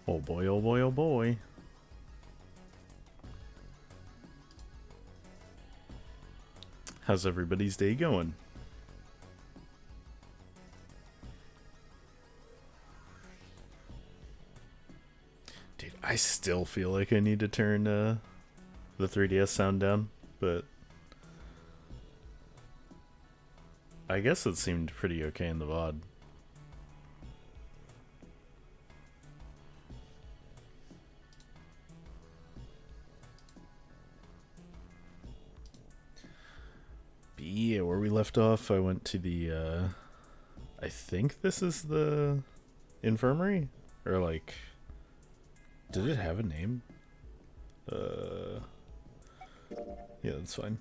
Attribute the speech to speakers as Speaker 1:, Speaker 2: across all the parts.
Speaker 1: Oh boy, oh boy, oh boy. How's everybody's day going? Dude, I still feel like I need to turn the 3DS sound down, but I guess it seemed pretty okay in the VOD. But yeah, where we left off, I went to the, I think this is the infirmary? Or like, did it have a name? Yeah, that's fine.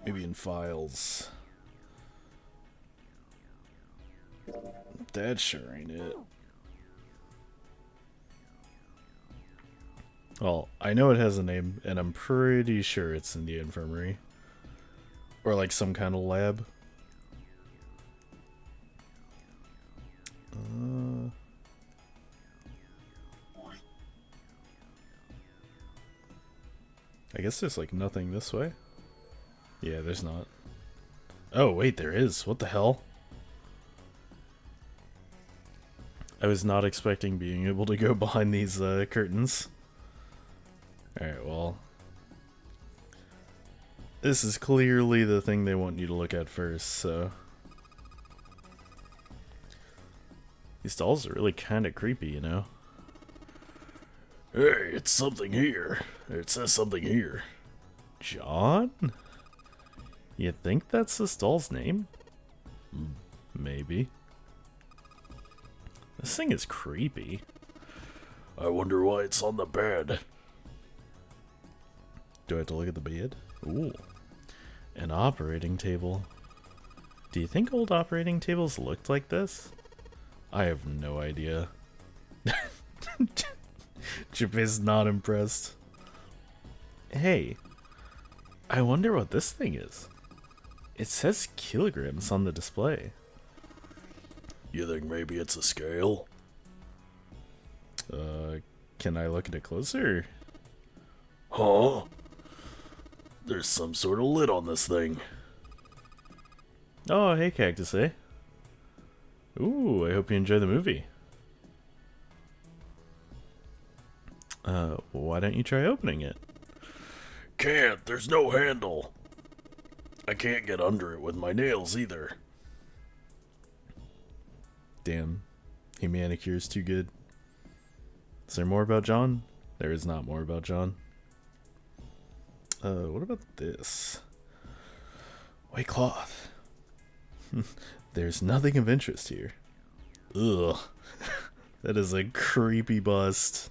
Speaker 1: Maybe in files. That sure ain't it. Well, I know it has a name, and I'm pretty sure it's in the infirmary. Or like some kind of lab. I guess there's like nothing this way. Yeah, there's not. Oh, wait, there is. What the hell? I was not expecting being able to go behind these curtains. Alright, well. This is clearly the thing they want you to look at first, so. These dolls are really kind of creepy, you know? Hey, it's something here. It says something here. John? You think that's this doll's name? Maybe. This thing is creepy. I wonder why it's on the bed. Do I have to look at the bed? Ooh. An operating table. Do you think old operating tables looked like this? I have no idea. Chip is not impressed. Hey, I wonder what this thing is. It says kilograms on the display. You think maybe it's a scale? Can I look at it closer? Huh? There's some sort of lid on this thing. Oh, hey, Cactus, eh? Ooh, I hope you enjoy the movie. Why don't you try opening it? Can't, there's no handle. I can't get under it with my nails either. Damn, he manicures too good. Is there more about John? There is not more about John. What about this? White cloth. There's nothing of interest here. Ugh. That is a creepy bust.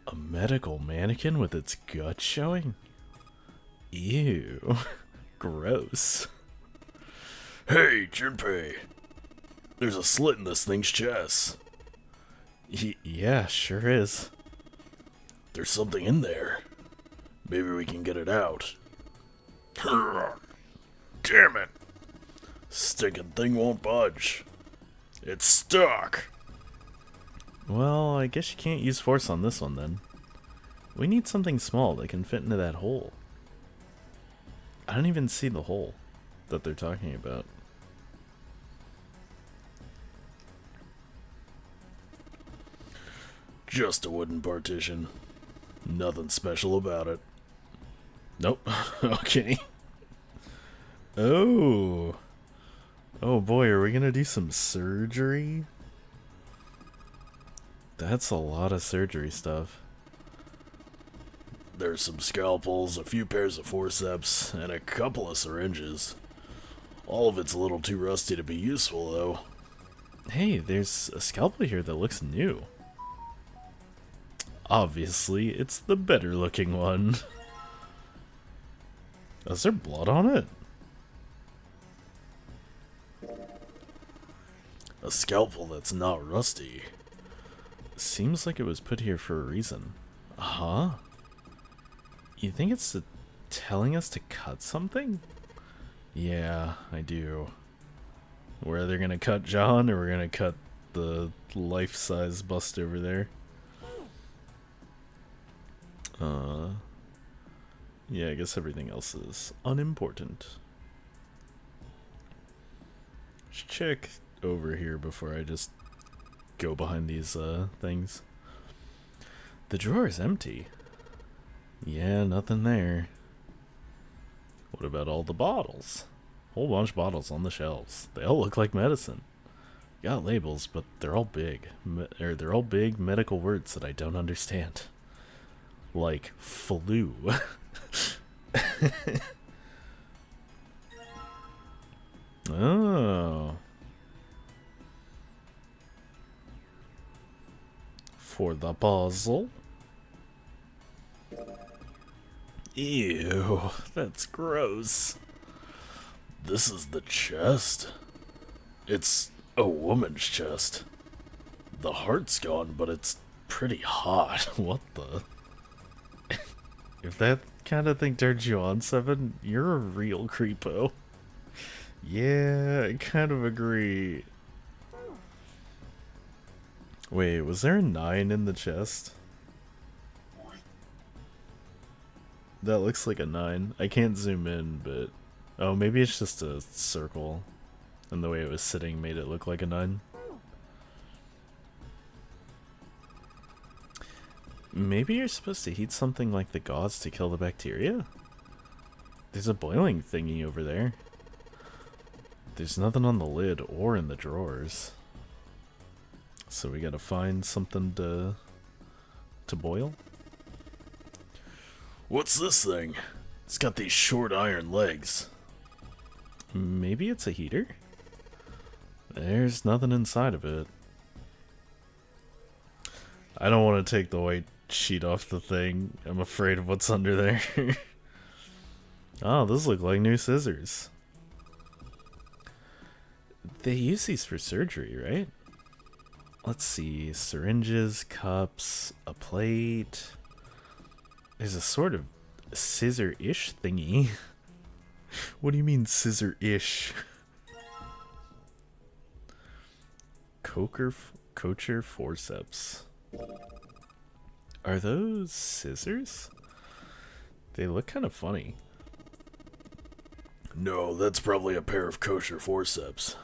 Speaker 1: A medical mannequin with its gut showing? Ew. Gross. Hey, Junpei. There's a slit in this thing's chest. Yeah, sure is. There's something in there. Maybe we can get it out. Damn it. Stinking thing won't budge. It's stuck. Well, I guess you can't use force on this one then. We need something small that can fit into that hole. I don't even see the hole that they're talking about. Just a wooden partition. Nothing special about it. Nope. Okay. Oh. Oh boy, are we gonna do some surgery? That's a lot of surgery stuff. There's some scalpels, a few pairs of forceps, and a couple of syringes. All of it's a little too rusty to be useful, though. Hey, there's a scalpel here that looks new. Obviously, it's the better looking one. Is there blood on it? A scalpel that's not rusty. Seems like it was put here for a reason. Huh? You think it's telling us to cut something? Yeah, I do. We're either gonna cut John or we're gonna cut the life-size bust over there. Yeah, I guess everything else is unimportant. Should check over here before I just go behind these things. The drawer is empty. Yeah, nothing there. What about all the bottles? Whole bunch of bottles on the shelves. They all look like medicine. Got labels, but they're all big. They're all big medical words that I don't understand. Like flu. Oh. For the puzzle. Ew, that's gross. This is the chest. It's a woman's chest. The heart's gone, but it's pretty hot. What the? If that kind of thing turns you on, Seven, you're a real creepo. Yeah, I kind of agree. Wait, was there a 9 in the chest? That looks like a 9. I can't zoom in, but... Oh, maybe it's just a circle. And the way it was sitting made it look like a 9. Maybe you're supposed to heat something like the gauze to kill the bacteria? There's a boiling thingy over there. There's nothing on the lid or in the drawers. So we gotta find something to boil? What's this thing? It's got these short iron legs. Maybe it's a heater? There's nothing inside of it. I don't want to take the white sheet off the thing. I'm afraid of what's under there. Oh, those look like new scissors. They use these for surgery, right? Let's see. Syringes, cups, a plate. There's a sort of scissor-ish thingy. What do you mean scissor-ish? Kocher forceps. Are those scissors? They look kind of funny. No, that's probably a pair of kosher forceps.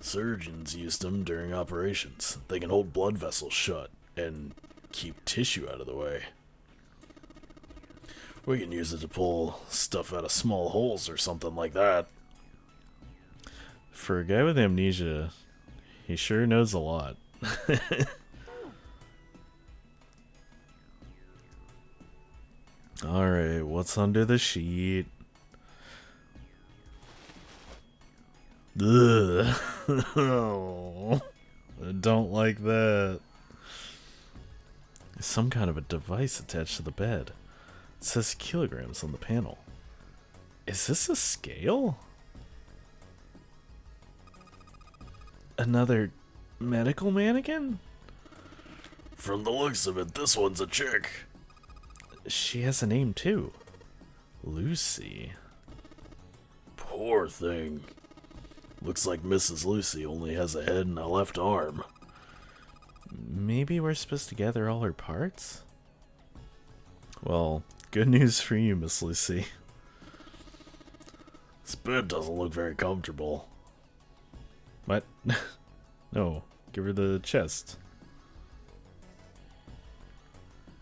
Speaker 1: Surgeons used them during operations. They can hold blood vessels shut and keep tissue out of the way. We can use it to pull stuff out of small holes or something like that. For a guy with amnesia, he sure knows a lot. Alright, what's under the sheet? Ugh. Oh, I don't like that. There's some kind of a device attached to the bed. It says kilograms on the panel. Is this a scale? Another medical mannequin? From the looks of it, this one's a chick. She has a name too. Lucy. Poor thing. Looks like Mrs. Lucy only has a head and a left arm. Maybe we're supposed to gather all her parts? Well, good news for you, Miss Lucy. This bed doesn't look very comfortable. What? No, give her the chest.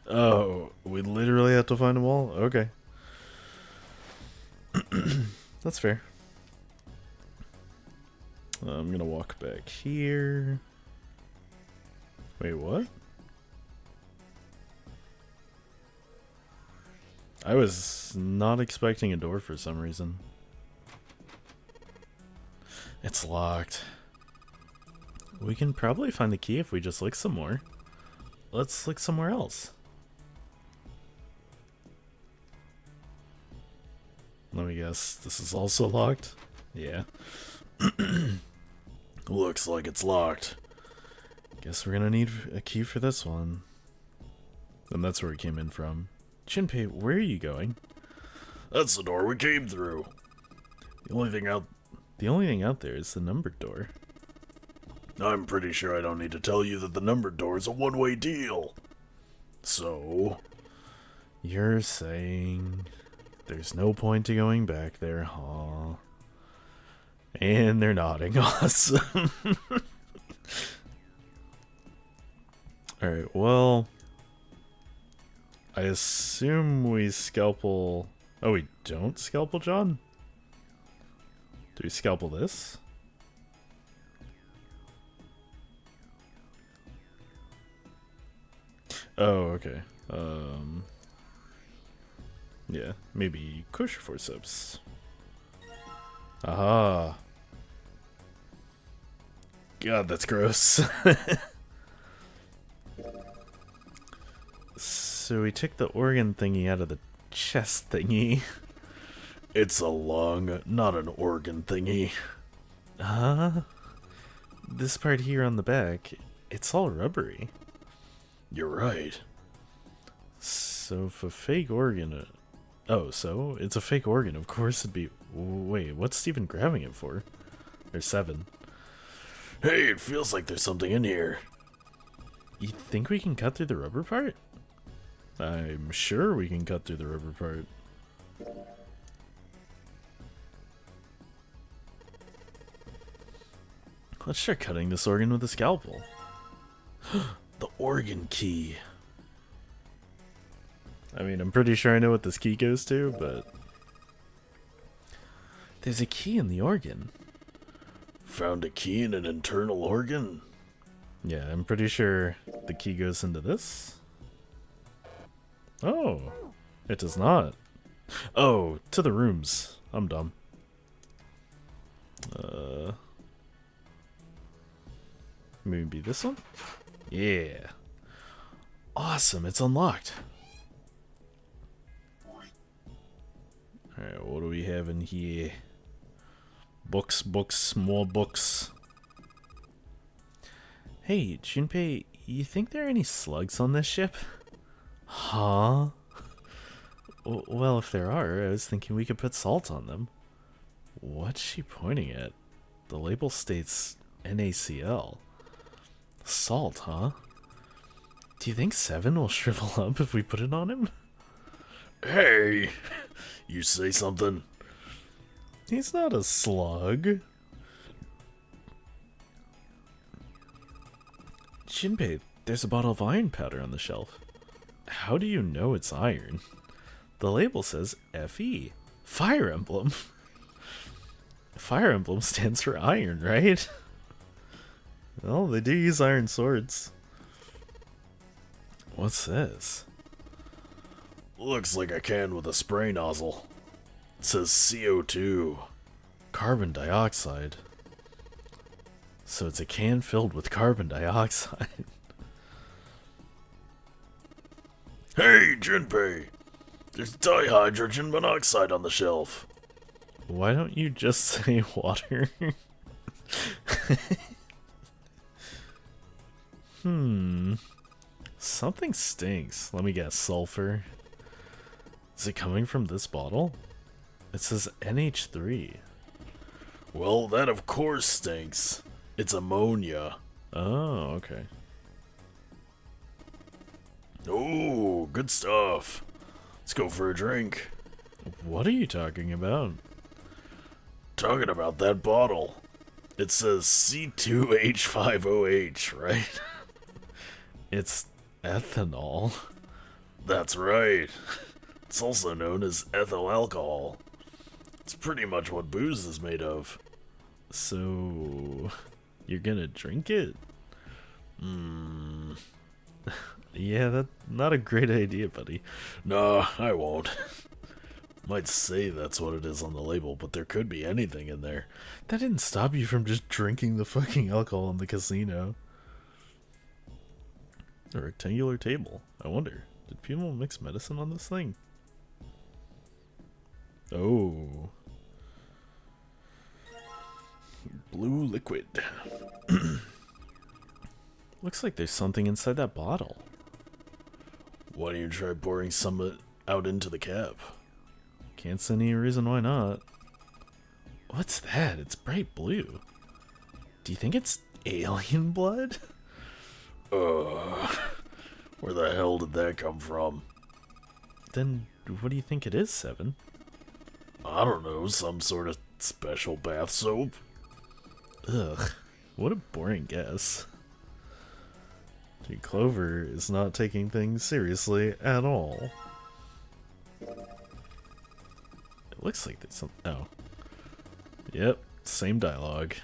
Speaker 1: Oh, we literally have to find them all? Okay. That's fair. I'm gonna walk back here. Wait, what? I was not expecting a door for some reason. It's locked. We can probably find the key if we just look some more. Let's look somewhere else. Let me guess, this is also locked? Yeah. Looks like it's locked. Guess we're gonna need a key for this one. And that's where we came in from. Shinpei, where are you going?
Speaker 2: That's the door we came through.
Speaker 1: The only thing out there is the numbered door.
Speaker 2: I'm pretty sure I don't need to tell you that the numbered door is a one-way deal. So...
Speaker 1: You're saying there's no point to going back there, huh? And they're nodding. Awesome. Alright, well... I assume we scalpel... Oh, we don't scalpel John? Do we scalpel this? Oh, okay. Yeah, maybe kosher forceps. Aha. God, that's gross. So we took the organ thingy out of the chest thingy.
Speaker 2: It's a lung, not an organ thingy.
Speaker 1: Huh? This part here on the back, it's all rubbery.
Speaker 2: You're right.
Speaker 1: So if a fake organ... Oh, so? It's a fake organ, of course it'd be... Wait, what's Steven grabbing it for? There's 7.
Speaker 2: Hey, it feels like there's something in here.
Speaker 1: You think we can cut through the rubber part? I'm sure we can cut through the rubber part. Let's try cutting this organ with a scalpel. The organ key. I mean, I'm pretty sure I know what this key goes to, but... There's a key in the organ.
Speaker 2: Found a key in an internal organ?
Speaker 1: Yeah, I'm pretty sure the key goes into this. Oh, it does not. Oh, to the rooms. I'm dumb. Maybe this one? Yeah. Awesome, it's unlocked. Alright, what do we have in here? Books, more books. Hey, Junpei, you think there are any slugs on this ship? Huh? Well, if there are, I was thinking we could put salt on them. What's she pointing at? The label states NaCl. Salt, huh? Do you think 7 will shrivel up if we put it on him?
Speaker 2: Hey! You say something?
Speaker 1: He's not a slug. Junpei, there's a bottle of iron powder on the shelf. How do you know it's iron? The label says FE. Fire Emblem. Fire Emblem stands for iron, right? Well, they do use iron swords. What's this?
Speaker 2: Looks like a can with a spray nozzle. It says CO2.
Speaker 1: Carbon dioxide. So it's a can filled with carbon dioxide.
Speaker 2: Hey, Junpei! There's dihydrogen monoxide on the shelf.
Speaker 1: Why don't you just say water? Something stinks. Let me guess, sulfur. Is it coming from this bottle? It says NH3.
Speaker 2: Well, that of course stinks. It's ammonia.
Speaker 1: Oh, okay.
Speaker 2: Oh, good stuff. Let's go for a drink.
Speaker 1: What are you talking about?
Speaker 2: Talking about that bottle. It says C2H5OH, right?
Speaker 1: It's ethanol.
Speaker 2: That's right. It's also known as ethyl alcohol. It's pretty much what booze is made of.
Speaker 1: So, you're gonna drink it? Yeah, that's not a great idea, buddy.
Speaker 2: No, I won't. Might say that's what it is on the label, but there could be anything in there.
Speaker 1: That didn't stop you from just drinking the fucking alcohol in the casino. A rectangular table. I wonder, did people mix medicine on this thing? Oh. Blue liquid. Looks like there's something inside that bottle.
Speaker 2: Why don't you try pouring some out into the cap?
Speaker 1: Can't see any reason why not. What's that? It's bright blue. Do you think it's alien blood?
Speaker 2: Where the hell did that come from?
Speaker 1: Then what do you think it is, Seven?
Speaker 2: I don't know, some sort of special bath soap?
Speaker 1: Ugh, what a boring guess. Dude, Clover is not taking things seriously at all. It looks like there's some. Oh. Yep, same dialogue.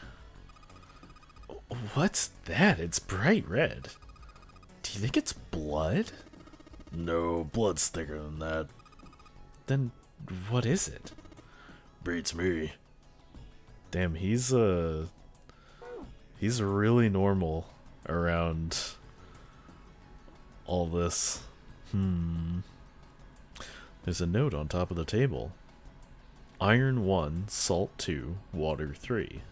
Speaker 1: What's that? It's bright red. Do you think it's blood?
Speaker 2: No, blood's thicker than that.
Speaker 1: Then what is it?
Speaker 2: Beats me.
Speaker 1: Damn, he's really normal around all this. There's a note on top of the table. Iron 1, salt 2, water 3.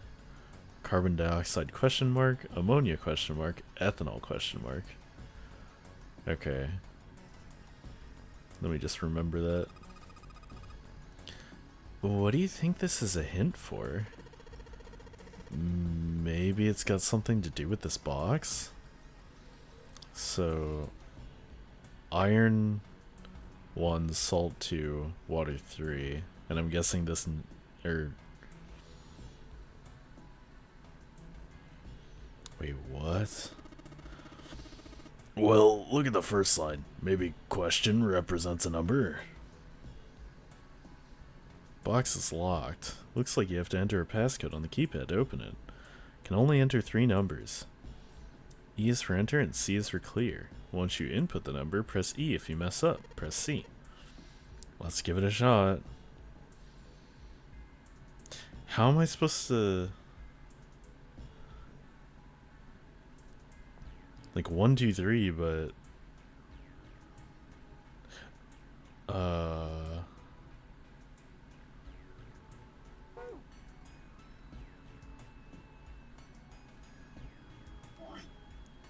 Speaker 1: Carbon dioxide question mark, ammonia question mark, ethanol question mark. Okay. Let me just remember that. What do you think this is a hint for? Maybe it's got something to do with this box? So, iron 1, salt 2, water 3. And I'm guessing this, wait, what?
Speaker 2: Well, look at the first line. Maybe question represents a number?
Speaker 1: Box is locked. Looks like you have to enter a passcode on the keypad to open it. Can only enter 3 numbers. E is for enter and C is for clear. Once you input the number, press E. If you mess up, press C. Let's give it a shot. How am I supposed to... Like 1, 2, 3, but...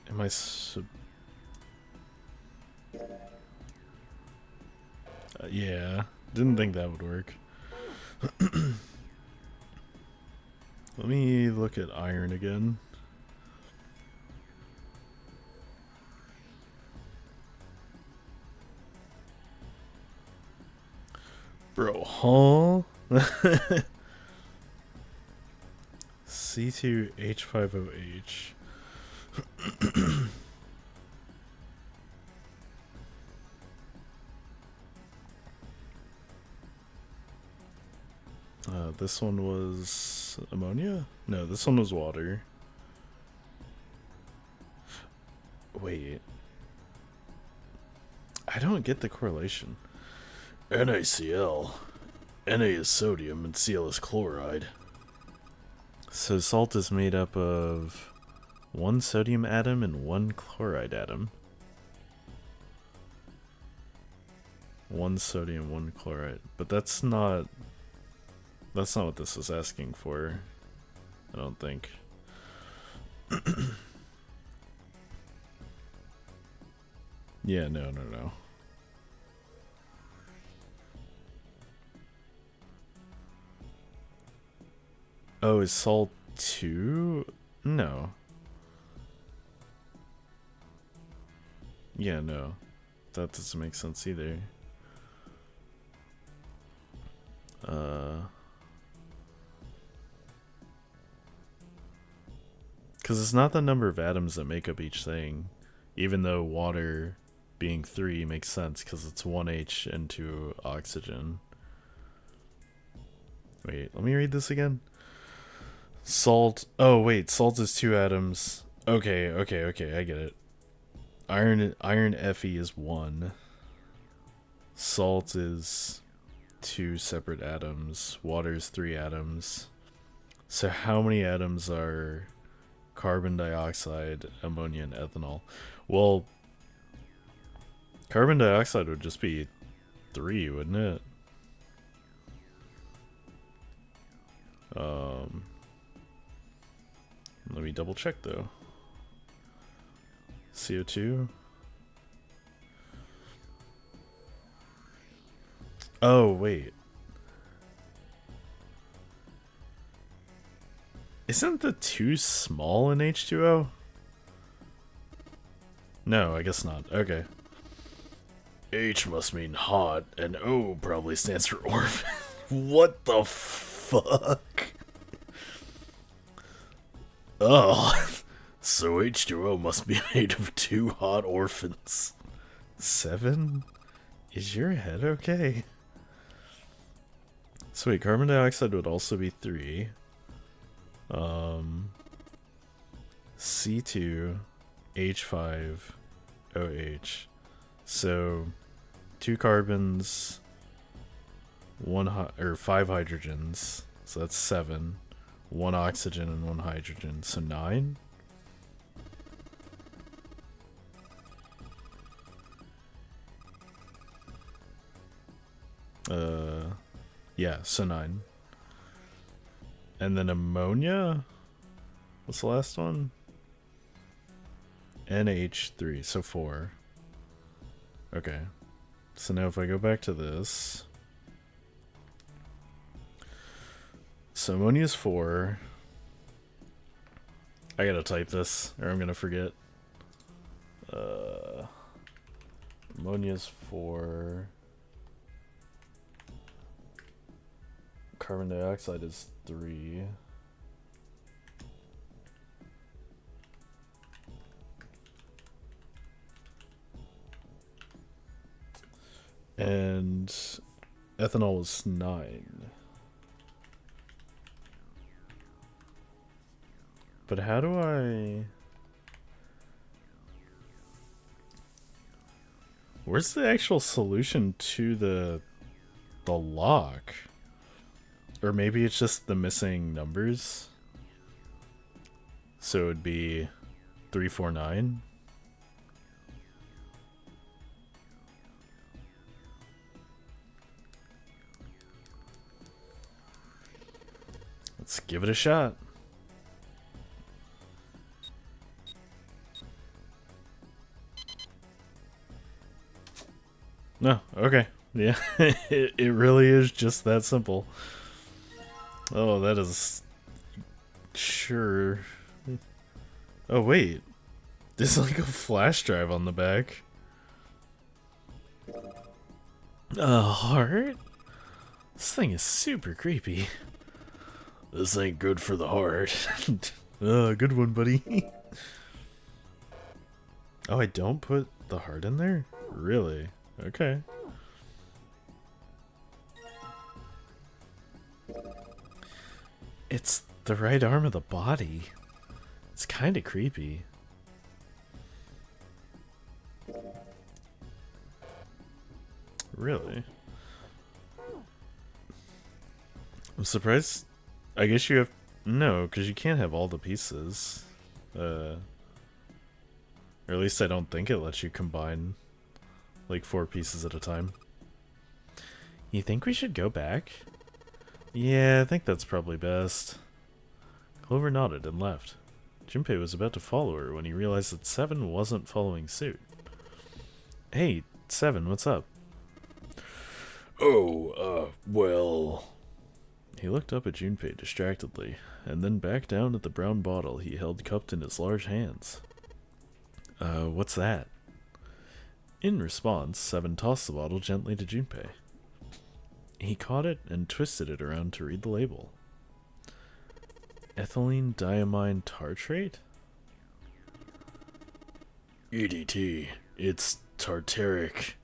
Speaker 1: Am I yeah, didn't think that would work. Let me look at iron again. Bro, huh? C2H50H. This one was ammonia? No, this one was water. Wait. I don't get the correlation.
Speaker 2: NaCl. Na is sodium and Cl is chloride.
Speaker 1: So salt is made up of 1 sodium atom and 1 chloride atom. 1 sodium, 1 chloride. But that's not what this is asking for. I don't think. Yeah, no. Oh, is salt 2? No. Yeah, no. That doesn't make sense either. Because it's not the number of atoms that make up each thing. Even though water being 3 makes sense because it's 1H and 2 oxygen. Wait, let me read this again. Salt. Oh, wait, salt is 2 atoms. Okay, I get it. Iron Fe is 1. Salt is 2 separate atoms. Water is 3 atoms. So how many atoms are carbon dioxide, ammonia, and ethanol? Well, carbon dioxide would just be 3, wouldn't it? Let me double check though. CO2. Oh, wait. Isn't the 2 small in H2O? No, I guess not. Okay.
Speaker 2: H must mean hot, and O probably stands for orphan. What the fuck? Oh, so H2O must be made of 2 hot orphans.
Speaker 1: 7? Is your head okay? So wait, carbon dioxide would also be 3. C2, H5, OH. So 2 carbons, 5 hydrogens. So that's 7. 1 oxygen and 1 hydrogen. So 9. Yeah, so 9. And then ammonia? What's the last one? NH3, so 4. Okay. So now if I go back to this. So ammonia's 4. I gotta type this, or I'm gonna forget. Ammonia's 4. Carbon dioxide is 3. And ethanol was 9. But how do I... Where's the actual solution to the lock? Or maybe it's just the missing numbers. So it would be 349. Let's give it a shot. No, okay. Yeah, it really is just that simple. Oh, that is... Sure. Oh, wait. There's like a flash drive on the back. A heart? This thing is super creepy.
Speaker 2: This ain't good for the heart.
Speaker 1: Good one, buddy. Oh, I don't put the heart in there? Really? Okay. It's the right arm of the body. It's kind of creepy. Really? I'm surprised. I guess you have... No, because you can't have all the pieces. Or at least I don't think it lets you combine like 4 pieces at a time. You think we should go back? Yeah, I think that's probably best. Clover nodded and left. Junpei was about to follow her when he realized that Seven wasn't following suit. Hey, Seven, what's up?
Speaker 2: Oh, well...
Speaker 1: He looked up at Junpei distractedly, and then back down at the brown bottle he held cupped in his large hands. What's that? In response, Seven tossed the bottle gently to Junpei. He caught it and twisted it around to read the label. Ethylene diamine tartrate?
Speaker 2: EDT. It's tartaric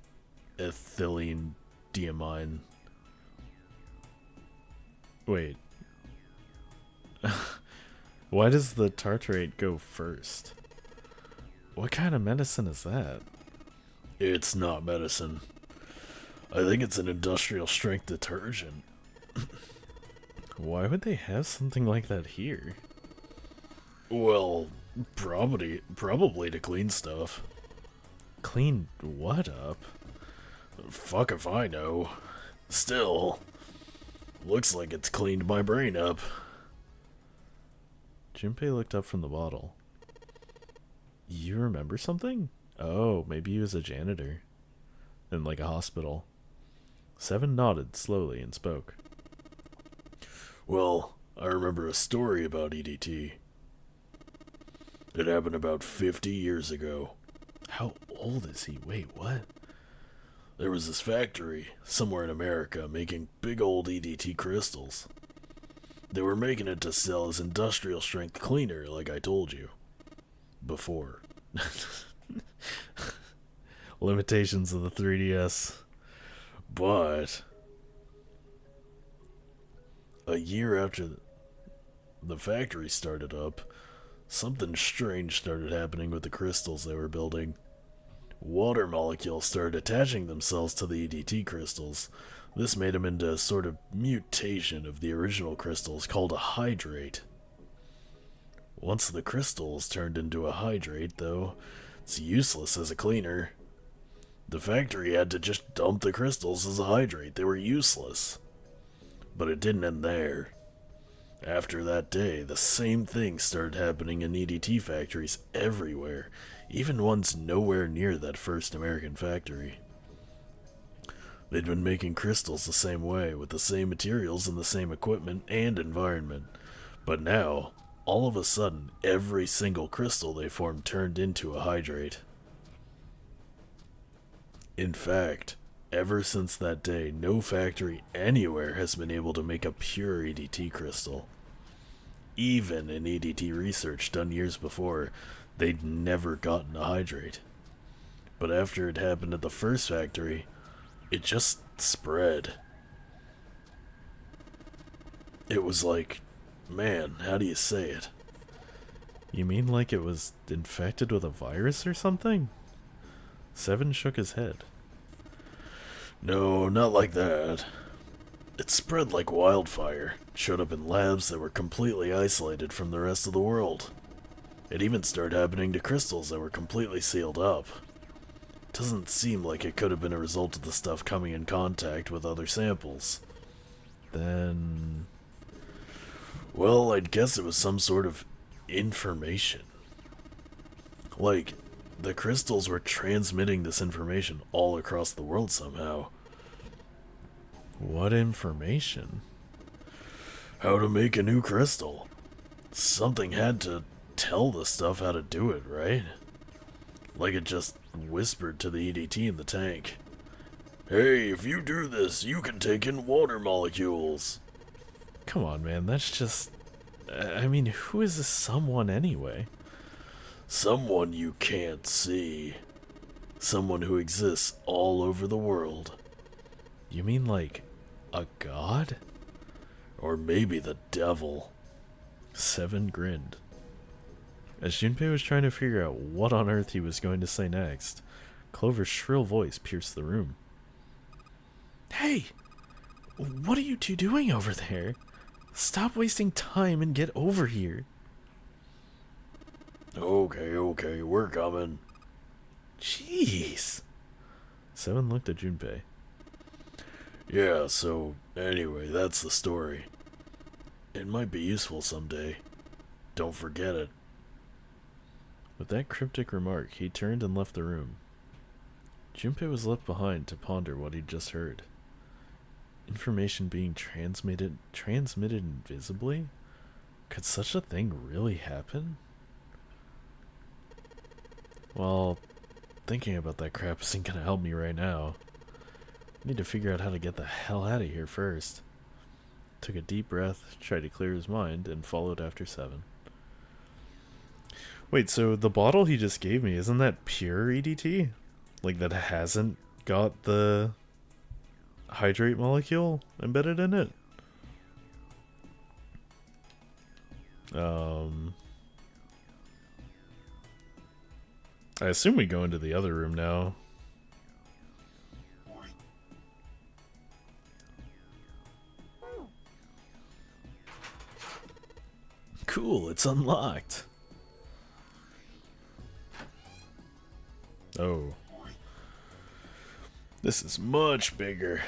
Speaker 2: ethylene diamine.
Speaker 1: Wait. Why does the tartrate go first? What kind of medicine is that?
Speaker 2: It's not medicine. I think it's an industrial strength detergent.
Speaker 1: Why would they have something like that here?
Speaker 2: Well, probably to clean stuff.
Speaker 1: Clean what up?
Speaker 2: Fuck if I know. Still, looks like it's cleaned my brain up.
Speaker 1: Junpei looked up from the bottle. You remember something? Oh, maybe he was a janitor. In like a hospital. Seven nodded slowly and spoke.
Speaker 2: Well, I remember a story about EDT. It happened about 50 years ago.
Speaker 1: How old is he? Wait, what?
Speaker 2: There was this factory somewhere in America making big old EDT crystals. They were making it to sell as industrial strength cleaner, like I told you before.
Speaker 1: Limitations of the 3DS.
Speaker 2: But a year after the factory started up, something strange started happening with the crystals they were building. Water molecules started attaching themselves to the EDT crystals. This made them into a sort of mutation of the original crystals called a hydrate. Once the crystals turned into a hydrate, though, it's useless as a cleaner. The factory had to just dump the crystals as a hydrate. They were useless. But it didn't end there. After that day, the same thing started happening in EDT factories everywhere, even ones nowhere near that first American factory. They'd been making crystals the same way, with the same materials and the same equipment and environment. But now, all of a sudden, every single crystal they formed turned into a hydrate. In fact, ever since that day, no factory anywhere has been able to make a pure EDT crystal. Even in EDT research done years before, they'd never gotten a hydrate. But after it happened at the first factory, it just spread. It was like, man, how do you say it?
Speaker 1: You mean like it was infected with a virus or something? Seven shook his head.
Speaker 2: No, not like that. It spread like wildfire. It showed up in labs that were completely isolated from the rest of the world. It even started happening to crystals that were completely sealed up. Doesn't seem like it could have been a result of the stuff coming in contact with other samples.
Speaker 1: Then...
Speaker 2: well, I'd guess it was some sort of information. Like, the crystals were transmitting this information all across the world somehow.
Speaker 1: What information?
Speaker 2: How to make a new crystal. Something had to tell the stuff how to do it, right? Like it just whispered to the EDT in the tank. Hey, if you do this, you can take in water molecules.
Speaker 1: Come on, man, that's just... I mean, who is this someone anyway?
Speaker 2: Someone you can't see. Someone who exists all over the world.
Speaker 1: You mean like a god?
Speaker 2: Or maybe the devil.
Speaker 1: Seven grinned. As Junpei was trying to figure out what on earth he was going to say next, Clover's shrill voice pierced the room. Hey! What are you two doing over there? Stop wasting time and get over here.
Speaker 2: Okay, we're coming.
Speaker 1: Jeez. Seven looked at Junpei.
Speaker 2: Yeah, so anyway, that's the story. It might be useful someday. Don't forget it.
Speaker 1: With that cryptic remark, he turned and left the room. Junpei was left behind to ponder what he'd just heard. Information being transmitted invisibly? Could such a thing really happen? Well, thinking about that crap isn't gonna help me right now. I need to figure out how to get the hell out of here first. Took a deep breath, tried to clear his mind, and followed after Seven. Wait, so the bottle he just gave me, isn't that pure EDT? Like, that hasn't got the hydrate molecule embedded in it? I assume we go into the other room now. Cool, it's unlocked. Oh. This is much bigger.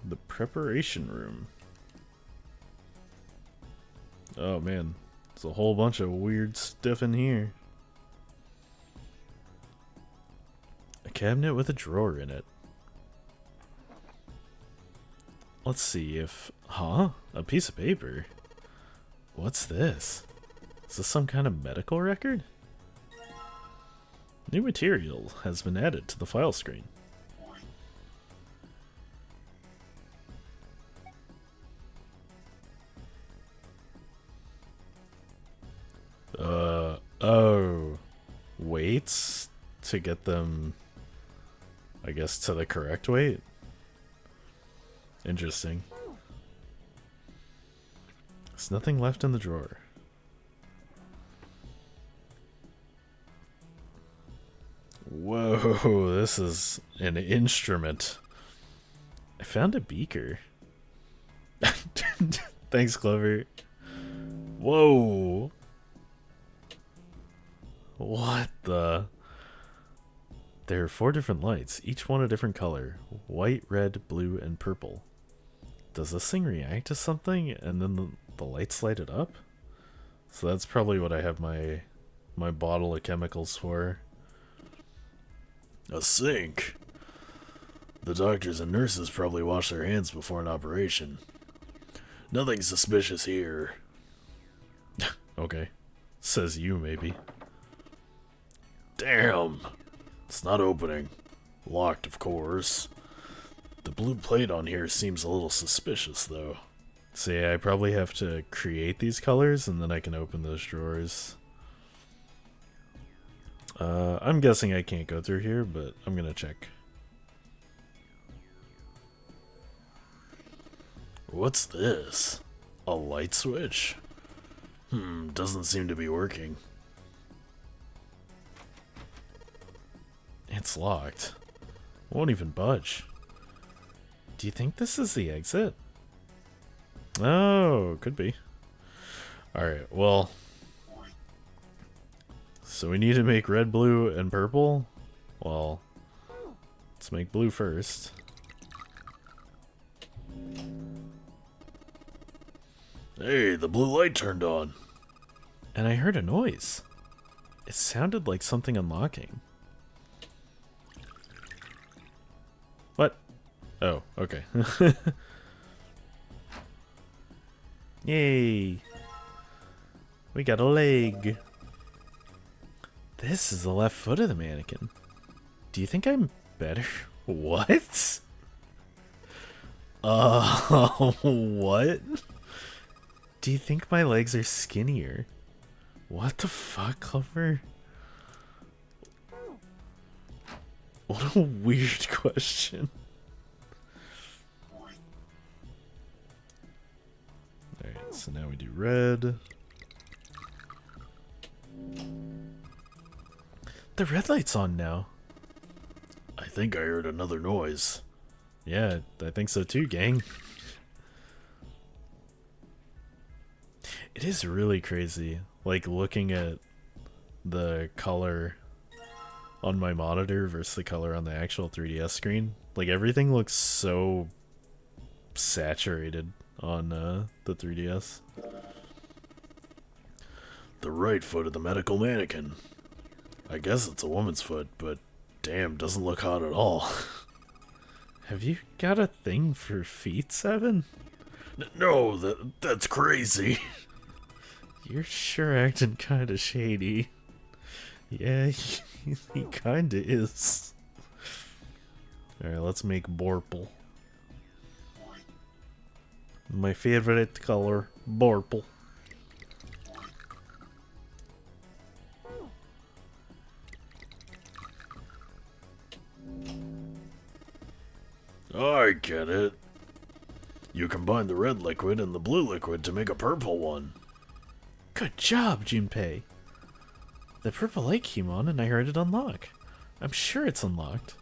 Speaker 1: The preparation room. Oh man, there's a whole bunch of weird stuff in here. cabinet with a drawer in it. Let's see if... Huh? A piece of paper? What's this? Is this some kind of medical record? New material has been added to the file screen. Oh. Weights to get them, I guess, to the correct weight? Interesting. There's nothing left in the drawer. Whoa, this is an instrument. I found a beaker. Thanks, Clover. Whoa. What the? There are 4 different lights, each one a different color. White, red, blue, and purple. Does this thing react to something and then the lights light it up? So that's probably what I have my bottle of chemicals for.
Speaker 2: A sink. The doctors and nurses probably wash their hands before an operation. Nothing suspicious here.
Speaker 1: Okay. Says you, maybe.
Speaker 2: Damn. It's not opening. Locked, of course. The blue plate on here seems a little suspicious, though.
Speaker 1: See, I probably have to create these colors and then I can open those drawers. I'm guessing I can't go through here, but I'm gonna check.
Speaker 2: What's this? A light switch? Doesn't seem to be working.
Speaker 1: It's locked. Won't even budge. Do you think this is the exit? Oh, could be. Alright, well. So we need to make red, blue, and purple? Well, let's make blue first.
Speaker 2: Hey, the blue light turned on.
Speaker 1: And I heard a noise. It sounded like something unlocking. What? Oh, okay. Yay! We got a leg. This is the left foot of the mannequin. Do you think I'm better? What? What? Do you think my legs are skinnier? What the fuck, Clover? What a weird question. Alright, so now we do red. The red light's on now.
Speaker 2: I think I heard another noise.
Speaker 1: Yeah, I think so too, gang. It is really crazy, like looking at the color on my monitor versus the color on the actual 3DS screen. Like everything looks so saturated on the 3DS.
Speaker 2: The right foot of the medical mannequin. I guess it's a woman's foot, but damn, doesn't look hot at all.
Speaker 1: Have you got a thing for feet, Seven?
Speaker 2: No, that's crazy.
Speaker 1: You're sure acting kinda shady. Yeah, he kinda is. Alright, let's make Borple. My favorite color, Borple.
Speaker 2: I get it. You combine the red liquid and the blue liquid to make a purple one.
Speaker 1: Good job, Junpei. The purple light came on and I heard it unlock. I'm sure it's unlocked.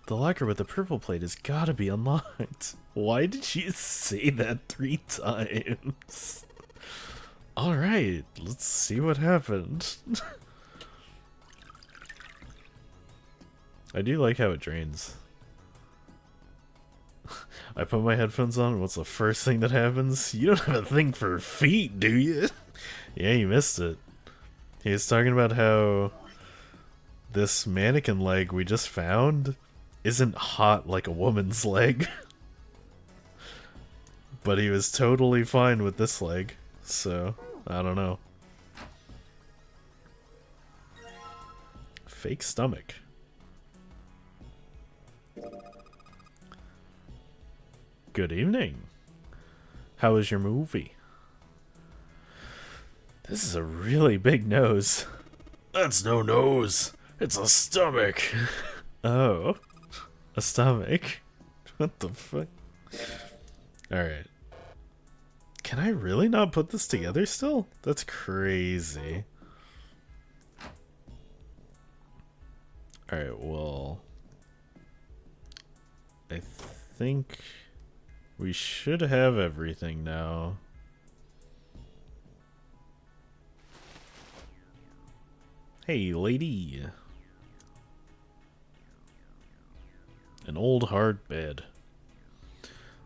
Speaker 1: The locker with the purple plate has gotta be unlocked. Why did you say that 3 times? Alright, let's see what happened. I do like how it drains. I put my headphones on, what's the first thing that happens? You don't have a thing for feet, do you? Yeah, you missed it. He was talking about how this mannequin leg we just found isn't hot like a woman's leg. But he was totally fine with this leg, so I don't know. Fake stomach. Good evening. How was your movie? This is a really big nose.
Speaker 2: That's no nose. It's a stomach.
Speaker 1: Oh. A stomach? What the fuck? Alright. Can I really not put this together still? That's crazy. Alright, well... I think we should have everything now. Hey, lady. An old hard bed.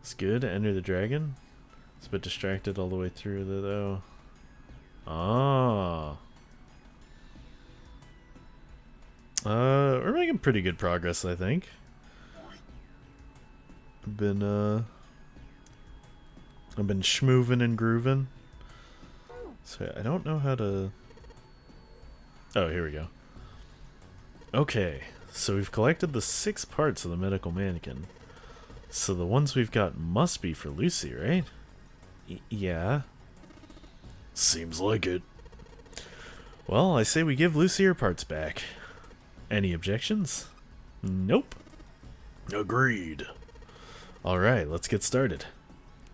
Speaker 1: It's good. Enter the dragon. It's a bit distracted all the way through though. Ah. We're making pretty good progress, I think. I've been schmoovin' and groovin'. So I don't know how to... Oh, here we go. Okay, so we've collected the 6 parts of the medical mannequin. So the ones we've got must be for Lucy, right? Yeah.
Speaker 2: Seems like it.
Speaker 1: Well, I say we give Lucy her parts back. Any objections? Nope.
Speaker 2: Agreed.
Speaker 1: Alright, let's get started.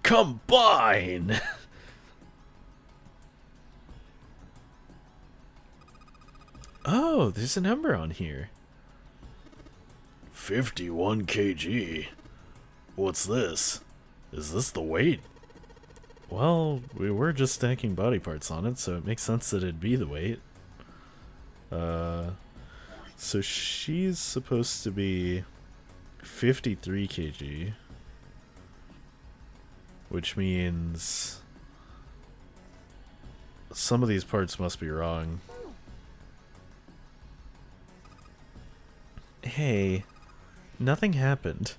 Speaker 2: Combine!
Speaker 1: Oh, there's a number on here.
Speaker 2: 51 kg. What's this? Is this the weight?
Speaker 1: Well, we were just stacking body parts on it, so it makes sense that it'd be the weight. So she's supposed to be 53 kg. Which means some of these parts must be wrong. Hey, nothing happened.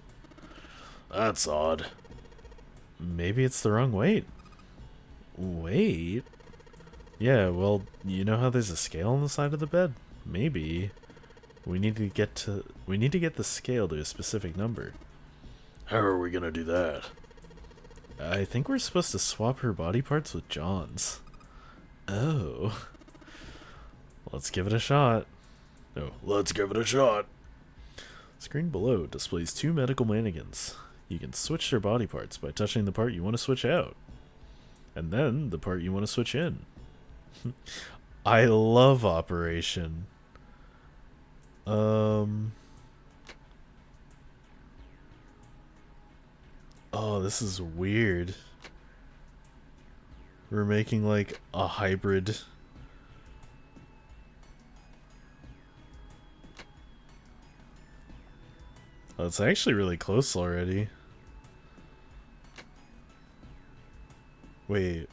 Speaker 2: That's odd.
Speaker 1: Maybe it's the wrong weight. Wait. Yeah, well, you know how there's a scale on the side of the bed? Maybe we need to get the scale to a specific number.
Speaker 2: How are we gonna do that?
Speaker 1: I think we're supposed to swap her body parts with John's. Oh. Let's give it a shot.
Speaker 2: Oh, let's give it a shot.
Speaker 1: Screen below displays 2 medical mannequins. You can switch their body parts by touching the part you want to switch out. And then the part you want to switch in. I love Operation. Oh, this is weird. We're making like a hybrid. Oh, it's actually really close already. Wait.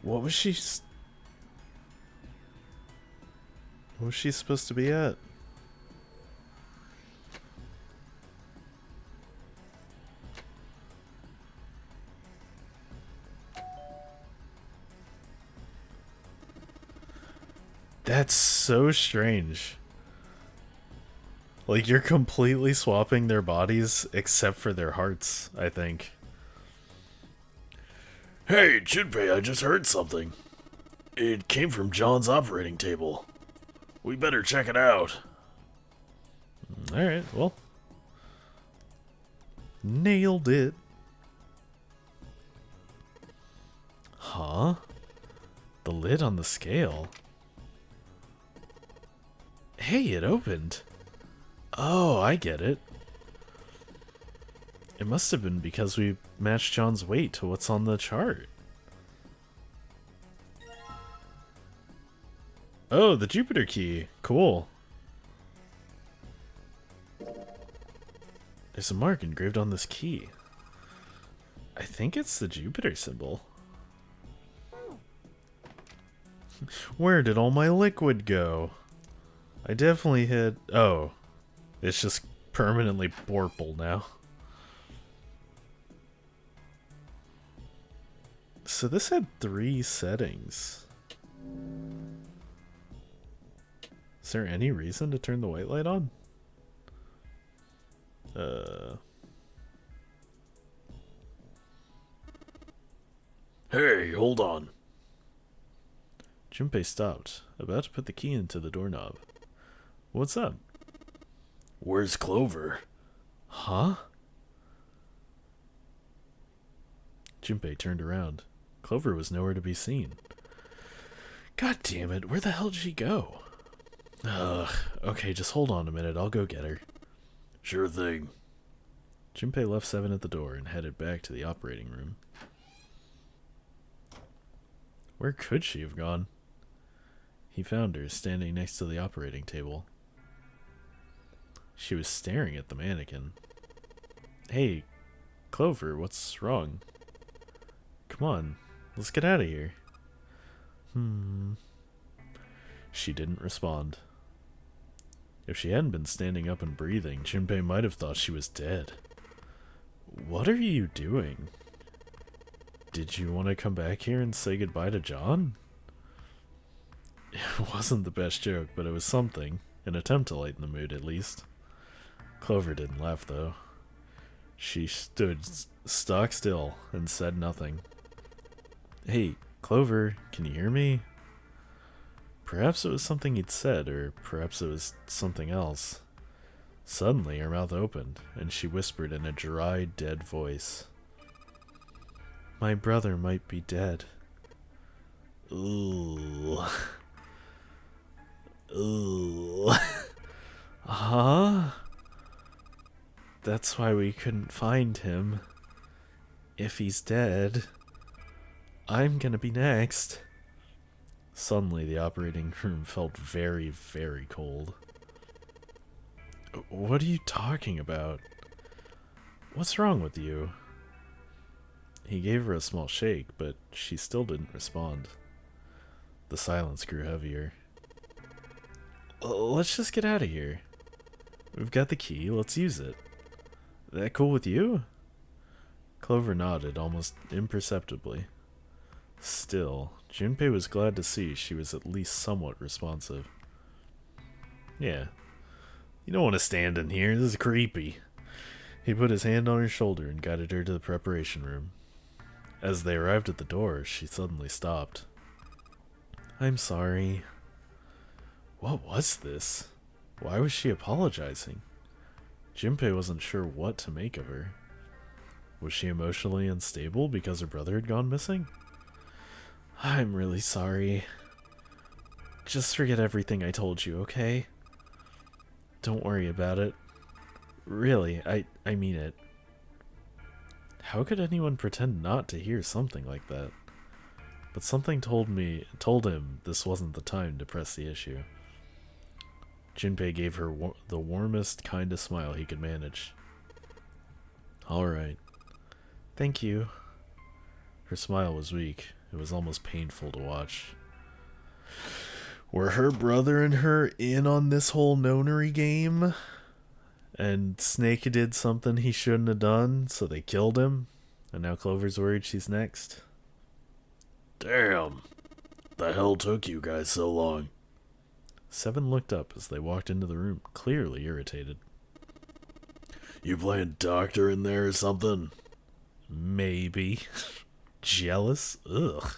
Speaker 1: What was she supposed to be at? That's so strange. Like, you're completely swapping their bodies except for their hearts, I think.
Speaker 2: Hey, Junpei, I just heard something. It came from John's operating table. We better check it out.
Speaker 1: Alright, well. Nailed it. Huh? The lid on the scale. Hey, it opened. Oh, I get it. It must have been because we matched John's weight to what's on the chart. Oh, the Jupiter key. Cool. There's a mark engraved on this key. I think it's the Jupiter symbol. Where did all my liquid go? I definitely hit... Oh. It's just permanently purple now. So this had 3 settings. Is there any reason to turn the white light on?
Speaker 2: Hey, hold on.
Speaker 1: Junpei stopped, about to put the key into the doorknob. What's up?
Speaker 2: Where's Clover?
Speaker 1: Huh? Junpei turned around. Clover was nowhere to be seen. God damn it, where the hell did she go? Ugh, okay, just hold on a minute, I'll go get her.
Speaker 2: Sure thing.
Speaker 1: Junpei left Seven at the door and headed back to the operating room. Where could she have gone? He found her standing next to the operating table. She was staring at the mannequin. Hey, Clover, what's wrong? Come on, let's get out of here. She didn't respond. If she hadn't been standing up and breathing, Junpei might have thought she was dead. What are you doing? Did you want to come back here and say goodbye to John? It wasn't the best joke, but it was something. An attempt to lighten the mood, at least. Clover didn't laugh, though. She stood stock still and said nothing. Hey, Clover, can you hear me? Perhaps it was something he'd said, or perhaps it was something else. Suddenly, her mouth opened, and she whispered in a dry, dead voice. My brother might be dead.
Speaker 2: Ooh.
Speaker 1: Ooh. Huh? That's why we couldn't find him. If he's dead, I'm gonna be next. Suddenly, the operating room felt very, very cold. What are you talking about? What's wrong with you? He gave her a small shake, but she still didn't respond. The silence grew heavier. Let's just get out of here. We've got the key, let's use it. That cool with you? Clover nodded almost imperceptibly. Still, Junpei was glad to see she was at least somewhat responsive. Yeah. You don't want to stand in here, this is creepy. He put his hand on her shoulder and guided her to the preparation room. As they arrived at the door, she suddenly stopped. I'm sorry. What was this? Why was she apologizing? Junpei wasn't sure what to make of her. Was she emotionally unstable because her brother had gone missing? I'm really sorry. Just forget everything I told you, okay? Don't worry about it. Really, I mean it. How could anyone pretend not to hear something like that? But something told him this wasn't the time to press the issue. Junpei gave her the warmest, kindest smile he could manage. Alright. Thank you. Her smile was weak. It was almost painful to watch. Were her brother and her in on this whole nonary game? And Snake did something he shouldn't have done, so they killed him? And now Clover's worried she's next?
Speaker 2: Damn. The hell took you guys so long?
Speaker 1: Seven looked up as they walked into the room, clearly irritated.
Speaker 2: You playing doctor in there or something?
Speaker 1: Maybe. Jealous? Ugh.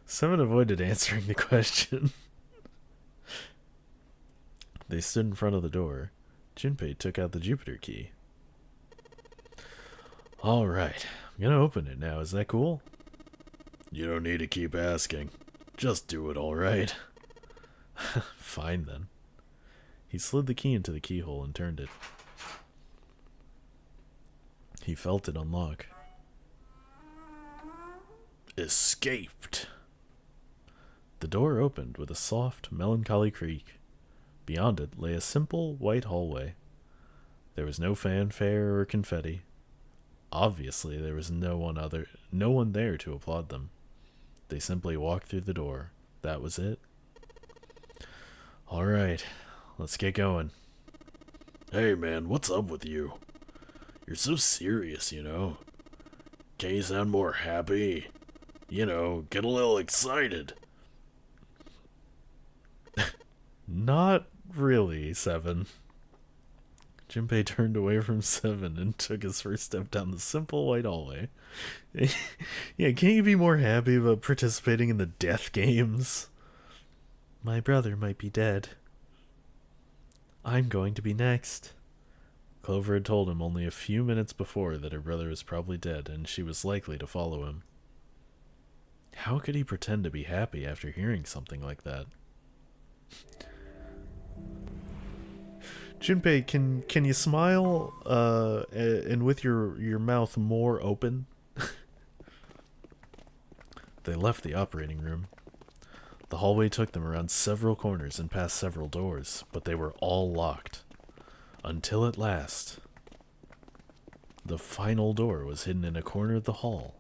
Speaker 1: Seven avoided answering the question. They stood in front of the door. Junpei took out the Jupiter key. Alright, I'm gonna open it now, is that cool?
Speaker 2: You don't need to keep asking. Just do it, alright?
Speaker 1: Fine then. He slid the key into the keyhole and turned it. He felt it unlock.
Speaker 2: Escaped.
Speaker 1: The door opened with a soft, melancholy creak. Beyond it lay a simple, white hallway. There was no fanfare or confetti. Obviously, there was no one there to applaud them. They simply walked through the door. That was it. Alright, let's get going.
Speaker 2: Hey man, what's up with you? You're so serious, you know? Can't you sound more happy? You know, get a little excited.
Speaker 1: Not really, Seven. Junpei turned away from Seven and took his first step down the simple white hallway. Yeah, can't you be more happy about participating in the death games? My brother might be dead. I'm going to be next. Clover had told him only a few minutes before that her brother was probably dead and she was likely to follow him. How could he pretend to be happy after hearing something like that? Junpei, can you smile and with your mouth more open? They left the operating room. The hallway took them around several corners and past several doors, but they were all locked. Until at last, the final door was hidden in a corner of the hall.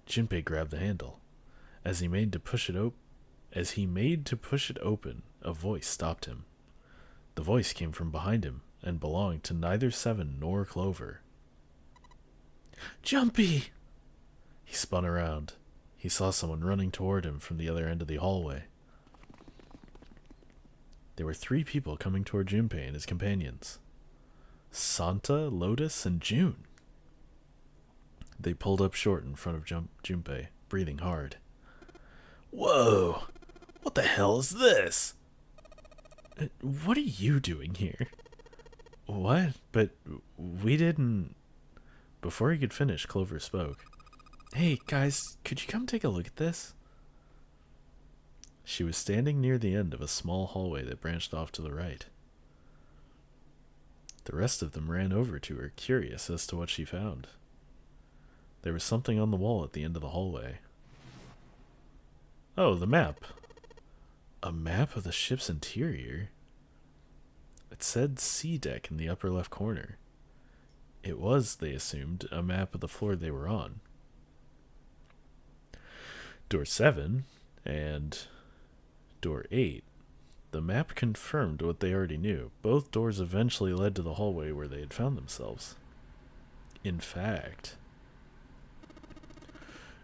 Speaker 1: Junpei grabbed the handle. As he made to push it open, a voice stopped him. The voice came from behind him and belonged to neither Seven nor Clover. Jumpy! He spun around. He saw someone running toward him from the other end of the hallway. There were 3 people coming toward Junpei and his companions. Santa, Lotus, and June. They pulled up short in front of Junpei, breathing hard.
Speaker 2: Whoa! What the hell is this?
Speaker 1: What are you doing here? What? But we didn't... Before he could finish, Clover spoke. Hey, guys, could you come take a look at this? She was standing near the end of a small hallway that branched off to the right. The rest of them ran over to her, curious as to what she found. There was something on the wall at the end of the hallway. Oh, the map. A map of the ship's interior? It said sea deck in the upper left corner. It was, they assumed, a map of the floor they were on. Door 7 and Door 8. The map confirmed what they already knew. Both doors eventually led to the hallway where they had found themselves. In fact...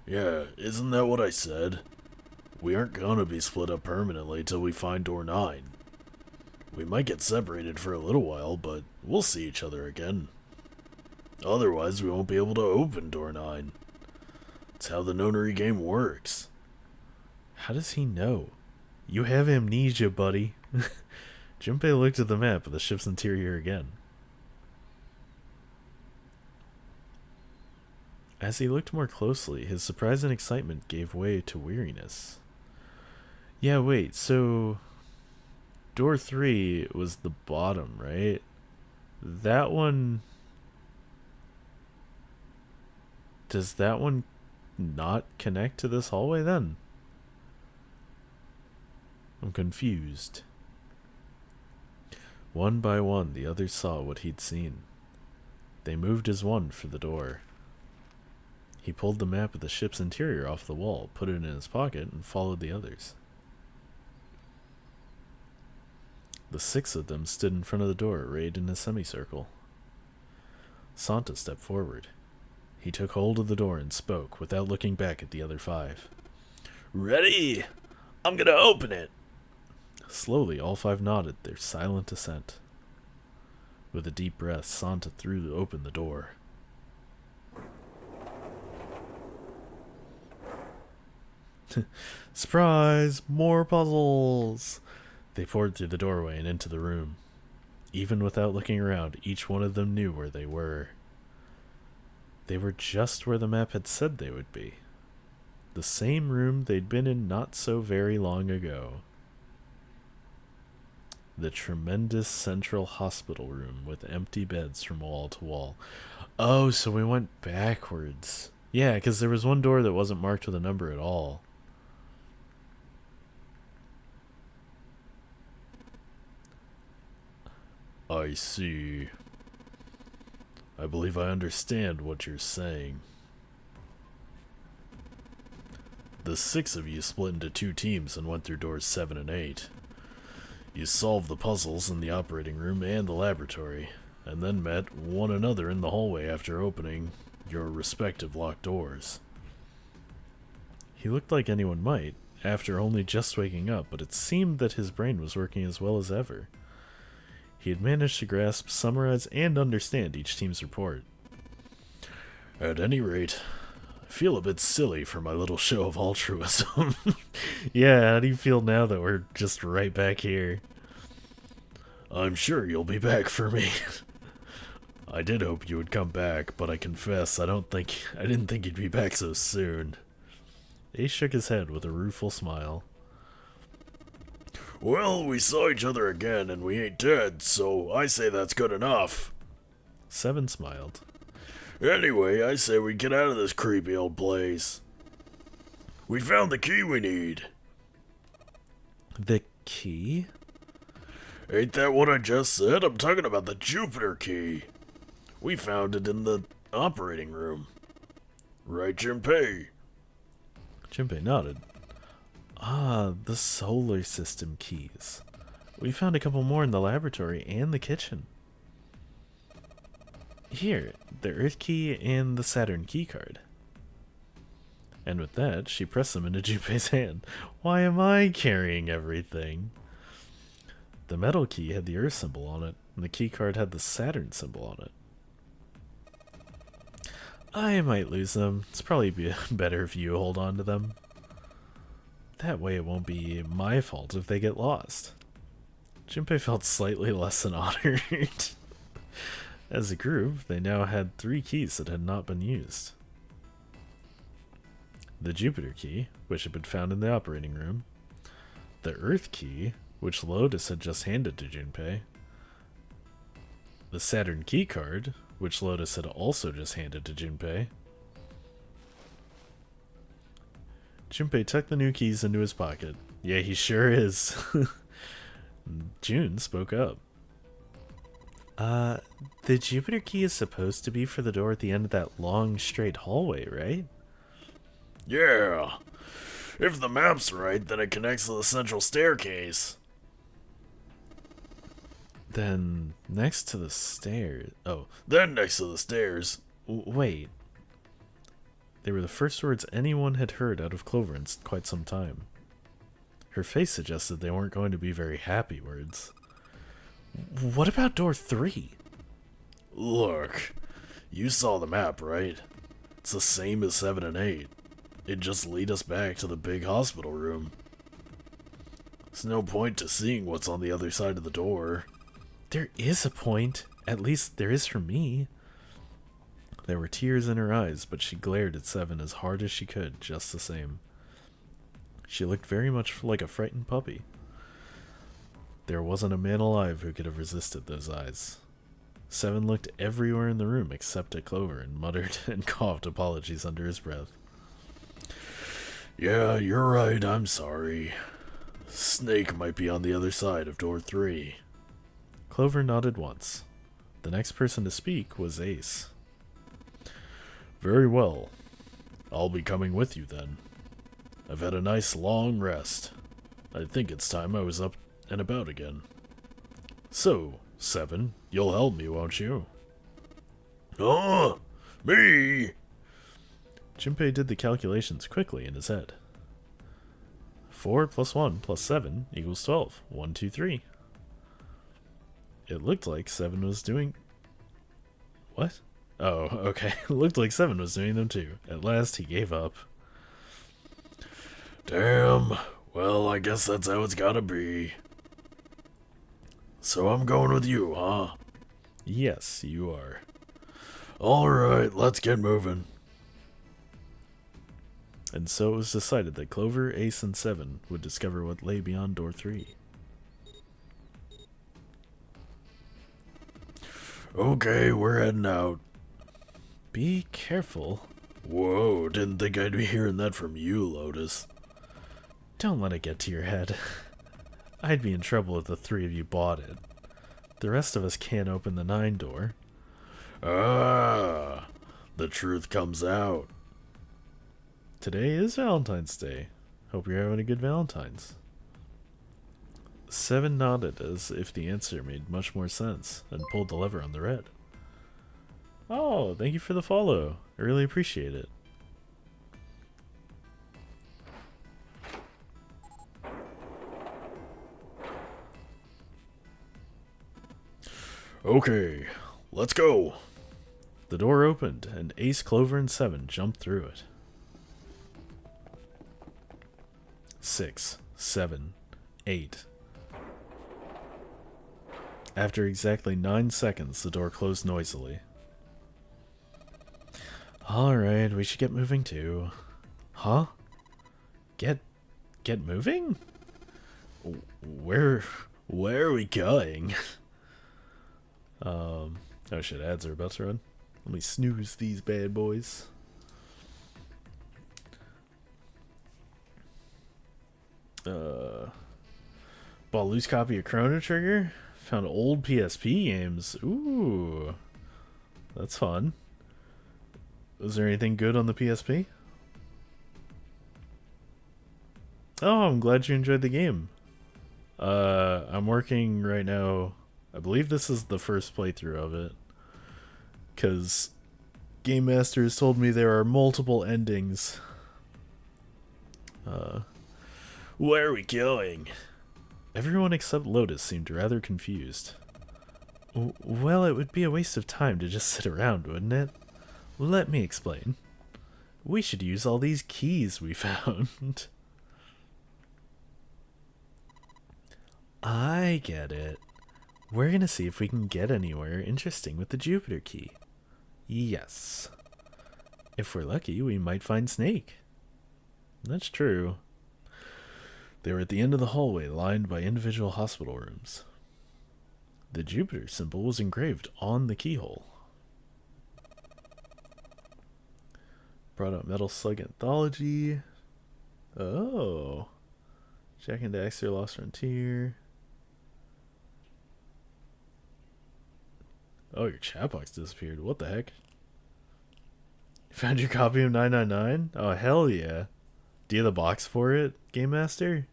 Speaker 2: Yeah, isn't that what I said? We aren't gonna be split up permanently till we find Door 9. We might get separated for a little while, but we'll see each other again. Otherwise, we won't be able to open Door 9. It's how the nonary game works.
Speaker 1: How does he know? You have amnesia, buddy. Junpei looked at the map of the ship's interior again. As he looked more closely, his surprise and excitement gave way to weariness. Yeah, wait, so... Door 3 was the bottom, right? That one... Does that one not connect to this hallway then? I'm confused. One by one, the others saw what he'd seen. They moved as one for the door. He pulled the map of the ship's interior off the wall, put it in his pocket, and followed the others. The 6 of them stood in front of the door, arrayed in a semicircle. Santa stepped forward. He took hold of the door and spoke, without looking back at the other 5.
Speaker 2: Ready? I'm gonna open it.
Speaker 1: Slowly, all 5 nodded their silent assent. With a deep breath, Santa threw open the door. Surprise! More puzzles! They poured through the doorway and into the room. Even without looking around, each one of them knew where they were. They were just where the map had said they would be. The same room they'd been in not so very long ago. The tremendous central hospital room with empty beds from wall to wall. Oh, so we went backwards. Yeah, because there was one door that wasn't marked with a number at all.
Speaker 2: I see. I believe I understand what you're saying. The 6 of you split into 2 teams and went through doors 7 and 8. You solved the puzzles in the operating room and the laboratory, and then met one another in the hallway after opening your respective locked doors.
Speaker 1: He looked like anyone might, after only just waking up, but it seemed that his brain was working as well as ever. He had managed to grasp, summarize, and understand each team's report.
Speaker 2: At any rate, I feel a bit silly for my little show of altruism.
Speaker 1: Yeah, how do you feel now that we're just right back here?
Speaker 2: I'm sure you'll be back for me. I did hope you would come back, but I confess I didn't think you'd be back so soon.
Speaker 1: Ace shook his head with a rueful smile.
Speaker 2: Well, we saw each other again and we ain't dead, so I say that's good enough.
Speaker 1: 7 smiled.
Speaker 2: Anyway, I say we get out of this creepy old place. We found the key we need.
Speaker 1: The key?
Speaker 2: Ain't that what I just said? I'm talking about the Jupiter key. We found it in the operating room. Right, Junpei?
Speaker 1: Junpei nodded. Ah, the solar system keys. We found a couple more in the laboratory and the kitchen. Here, the Earth key and the Saturn key card. And with that, she pressed them into Junpei's hand. Why am I carrying everything? The metal key had the Earth symbol on it, and the key card had the Saturn symbol on it. I might lose them. It's probably better if you hold on to them. That way it won't be my fault if they get lost. Junpei felt slightly less than honored. As a group, they now had 3 keys that had not been used. The Jupiter key, which had been found in the operating room. The Earth key, which Lotus had just handed to Junpei. The Saturn key card, which Lotus had also just handed to Junpei. Junpei tucked the new keys into his pocket. Yeah, he sure is. June spoke up. The Jupiter key is supposed to be for the door at the end of that long, straight hallway, right?
Speaker 2: Yeah. If the map's right, then it connects to the central staircase.
Speaker 1: Then, next to the stairs... Oh,
Speaker 2: Then next to the stairs.
Speaker 1: Wait. They were the first words anyone had heard out of Clover in quite some time. Her face suggested they weren't going to be very happy words. What about door 3?
Speaker 2: Look, you saw the map, right? It's the same as 7 and 8. It just lead us back to the big hospital room. There's no point to seeing what's on the other side of the door.
Speaker 1: There is a point. At least there is for me. There were tears in her eyes, but she glared at 7 as hard as she could, just the same. She looked very much like a frightened puppy. There wasn't a man alive who could have resisted those eyes. 7 looked everywhere in the room except at Clover and muttered and coughed apologies under his breath.
Speaker 2: Yeah, you're right, I'm sorry. Snake might be on the other side of door 3.
Speaker 1: Clover nodded once. The next person to speak was Ace.
Speaker 2: Very well. I'll be coming with you then. I've had a nice long rest. I think it's time I was up and about again. So, 7, you'll help me, won't you? Oh, me!
Speaker 1: Junpei did the calculations quickly in his head. 4 plus 1 plus 7 equals 12. 1, 2, 3. It looked like 7 was doing... What? Oh, okay. It looked like 7 was doing them too. At last, he gave up.
Speaker 2: Damn. Well, I guess that's how it's gotta be. So I'm going with you, huh?
Speaker 1: Yes, you are.
Speaker 2: Alright, let's get moving.
Speaker 1: And so it was decided that Clover, Ace, and 7 would discover what lay beyond door 3.
Speaker 2: Okay, we're heading out.
Speaker 1: Be careful.
Speaker 2: Whoa, didn't think I'd be hearing that from you, Lotus.
Speaker 1: Don't let it get to your head. I'd be in trouble if the 3 of you bought it. The rest of us can't open the 9 door.
Speaker 2: Ah, the truth comes out.
Speaker 1: Today is Valentine's Day. Hope you're having a good Valentine's. 7 nodded as if the answer made much more sense and pulled the lever on the red. Oh, thank you for the follow. I really appreciate it.
Speaker 2: Okay, let's go.
Speaker 1: The door opened, and Ace, Clover, and 7 jumped through it. 6, 7, 8. After exactly 9 seconds, the door closed noisily. Alright, we should get moving too. Huh? Get moving?
Speaker 2: Where are we going?
Speaker 1: Oh shit, ads are about to run. Let me snooze these bad boys. Bought a loose copy of Chrono Trigger. Found old PSP games. Ooh. That's fun. Was there anything good on the PSP? Oh, I'm glad you enjoyed the game. I'm working right now. I believe this is the first playthrough of it. Because Game Master has told me there are multiple endings.
Speaker 2: Where are we going?
Speaker 1: Everyone except Lotus seemed rather confused. Well, it would be a waste of time to just sit around, wouldn't it? Let me explain. We should use all these keys we found. I get it. We're gonna see if we can get anywhere interesting with the Jupiter key. Yes. If we're lucky, we might find Snake. That's true. They were at the end of the hallway, lined by individual hospital rooms. The Jupiter symbol was engraved on the keyhole. Brought up Metal Slug Anthology. Oh. Jak and Daxter Lost Frontier. Oh, your chat box disappeared. What the heck? You found your copy of 999? Oh, hell yeah. Do you have the box for it, Game Master?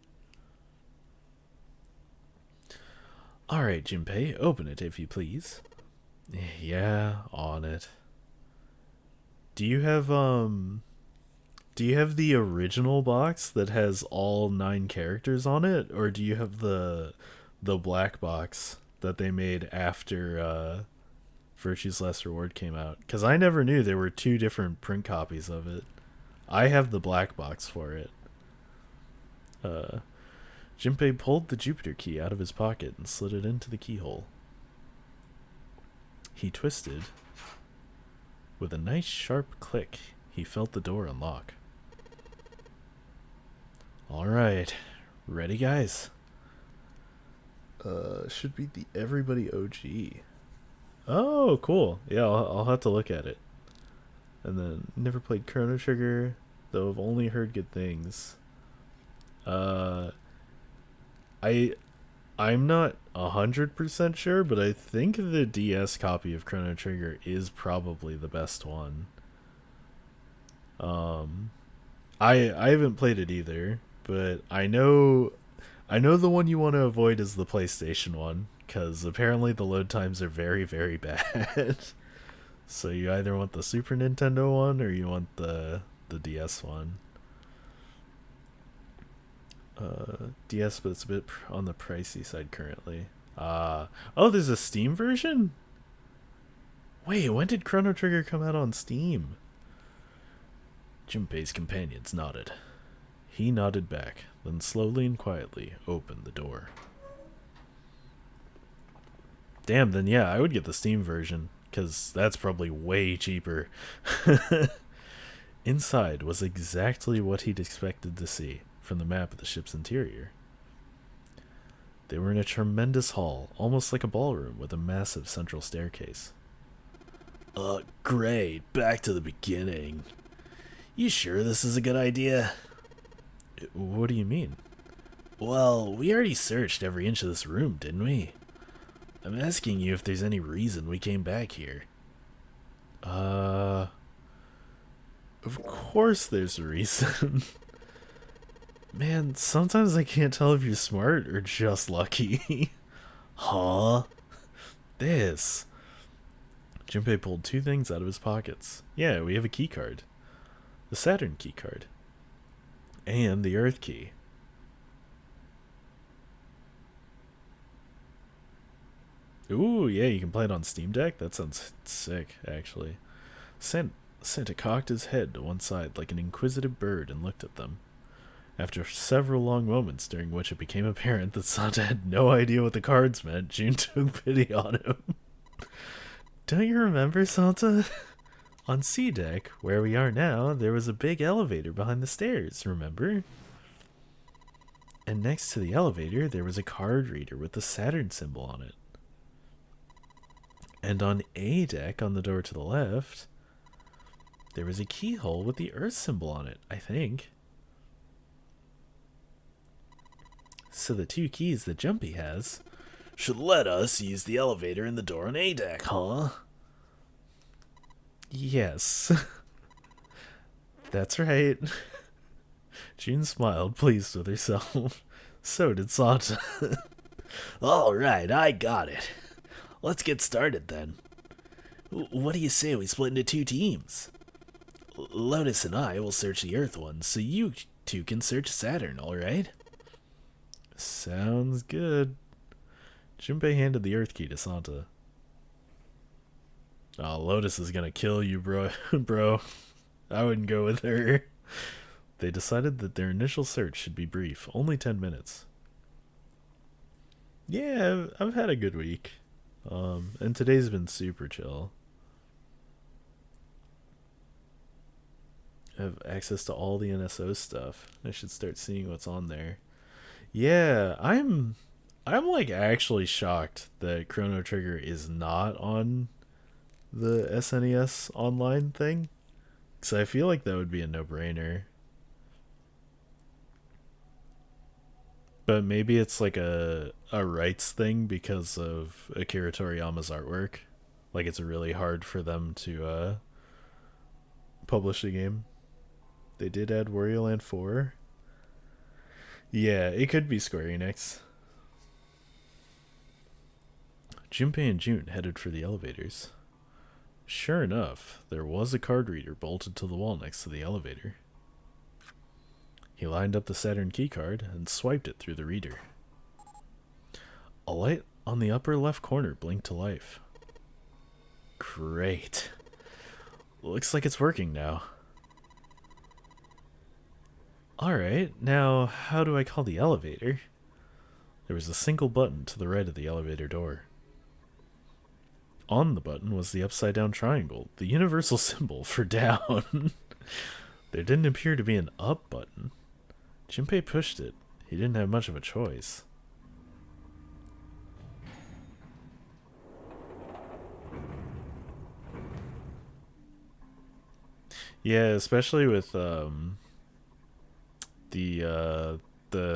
Speaker 1: Alright, Junpei, open it if you please. Yeah, on it. Do you have the original box that has all 9 characters on it, or do you have the black box that they made after Virtue's Last Reward came out? Because I never knew there were 2 different print copies of it. I have the black box for it. Junpei pulled the Jupiter key out of his pocket and slid it into the keyhole. He twisted. With a nice sharp click, he felt the door unlock. Alright, ready guys? Should be the Everybody OG. Oh, cool. Yeah, I'll have to look at it. And then, never played Chrono Trigger, though I've only heard good things. I'm not 100% sure, but I think the DS copy of Chrono Trigger is probably the best one. I haven't played it either, but I know the one you want to avoid is the PlayStation one, because apparently the load times are very, very bad. So you either want the Super Nintendo one or you want the DS one. DS, but it's a bit on the pricey side currently. Oh, there's a Steam version? Wait, when did Chrono Trigger come out on Steam? Junpei's companions nodded. He nodded back, then slowly and quietly opened the door. Damn, then yeah, I would get the Steam version, because that's probably way cheaper. Inside was exactly what he'd expected to see from the map of the ship's interior. They were in a tremendous hall, almost like a ballroom, with a massive central staircase.
Speaker 2: Great, back to the beginning. You sure this is a good idea?
Speaker 1: What do you mean?
Speaker 2: Well, we already searched every inch of this room, didn't we? I'm asking you if there's any reason we came back here.
Speaker 1: Of course there's a reason. Man, sometimes I can't tell if you're smart or just lucky. Huh? This. Junpei pulled two things out of his pockets. Yeah, we have a key card. The Saturn key card. And the Earth key. Ooh, yeah, you can play it on Steam Deck? That sounds sick, actually. Santa cocked his head to one side like an inquisitive bird and looked at them. After several long moments during which it became apparent that Santa had no idea what the cards meant, June took pity on him. Don't you remember, Santa? On C Deck, where we are now, there was a big elevator behind the stairs, remember? And next to the elevator, there was a card reader with the Saturn symbol on it. And on A Deck, on the door to the left, there was a keyhole with the Earth symbol on it, I think. So the two keys that Jumpy has should let us use the elevator and the door on A Deck, huh? Yes. That's right. June smiled, pleased with herself. So did Santa. Alright, I got it. Let's get started then. What do you say we split into two teams? Lotus and I will search the Earth one, so you two can search Saturn, alright? Sounds good. Junpei handed the Earth key to Santa. Oh, Lotus is gonna kill you, bro. Bro, I wouldn't go with her. They decided that their initial search should be brief, only 10 minutes. Yeah, I've had a good week. And today's been super chill. I have access to all the NSO stuff. I should start seeing what's on there. Yeah, I'm like actually shocked that Chrono Trigger is not on the SNES online thing, because I feel like that would be a no-brainer. But maybe it's like a rights thing because of Akira Toriyama's artwork. Like it's really hard for them to publish a game. They did add Wario Land 4. Yeah, it could be Square Enix. Junpei and June headed for the elevators. Sure enough, there was a card reader bolted to the wall next to the elevator. He lined up the Saturn keycard and swiped it through the reader. A light on the upper left corner blinked to life. Great. Looks like it's working now. Alright, now how do I call the elevator? There was a single button to the right of the elevator door. On the button was the upside-down triangle, the universal symbol for down. There didn't appear to be an up button. Junpei pushed it. He didn't have much of a choice. Yeah, especially with the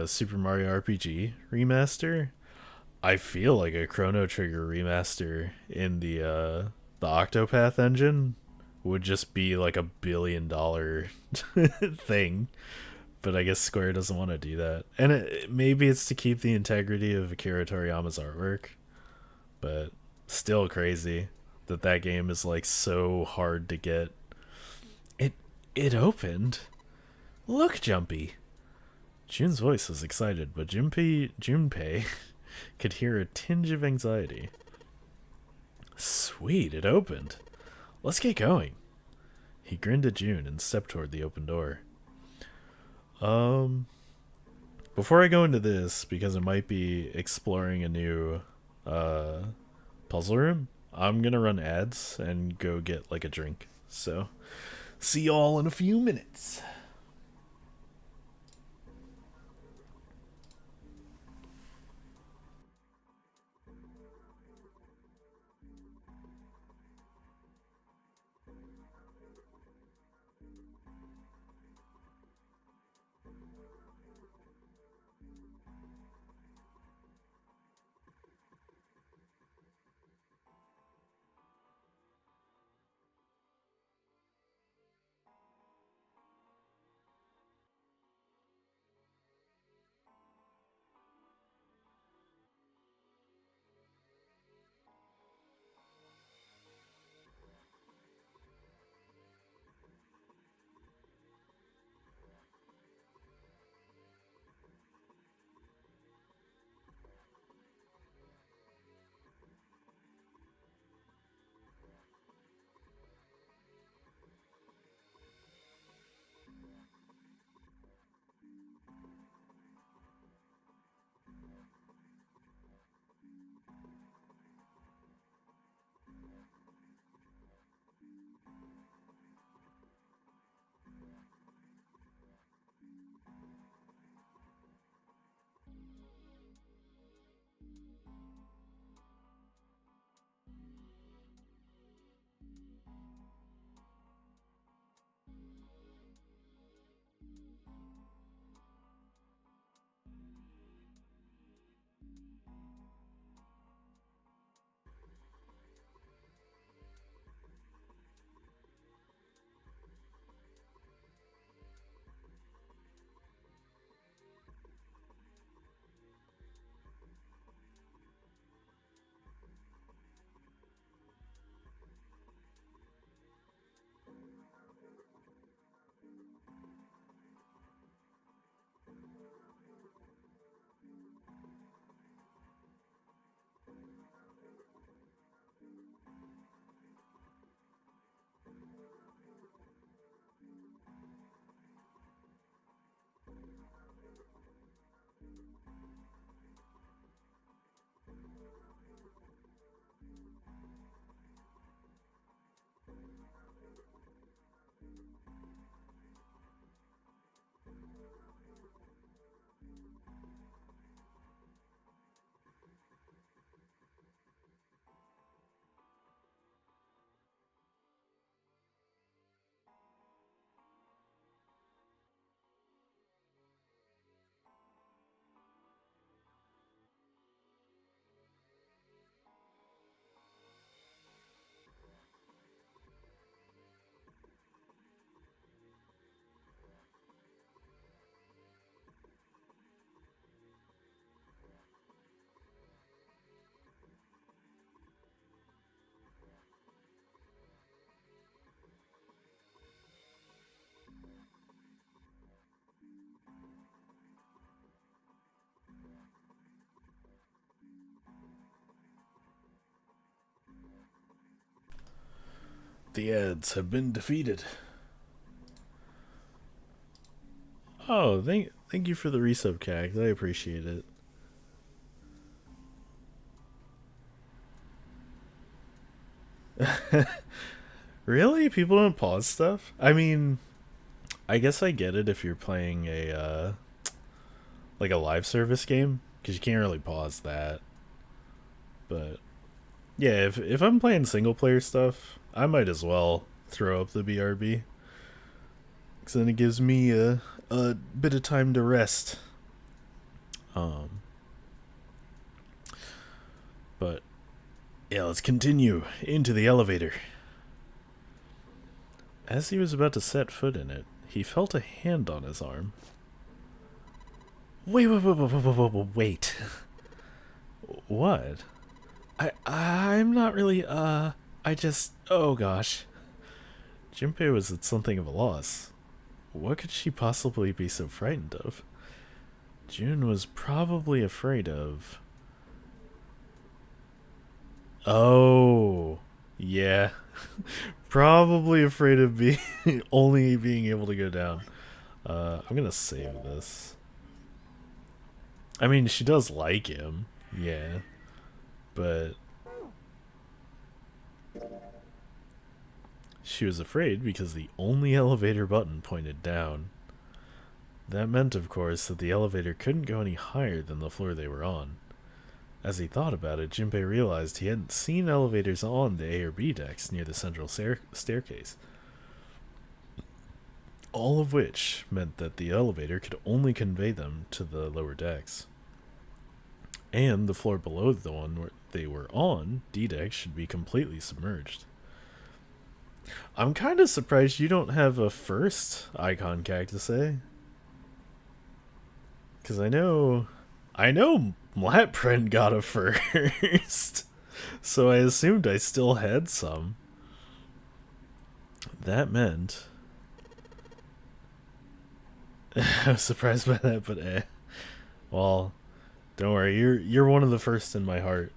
Speaker 1: Super Mario RPG remaster. I feel like a Chrono Trigger remaster in the Octopath engine would just be like $1 billion thing. But I guess Square doesn't want to do that. And maybe it's to keep the integrity of Akira Toriyama's artwork. But still crazy that game is like so hard to get. It opened. Look, Jumpy. June's voice was excited, but Junpei could hear a tinge of anxiety. Sweet, it opened. Let's get going. He grinned at June and stepped toward the open door. Before I go into this, because it might be exploring a new puzzle room, I'm gonna run ads and go get like a drink. So, see y'all in a few minutes.
Speaker 2: The ads have been defeated.
Speaker 1: Oh, thank you for the resub, Cags. I appreciate it. Really? People don't pause stuff? I mean, I guess I get it if you're playing a like a live service game, because you can't really pause that. But yeah, if I'm playing single player stuff, I might as well throw up the BRB, because then it gives me a bit of time to rest. But yeah, let's continue into the elevator. As he was about to set foot in it, he felt a hand on his arm. Wait. What? I'm not really, I just, oh gosh. Junpei was at something of a loss. What could she possibly be so frightened of? June was probably afraid of... Oh, yeah. Probably afraid of only being able to go down. I'm gonna save this. I mean, she does like him, yeah, but she was afraid because the only elevator button pointed down. That meant, of course, that the elevator couldn't go any higher than the floor they were on. As he thought about it, Junpei realized he hadn't seen elevators on the A or B decks near the central staircase. All of which meant that the elevator could only convey them to the lower decks. And the floor below the one where they were on, D deck, should be completely submerged. I'm kind of surprised you don't have a first icon, Cactus, eh? Because I know Mlatprint got a first, so I assumed I still had some. That meant... I was surprised by that, but well, don't worry, you're one of the first in my heart.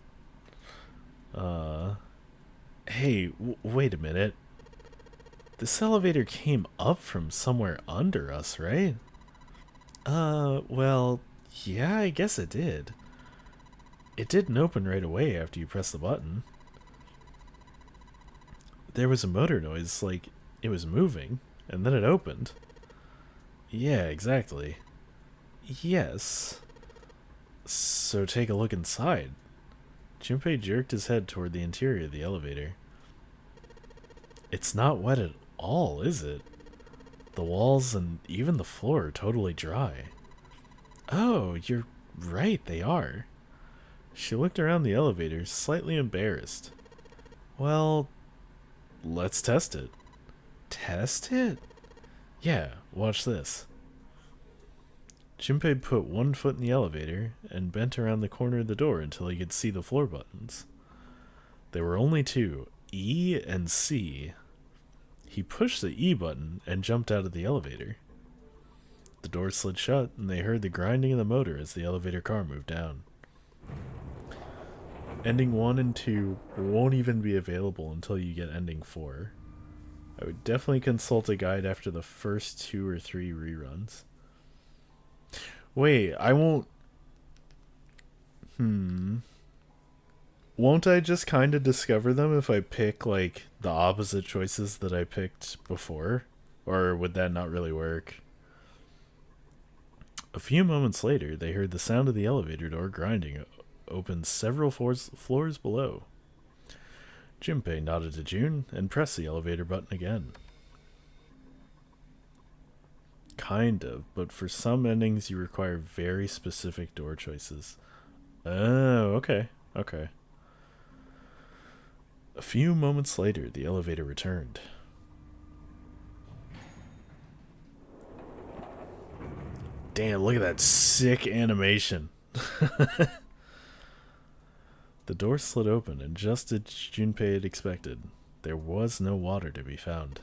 Speaker 1: Hey, wait a minute. This elevator came up from somewhere under us, right? Well, yeah, I guess it did. It didn't open right away after you pressed the button. There was a motor noise, like it was moving, and then it opened. Yeah, exactly. Yes. So take a look inside. Junpei jerked his head toward the interior of the elevator. It's not wet at all, is it? The walls and even the floor are totally dry. Oh, you're right, they are. She looked around the elevator, slightly embarrassed. Well, let's test it. Test it? Yeah, watch this. Junpei put one foot in the elevator and bent around the corner of the door until he could see the floor buttons. There were only two, E and C. He pushed the E button and jumped out of the elevator. The door slid shut and they heard the grinding of the motor as the elevator car moved down. Ending 1 and 2 won't even be available until you get ending 4. I would definitely consult a guide after the first 2 or 3 reruns. Wait, I won't... Won't I just kind of discover them if I pick, like, the opposite choices that I picked before? Or would that not really work? A few moments later, they heard the sound of the elevator door grinding open several floors below. Junpei nodded to June and pressed the elevator button again. Kind of, but for some endings you require very specific door choices. Oh, okay. A few moments later, the elevator returned. Damn, look at that sick animation. The door slid open, and just as Junpei had expected, there was no water to be found.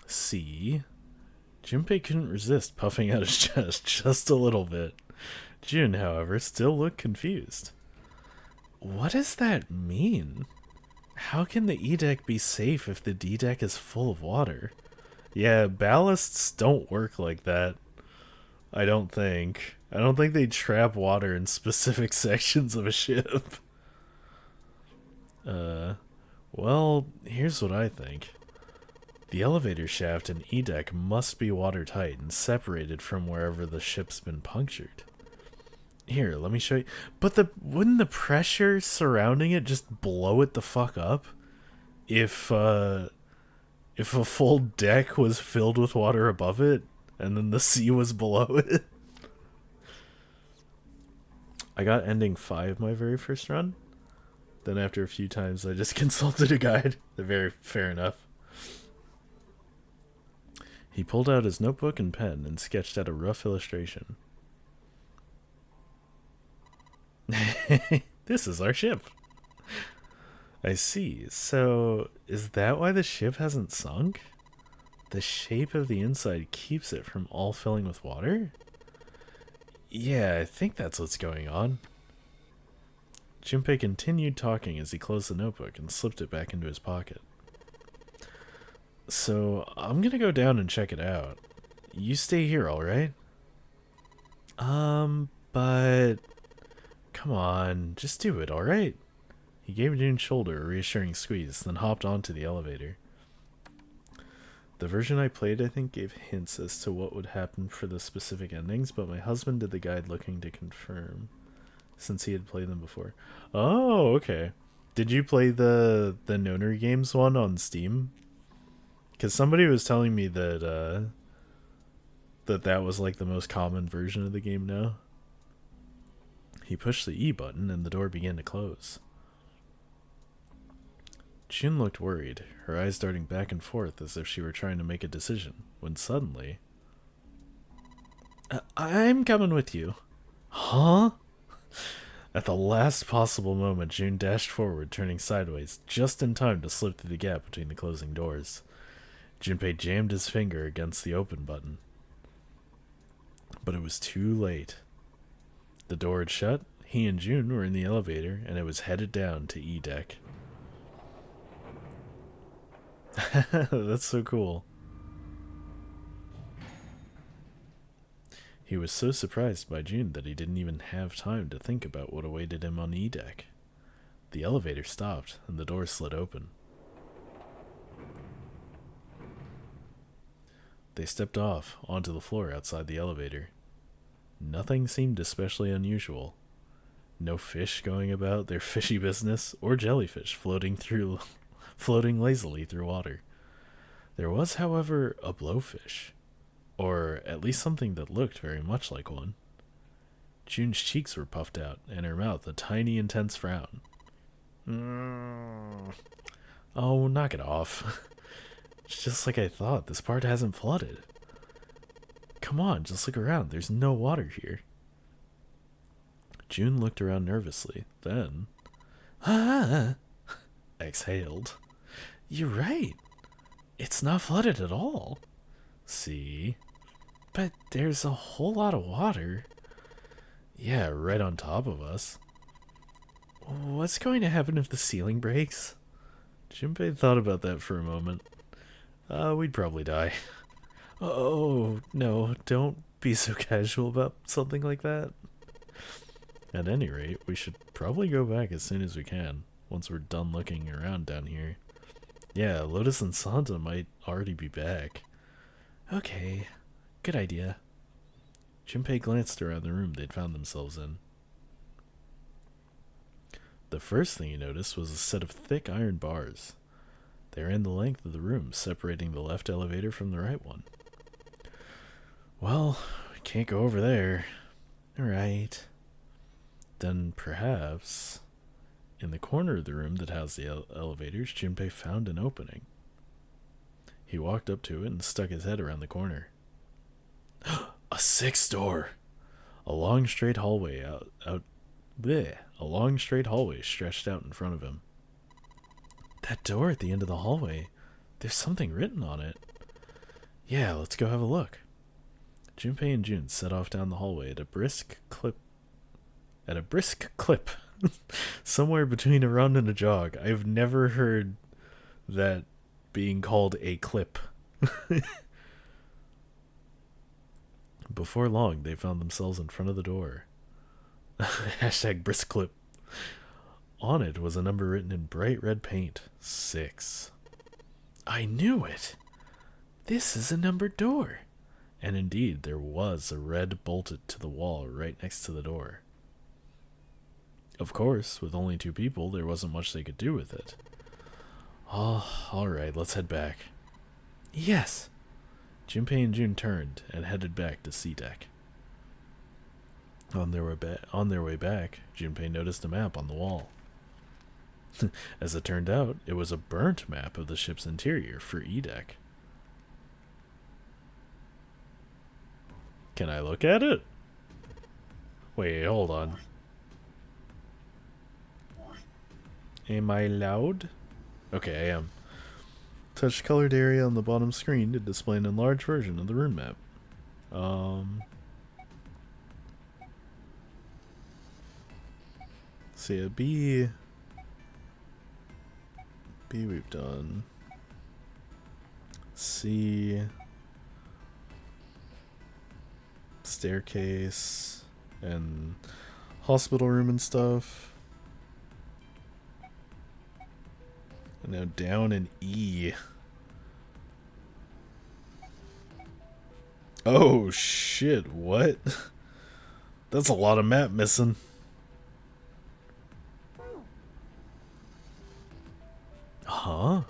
Speaker 1: C. Junpei couldn't resist puffing out his chest just a little bit. June, however, still looked confused. What does that mean? How can the E deck be safe if the D deck is full of water? Yeah, ballasts don't work like that. I don't think. I don't think they trap water in specific sections of a ship. Well, here's what I think. The elevator shaft and E deck must be watertight and separated from wherever the ship's been punctured. Here, let me show you. But wouldn't the pressure surrounding it just blow it the fuck up? If a full deck was filled with water above it, and then the sea was below it. I got ending 5 my very first run. Then after a few times, I just consulted a guide. They're very fair enough. He pulled out his notebook and pen and sketched out a rough illustration. This is our ship. I see. So, is that why the ship hasn't sunk? The shape of the inside keeps it from all filling with water? Yeah, I think that's what's going on. Junpei continued talking as he closed the notebook and slipped it back into his pocket. So, I'm gonna go down and check it out. You stay here, alright? But... Come on, just do it, alright? He gave June's shoulder a reassuring squeeze, then hopped onto the elevator. The version I played, I think, gave hints as to what would happen for the specific endings, but my husband did the guide looking to confirm, since he had played them before. Oh, okay. Did you play the Nonary Games one on Steam? Because somebody was telling me that that was like the most common version of the game now. He pushed the E button and the door began to close. June looked worried, her eyes darting back and forth as if she were trying to make a decision, when suddenly... I'm coming with you. Huh? At the last possible moment, June dashed forward, turning sideways, just in time to slip through the gap between the closing doors. Junpei jammed his finger against the open button. But it was too late. The door had shut, he and June were in the elevator, and it was headed down to E deck. That's so cool. He was so surprised by June that he didn't even have time to think about what awaited him on E deck. The elevator stopped, and the door slid open. They stepped off onto the floor outside the elevator. Nothing seemed especially unusual. No fish going about their fishy business, or jellyfish floating lazily through water. There was, however, a blowfish, or at least something that looked very much like one. June's cheeks were puffed out, and her mouth a tiny, intense frown. Oh, knock it off. It's just like I thought, this part hasn't flooded. Come on, just look around, there's no water here. June looked around nervously, then... exhaled. You're right. It's not flooded at all. See? But there's a whole lot of water. Yeah, right on top of us. What's going to happen if the ceiling breaks? Junpei thought about that for a moment. We'd probably die. Oh, no, don't be so casual about something like that. At any rate, we should probably go back as soon as we can, once we're done looking around down here. Yeah, Lotus and Santa might already be back. Okay, good idea. Junpei glanced around the room they'd found themselves in. The first thing he noticed was a set of thick iron bars. They ran the length of the room, separating the left elevator from the right one. Well, we can't go over there. Alright. Then perhaps, in the corner of the room that housed the elevators, Junpei found an opening. He walked up to it and stuck his head around the corner. A sixth door! A long straight hallway a long straight hallway stretched out in front of him. That door at the end of the hallway, there's something written on it. Yeah, let's go have a look. Junpei and June set off down the hallway at a brisk clip. Somewhere between a run and a jog. I've never heard that being called a clip. Before long, they found themselves in front of the door. Hashtag brisk clip. On it was a number written in bright red paint. 6. I knew it! This is a numbered door. And indeed, there was a red bolted to the wall right next to the door. Of course, with only 2 people, there wasn't much they could do with it. Oh, alright, let's head back. Yes! Junpei and June turned and headed back to C-Deck. On their way back, Junpei noticed a map on the wall. As it turned out, it was a burnt map of the ship's interior for E-Deck. Can I look at it? Wait, hold on. Am I loud? Okay, I am. Touch colored area on the bottom screen to display an enlarged version of the room map. See a B we've done. C, staircase and hospital room and stuff. And now down in E. Oh shit, what? That's a lot of map missing. Huh?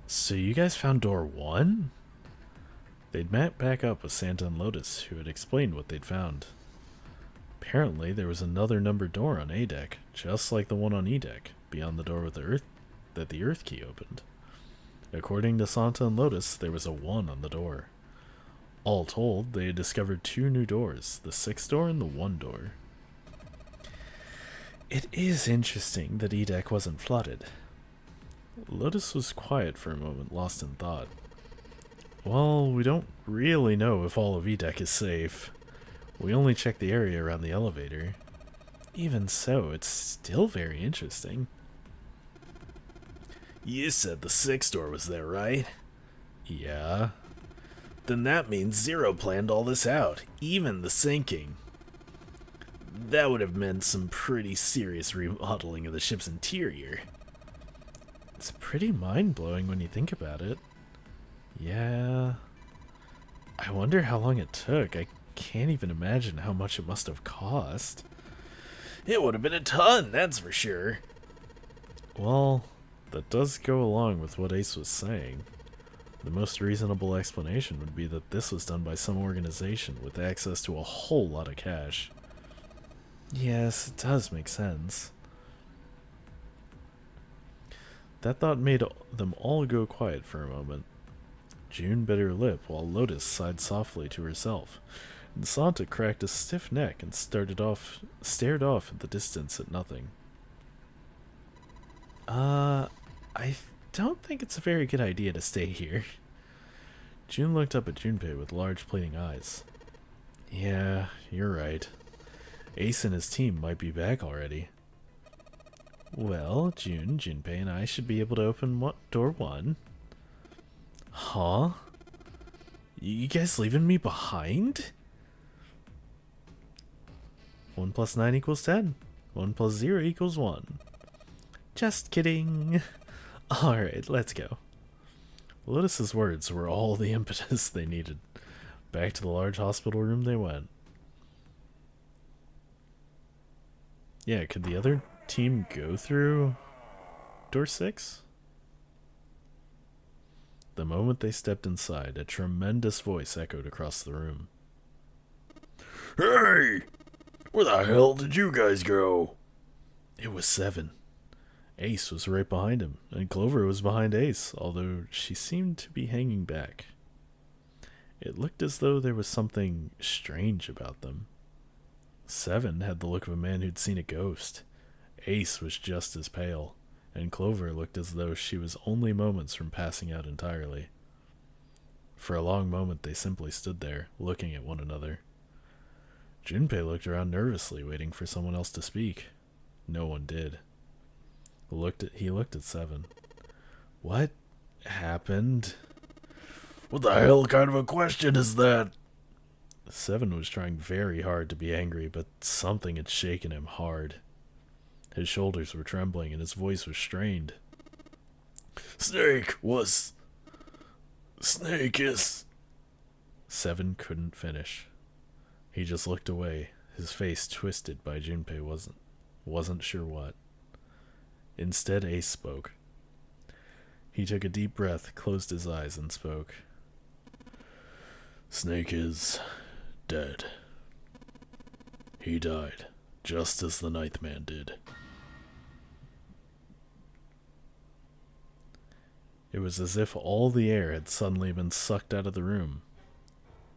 Speaker 1: So you guys found door 1? They'd met back up with Santa and Lotus, who had explained what they'd found. Apparently, there was another numbered door on A deck, just like the one on E deck, beyond the door with the Earth that the Earth key opened. According to Santa and Lotus, there was a 1 on the door. All told, they had discovered 2 new doors, the 6 door and the 1 door. It is interesting that E deck wasn't flooded. Lotus was quiet for a moment, lost in thought. Well, we don't really know if all of E-Deck is safe. We only checked the area around the elevator. Even so, it's still very interesting.
Speaker 2: You said the 6 door was there, right?
Speaker 1: Yeah.
Speaker 2: Then that means Zero planned all this out, even the sinking. That would have meant some pretty serious remodeling of the ship's interior.
Speaker 1: It's pretty mind-blowing when you think about it. Yeah. I wonder how long it took. I can't even imagine how much it must have cost.
Speaker 2: It would have been a ton, that's for sure.
Speaker 1: Well, that does go along with what Ace was saying. The most reasonable explanation would be that this was done by some organization with access to a whole lot of cash. Yes, it does make sense. That thought made them all go quiet for a moment. June bit her lip while Lotus sighed softly to herself, and Santa cracked a stiff neck and stared off at the distance at nothing. I don't think it's a very good idea to stay here. June looked up at Junpei with large pleading eyes. Yeah, you're right. Ace and his team might be back already. Well, June, Junpei, and I should be able to open door 1. Huh? You guys leaving me behind? 1 + 9 = 10. 1 + 0 = 1. Just kidding. Alright, let's go. Lotus's words were all the impetus they needed. Back to the large hospital room they went. Yeah, could the other team go through door 6? The moment they stepped inside, a tremendous voice echoed across the room.
Speaker 2: Hey! Where the hell did you guys go?
Speaker 1: It was 7. Ace was right behind him, and Clover was behind Ace, although she seemed to be hanging back. It looked as though there was something strange about them. 7 had the look of a man who'd seen a ghost. Ace was just as pale, and Clover looked as though she was only moments from passing out entirely. For a long moment they simply stood there, looking at one another. Junpei looked around nervously, waiting for someone else to speak. No one did. He looked at Seven. What happened?
Speaker 2: What the hell kind of a question is that?
Speaker 1: Seven was trying very hard to be angry, but something had shaken him hard. His shoulders were trembling and his voice was strained.
Speaker 2: Snake is...
Speaker 1: Seven couldn't finish. He just looked away, his face twisted by Junpei wasn't sure what. Instead, Ace spoke. He took a deep breath, closed his eyes, and spoke.
Speaker 2: Snake is dead. He died, just as the Ninth Man did.
Speaker 1: It was as if all the air had suddenly been sucked out of the room.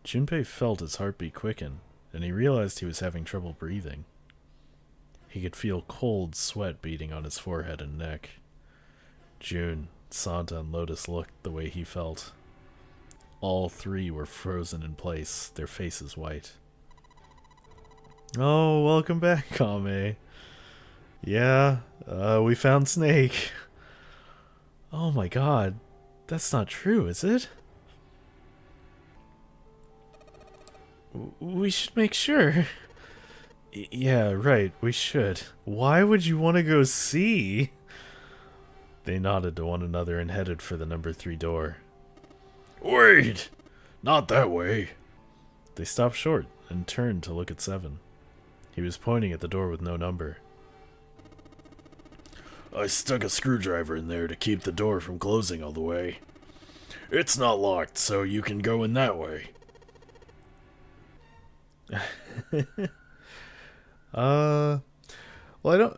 Speaker 1: Junpei felt his heartbeat quicken, and he realized he was having trouble breathing. He could feel cold sweat beading on his forehead and neck. June, Santa, and Lotus looked the way he felt. All three were frozen in place, their faces white. Oh, welcome back, Kame. Yeah, we found Snake. Oh my god, that's not true, is it? We should make sure. Yeah, right, we should. Why would you want to go see? They nodded to one another and headed for the number 3 door.
Speaker 2: Wait! Not that way.
Speaker 1: They stopped short and turned to look at Seven. He was pointing at the door with no number.
Speaker 2: I stuck a screwdriver in there to keep the door from closing all the way. It's not locked, so you can go in that way.
Speaker 1: Well, I don't...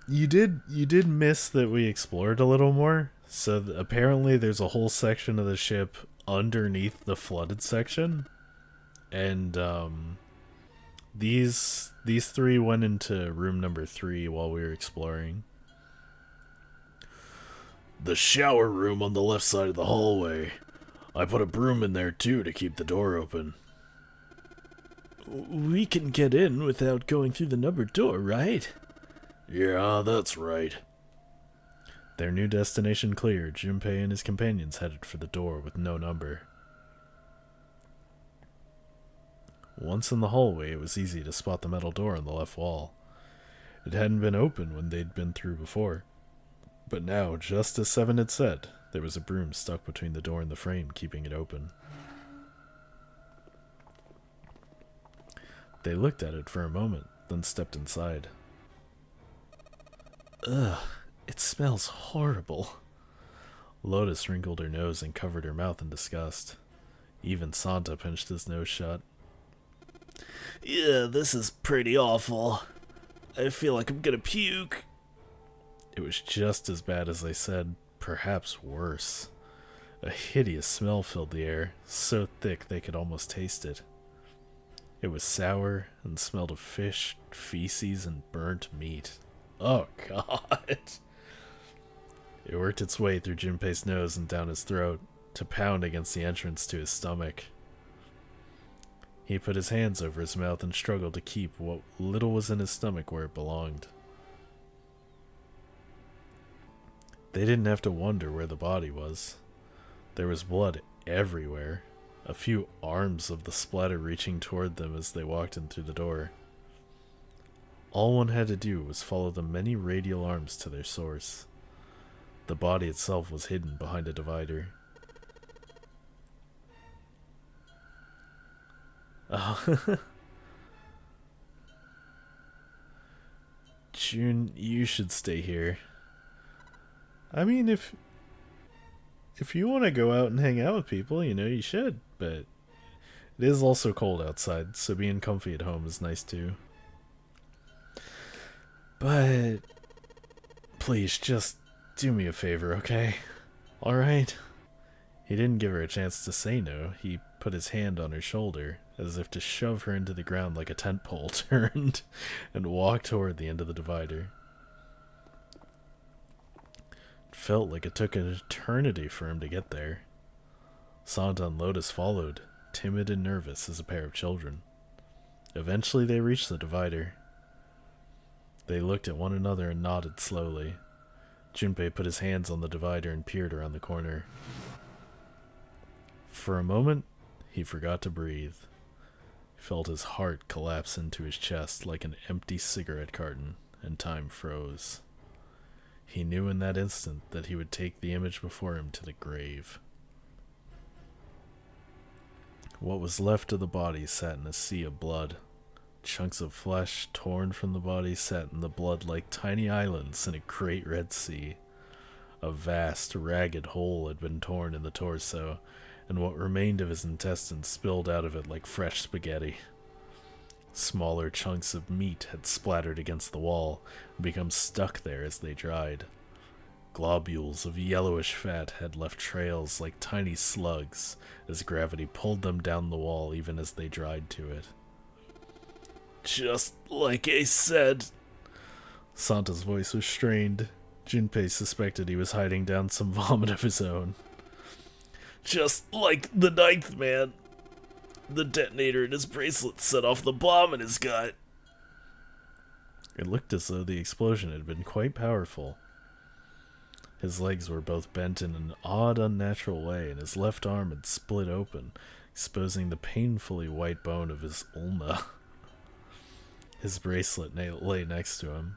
Speaker 1: You did miss that we explored a little more. So apparently there's a whole section of the ship underneath the flooded section. And, these three went into room number 3 while we were exploring.
Speaker 2: The shower room on the left side of the hallway. I put a broom in there too to keep the door open.
Speaker 1: We can get in without going through the numbered door, right?
Speaker 2: Yeah, that's right.
Speaker 1: Their new destination cleared, Junpei and his companions headed for the door with no number. Once in the hallway, it was easy to spot the metal door on the left wall. It hadn't been open when they'd been through before. But now, just as Seven had said, there was a broom stuck between the door and the frame, keeping it open. They looked at it for a moment, then stepped inside. Ugh, it smells horrible. Lotus wrinkled her nose and covered her mouth in disgust. Even Santa pinched his nose shut.
Speaker 2: Yeah, this is pretty awful. I feel like I'm gonna puke.
Speaker 1: It was just as bad as I said, perhaps worse. A hideous smell filled the air, so thick they could almost taste it. It was sour and smelled of fish, feces, and burnt meat. Oh god. It worked its way through Junpei's nose and down his throat, to pound against the entrance to his stomach. He put his hands over his mouth and struggled to keep what little was in his stomach where it belonged. They didn't have to wonder where the body was. There was blood everywhere, a few arms of the splatter reaching toward them as they walked in through the door. All one had to do was follow the many radial arms to their source. The body itself was hidden behind a divider. Oh. June, you should stay here. I mean, if you want to go out and hang out with people, you should, but it is also cold outside, so being comfy at home is nice too. But please, just do me a favor, okay? Alright? He didn't give her a chance to say no. He put his hand on her shoulder, as if to shove her into the ground like a tent pole, turned, and walked toward the end of the divider. It felt like it took an eternity for him to get there. Santa and Lotus followed, timid and nervous as a pair of children. Eventually they reached the divider. They looked at one another and nodded slowly. Junpei put his hands on the divider and peered around the corner. For a moment, he forgot to breathe. He felt his heart collapse into his chest like an empty cigarette carton, and time froze. He knew in that instant that he would take the image before him to the grave. What was left of the body sat in a sea of blood. Chunks of flesh torn from the body sat in the blood like tiny islands in a great Red Sea. A vast, ragged hole had been torn in the torso, and what remained of his intestines spilled out of it like fresh spaghetti. Smaller chunks of meat had splattered against the wall and become stuck there as they dried. Globules of yellowish fat had left trails like tiny slugs as gravity pulled them down the wall even as they dried to it. Just like Ace said. Santa's voice was strained. Junpei suspected he was hiding down some vomit of his own. Just like the ninth man. The detonator in his bracelet set off the bomb in his gut. It looked as though the explosion had been quite powerful. His legs were both bent in an odd, unnatural way, and his left arm had split open, exposing the painfully white bone of his ulna. His bracelet lay next to him.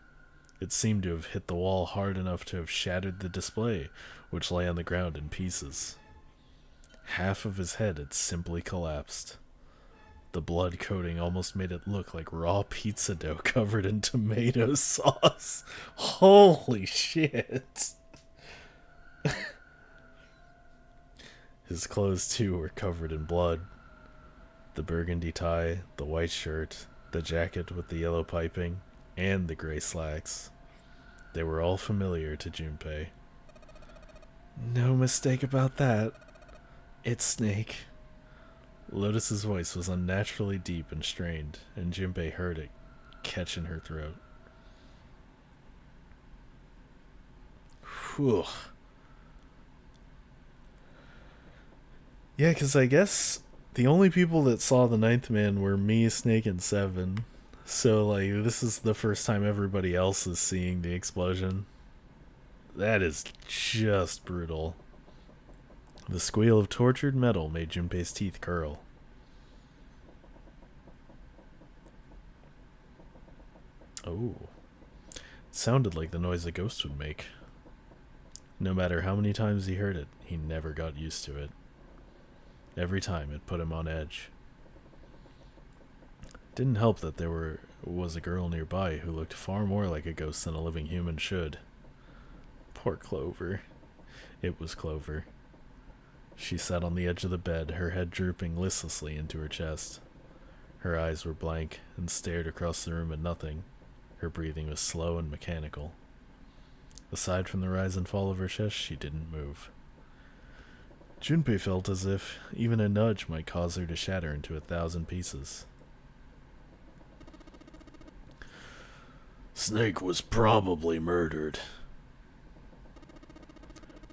Speaker 1: It seemed to have hit the wall hard enough to have shattered the display, which lay on the ground in pieces. Half of his head had simply collapsed. The blood coating almost made it look like raw pizza dough covered in tomato sauce. Holy shit! His clothes, too, were covered in blood. The burgundy tie, the white shirt, the jacket with the yellow piping, and the gray slacks. They were all familiar to Junpei. No mistake about that. It's Snake. Lotus's voice was unnaturally deep and strained, and Junpei heard it catch in her throat. Whew. Yeah, because I guess the only people that saw the ninth man were me, Snake, and Seven. So, like, this is the first time everybody else is seeing the explosion. That is just brutal. The squeal of tortured metal made Junpei's teeth curl. Oh. It sounded like the noise a ghost would make. No matter how many times he heard it, he never got used to it. Every time it put him on edge. Didn't help that there was a girl nearby who looked far more like a ghost than a living human should. Poor Clover. It was Clover. She sat on the edge of the bed, her head drooping listlessly into her chest. Her eyes were blank and stared across the room at nothing. Her breathing was slow and mechanical. Aside from the rise and fall of her chest, she didn't move. Junpei felt as if even a nudge might cause her to shatter into 1,000 pieces.
Speaker 2: Snake was probably murdered.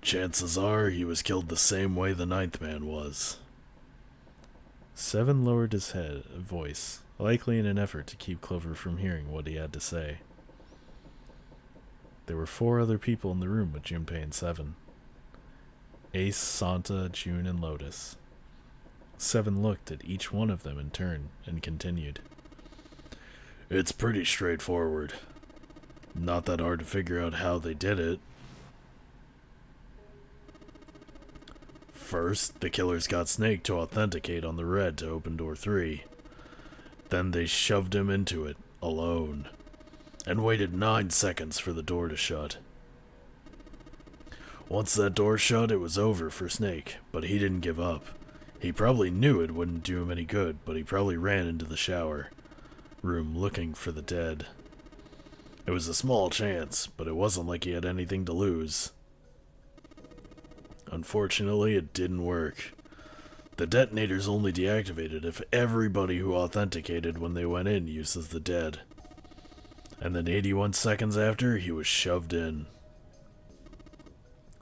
Speaker 2: Chances are he was killed the same way the ninth man was.
Speaker 1: Seven lowered his voice, likely in an effort to keep Clover from hearing what he had to say. There were 4 other people in the room with Junpei and Seven. Ace, Santa, June, and Lotus. Seven looked at each one of them in turn and continued.
Speaker 2: It's pretty straightforward. Not that hard to figure out how they did it. First, the killers got Snake to authenticate on the red to open door 3. Then they shoved him into it, alone, and waited 9 seconds for the door to shut. Once that door shut, it was over for Snake, but he didn't give up. He probably knew it wouldn't do him any good, but he probably ran into the shower room looking for the dead. It was a small chance, but it wasn't like he had anything to lose. Unfortunately, it didn't work. The detonator's only deactivated if everybody who authenticated when they went in uses the dead. And then 81 seconds after, he was shoved in.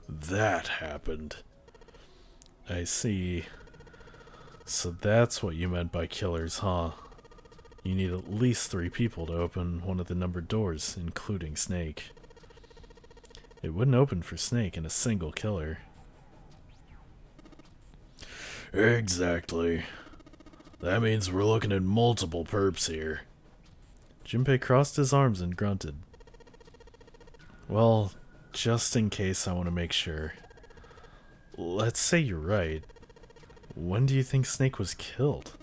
Speaker 2: That happened.
Speaker 1: I see. So that's what you meant by killers, huh? You need at least 3 people to open one of the numbered doors, including Snake. It wouldn't open for Snake and a single killer.
Speaker 2: Exactly. That means we're looking at multiple perps here.
Speaker 1: Junpei crossed his arms and grunted. Well, just in case, I want to make sure. Let's say you're right. When do you think Snake was killed?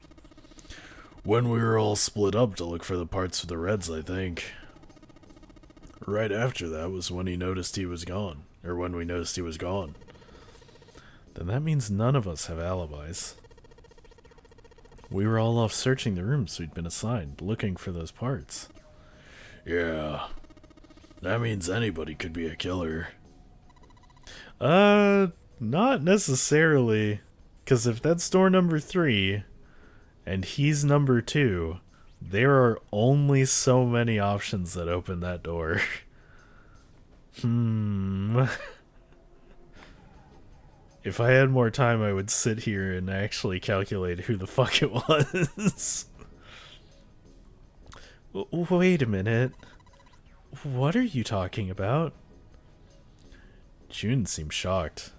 Speaker 2: When we were all split up to look for the parts for the Reds, I think. Right after that was when he noticed he was gone. Or when we noticed he was gone.
Speaker 1: Then that means none of us have alibis. We were all off searching the rooms we'd been assigned, looking for those parts.
Speaker 2: Yeah. That means anybody could be a killer.
Speaker 1: Not necessarily. 'Cause if that's door number 3, and he's number 2, there are only so many options that open that door. If I had more time, I would sit here and actually calculate who the fuck it was. Wait a minute. What are you talking about? June seemed shocked.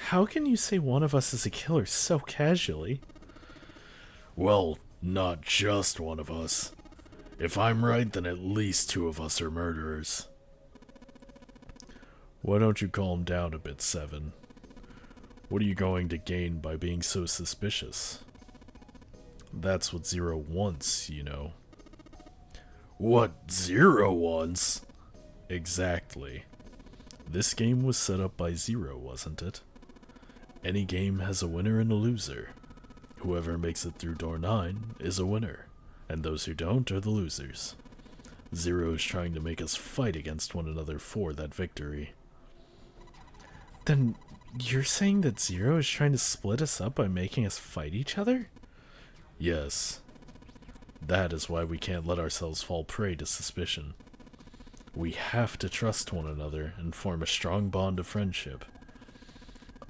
Speaker 1: How can you say one of us is a killer so casually?
Speaker 2: Well, not just one of us. If I'm right, then at least 2 of us are murderers.
Speaker 1: Why don't you calm down a bit, Seven? What are you going to gain by being so suspicious? That's what Zero wants, you know.
Speaker 2: What Zero wants?
Speaker 1: Exactly. This game was set up by Zero, wasn't it? Any game has a winner and a loser. Whoever makes it through door 9 is a winner, and those who don't are the losers. Zero is trying to make us fight against one another for that victory. Then you're saying that Zero is trying to split us up by making us fight each other? Yes. That is why we can't let ourselves fall prey to suspicion. We have to trust one another and form a strong bond of friendship.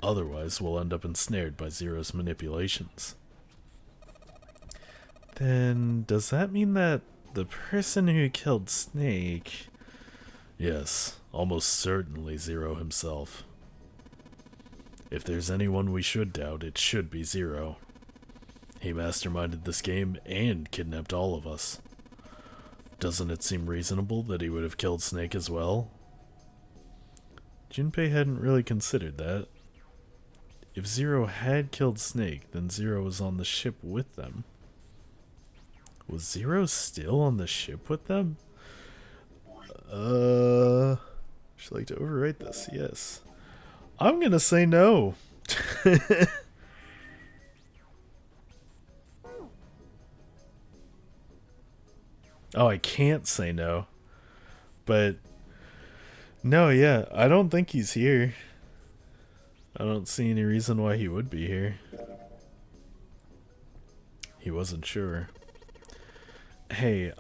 Speaker 1: Otherwise, we'll end up ensnared by Zero's manipulations. Then, does that mean that the person who killed Snake... Yes, almost certainly Zero himself. If there's anyone we should doubt, it should be Zero. He masterminded this game and kidnapped all of us. Doesn't it seem reasonable that he would have killed Snake as well? Junpei hadn't really considered that. If Zero had killed Snake, then Zero was on the ship with them. Was Zero still on the ship with them? Should I like to overwrite this? Yes. I'm gonna say no. Oh, I can't say no. But no, yeah, I don't think he's here. I don't see any reason why he would be here. He wasn't sure. Hey,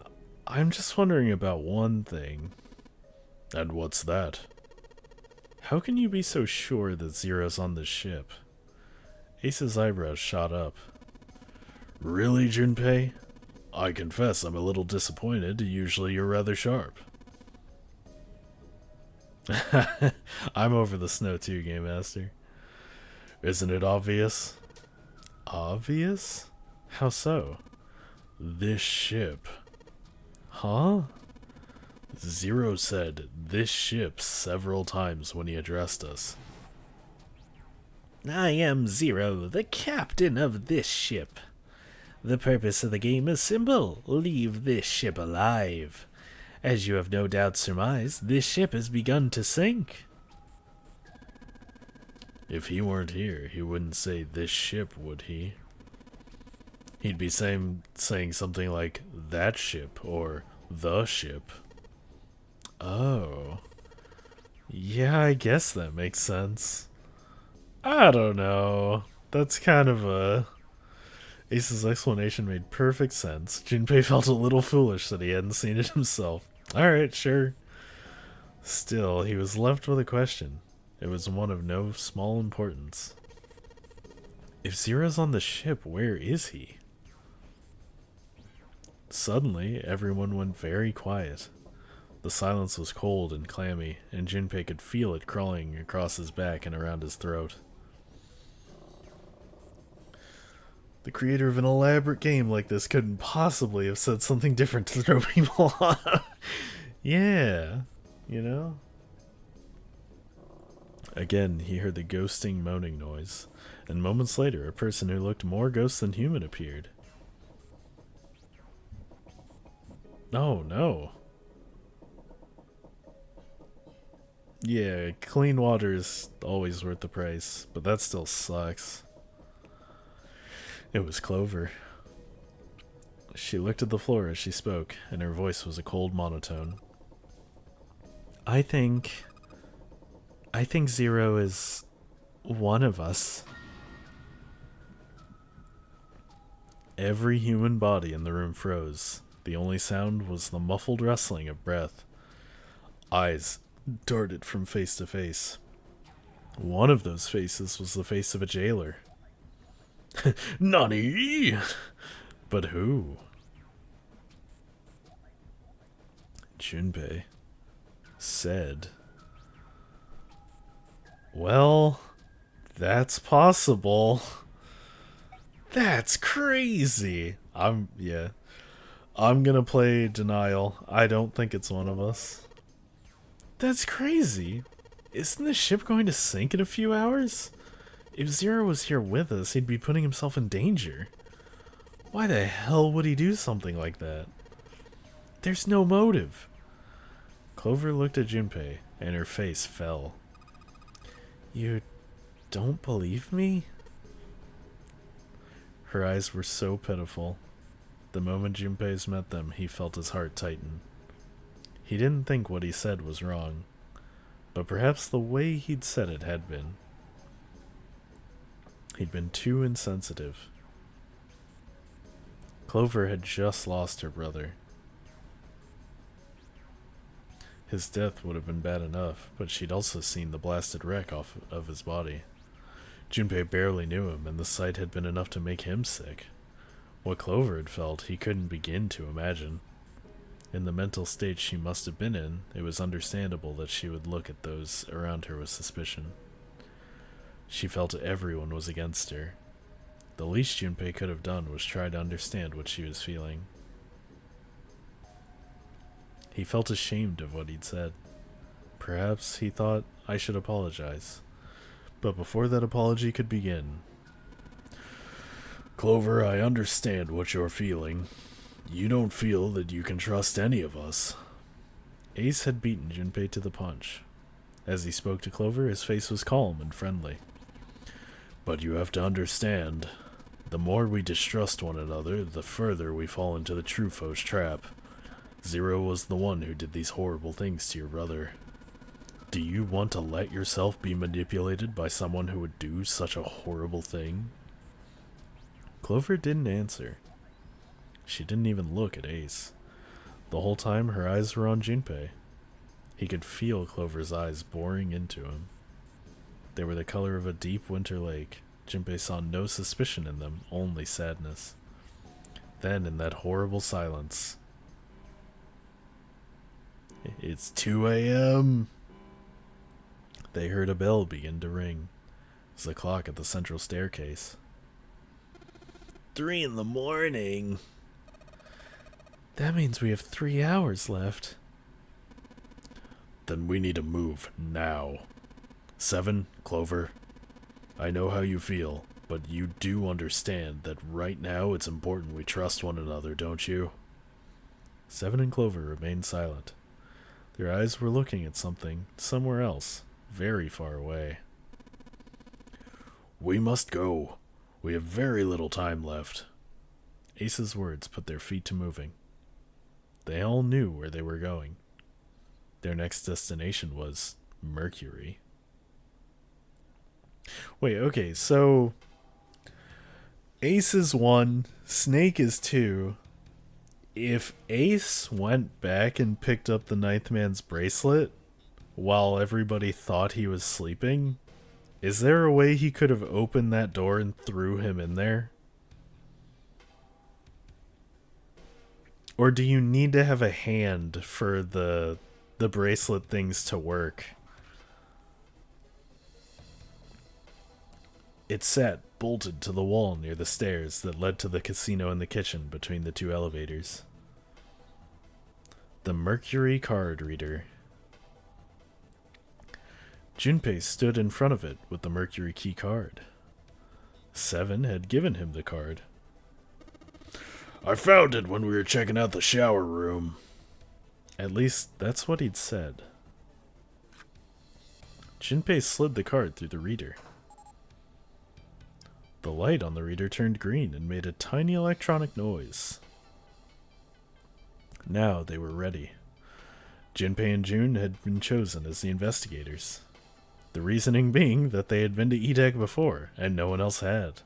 Speaker 1: I'm just wondering about one thing.
Speaker 2: And what's that?
Speaker 1: How can you be so sure that Zero's on this ship? Ace's eyebrows shot up.
Speaker 2: Really, Junpei? I confess I'm a little disappointed. Usually you're rather sharp.
Speaker 1: I'm over the snow too, Game Master.
Speaker 2: Isn't it obvious?
Speaker 1: Obvious? How so?
Speaker 2: This ship.
Speaker 1: Huh?
Speaker 2: Zero said this ship several times when he addressed us.
Speaker 3: I am Zero, the captain of this ship. The purpose of the game is simple: leave this ship alive. As you have no doubt surmised, this ship has begun to sink.
Speaker 2: If he weren't here, he wouldn't say this ship, would he? He'd be saying something like that ship or the ship.
Speaker 1: Oh. Yeah, I guess that makes sense. I don't know. That's kind of a... Ace's explanation made perfect sense. Junpei felt a little foolish that he hadn't seen it himself. Alright, sure. Still, he was left with a question. It was one of no small importance. If Zero's on the ship, where is he? Suddenly, everyone went very quiet. The silence was cold and clammy, and Junpei could feel it crawling across his back and around his throat. The creator of an elaborate game like this couldn't possibly have said something different to throw people off. Yeah, you know? Again, he heard the ghosting moaning noise, and moments later, a person who looked more ghost than human appeared. Oh, no. Yeah, clean water is always worth the price, but that still sucks. It was Clover. She looked at the floor as she spoke, and her voice was a cold monotone. I think Zero is one of us. Every human body in the room froze. The only sound was the muffled rustling of breath. Eyes darted from face to face. One of those faces was the face of a jailer. Nani? But who? Junpei said, well, that's possible. That's crazy. I'm gonna play Denial. I don't think it's one of us. That's crazy. Isn't the ship going to sink in a few hours? If Zero was here with us, he'd be putting himself in danger. Why the hell would he do something like that? There's no motive. Clover looked at Junpei, and her face fell. You don't believe me? Her eyes were so pitiful. The moment Junpei's met them, he felt his heart tighten. He didn't think what he said was wrong, but perhaps the way he'd said it had been. He'd been too insensitive. Clover had just lost her brother. His death would have been bad enough, but she'd also seen the blasted wreck off of his body. Junpei barely knew him, and the sight had been enough to make him sick. What Clover had felt, he couldn't begin to imagine. In the mental state she must have been in, it was understandable that she would look at those around her with suspicion. She felt everyone was against her. The least Junpei could have done was try to understand what she was feeling. He felt ashamed of what he'd said. Perhaps he thought, I should apologize. But before that apology could begin...
Speaker 2: Clover, I understand what you're feeling. You don't feel that you can trust any of us.
Speaker 1: Ace had beaten Junpei to the punch. As he spoke to Clover, his face was calm and friendly.
Speaker 2: But you have to understand, the more we distrust one another, the further we fall into the true foe's trap. Zero was the one who did these horrible things to your brother. Do you want to let yourself be manipulated by someone who would do such a horrible thing?
Speaker 1: Clover didn't answer. She didn't even look at Ace. The whole time her eyes were on Junpei. He could feel Clover's eyes boring into him. They were the color of a deep winter lake. Junpei saw no suspicion in them, only sadness. Then, in that horrible silence...
Speaker 2: It's 2 a.m.
Speaker 1: They heard a bell begin to ring. It was the clock at the central staircase.
Speaker 2: 3 in the morning.
Speaker 1: That means we have 3 hours left.
Speaker 2: Then we need to move now. 7, Clover. I know how you feel, but you do understand that right now it's important we trust one another, don't you?
Speaker 1: 7 and Clover remained silent. Their eyes were looking at something, somewhere else, very far away.
Speaker 2: We must go. We have very little time left.
Speaker 1: Ace's words put their feet to moving. They all knew where they were going. Their next destination was Mercury. Wait, okay, so Ace is 1, Snake is 2. If Ace went back and picked up the Ninth Man's bracelet while everybody thought he was sleeping, is there a way he could have opened that door and threw him in there? Or do you need to have a hand for the bracelet things to work? It sat bolted to the wall near the stairs that led to the casino and the kitchen between the two elevators. The Mercury card reader. Junpei stood in front of it with the Mercury key card. Seven had given him the card.
Speaker 2: I found it when we were checking out the shower room.
Speaker 1: At least, that's what he'd said. Junpei slid the card through the reader. The light on the reader turned green and made a tiny electronic noise. Now they were ready. Junpei and June had been chosen as the investigators. The reasoning being that they had been to E-Deck before, and no one else had.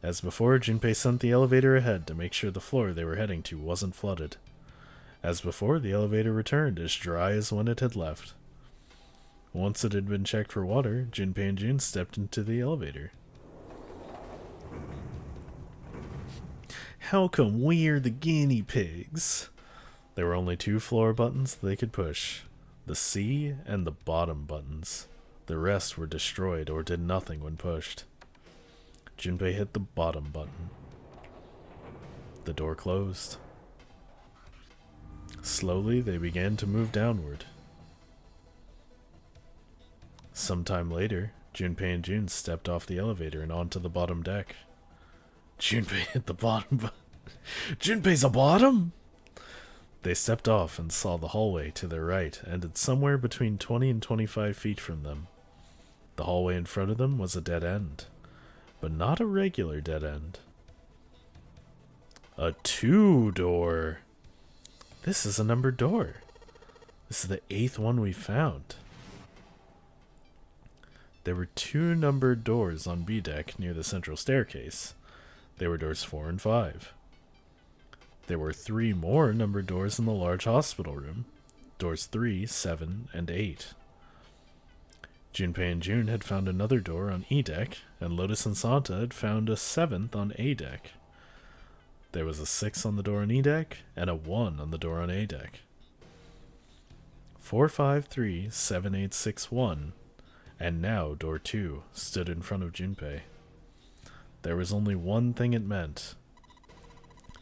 Speaker 1: As before, Junpei sent the elevator ahead to make sure the floor they were heading to wasn't flooded. As before, the elevator returned as dry as when it had left. Once it had been checked for water, Junpei and June stepped into the elevator. How come we're the guinea pigs? There were only two floor buttons they could push. The C and the bottom buttons. The rest were destroyed or did nothing when pushed. Junpei hit the bottom button. The door closed. Slowly, they began to move downward. Sometime later, Junpei and June stepped off the elevator and onto the bottom deck. Junpei hit the bottom button. Junpei's a bottom? They stepped off and saw the hallway to their right ended somewhere between 20 and 25 feet from them. The hallway in front of them was a dead end, but not a regular dead end. A two-door. This is a numbered door. This is the 8th one we found. There were two numbered doors on B deck near the central staircase. They were doors 4 and 5. There were 3 more numbered doors in the large hospital room, doors 3, 7, and 8. Junpei and June had found another door on E deck, and Lotus and Santa had found a 7th on A deck. There was a 6 on the door on E deck, and a 1 on the door on A deck. 4537861, and now door 2 stood in front of Junpei. There was only one thing it meant.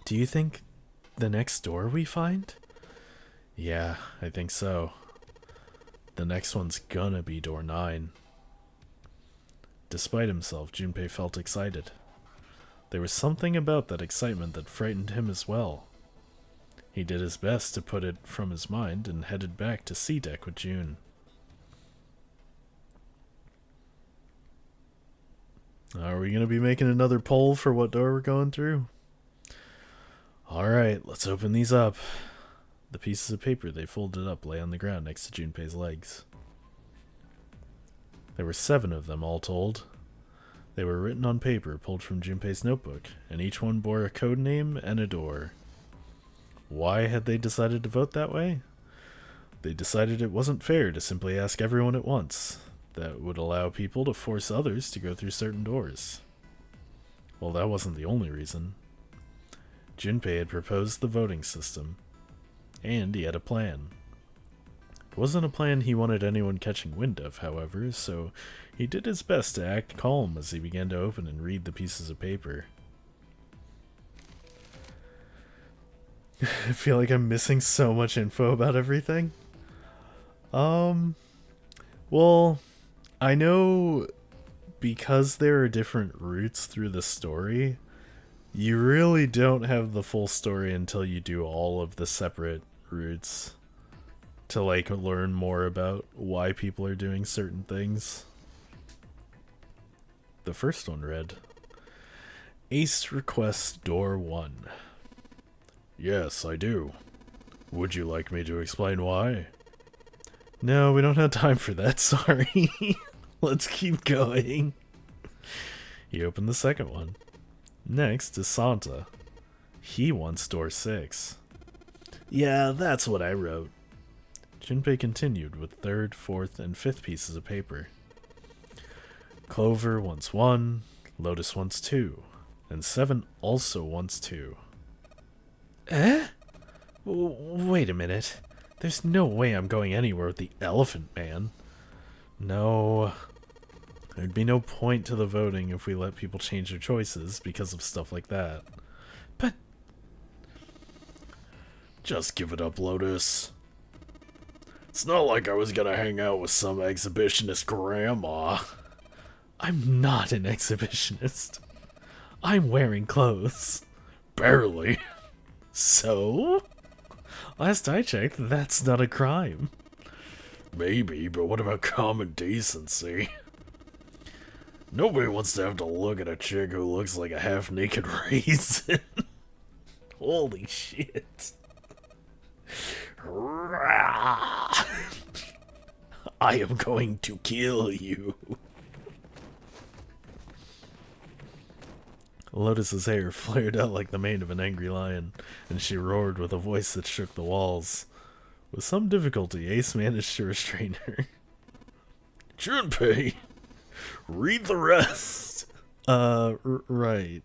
Speaker 1: Do you think the next door we find? Yeah, I think so. The next one's gonna be door 9. Despite himself, Junpei felt excited. There was something about that excitement that frightened him as well. He did his best to put it from his mind and headed back to C deck with June. Are we gonna be making another poll for what door we're going through? Alright, let's open these up. The pieces of paper they folded up lay on the ground next to Junpei's legs. There were 7 of them all told. They were written on paper pulled from Junpei's notebook, and each one bore a code name and a door. Why had they decided to vote that way? They decided it wasn't fair to simply ask everyone at once. That would allow people to force others to go through certain doors. Well, that wasn't the only reason. Junpei had proposed the voting system, and he had a plan. It wasn't a plan he wanted anyone catching wind of, however, so he did his best to act calm as he began to open and read the pieces of paper. I feel like I'm missing so much info about everything. Well, I know because there are different routes through the story, you really don't have the full story until you do all of the separate routes to, like, learn more about why people are doing certain things. The first one read, Ace requests door 1.
Speaker 2: Yes, I do. Would you like me to explain why?
Speaker 1: No, we don't have time for that, sorry. Let's keep going. He opened the second one. Next is Santa. He wants door 6. Yeah, that's what I wrote. Junpei continued with 3rd, 4th, and 5th pieces of paper. Clover wants 1, Lotus wants 2, and 7 also wants 2. Eh?
Speaker 3: Wait a minute. There's no way I'm going anywhere with the Elephant Man. No. There'd be no point to the voting if we let people change their choices because of stuff like that. But...
Speaker 2: Just give it up, Lotus. It's not like I was gonna hang out with some exhibitionist grandma.
Speaker 3: I'm not an exhibitionist. I'm wearing clothes.
Speaker 2: Barely.
Speaker 3: So? Last I checked, that's not a crime.
Speaker 2: Maybe, but what about common decency? Nobody wants to have to look at a chick who looks like a half-naked raisin.
Speaker 3: Holy shit.
Speaker 2: I am going to kill you.
Speaker 3: Lotus's hair flared out like the mane of an angry lion, and she roared with a voice that shook the walls. With some difficulty, Ace managed to restrain her.
Speaker 2: Junpei, read the rest.
Speaker 3: Right.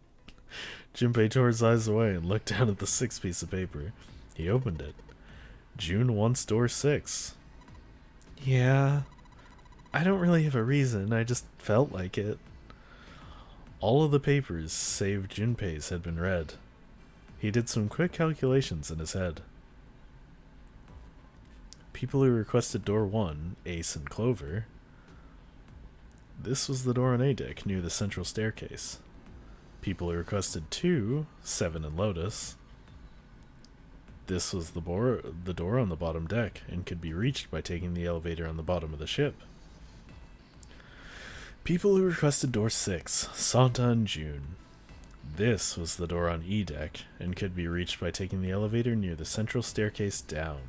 Speaker 3: Junpei tore his eyes away and looked down at the 6th piece of paper. He opened it. June wants door 6. Yeah. I don't really have a reason, I just felt like it. All of the papers, save Junpei's, had been read. He did some quick calculations in his head. People who requested door 1, Ace and Clover. This was the door on A deck near the central staircase. People who requested 2, 7 and Lotus. This was the door on the bottom deck and could be reached by taking the elevator on the bottom of the ship. People who requested door 6, Santa and June. This was the door on E deck and could be reached by taking the elevator near the central staircase down.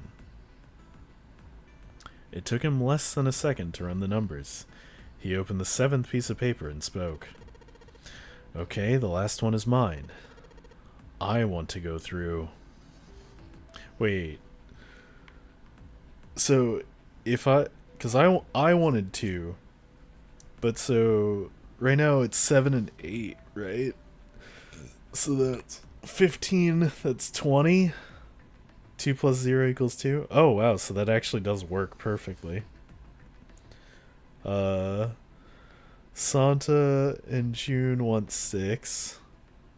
Speaker 3: It took him less than a second to run the numbers. He opened the 7th piece of paper and spoke. Okay, the last one is mine. I want to go through... Wait. So, if I... Because I wanted to... But so, right now it's 7 and 8, right? So that's 15, that's 20. 2 plus 0 equals 2. Oh, wow, so that actually does work perfectly. Santa and June want 6.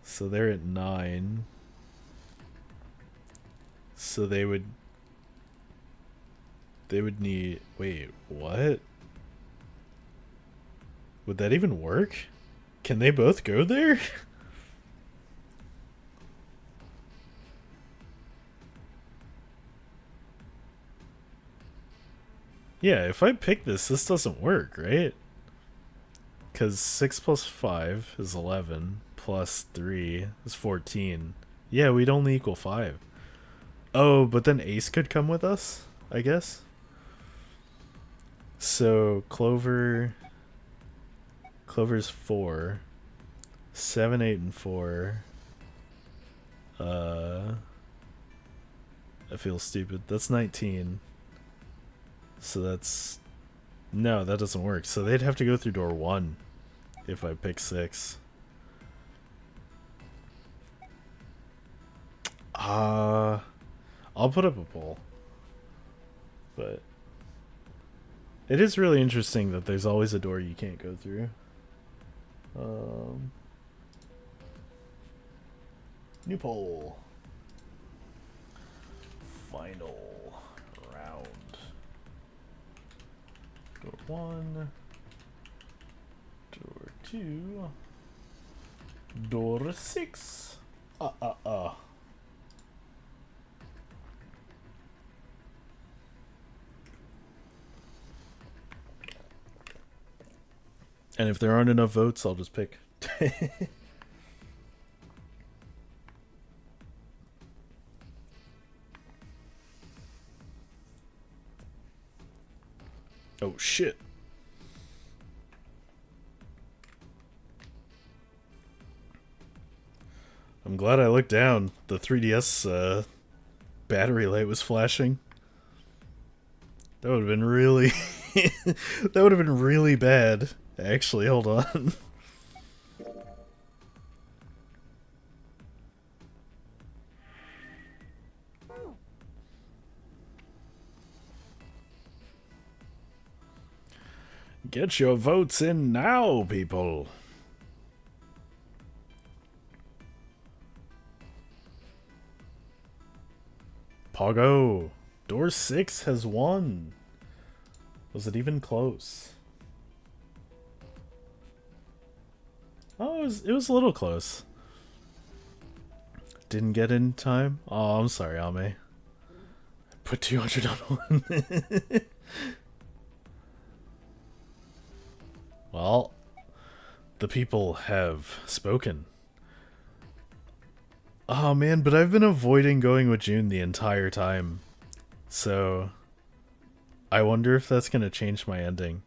Speaker 3: So they're at 9. So they would need... Wait, what? Would that even work? Can they both go there? Yeah, if I pick this doesn't work, right? Because 6 plus 5 is 11, plus 3 is 14. Yeah, we'd only equal 5. Oh, but then Ace could come with us, I guess? So, Clover's 4. 7, 8, and 4. I feel stupid. That's 19. So that's... No, that doesn't work. So they'd have to go through door 1 if I pick 6. I'll put up a poll. But it is really interesting that there's always a door you can't go through. New poll. Final round. Door 1. Door 2. Door 6. And if there aren't enough votes, I'll just pick. Oh shit. I'm glad I looked down. The 3DS battery light was flashing. That would have been really that would have been really bad. Actually, hold on.
Speaker 2: Get your votes in now, people.
Speaker 1: Pogo, door 6 has won. Was it even close? Oh, it was a little close. Didn't get in time? Oh, I'm sorry, Ame. Put 200 on one. Well, the people have spoken. Oh man, but I've been avoiding going with June the entire time. So, I wonder if that's gonna change my ending.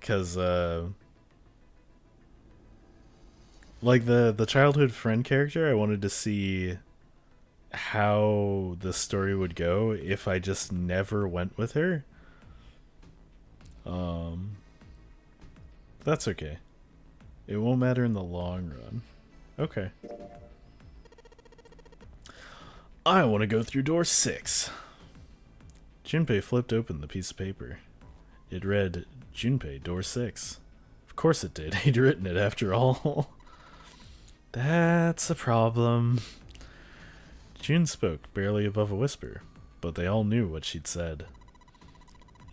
Speaker 1: Cause, like the childhood friend character, I wanted to see how the story would go if I just never went with her. That's okay. It won't matter in the long run. Okay. I want to go through door 6. Junpei flipped open the piece of paper. It read, Junpei, door 6. Of course it did. He'd written it after all. That's a problem. June spoke, barely above a whisper, but they all knew what she'd said.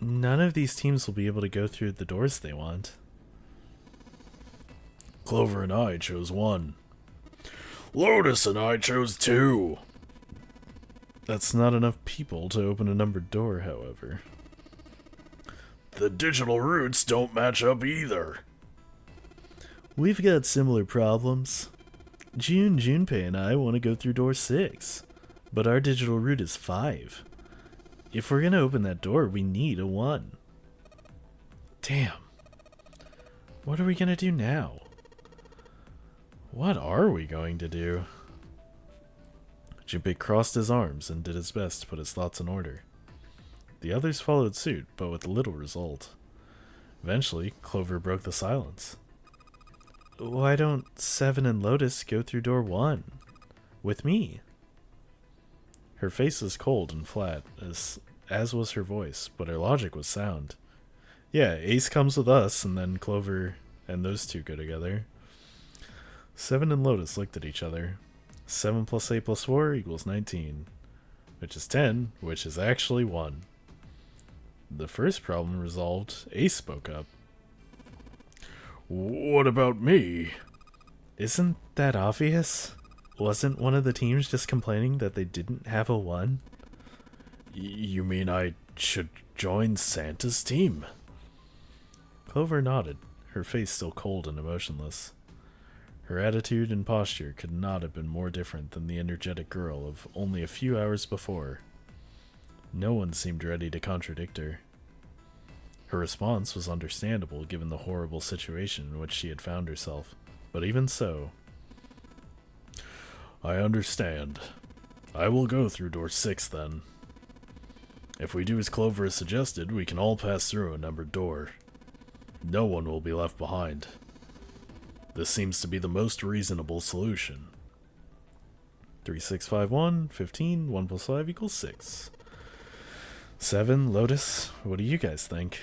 Speaker 1: None of these teams will be able to go through the doors they want.
Speaker 2: Clover and I chose 1. Lotus and I chose 2.
Speaker 1: That's not enough people to open a numbered door, however.
Speaker 2: The digital routes don't match up either.
Speaker 1: We've got similar problems. Junpei and I want to go through door 6, but our digital route is 5. If we're gonna open that door, we need a 1. Damn. What are we gonna do now? What are we going to do? Junpei crossed his arms and did his best to put his thoughts in order. The others followed suit, but with little result. Eventually, Clover broke the silence. Why don't Seven and Lotus go through door 1? With me? Her face was cold and flat, as was her voice, but her logic was sound. Yeah, Ace comes with us, and then Clover and those two go together. Seven and Lotus looked at each other. 7 plus 8 plus 4 equals 19, which is 10, which is actually 1. The first problem resolved, Ace spoke up.
Speaker 2: What about me?
Speaker 1: Isn't that obvious? Wasn't one of the teams just complaining that they didn't have a 1?
Speaker 2: You mean I should join Santa's team?
Speaker 1: Clover nodded, her face still cold and emotionless. Her attitude and posture could not have been more different than the energetic girl of only a few hours before. No one seemed ready to contradict her. Her response was understandable given the horrible situation in which she had found herself, but even so...
Speaker 2: I understand. I will go through door 6 then. If we do as Clover has suggested, we can all pass through a numbered door. No one will be left behind. This seems to be the most reasonable solution.
Speaker 1: 3, 6, 5, 1, 15, 1 plus 5 equals 6. 7, Lotus, what do you guys think?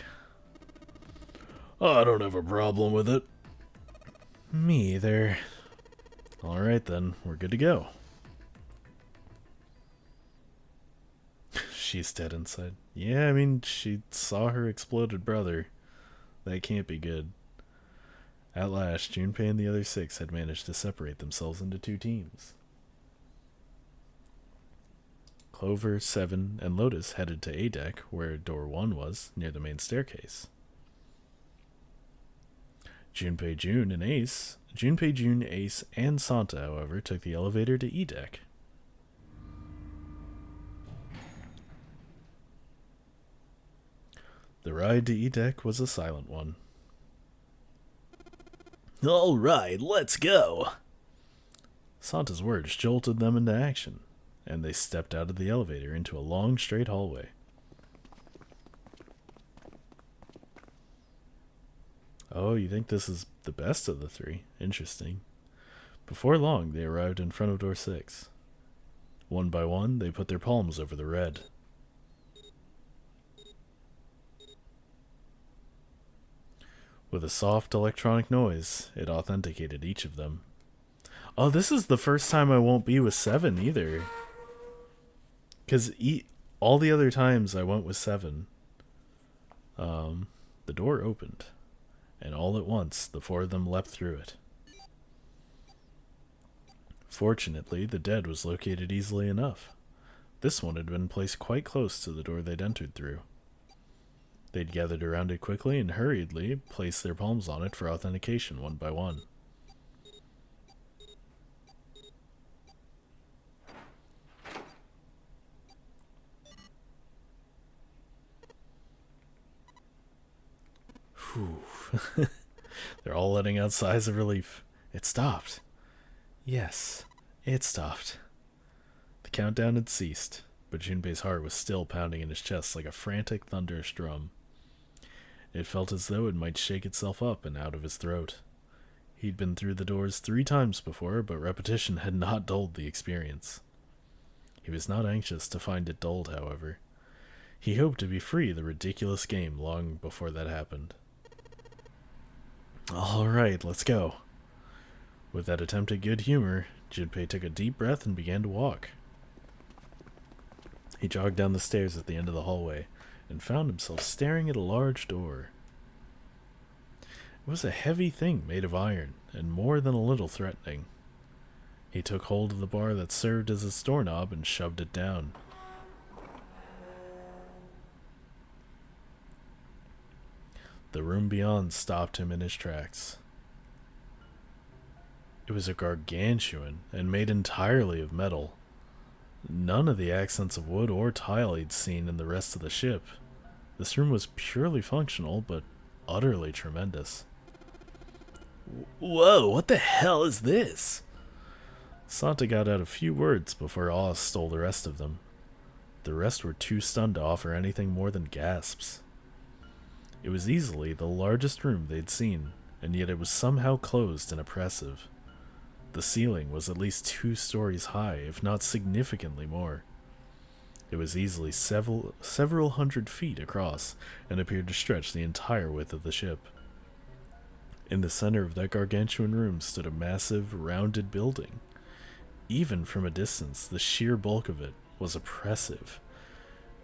Speaker 2: I don't have a problem with it.
Speaker 1: Me either. Alright then, we're good to go. She's dead inside. Yeah, I mean, she saw her exploded brother. That can't be good. At last, Junpei and the other 6 had managed to separate themselves into 2 teams. Clover, 7, and Lotus headed to A deck, where door 1 was, near the main staircase. Junpei, June, Ace, and Santa, however, took the elevator to E deck. The ride to E deck was a silent one.
Speaker 3: All right, let's go.
Speaker 1: Santa's words jolted them into action, and they stepped out of the elevator into a long, straight hallway. Oh, you think this is the best of the 3? Interesting. Before long, they arrived in front of door 6. One by one, they put their palms over the red. With a soft electronic noise, it authenticated each of them. Oh, this is the first time I won't be with 7 either. Because all the other times I went with 7, the door opened, and all at once the 4 of them leapt through it. Fortunately, the dead was located easily enough. This one had been placed quite close to the door they'd entered through. They'd gathered around it quickly and hurriedly placed their palms on it for authentication one by one. Whew. They're all letting out sighs of relief. It stopped. Yes, it stopped. The countdown had ceased, but Junpei's heart was still pounding in his chest like a frantic, thunderous drum. It felt as though it might shake itself up and out of his throat. He'd been through the doors 3 times before, but repetition had not dulled the experience. He was not anxious to find it dulled, however. He hoped to be free of the ridiculous game long before that happened. All right, let's go. With that attempt at good humor, Junpei took a deep breath and began to walk. He jogged down the stairs at the end of the hallway and found himself staring at a large door. It was a heavy thing made of iron and more than a little threatening. He took hold of the bar that served as his doorknob and shoved it down. The room beyond stopped him in his tracks. It was a gargantuan and made entirely of metal. None of the accents of wood or tile he'd seen in the rest of the ship. This room was purely functional, but utterly tremendous. Whoa, what the hell is this? Santa got out a few words before awe stole the rest of them. The rest were too stunned to offer anything more than gasps. It was easily the largest room they'd seen, and yet it was somehow closed and oppressive. The ceiling was at least 2 stories high, if not significantly more. It was easily several hundred feet across, and appeared to stretch the entire width of the ship. In the center of that gargantuan room stood a massive, rounded building. Even from a distance, the sheer bulk of it was oppressive.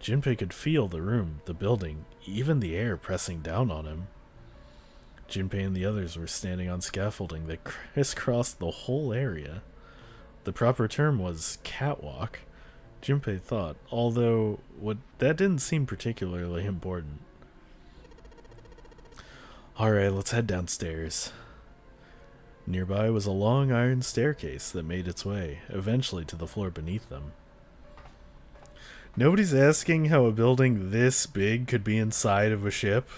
Speaker 1: Junpei could feel the room, the building, even the air pressing down on him. Junpei and the others were standing on scaffolding that crisscrossed the whole area. The proper term was catwalk, Junpei thought, although that didn't seem particularly important. Alright, let's head downstairs. Nearby was a long iron staircase that made its way, eventually to the floor beneath them. Nobody's asking how a building this big could be inside of a ship.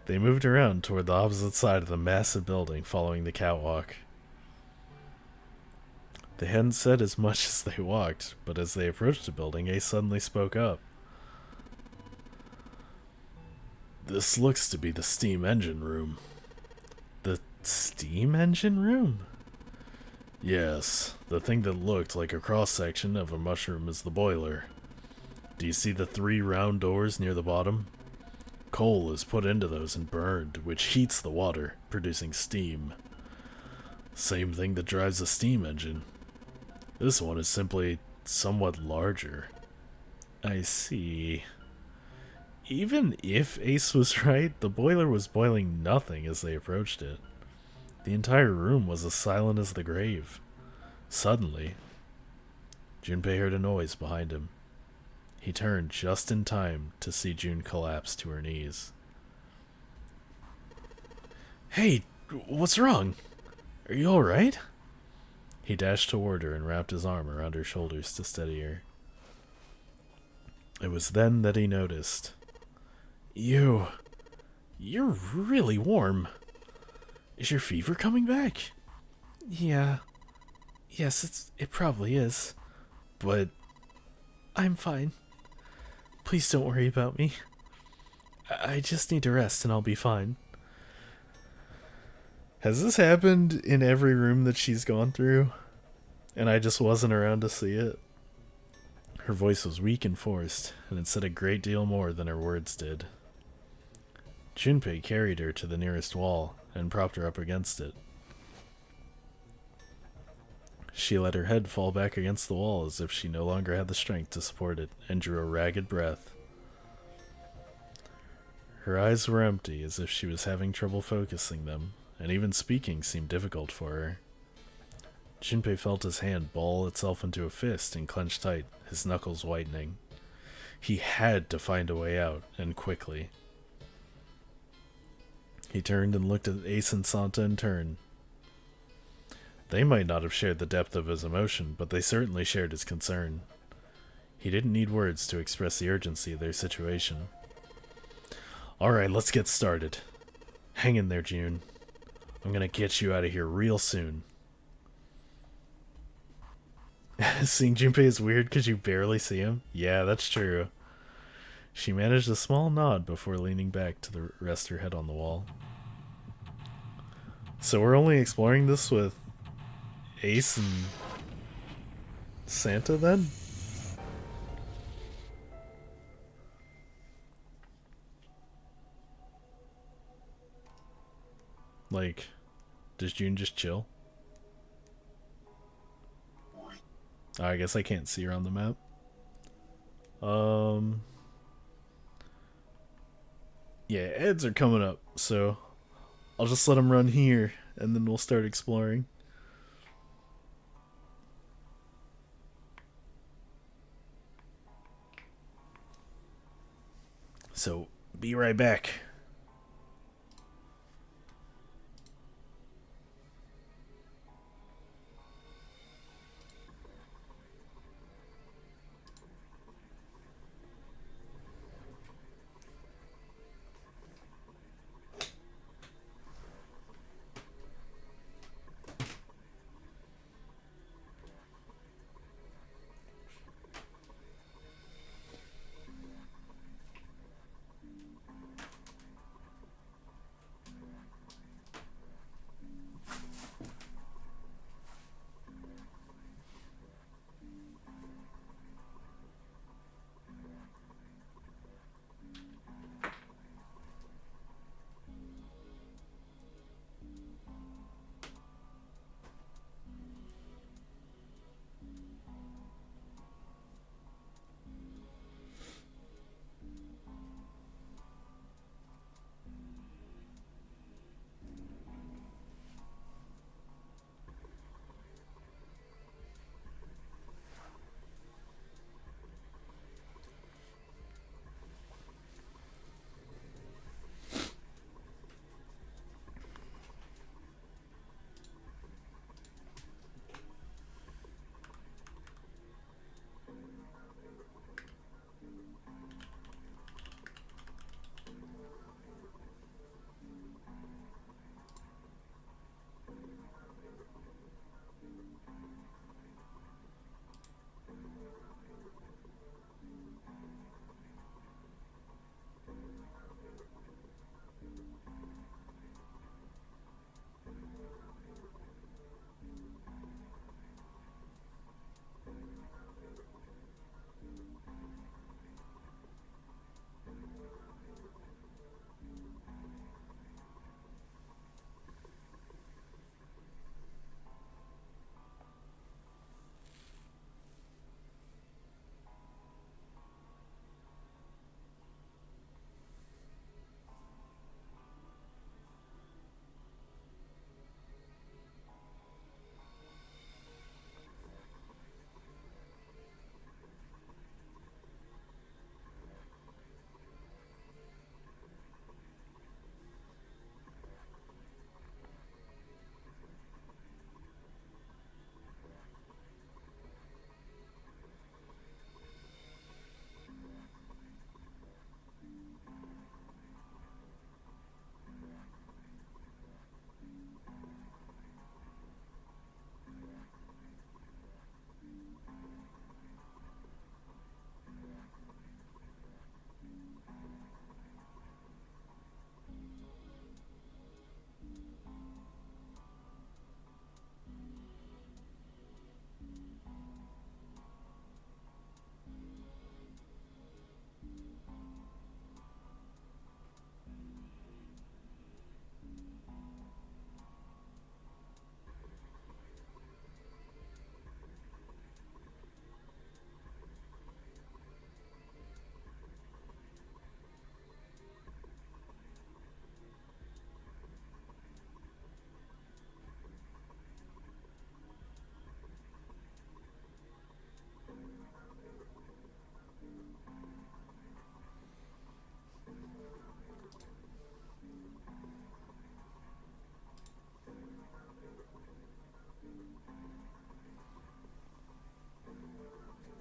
Speaker 1: They moved around toward the opposite side of the massive building, following the catwalk. They hadn't said as much as they walked, but as they approached the building, Ace suddenly spoke up. This looks to be the steam engine room. The steam engine room? Yes, the thing that looked like a cross-section of a mushroom is the boiler. Do you see the 3 round doors near the bottom? Coal is put into those and burned, which heats the water, producing steam. Same thing that drives a steam engine. This one is simply somewhat larger. I see. Even if Ace was right, the boiler was boiling nothing as they approached it. The entire room was as silent as the grave. Suddenly, Junpei heard a noise behind him. He turned just in time to see June collapse to her knees. Hey, what's wrong? Are you alright? He dashed toward her and wrapped his arm around her shoulders to steady her. It was then that he noticed. You're really warm. Is your fever coming back? Yeah. Yes, it probably is. But I'm fine. Please don't worry about me. I just need to rest and I'll be fine. Has this happened in every room that she's gone through? And I just wasn't around to see it? Her voice was weak and forced, and it said a great deal more than her words did. Junpei carried her to the nearest wall and propped her up against it. She let her head fall back against the wall as if she no longer had the strength to support it, and drew a ragged breath. Her eyes were empty, as if she was having trouble focusing them, and even speaking seemed difficult for her. Junpei felt his hand ball itself into a fist and clench tight, his knuckles whitening. He had to find a way out, and quickly. He turned and looked at Ace and Santa in turn. They might not have shared the depth of his emotion, but they certainly shared his concern. He didn't need words to express the urgency of their situation. Alright, let's get started. Hang in there, June. I'm gonna get you out of here real soon. Seeing Junpei is weird because you barely see him? Yeah, that's true. She managed a small nod before leaning back to rest her head on the wall. So we're only exploring this with Ace and Santa then? Like, does June just chill? Oh, I guess I can't see her on the map. Yeah, ads are coming up, so I'll just let them run here, and then we'll start exploring. So, be right back.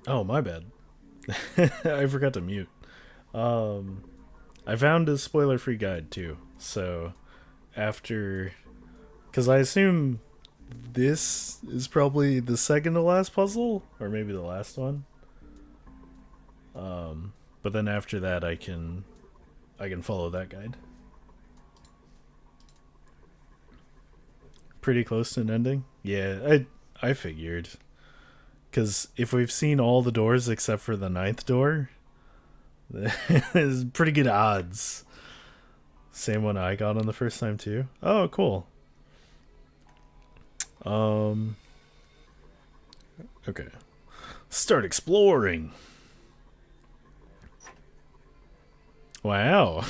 Speaker 1: Oh, my bad. I forgot to mute. I found a spoiler-free guide too. So after, because I assume this is probably the second to last puzzle, or maybe the last one. But then after that, I can follow that guide. Pretty close to an ending. Yeah, I figured. Because if we've seen all the doors except for the ninth door, there's pretty good odds. Same one I got on the first time too. Oh, cool. Okay. Start exploring. Wow.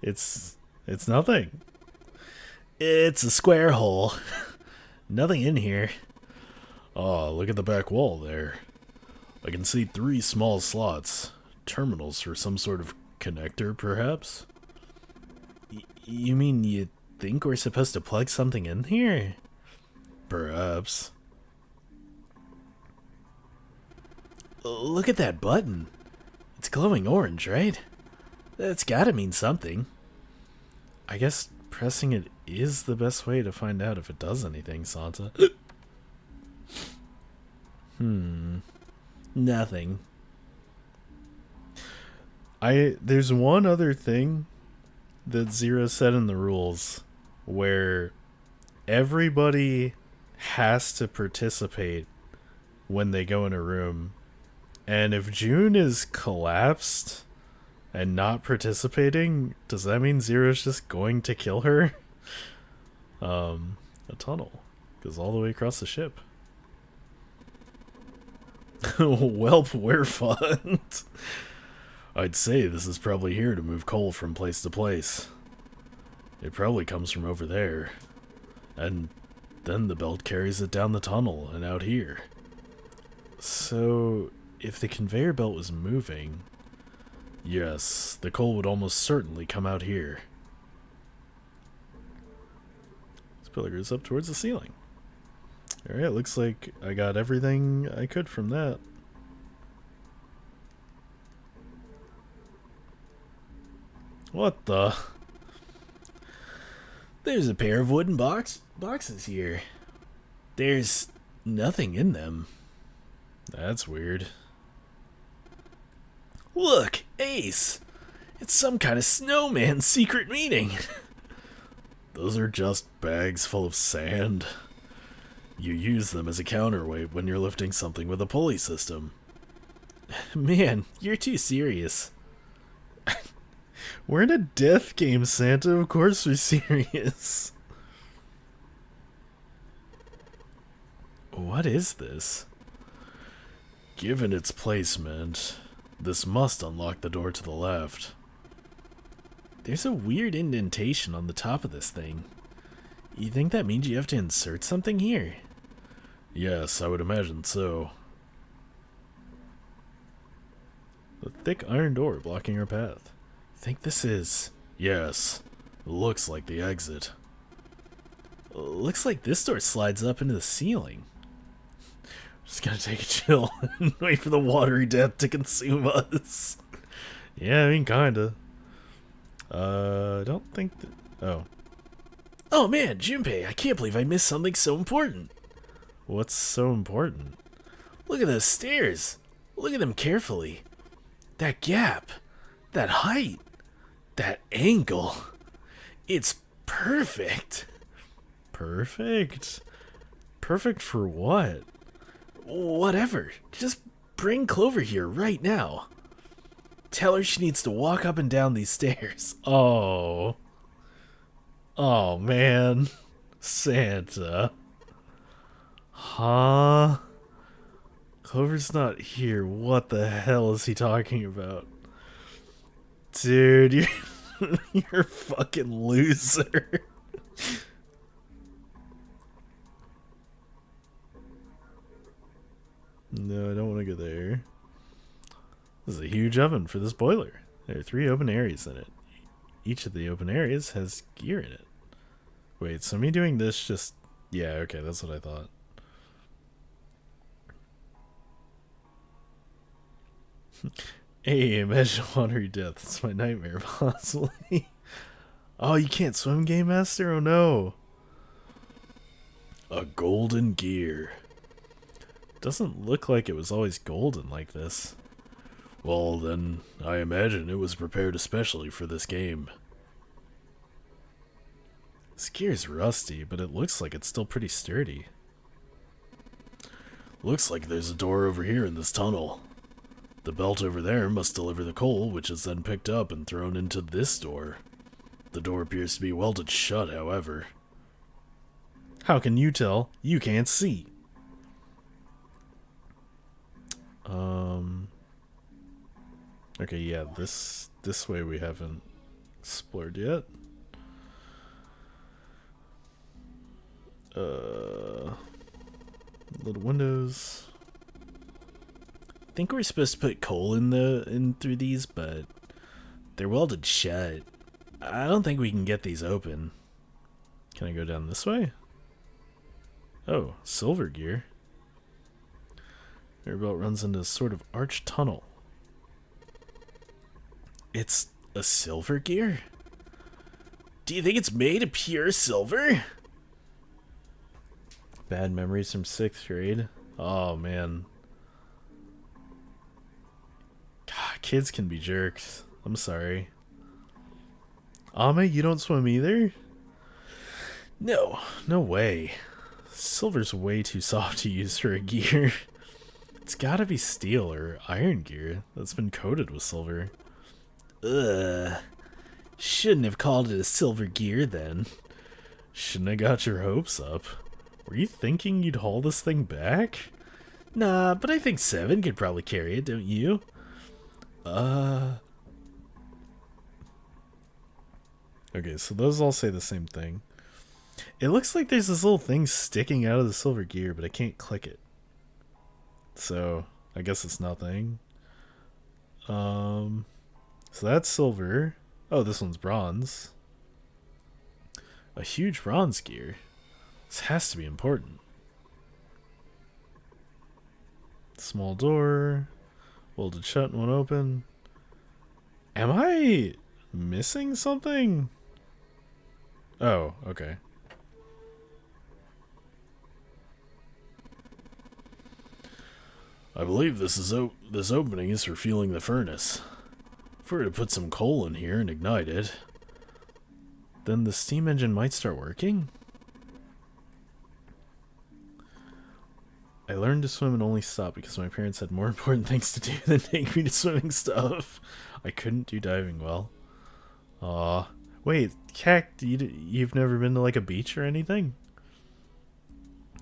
Speaker 1: It's nothing. It's a square hole. Nothing in here. Oh, look at the back wall there. I can see 3 small slots. Terminals for some sort of connector, perhaps? You mean you think we're supposed to plug something in here? Perhaps. Look at that button. It's glowing orange, right? That's gotta mean something. I guess pressing it is the best way to find out if it does anything, Santa. Nothing. There's one other thing that Zero said in the rules where everybody has to participate when they go in a room. And if June is collapsed and not participating, does that mean Zero's just going to kill her? A tunnel goes all the way across the ship. Welp, we're fun. I'd say this is probably here to move coal from place to place. It probably comes from over there. And then the belt carries it down the tunnel and out here. So, if the conveyor belt was moving, yes, the coal would almost certainly come out here. This pillar goes up towards the ceiling. Alright, looks like I got everything I could from that. What the? There's a pair of wooden boxes here. There's nothing in them. That's weird. Look, Ace! It's some kind of snowman secret meeting. Those are just bags full of sand. You use them as a counterweight when you're lifting something with a pulley system. Man, you're too serious. We're in a death game, Santa. Of course we're serious. What is this? Given its placement, this must unlock the door to the left. There's a weird indentation on the top of this thing. You think that means you have to insert something here? Yes, I would imagine so. The thick iron door blocking our path. Think this is... Yes, looks like the exit. Looks like this door slides up into the ceiling. Just gonna take a chill and wait for the watery death to consume us. Yeah, I mean, kinda. I don't think that... Oh. Oh man, Junpei, I can't believe I missed something so important. What's so important? Look at those stairs. Look at them carefully. That gap. That height. That angle. It's perfect. Perfect? Perfect for what? Whatever. Just bring Clover here right now. Tell her she needs to walk up and down these stairs. Oh. Oh, man. Santa. Huh? Clover's not here. What the hell is he talking about? Dude, you're a fucking loser. No, I don't want to go there. This is a huge oven for this boiler. There are 3 open areas in it. Each of the open areas has gear in it. Wait, so me doing this just... Yeah, okay, that's what I thought. Hey, imagine watery death. It's my nightmare, possibly. Oh, you can't swim, Game Master? Oh no.
Speaker 2: A golden gear.
Speaker 1: Doesn't look like it was always golden like this.
Speaker 2: Well, then, I imagine it was prepared especially for this game.
Speaker 1: This gear's rusty, but it looks like it's still pretty sturdy.
Speaker 2: Looks like there's a door over here in this tunnel. The belt over there must deliver the coal, which is then picked up and thrown into this door. The door appears to be welded shut, however.
Speaker 1: How can you tell? You can't see. Okay, yeah, this way we haven't explored yet. Little windows. I think we're supposed to put coal in through these, but they're welded shut. I don't think we can get these open. Can I go down this way? Oh, silver gear. Airboat runs into a sort of arched tunnel. It's a silver gear? Do you think it's made of pure silver? Bad memories from 6th grade. Oh, man. God, kids can be jerks. I'm sorry. Ame, you don't swim either? No, no way. Silver's way too soft to use for a gear. It's gotta be steel or iron gear that's been coated with silver. Ugh. Shouldn't have called it a silver gear then. Shouldn't have got your hopes up. Were you thinking you'd haul this thing back? Nah, but I think 7 could probably carry it, don't you? Okay, so those all say the same thing. It looks like there's this little thing sticking out of the silver gear, but I can't click it. So, I guess it's nothing. So that's silver. Oh, this one's bronze. A huge bronze gear. This has to be important. Small door. Welded shut and one open. Am I missing something? Oh, okay.
Speaker 2: I believe this opening is for fueling the furnace. If we were to put some coal in here and ignite it,
Speaker 1: then the steam engine might start working? I learned to swim and only stopped because my parents had more important things to do than take me to swimming stuff. I couldn't do diving well. Aw. Wait, Cac, you've never been to like a beach or anything?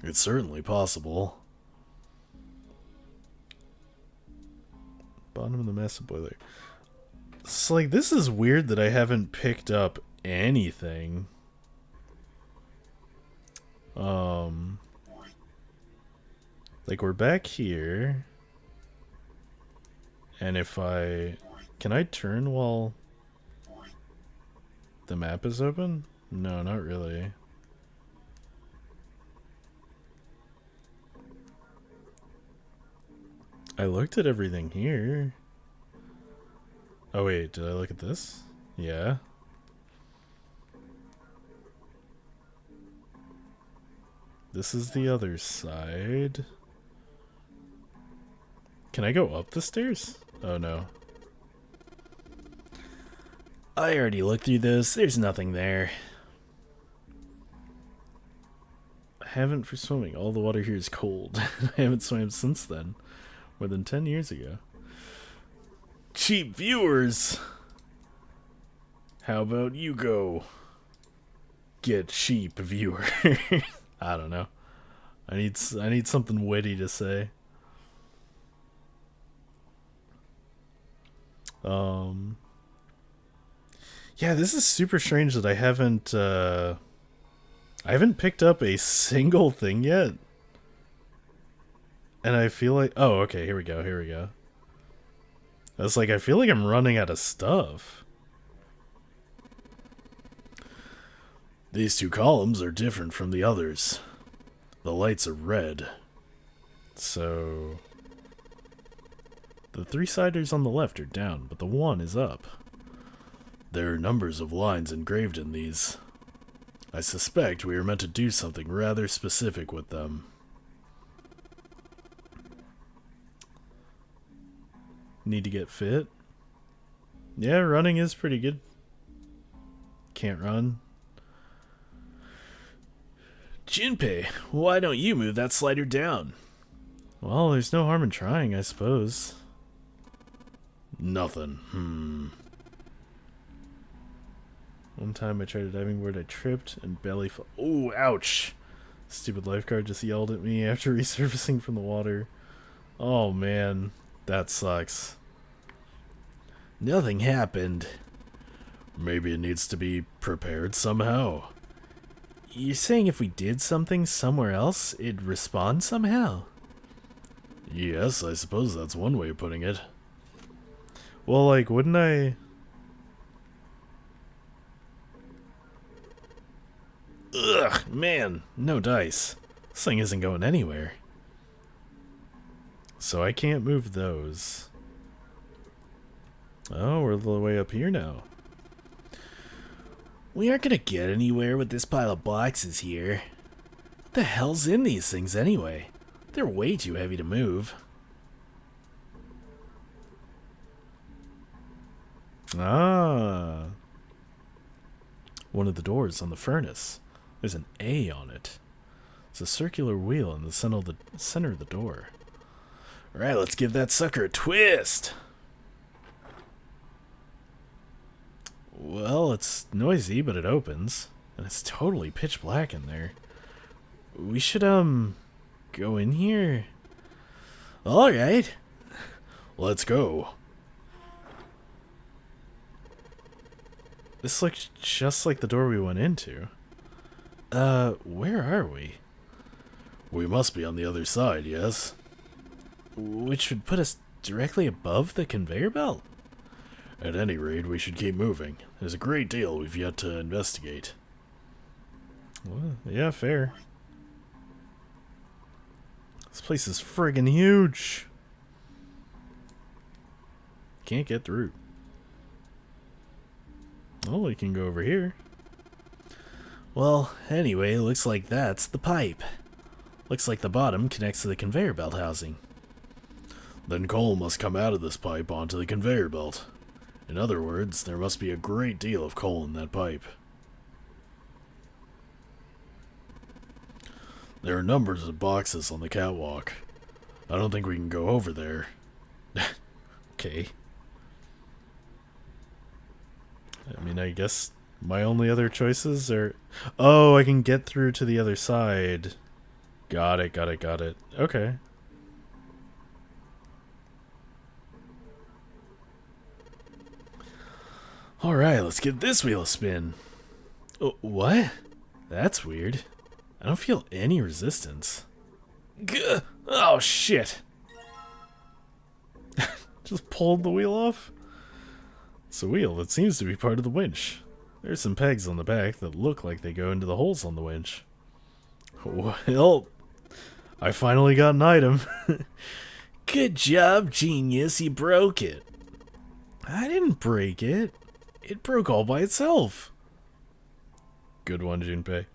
Speaker 2: it's certainly possible.
Speaker 1: Bottom of the massive boiler. So, like, this is weird that I haven't picked up anything. Like, we're back here. And if I... Can I turn while the map is open? No, not really. I looked at everything here. Oh wait, did I look at this? Yeah. This is the other side. Can I go up the stairs? Oh no. I already looked through this. There's nothing there. I haven't for swimming. All the water here is cold. I haven't swam since then. More than 10 years ago. Cheap viewers! How about you go get cheap viewer? I don't know. I need something witty to say. Yeah, this is super strange that I haven't picked up a single thing yet. And I feel like... Oh, okay, here we go. I was like, I feel like I'm running out of stuff.
Speaker 2: These two columns are different from the others. The lights are red.
Speaker 1: So... The 3-siders on the left are down, but the 1 is up.
Speaker 2: There are numbers of lines engraved in these. I suspect we are meant to do something rather specific with them.
Speaker 1: Need to get fit? Yeah, running is pretty good. Can't run.
Speaker 3: Junpei, why don't you move that slider down?
Speaker 1: Well, there's no harm in trying, I suppose.
Speaker 2: Nothing.
Speaker 1: One time I tried a diving board, I tripped and belly fell. Oh, ouch! Stupid lifeguard just yelled at me after resurfacing from the water. Oh man, that sucks.
Speaker 3: Nothing happened.
Speaker 2: Maybe it needs to be prepared somehow.
Speaker 3: You're saying if we did something somewhere else, it'd respond somehow?
Speaker 2: Yes, I suppose that's one way of putting it.
Speaker 1: Well, like, wouldn't I...
Speaker 3: Ugh, man, no dice. This thing isn't going anywhere.
Speaker 1: So I can't move those. Oh, we're the way up here now.
Speaker 3: We aren't gonna get anywhere with this pile of boxes here. What the hell's in these things anyway? They're way too heavy to move.
Speaker 1: Ah. One of the doors on the furnace. There's an A on it. It's a circular wheel in the center of the door.
Speaker 3: Alright, let's give that sucker a twist.
Speaker 1: Well, it's noisy, but it opens. And it's totally pitch black in there. We should, go in here?
Speaker 3: Alright.
Speaker 2: Let's go.
Speaker 1: This looks just like the door we went into. Where are we?
Speaker 2: We must be on the other side, yes?
Speaker 1: Which would put us directly above the conveyor belt?
Speaker 2: At any rate, we should keep moving. There's a great deal we've yet to investigate.
Speaker 1: Well, yeah, fair. This place is friggin' huge. Can't get through. Oh, we can go over here.
Speaker 3: Well, anyway, looks like that's the pipe. Looks like the bottom connects to the conveyor belt housing.
Speaker 2: Then coal must come out of this pipe onto the conveyor belt. In other words, there must be a great deal of coal in that pipe. There are numbers of boxes on the catwalk. I don't think we can go over there.
Speaker 1: Okay. I mean, I guess my only other choices are... Oh, I can get through to the other side. Got it. Okay.
Speaker 3: Alright, let's give this wheel a spin. Oh, what? That's weird. I don't feel any resistance. Gah! Oh, shit.
Speaker 1: Just pulled the wheel off? It's a wheel that seems to be part of the winch. There's some pegs on the back that look like they go into the holes on the winch. Well, I finally got an item.
Speaker 3: Good job, genius. You broke it.
Speaker 1: I didn't break it. It broke all by itself. Good one, Junpei.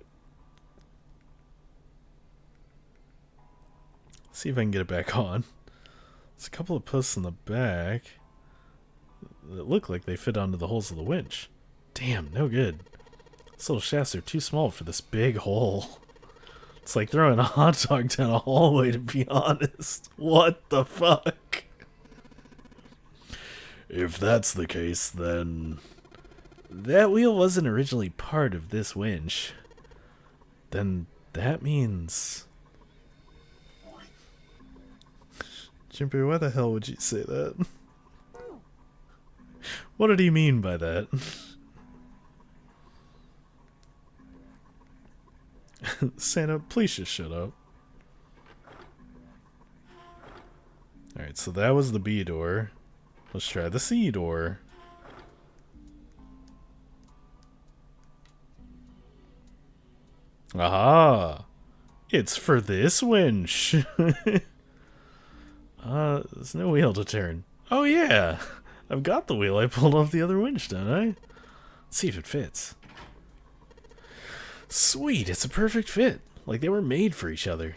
Speaker 1: See if I can get it back on. There's a couple of posts in the back that look like they fit onto the holes of the winch. Damn, no good. These little shafts are too small for this big hole. It's like throwing a hot dog down a hallway, to be honest. What the fuck?
Speaker 2: If that's the case, then...
Speaker 3: That wheel wasn't originally part of this winch.
Speaker 1: Then that means... Junpei, why the hell would you say that? What did he mean by that? Santa, please just shut up. Alright, so that was the B door. Let's try the C door. Aha! It's for this winch!
Speaker 3: There's no wheel to turn. Oh yeah, I've got the wheel I pulled off the other winch, don't I? Let's see if it fits. Sweet, it's a perfect fit. Like they were made for each other.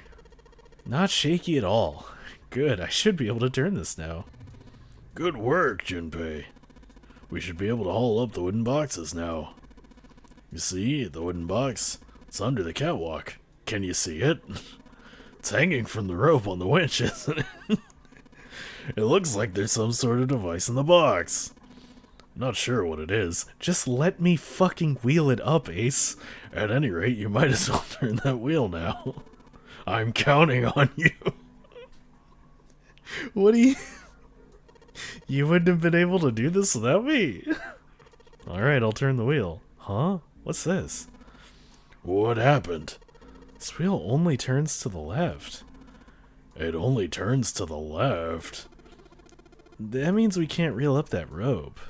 Speaker 3: Not shaky at all. Good, I should be able to turn this now.
Speaker 2: Good work, Junpei. We should be able to haul up the wooden boxes now. You see, the wooden box, it's under the catwalk. Can you see it? It's hanging from the rope on the winch, isn't it? It looks like there's some sort of device in the box. Not sure what it is.
Speaker 3: Just let me fucking wheel it up, Ace.
Speaker 2: At any rate, you might as well turn that wheel now. I'm counting on you.
Speaker 3: What do you... You wouldn't have been able to do this without me. Alright, I'll turn the wheel. Huh? What's this?
Speaker 2: What happened?
Speaker 3: This wheel only turns to the left.
Speaker 2: It only turns to the left?
Speaker 3: That means we can't reel up that rope.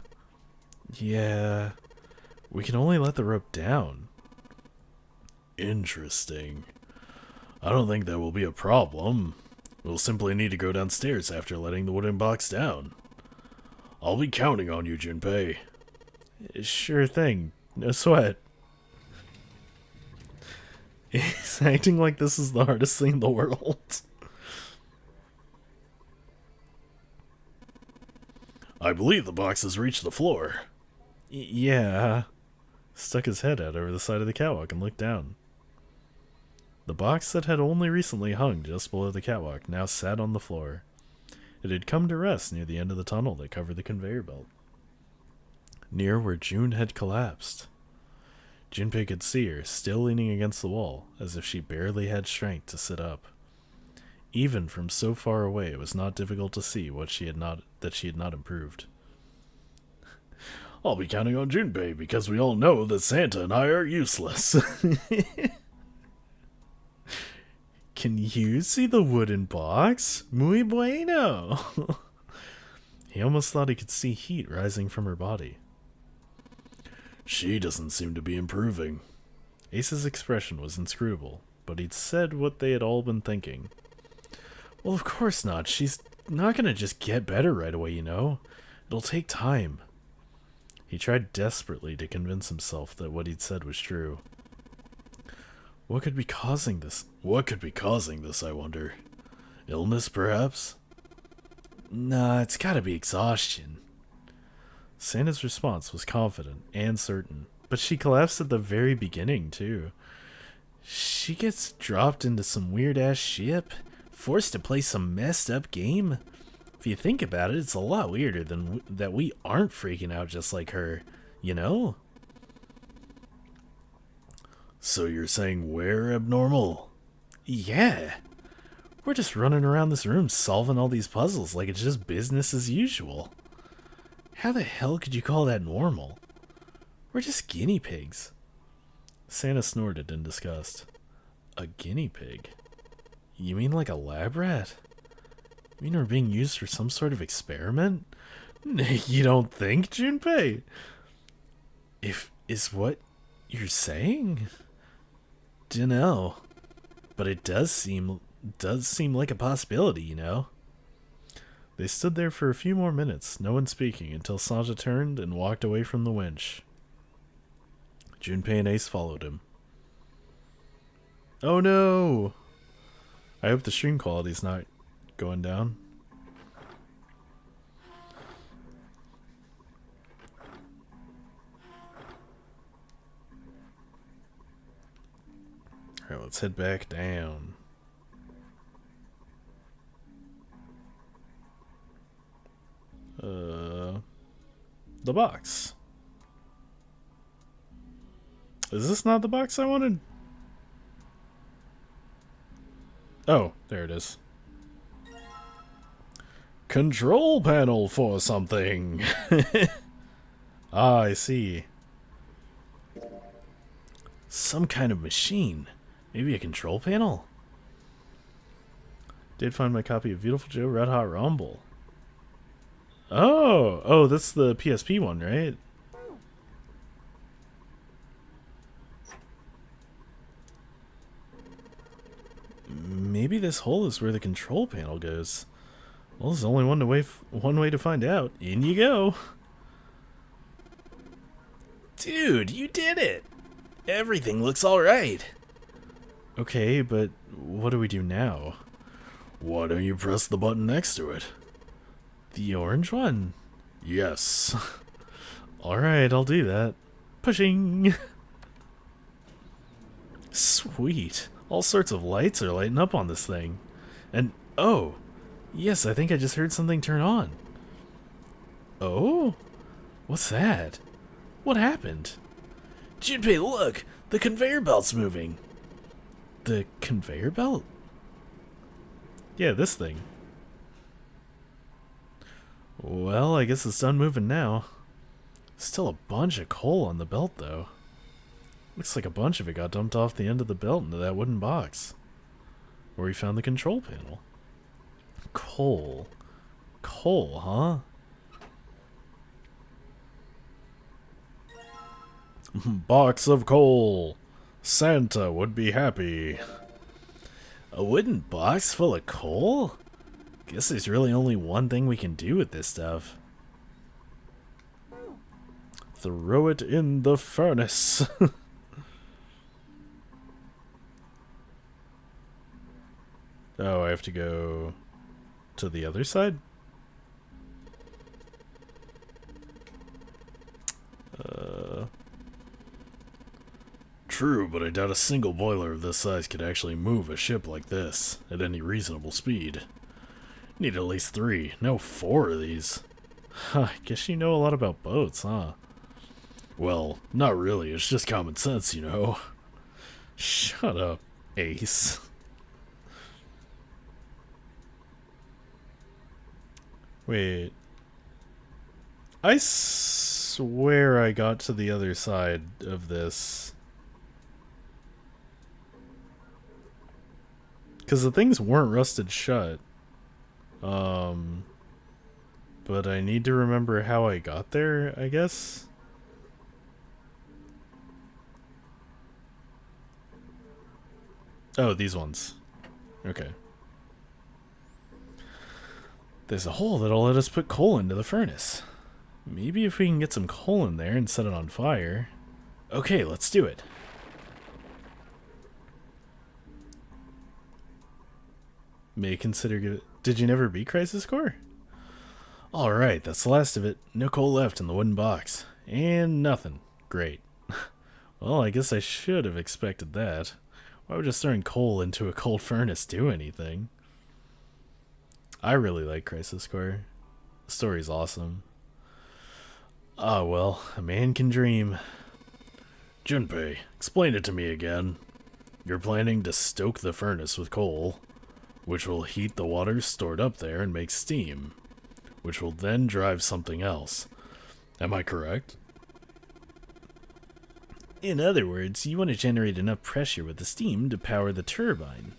Speaker 3: Yeah. We can only let the rope down.
Speaker 2: Interesting. I don't think that will be a problem. We'll simply need to go downstairs after letting the wooden box down. I'll be counting on you, Junpei.
Speaker 3: Sure thing. No sweat. He's acting like this is the hardest thing in the world.
Speaker 2: I believe the box has reached the floor.
Speaker 3: Yeah. Stuck his head out over the side of the catwalk and looked down. The box that had only recently hung just below the catwalk now sat on the floor. It had come to rest near the end of the tunnel that covered the conveyor belt, near where June had collapsed. Junpei could see her, still leaning against the wall, as if she barely had strength to sit up. Even from so far away, it was not difficult to see that she had not improved.
Speaker 2: I'll be counting on Junpei because we all know that Santa and I are useless.
Speaker 3: Can you see the wooden box? Muy bueno! He almost thought he could see heat rising from her body.
Speaker 2: She doesn't seem to be improving.
Speaker 3: Ace's expression was inscrutable, but he'd said what they had all been thinking. Well, of course not. She's not gonna just get better right away, you know? It'll take time. He tried desperately to convince himself that what he'd said was true. What could be causing this?
Speaker 2: What could be causing this, I wonder? Illness, perhaps?
Speaker 3: Nah, it's gotta be exhaustion. Santa's response was confident and certain, but she collapsed at the very beginning, too. She gets dropped into some weird-ass ship, forced to play some messed-up game. If you think about it, it's a lot weirder than that we aren't freaking out just like her, you know?
Speaker 2: So you're saying we're abnormal?
Speaker 3: Yeah. We're just running around this room solving all these puzzles like it's just business as usual. How the hell could you call that normal? We're just guinea pigs. Santa snorted in disgust. A guinea pig? You mean like a lab rat? You mean we're being used for some sort of experiment? You don't think, Junpei? Is what you're saying? Dunno. But it does seem like a possibility, you know? They stood there for a few more minutes, no one speaking, until Santa turned and walked away from the winch. Junpei and Ace followed him. Oh no! I hope the stream quality's not going down. Alright, let's head back down. The box. Is this not the box I wanted? Oh, there it is. Control panel for something. Ah, I see. Some kind of machine. Maybe a control panel? Did find my copy of Beautiful Joe Red Hot Rumble. Oh, that's the PSP one, right? Maybe this hole is where the control panel goes.
Speaker 1: Well, there's only one way to find out. In you go.
Speaker 3: Dude, you did it! Everything looks alright.
Speaker 1: Okay, but what do we do now?
Speaker 2: Why don't you press the button next to it?
Speaker 1: The orange one?
Speaker 2: Yes.
Speaker 1: Alright, I'll do that. Pushing! Sweet. All sorts of lights are lighting up on this thing. And, oh! Yes, I think I just heard something turn on. Oh? What's that? What happened?
Speaker 3: Junpei, look! The conveyor belt's moving.
Speaker 1: The conveyor belt? Yeah, this thing. Well, I guess it's done moving now. Still a bunch of coal on the belt, though. Looks like a bunch of it got dumped off the end of the belt into that wooden box, where we found the control panel. Coal. Coal, huh? Box of coal. Santa would be happy.
Speaker 3: A wooden box full of coal? Guess there's really only one thing we can do with this stuff.
Speaker 1: Throw it in the furnace. Oh, I have to go to the other side?
Speaker 2: True, but I doubt a single boiler of this size could actually move a ship like this at any reasonable speed. Need at least 3, no 4 of these.
Speaker 1: I guess you know a lot about boats, huh?
Speaker 2: Well, not really, it's just common sense, you know.
Speaker 1: Shut up, Ace. Wait. I swear I got to the other side of this. Because the things weren't rusted shut. But I need to remember how I got there, I guess. Oh, these ones. Okay. There's a hole that'll let us put coal into the furnace. Maybe if we can get some coal in there and set it on fire. Okay, let's do it. May consider... Did you never beat Crisis Core? Alright, that's the last of it. No coal left in the wooden box. And nothing. Great. Well, I guess I should have expected that. Why would just throwing coal into a cold furnace do anything? I really like Crisis Core. The story's awesome. Ah, well, a man can dream.
Speaker 2: Junpei, explain it to me again. You're planning to stoke the furnace with coal, which will heat the water stored up there and make steam, which will then drive something else. Am I correct?
Speaker 3: In other words, you want to generate enough pressure with the steam to power the turbine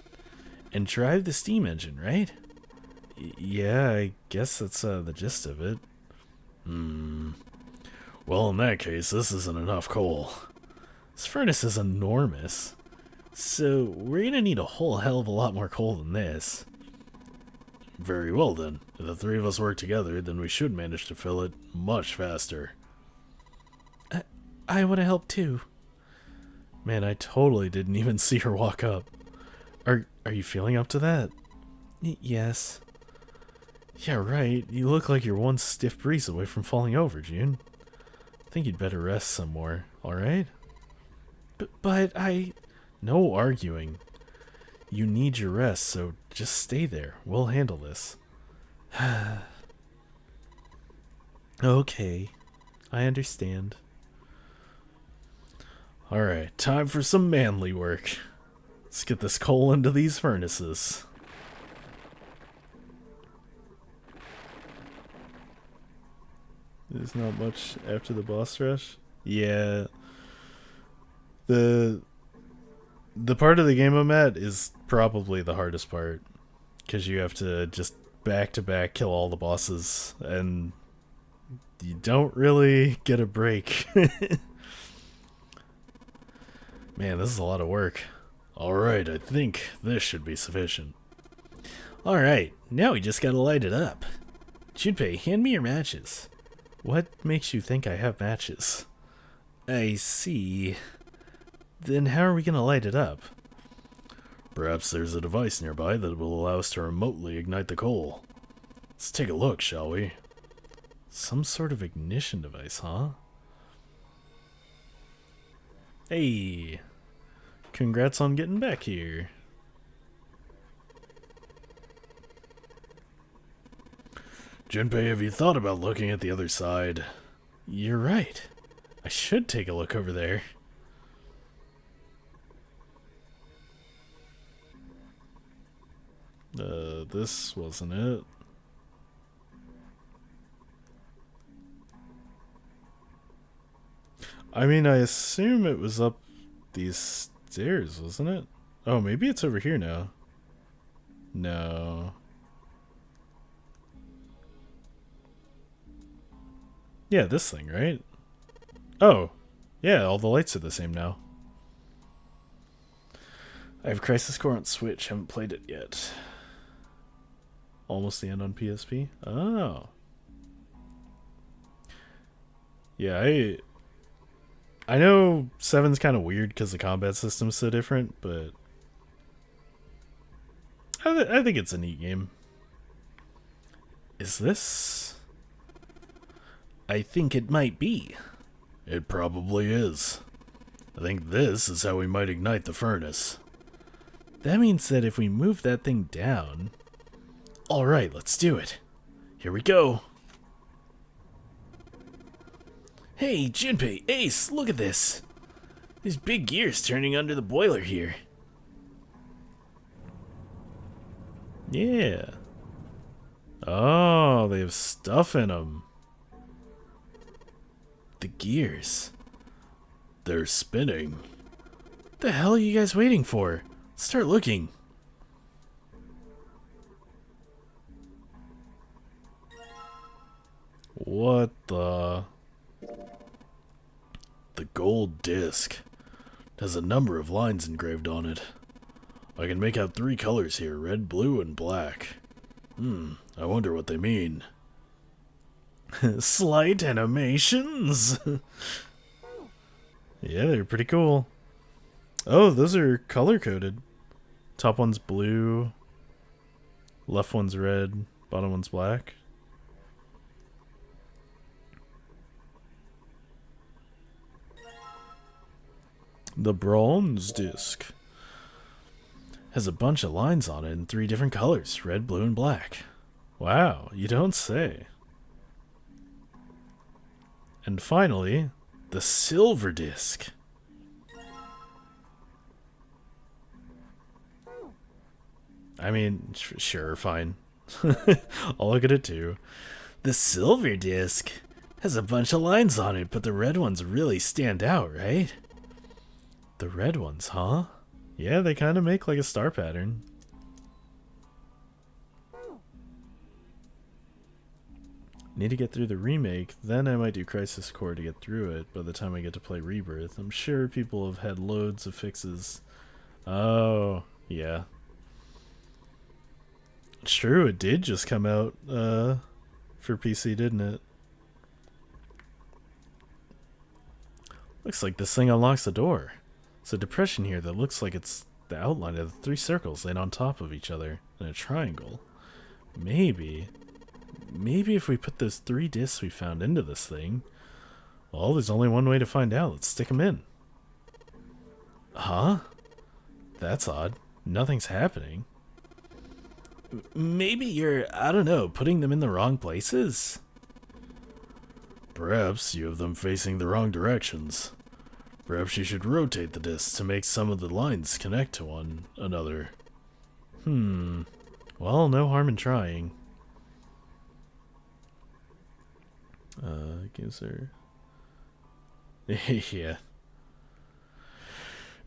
Speaker 3: and drive the steam engine, right?
Speaker 1: Yeah, I guess that's the gist of it.
Speaker 2: Well, in that case, this isn't enough coal.
Speaker 1: This furnace is enormous.
Speaker 3: So, we're gonna need a whole hell of a lot more coal than this.
Speaker 2: Very well then. If the 3 of us work together, then we should manage to fill it much faster.
Speaker 3: I want to help too.
Speaker 1: Man, I totally didn't even see her walk up. Are you feeling up to that?
Speaker 3: Yes.
Speaker 1: Yeah, right. You look like you're one stiff breeze away from falling over, June. I think you'd better rest some more, alright?
Speaker 3: But I...
Speaker 1: No arguing. You need your rest, so just stay there. We'll handle this.
Speaker 3: Okay. I understand.
Speaker 1: Alright, time for some manly work. Let's get this coal into these furnaces. There's not much after the boss rush. Yeah. The part of the game I'm at is probably the hardest part. Because you have to just back-to-back kill all the bosses. And you don't really get a break. Man, this is a lot of work.
Speaker 2: Alright, I think this should be sufficient.
Speaker 3: Alright, now we just gotta light it up. Junpei, hand me your matches.
Speaker 1: What makes you think I have matches?
Speaker 3: I see. Then how are we gonna light it up?
Speaker 2: Perhaps there's a device nearby that will allow us to remotely ignite the coal. Let's take a look, shall we?
Speaker 1: Some sort of ignition device, huh? Hey, congrats on getting back here.
Speaker 2: Junpei, have you thought about looking at the other side?
Speaker 1: You're right. I should take a look over there. This wasn't it. I mean, I assume it was up these stairs, wasn't it? Oh, maybe it's over here now. No. Yeah, this thing, right? Oh, yeah, all the lights are the same now. I have Crisis Core on Switch, haven't played it yet. Almost the end on PSP? Oh. Yeah, I know 7's kind of weird because the combat system's so different, but I think it's a neat game. Is this?
Speaker 3: I think it might be.
Speaker 2: It probably is. I think this is how we might ignite the furnace.
Speaker 3: That means that if we move that thing down... Alright, let's do it. Here we go. Hey, Junpei, Ace, look at this. There's big gears turning under the boiler here.
Speaker 1: Yeah. Oh, they have stuff in them.
Speaker 3: The gears.
Speaker 2: They're spinning.
Speaker 3: What the hell are you guys waiting for? Start looking.
Speaker 1: What the?
Speaker 2: The gold disc. It has a number of lines engraved on it. I can make out 3 colors here, red, blue, and black. I wonder what they mean.
Speaker 3: Slight animations.
Speaker 1: Yeah, they're pretty cool. Oh, those are color-coded. Top one's blue. Left one's red. Bottom one's black. The bronze disc has a bunch of lines on it in 3 different colors, red, blue, and black. Wow, you don't say. And finally, the silver disc. I mean, sure, fine. I'll look at it too.
Speaker 3: The silver disc has a bunch of lines on it, but the red ones really stand out, right?
Speaker 1: The red ones, huh? Yeah, they kind of make like a star pattern. Need to get through the remake, then I might do Crisis Core to get through it by the time I get to play Rebirth. I'm sure people have had loads of fixes. Oh, yeah. It's true, it did just come out for PC, didn't it? Looks like this thing unlocks the door. There's a depression here that looks like it's the outline of the 3 circles laid on top of each other in a triangle. Maybe if we put those 3 discs we found into this thing, well, there's only one way to find out. Let's stick them in. Huh? That's odd. Nothing's happening.
Speaker 3: Maybe you're, I don't know, putting them in the wrong places?
Speaker 2: Perhaps you have them facing the wrong directions. Perhaps you should rotate the discs to make some of the lines connect to one another.
Speaker 1: Well, no harm in trying. Gives her... yeah.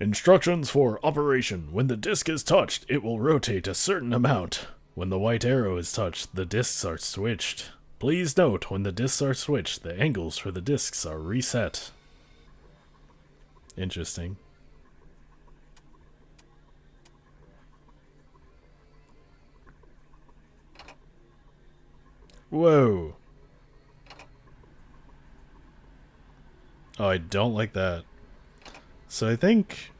Speaker 2: Instructions for operation. When the disc is touched, it will rotate a certain amount. When the white arrow is touched, the discs are switched. Please note, when the discs are switched, the angles for the discs are reset.
Speaker 1: Interesting. Whoa. Oh, I don't like that. So I think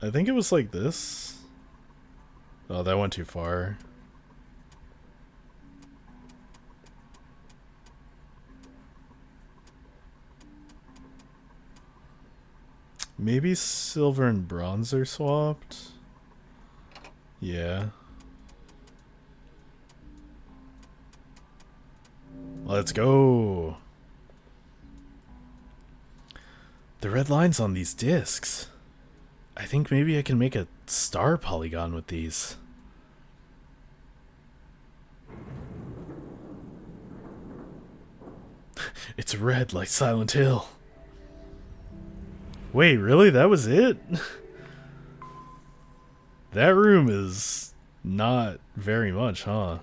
Speaker 1: it was like this. Oh, that went too far. Maybe silver and bronze are swapped? Yeah. Let's go! The red lines on these discs. I think maybe I can make a star polygon with these. It's red like Silent Hill. Wait, really? That was it? That room is not very much, huh?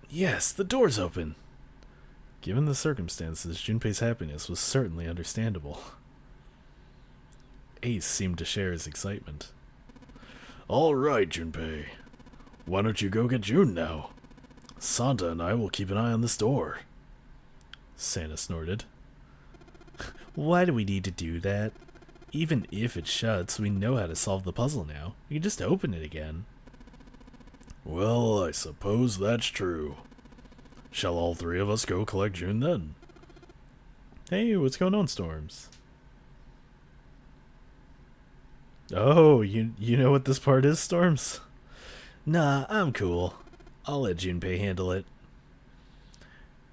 Speaker 1: Yes, the door's open. Given the circumstances, Junpei's happiness was certainly understandable. Ace seemed to share his excitement.
Speaker 2: Alright, Junpei. Why don't you go get June now? Santa and I will keep an eye on this door.
Speaker 1: Santa snorted. Why do we need to do that? Even if it shuts, we know how to solve the puzzle now. We can just open it again.
Speaker 2: Well, I suppose that's true. Shall all three of us go collect June then?
Speaker 1: Hey, what's going on, Storms? Oh, you know what this part is, Storms? Nah, I'm cool. I'll let Junpei handle it.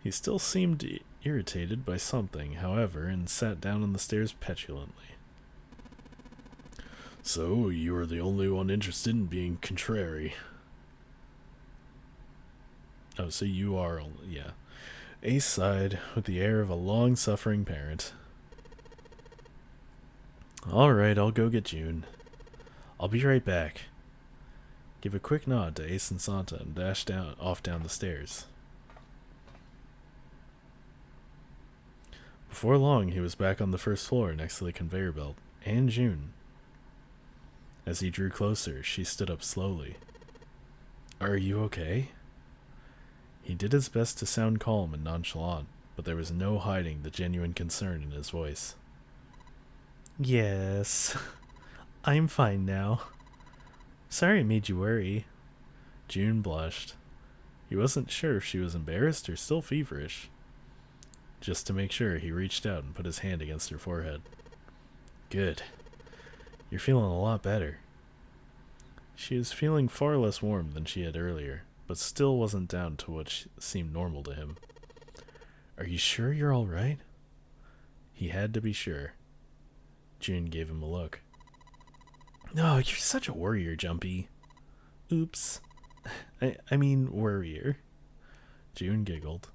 Speaker 1: He still seemed irritated by something, however, and sat down on the stairs petulantly.
Speaker 2: So, you are the only one interested in being contrary.
Speaker 1: Oh, so you are, yeah. Ace sighed with the air of a long-suffering parent. Alright, I'll go get June. I'll be right back. Give a quick nod to Ace and Santa and dash off down the stairs. Before long, he was back on the first floor next to the conveyor belt, and June. As he drew closer, she stood up slowly. Are you okay? He did his best to sound calm and nonchalant, but there was no hiding the genuine concern in his voice. Yes, I'm fine now. Sorry I made you worry. June blushed. He wasn't sure if she was embarrassed or still feverish. Just to make sure, he reached out and put his hand against her forehead. Good. You're feeling a lot better. She was feeling far less warm than she had earlier, but still wasn't down to what seemed normal to him. Are you sure you're all right? He had to be sure. June gave him a look. No, you're such a worrier, Jumpy. Oops. I mean worrier. June giggled.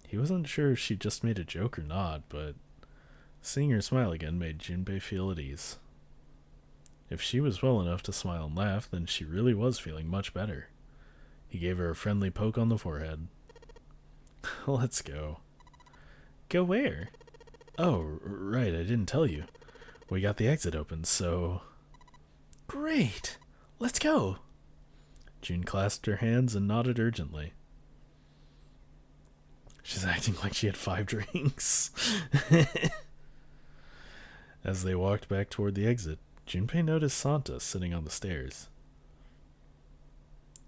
Speaker 1: He wasn't sure if she just made a joke or not, but seeing her smile again made Junpei feel at ease. If she was well enough to smile and laugh, then she really was feeling much better. He gave her a friendly poke on the forehead. Let's go. Go where? Oh, right, I didn't tell you. We got the exit open, so... Great! Let's go! June clasped her hands and nodded urgently. She's acting like she had 5 drinks. As they walked back toward the exit, Junpei noticed Santa sitting on the stairs.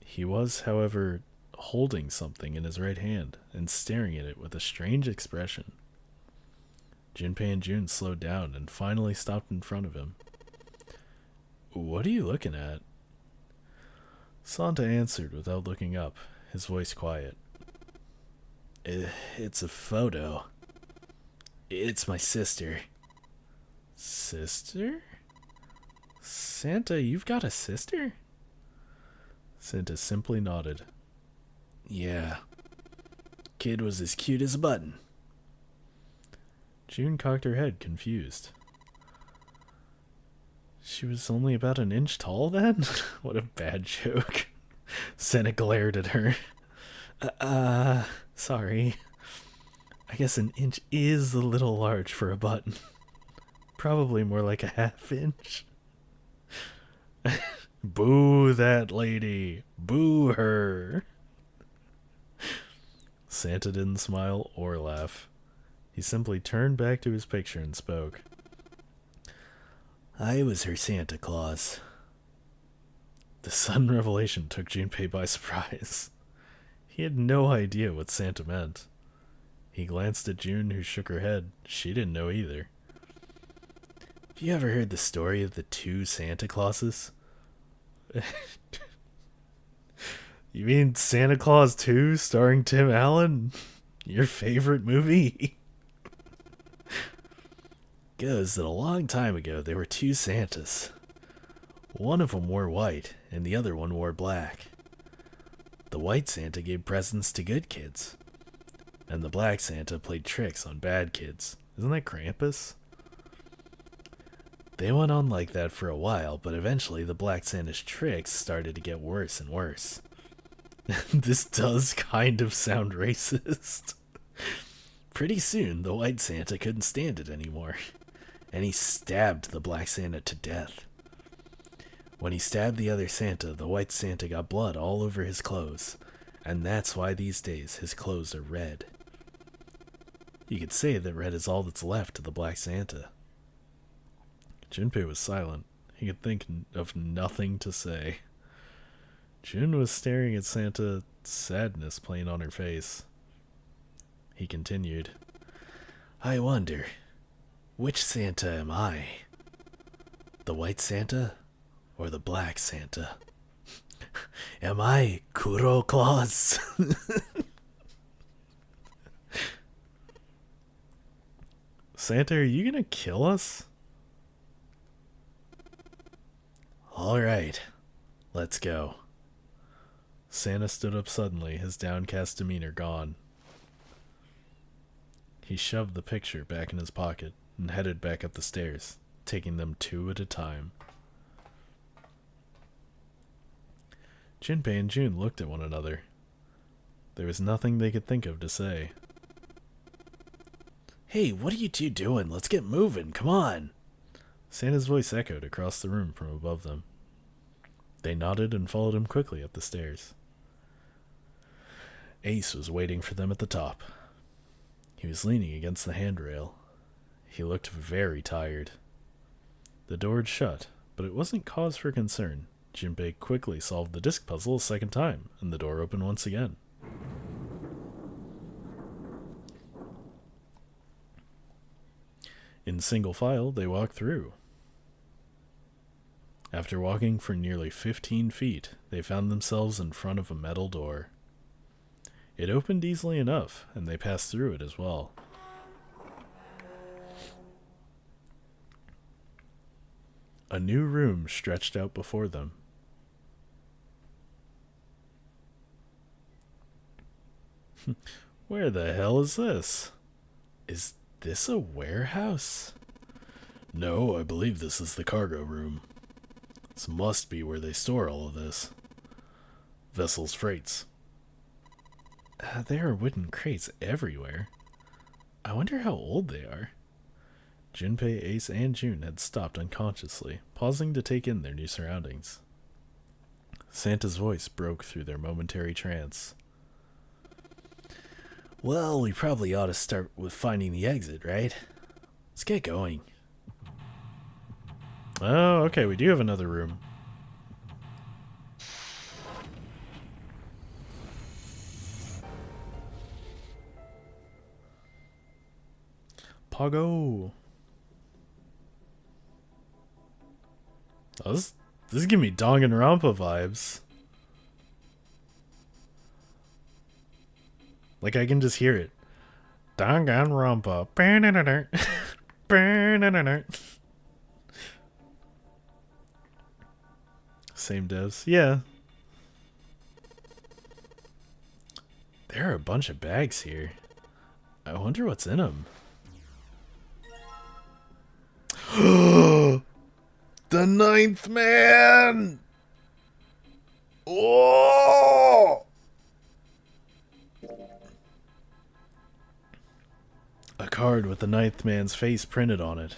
Speaker 1: He was, however, holding something in his right hand and staring at it with a strange expression. Junpei and June slowed down and finally stopped in front of him. What are you looking at? Santa answered without looking up, his voice quiet. It's a photo. It's my sister. Sister? Santa, you've got a sister? Santa simply nodded. Yeah. Kid was as cute as a button. June cocked her head, confused. She was only about an inch tall then? What a bad joke. Santa glared at her. Sorry. I guess an inch is a little large for a button. Probably more like a half inch. Boo that lady. Boo her. Santa didn't smile or laugh. He simply turned back to his picture and spoke.
Speaker 3: I was her Santa Claus.
Speaker 1: The sudden revelation took Junpei by surprise. He had no idea what Santa meant. He glanced at June, who shook her head. She didn't know either.
Speaker 3: Have you ever heard the story of the two Santa Clauses?
Speaker 1: You mean Santa Claus 2 starring Tim Allen? Your favorite movie?
Speaker 3: Goes that a long time ago there were two Santas. One of them wore white, and the other one wore black. The white Santa gave presents to good kids, and the black Santa played tricks on bad kids.
Speaker 1: Isn't that Krampus?
Speaker 3: They went on like that for a while, but eventually the black Santa's tricks started to get worse and worse.
Speaker 1: This does kind of sound racist.
Speaker 3: Pretty soon, the white Santa couldn't stand it anymore, and he stabbed the black Santa to death. When he stabbed the other Santa, the white Santa got blood all over his clothes, and that's why these days his clothes are red. You could say that red is all that's left to the black Santa.
Speaker 1: Junpei was silent. He could think of nothing to say. June was staring at Santa, sadness playing on her face. He continued.
Speaker 3: I wonder, which Santa am I? The white Santa or the black Santa? Am I Kuro Claus?
Speaker 1: Santa, are you gonna kill us?
Speaker 3: All right, let's go.
Speaker 1: Santa stood up suddenly, his downcast demeanor gone. He shoved the picture back in his pocket and headed back up the stairs, taking them two at a time. Junpei and June looked at one another. There was nothing they could think of to say.
Speaker 3: Hey, what are you two doing? Let's get moving, come on.
Speaker 1: Santa's voice echoed across the room from above them. They nodded and followed him quickly up the stairs. Ace was waiting for them at the top. He was leaning against the handrail. He looked very tired. The door had shut, but it wasn't cause for concern. Junpei quickly solved the disc puzzle a second time, and the door opened once again. In single file, they walked through. After walking for nearly 15 feet, they found themselves in front of a metal door. It opened easily enough, and they passed through it as well. A new room stretched out before them. Where the hell is this? Is this a warehouse?
Speaker 2: No, I believe this is the cargo room. This must be where they store all of this. Vessel's freights.
Speaker 1: There are wooden crates everywhere. I wonder how old they are. Junpei, Ace, and June had stopped unconsciously, pausing to take in their new surroundings. Santa's voice broke through their momentary trance.
Speaker 3: Well, we probably ought to start with finding the exit, right? Let's get going.
Speaker 1: Oh, okay, we do have another room. Pogo. Oh, this is giving me Danganronpa vibes. Like I can just hear it. Danganronpa. Same devs. Yeah. There are a bunch of bags here. I wonder what's in them.
Speaker 2: The Ninth Man! Oh!
Speaker 1: A card with the Ninth Man's face printed on it.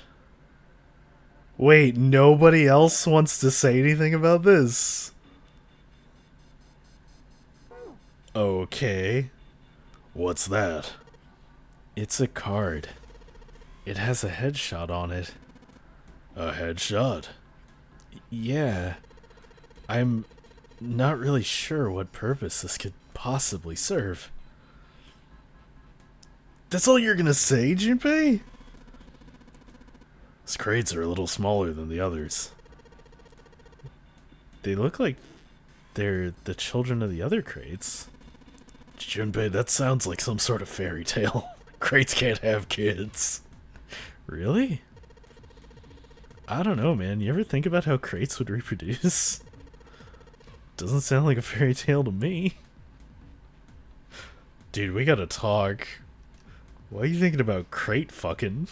Speaker 1: Wait, nobody else wants to say anything about this? Okay.
Speaker 2: What's that?
Speaker 1: It's a card. It has a headshot on it.
Speaker 2: A headshot?
Speaker 1: Yeah. I'm not really sure what purpose this could possibly serve. That's all you're gonna say, Junpei?
Speaker 2: These crates are a little smaller than the others.
Speaker 1: They look like they're the children of the other crates.
Speaker 2: Junpei, that sounds like some sort of fairy tale. Crates can't have kids.
Speaker 1: Really? I don't know, man. You ever think about how crates would reproduce? Doesn't sound like a fairy tale to me. Dude, we gotta talk. Why are you thinking about crate fucking?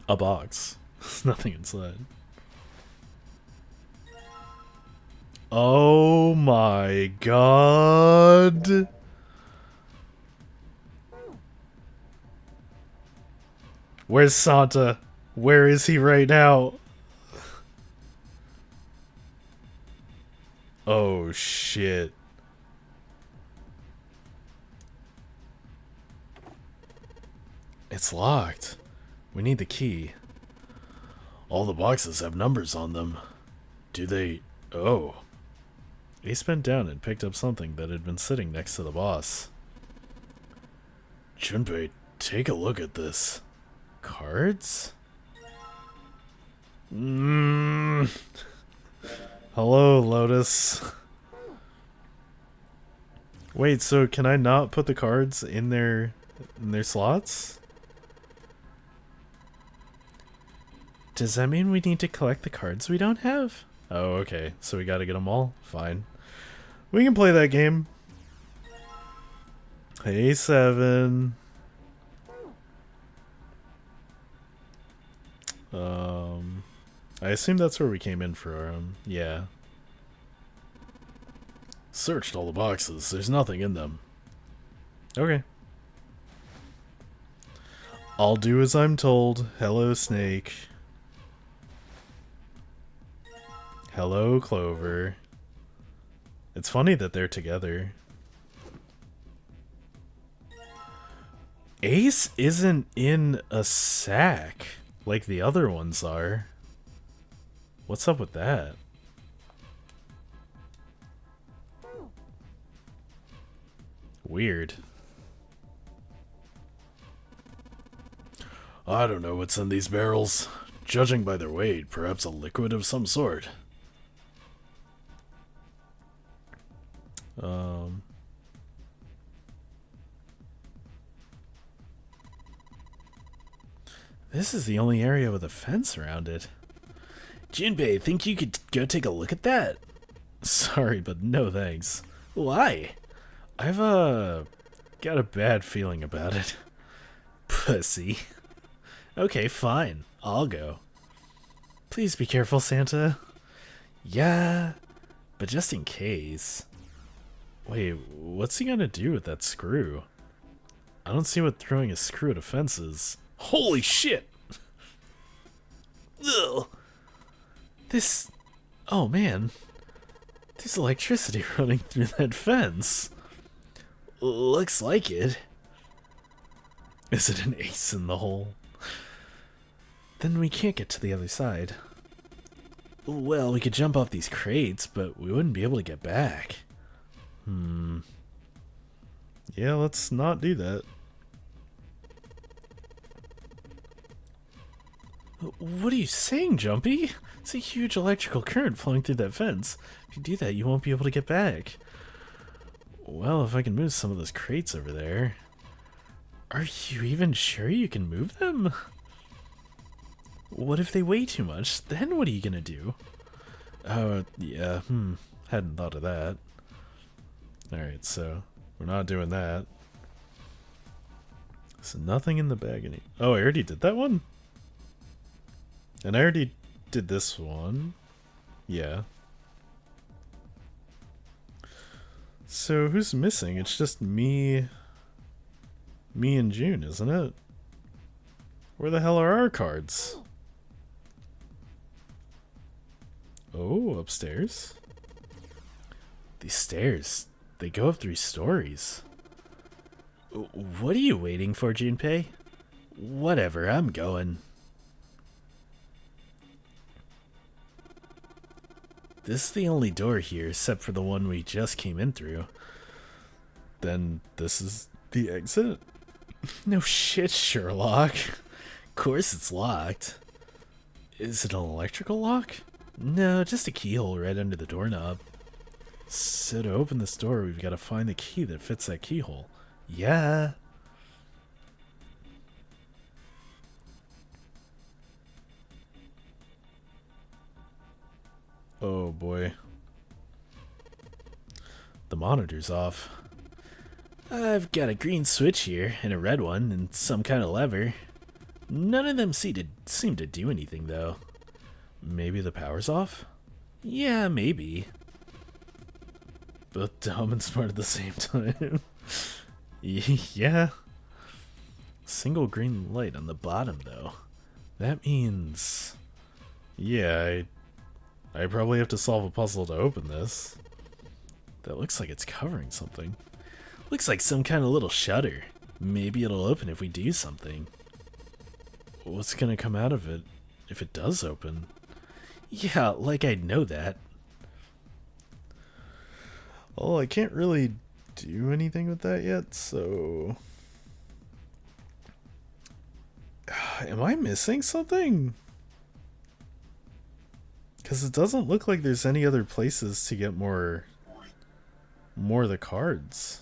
Speaker 1: A box. There's nothing inside. Oh my god. Where's Santa? Where is he right now? Oh shit. It's locked. We need the key.
Speaker 2: All the boxes have numbers on them. Do they... Oh.
Speaker 1: Ace bent down and picked up something that had been sitting next to the boss.
Speaker 2: Junpei, take a look at this.
Speaker 1: Cards? Hello, Lotus. Wait, so can I not put the cards in their slots? Does that mean we need to collect the cards we don't have? Oh, okay. So we gotta get them all? Fine. We can play that game. Hey, 7. I assume that's where we came in for, yeah.
Speaker 2: Searched all the boxes. There's nothing in them.
Speaker 1: Okay. I'll do as I'm told. Hello, Snake. Hello, Clover. It's funny that they're together. Ace isn't in a sack like the other ones are. What's up with that? Weird.
Speaker 2: I don't know what's in these barrels. Judging by their weight, perhaps a liquid of some sort.
Speaker 1: This is the only area with a fence around it.
Speaker 3: Junpei, think you could go take a look at that?
Speaker 1: Sorry, but no thanks.
Speaker 3: Why?
Speaker 1: I've, got a bad feeling about it.
Speaker 3: Pussy. Okay, fine. I'll go.
Speaker 1: Please be careful, Santa.
Speaker 3: Yeah, but just in case.
Speaker 1: Wait, what's he gonna do with that screw? I don't see what throwing a screw at a fence is.
Speaker 3: Holy shit! Ugh.
Speaker 1: This... Oh, man. There's electricity running through that fence.
Speaker 3: Looks like it.
Speaker 1: Is it an ace in the hole? Then we can't get to the other side.
Speaker 3: Well, we could jump off these crates, but we wouldn't be able to get back.
Speaker 1: Yeah, let's not do that. What are you saying, Jumpy? It's a huge electrical current flowing through that fence. If you do that, you won't be able to get back. Well, if I can move some of those crates over there. Are you even sure you can move them? What if they weigh too much? Then what are you gonna do? Oh, yeah, hadn't thought of that. Alright, so we're not doing that. So nothing in the bag any— Oh, I already did that one? And I already did this one. Yeah. So who's missing? It's just me and June, isn't it? Where the hell are our cards? Oh, upstairs. These stairs, they go up 3 stories. What are you waiting for, Junpei? Whatever, I'm going. This is the only door here, except for the one we just came in through. Then this is the exit? No shit, Sherlock. Of course it's locked. Is it an electrical lock? No, just a keyhole right under the doorknob. So to open this door, we've got to find the key that fits that keyhole. Yeah. Oh boy. The monitor's off. I've got a green switch here, and a red one, and some kind of lever. None of them seem to do anything, though. Maybe the power's off? Yeah, maybe. Both dumb and smart at the same time. Yeah. Single green light on the bottom, though. That means... Yeah, I probably have to solve a puzzle to open this. That looks like it's covering something. Looks like some kind of little shutter. Maybe it'll open if we do something. What's gonna come out of it if it does open? Yeah, like I'd know that. Well, I can't really do anything with that yet, so... Am I missing something? Because it doesn't look like there's any other places to get more of the cards.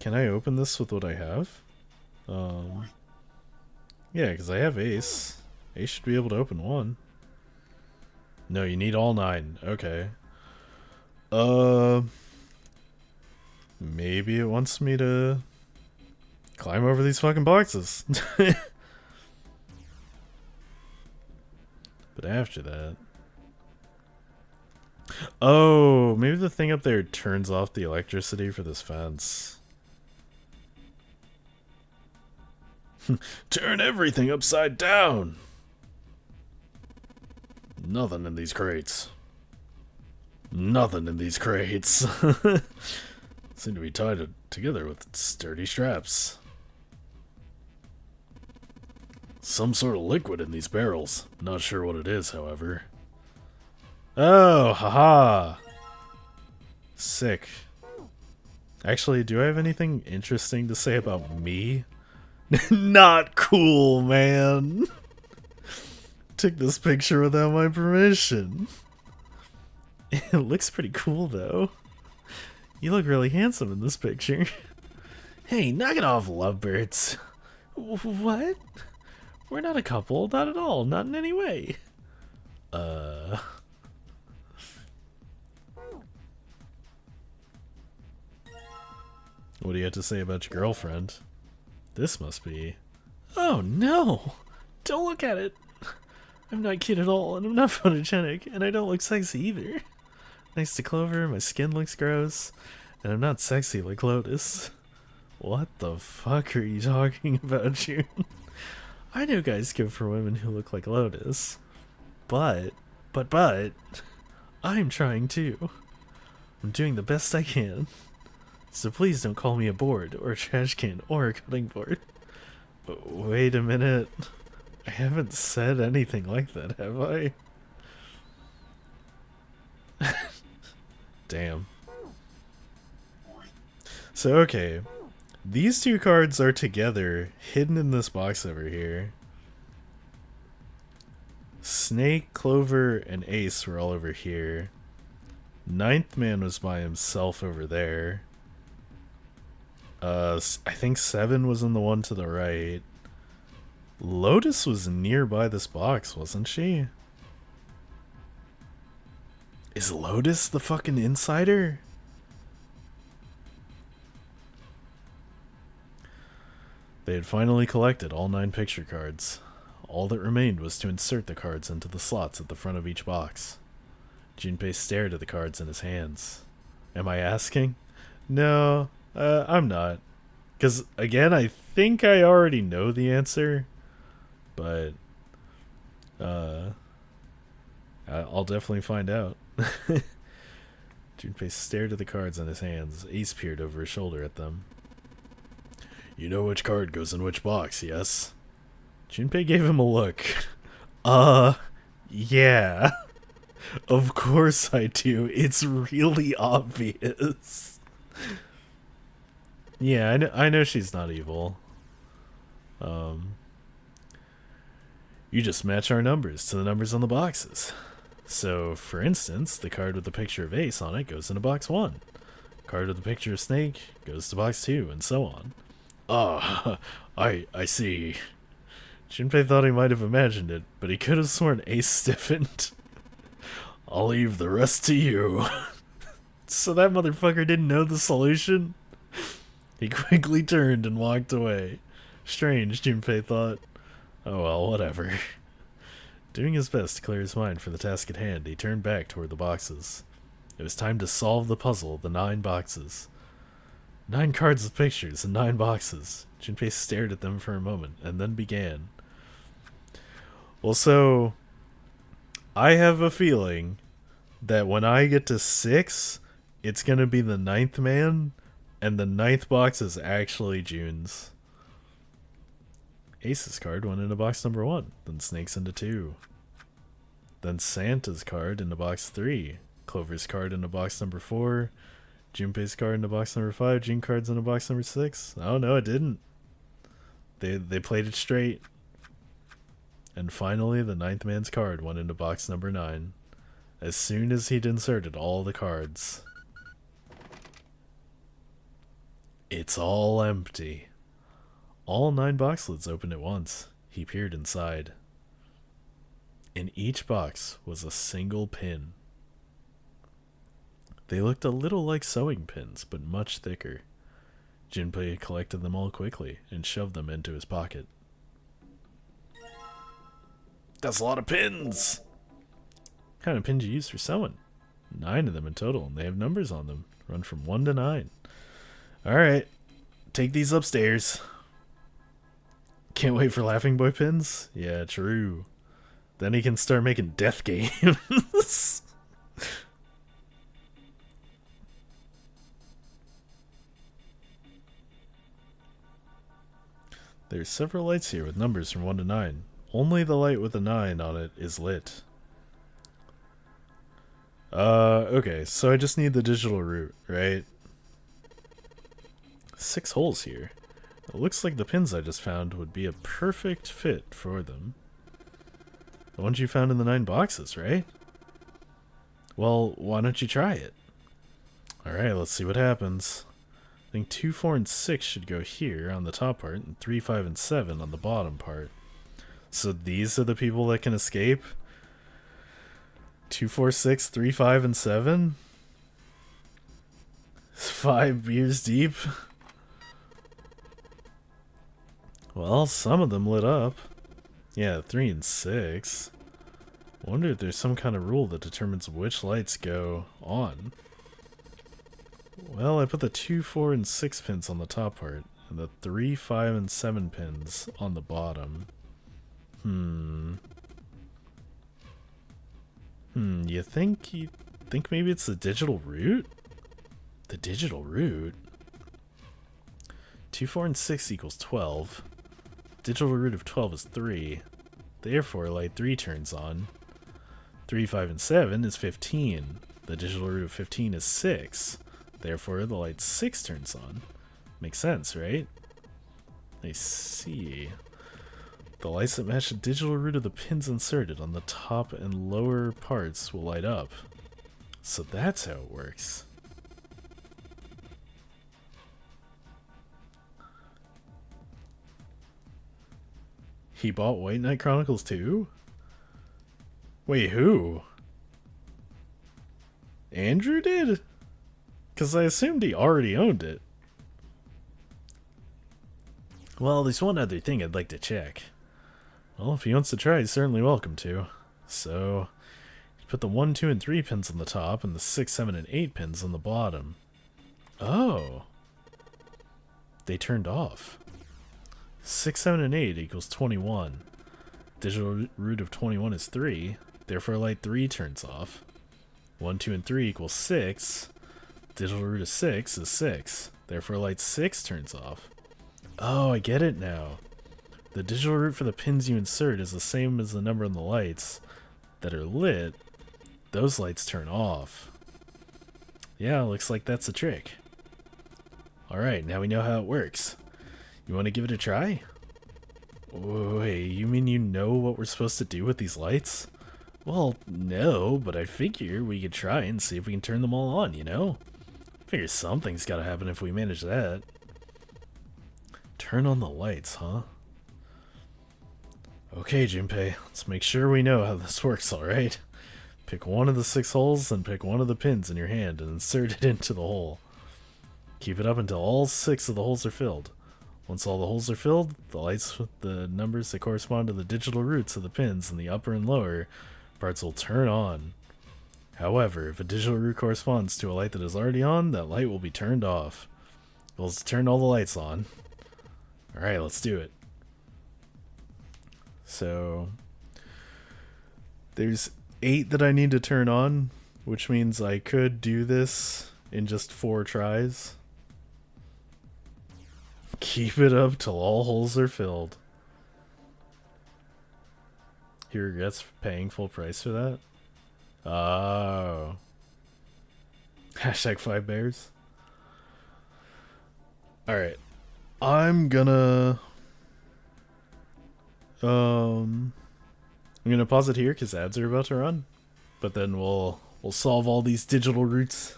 Speaker 1: Can I open this with what I have? Yeah, because I have Ace. Ace should be able to open one. No, you need all 9. Okay. Maybe it wants me to climb over these fucking boxes. But after that... Oh, maybe the thing up there turns off the electricity for this fence. Turn everything upside down! Nothing in these crates. Nothing in these crates. Seem to be tied together with sturdy straps. Some sort of liquid in these barrels. Not sure what it is, however. Oh, haha. Sick. Actually, do I have anything interesting to say about me? Not cool, man. Took this picture without my permission. It looks pretty cool, though. You look really handsome in this picture. Hey, knock it off, lovebirds. What? We're not a couple, not at all, not in any way. What do you have to say about your girlfriend? This must be... Oh no! Don't look at it! I'm not cute at all, and I'm not photogenic, and I don't look sexy either. Thanks to Clover, my skin looks gross, and I'm not sexy like Lotus. What the fuck are you talking about, June? I know guys go for women who look like Lotus, but, I'm trying too. I'm doing the best I can. So please don't call me a board, or a trash can, or a cutting board. Wait a minute. I haven't said anything like that, have I? Damn. So, okay. These 2 cards are together, hidden in this box over here. Snake, Clover, and Ace were all over here. Ninth Man was by himself over there. I think 7 was in the one to the right. Lotus was nearby this box, wasn't she? Is Lotus the fucking insider? They had finally collected all 9 picture cards. All that remained was to insert the cards into the slots at the front of each box. Junpei stared at the cards in his hands. Am I asking? No, I'm not. Because, again, I think I already know the answer. But, I'll definitely find out. Junpei stared at the cards in his hands. Ace peered over his shoulder at them.
Speaker 2: You know which card goes in which box, yes?
Speaker 1: Junpei gave him a look. Yeah. Of course I do. It's really obvious. Yeah, I know she's not evil. You just match our numbers to the numbers on the boxes. So, for instance, the card with the picture of Ace on it goes into box 1. Card with the picture of Snake goes to box 2, and so on.
Speaker 2: Ah, I see.
Speaker 1: Junpei thought he might have imagined it, but he could have sworn Ace stiffened.
Speaker 2: I'll leave the rest to you.
Speaker 1: So that motherfucker didn't know the solution? He quickly turned and walked away. Strange, Junpei thought. Oh well, whatever. Doing his best to clear his mind for the task at hand, he turned back toward the boxes. It was time to solve the puzzle of the 9 boxes. 9 cards with pictures and 9 boxes. Junpei stared at them for a moment, and then began. Well, so I have a feeling that when I get to 6, it's going to be the 9th man, and the 9th box is actually June's. Ace's card went into box number 1, then Snake's into 2. Then Santa's card into box 3, Clover's card into box number 4, Junpei's card into box number 5, June card's into box number 6. Oh no, it didn't. They played it straight. And finally, the 9th man's card went into box number 9, as soon as he'd inserted all the cards. It's all empty. All 9 box lids opened at once. He peered inside. In each box was a single pin. They looked a little like sewing pins, but much thicker. Junpei collected them all quickly and shoved them into his pocket.
Speaker 2: That's a lot of pins!
Speaker 1: What kind of pins you use for sewing? 9 of them in total, and they have numbers on them. Run from 1 to 9. Alright, take these upstairs. Can't wait for Laughing Boy pins? Yeah, true. Then he can start making death games. There's several lights here with numbers from 1 to 9. Only the light with a 9 on it is lit. Okay, so I just need the digital route, right? 6 holes here. It looks like the pins I just found would be a perfect fit for them. The ones you found in the 9 boxes, right? Well, why don't you try it? Alright, let's see what happens. I think 2, 4, and 6 should go here on the top part, and 3, 5, and 7 on the bottom part. So these are the people that can escape? 2, 4, 6, 3, 5, and 7? 5 beers deep? Well, some of them lit up. Yeah, 3 and 6. Wonder if there's some kind of rule that determines which lights go on. Well, I put the 2, 4, and 6 pins on the top part, and the 3, 5, and 7 pins on the bottom. You think maybe it's the digital route? The digital route? 2, 4, and 6 equals 12. Digital root of 12 is 3. Therefore, light 3 turns on. 3, 5, and 7 is 15. The digital root of 15 is 6. Therefore, the light 6 turns on. Makes sense, right? I see. The lights that match the digital root of the pins inserted on the top and lower parts will light up. So that's how it works. He bought White Knight Chronicles 2? Wait, who? Andrew did? Because I assumed he already owned it. Well, there's one other thing I'd like to check. Well, if he wants to try, he's certainly welcome to. So, put the 1, 2, and 3 pins on the top and the 6, 7, and 8 pins on the bottom. Oh.
Speaker 3: They turned off. 6, 7, and 8 equals 21. Digital root of 21 is 3. Therefore, light 3 turns off. 1, 2, and 3 equals 6. Digital root of 6 is 6. Therefore, light 6 turns off. Oh, I get it now. The digital root for the pins you insert is the same as the number on the lights that are lit. Those lights turn off. Yeah, looks like that's the trick. Alright, now we know how it works. You want to give it a try? Wait, you mean you know what we're supposed to do with these lights? Well, no, but I figure we could try and see if we can turn them all on, you know? Figure something's gotta happen if we manage that. Turn on the lights, huh? Okay, Junpei, let's make sure we know how this works, alright? Pick one of the 6 holes, then pick one of the pins in your hand and insert it into the hole. Keep it up until all 6 of the holes are filled. Once all the holes are filled, the lights with the numbers that correspond to the digital roots of the pins in the upper and lower parts will turn on. However, if a digital root corresponds to a light that is already on, that light will be turned off. Let's turn all the lights on. Alright, let's do it. So, there's 8 that I need to turn on, which means I could do this in just 4 tries. Keep it up till all holes are filled. He regrets paying full price for that? Oh. Hashtag 5 bears. Alright. I'm gonna pause it here because ads are about to run. But then we'll solve all these digital roots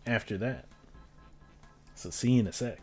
Speaker 3: after that. So see you in a sec.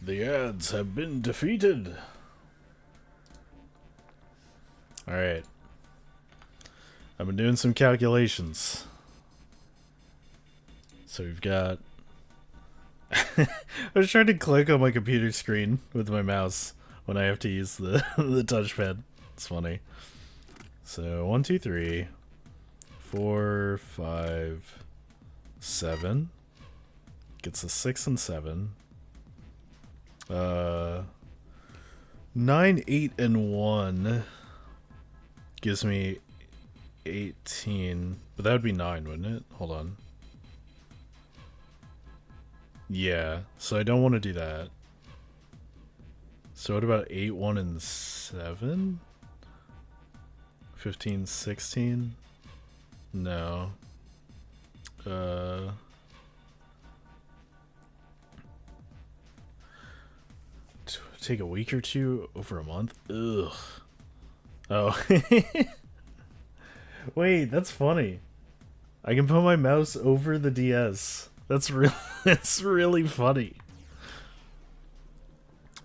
Speaker 2: The ads have been defeated.
Speaker 1: Alright. I've been doing some calculations. So we've got... I was trying to click on my computer screen with my mouse when I have to use the, the touchpad. It's funny. So 1, 2, 3, 4, 5, 7. Gets a 6 and 7. 9, 8, and 1 gives me 18. But that would be 9, wouldn't it? Hold on. Yeah, so I don't want to do that. So what about 8, 1, and 7? 15, 16? No. Take a week or two over a month? Ugh. Oh. Wait, that's funny. I can put my mouse over the DS. That's really that's really funny.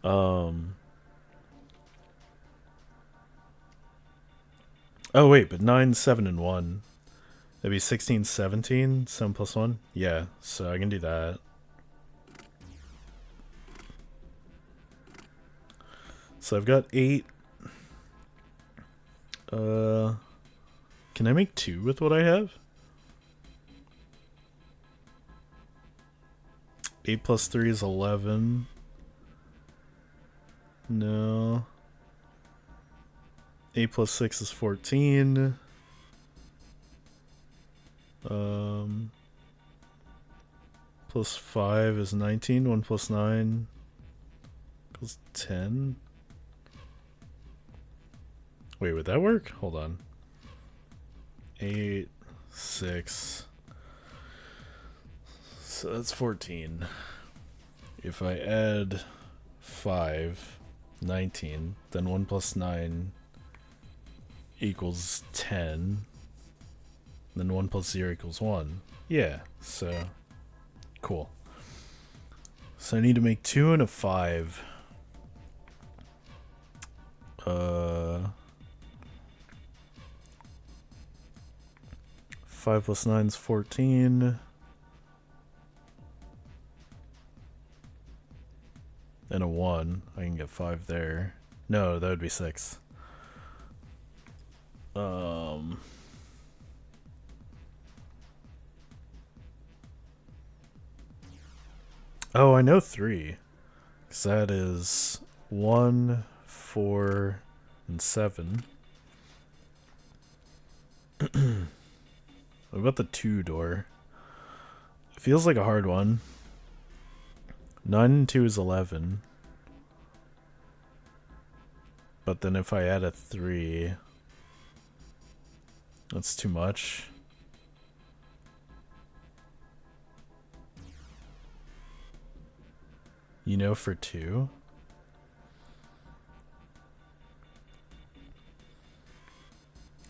Speaker 1: Oh wait, but 9, 7, and 1. That'd be 16, 17, 7 plus 1? Yeah, so I can do that. So I've got 8. Can I make 2 with what I have? 8 plus 3 is 11. No. 8 plus 6 is 14. Plus 5 is 19. 1 plus 9 equals 10. Wait, would that work? Hold on. 8, 6. So that's 14. If I add 5, 19, then 1 plus 9 equals 10. Then 1 plus 0 equals 1. Yeah, so cool. So I need to make 2 and a 5. 5 plus 9 is 14. And a 1. I can get 5 there. No, that would be 6. Oh, I know 3. Because that is 1, 4, and 7. What about the 2 door? It feels like a hard one. 9 and 2 is 11. But then if I add a 3, that's too much. You know, for 2?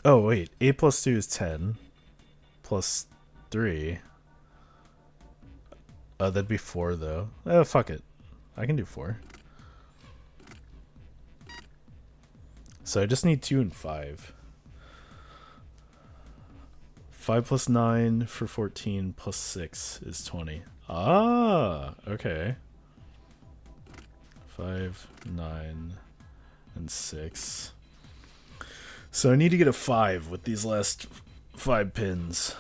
Speaker 1: Oh, wait. 8 plus 2 is 10. Plus 3. That'd be 4, though. Fuck it. I can do 4. So I just need 2 and 5. 5 plus 9 for 14 plus 6 is 20. Ah, okay. 5, 9, and 6. So I need to get a 5 with these last 5 pins.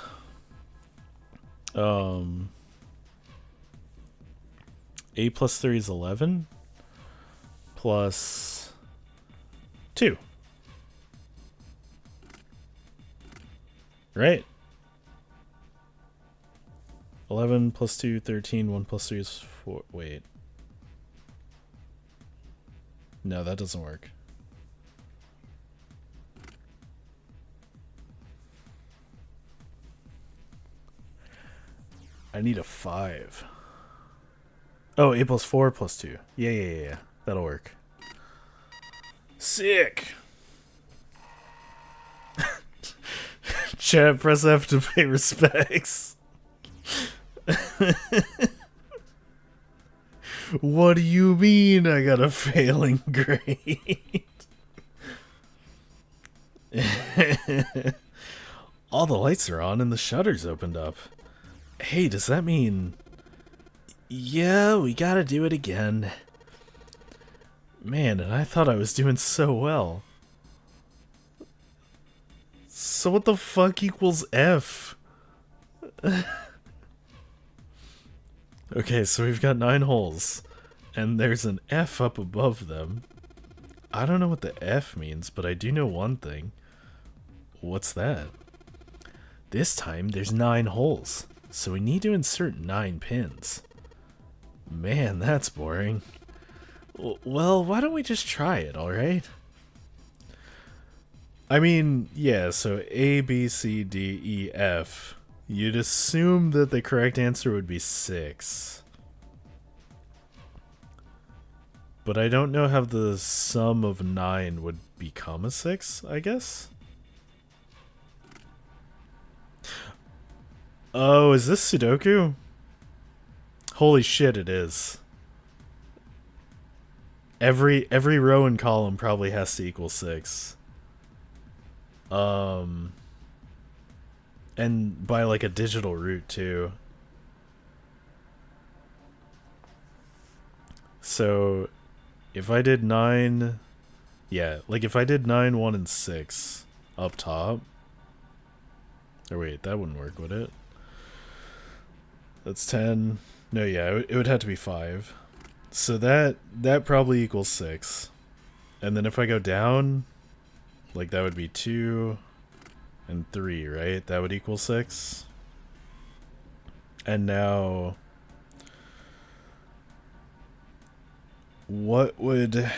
Speaker 1: 8 plus 3 is 11. Plus 2. Right? 11 plus 2, 13. 1 plus 3 is 4. Wait. No, that doesn't work. I need a 5. Oh, 8 plus 4 plus 2. Yeah. That'll work. Sick! Chat, press F to pay respects. What do you mean I got a failing grade? All the lights are on and the shutters opened up. Hey, does that mean... Yeah, we gotta do it again. Man, and I thought I was doing so well. So what the fuck equals F? Okay, so we've got 9 holes. And there's an F up above them. I don't know what the F means, but I do know one thing. What's that? This time there's 9 holes. So we need to insert 9 pins. Man, that's boring. Well, why don't we just try it, alright? I mean, yeah, so A, B, C, D, E, F. You'd assume that the correct answer would be 6. But I don't know how the sum of 9 would become a 6, I guess? Oh, is this Sudoku? Holy shit, it is. Every row and column probably has to equal 6. And by like a digital root too. So if I did 9, yeah, like if I did 9, 1, and 6 up top. Or wait, that wouldn't work, would it? That's 10. No, yeah, it would have to be 5. So that probably equals 6. And then if I go down, like that would be 2 and 3, right? That would equal 6. And now what would...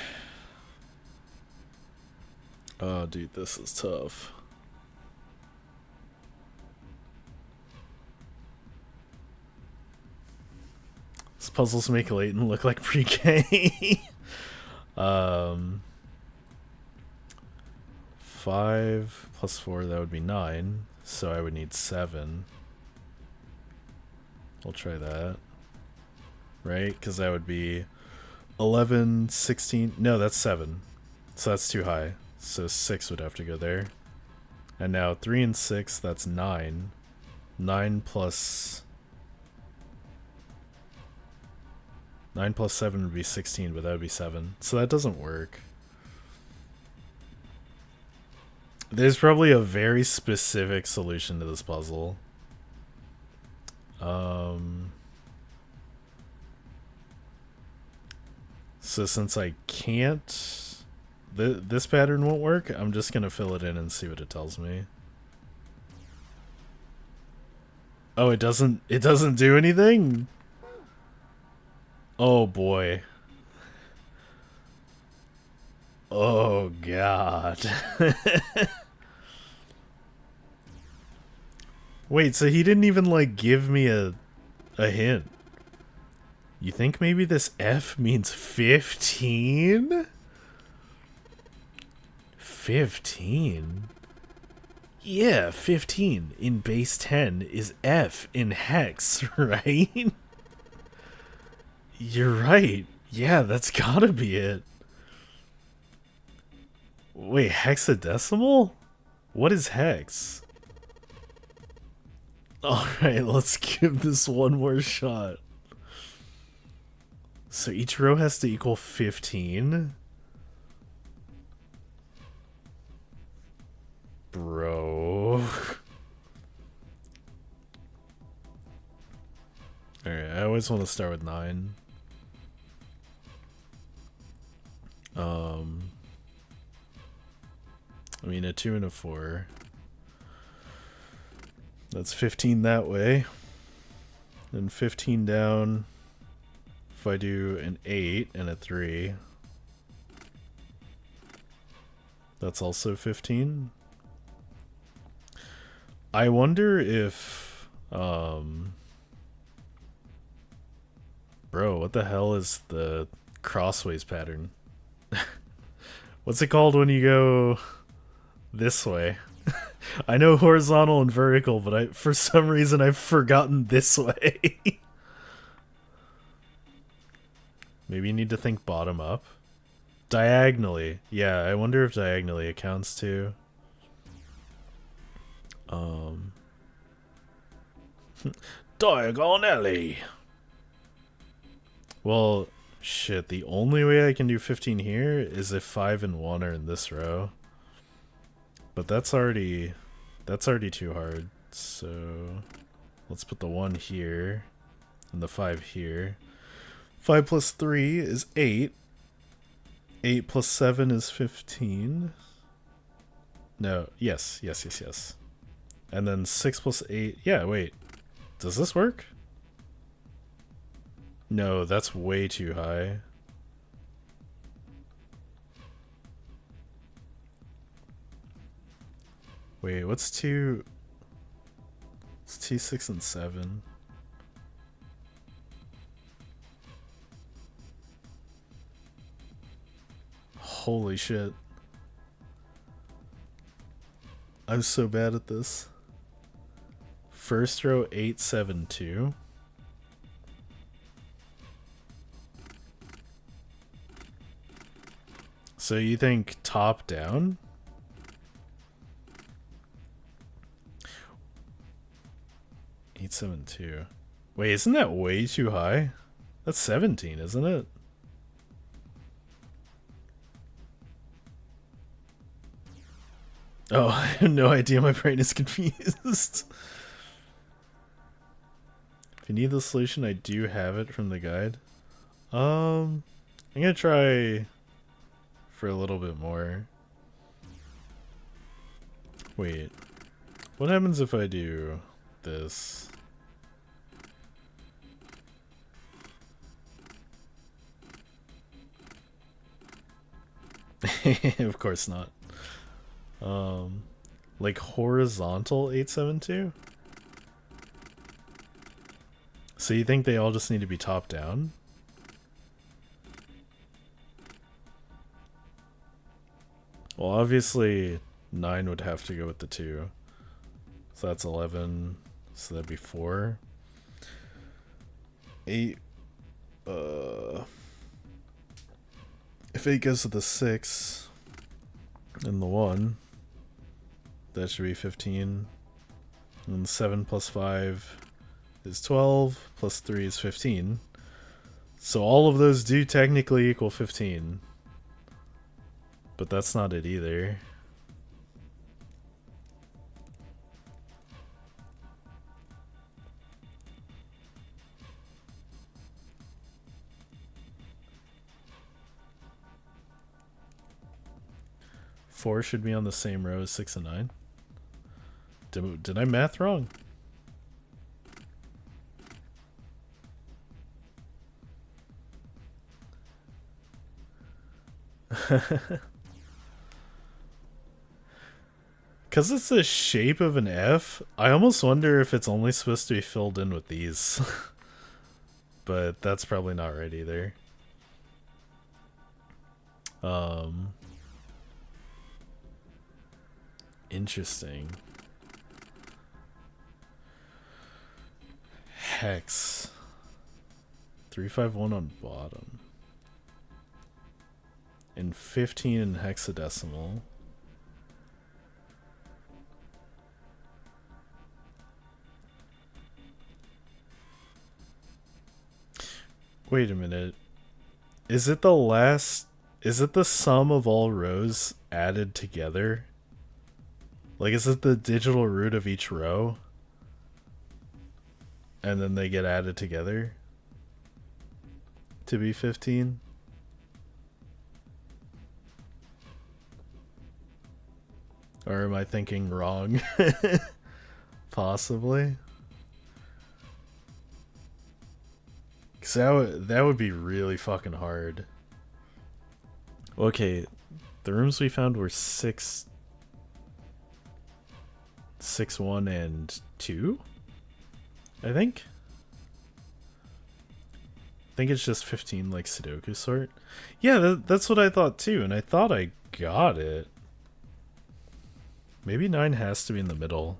Speaker 1: Oh, dude, this is tough. These puzzles make Layton look like pre-K. 5 plus 4, that would be 9. So I would need 7. We'll try that. Right? Because that would be 11, 16. No, that's 7. So that's too high. So 6 would have to go there. And now 3 and 6, that's 9. 9 plus 7 would be 16, but that would be 7. So that doesn't work. There's probably a very specific solution to this puzzle. So since I can't... this pattern won't work, I'm just going to fill it in and see what it tells me. Oh, it doesn't do anything? Oh boy. Oh god. Wait, so he didn't even like give me a hint. You think maybe this F means 15? 15? Yeah, 15 in base 10 is F in hex, right? You're right. Yeah, that's gotta be it. Wait, hexadecimal? What is hex? Alright, let's give this one more shot. So each row has to equal 15? Bro. Alright, I always want to start with 9. I mean, a 2 and a 4. That's 15 that way. Then 15 down. If I do an 8 and a 3, that's also 15. I wonder if... Bro, what the hell is the crossways pattern? What's it called when you go this way? I know horizontal and vertical, but for some reason I've forgotten this way. Maybe you need to think bottom up. Diagonally. Yeah, I wonder if diagonally accounts too.
Speaker 2: Diagonally.
Speaker 1: Well, shit, the only way I can do 15 here is if 5 and 1 are in this row. But that's already too hard. So let's put the 1 here and the 5 here. 5 plus 3 is 8. 8 plus 7 is 15. No, yes. And then 6 plus 8. Yeah, wait. Does this work? No, that's way too high. Wait, what's 2? It's 2, 6, and 7. Holy shit. I'm so bad at this. First row 8, 7, 2. So you think top down? Eight, 7, 2. Wait, isn't that way too high? That's 17, isn't it? Oh, I have no idea. My brain is confused. If you need the solution, I do have it from the guide. I'm gonna try for a little bit more. Wait, what happens if I do this? Of course not. Like horizontal 872? So you think they all just need to be top down? Well, obviously 9 would have to go with the 2. So that's 11. So that'd be 4. 8. If 8 goes to the 6 and the 1, that should be 15. And 7 plus 5 is 12. Plus 3 is 15. So all of those do technically equal 15. But that's not it either. Four should be on the same row as 6 and 9. Did I math wrong? Because it's the shape of an F, I almost wonder if it's only supposed to be filled in with these. But that's probably not right either. Interesting. Hex. 351 on bottom. And 15 in hexadecimal. Wait a minute. Is it the sum of all rows added together? Like, is it the digital root of each row? And then they get added together to be 15? Or am I thinking wrong? Possibly. Because that would be really fucking hard. Okay, the rooms we found were 6, 1, and 2? I think it's just 15 like Sudoku sort. Yeah, that's what I thought too, and I thought I got it. Maybe 9 has to be in the middle.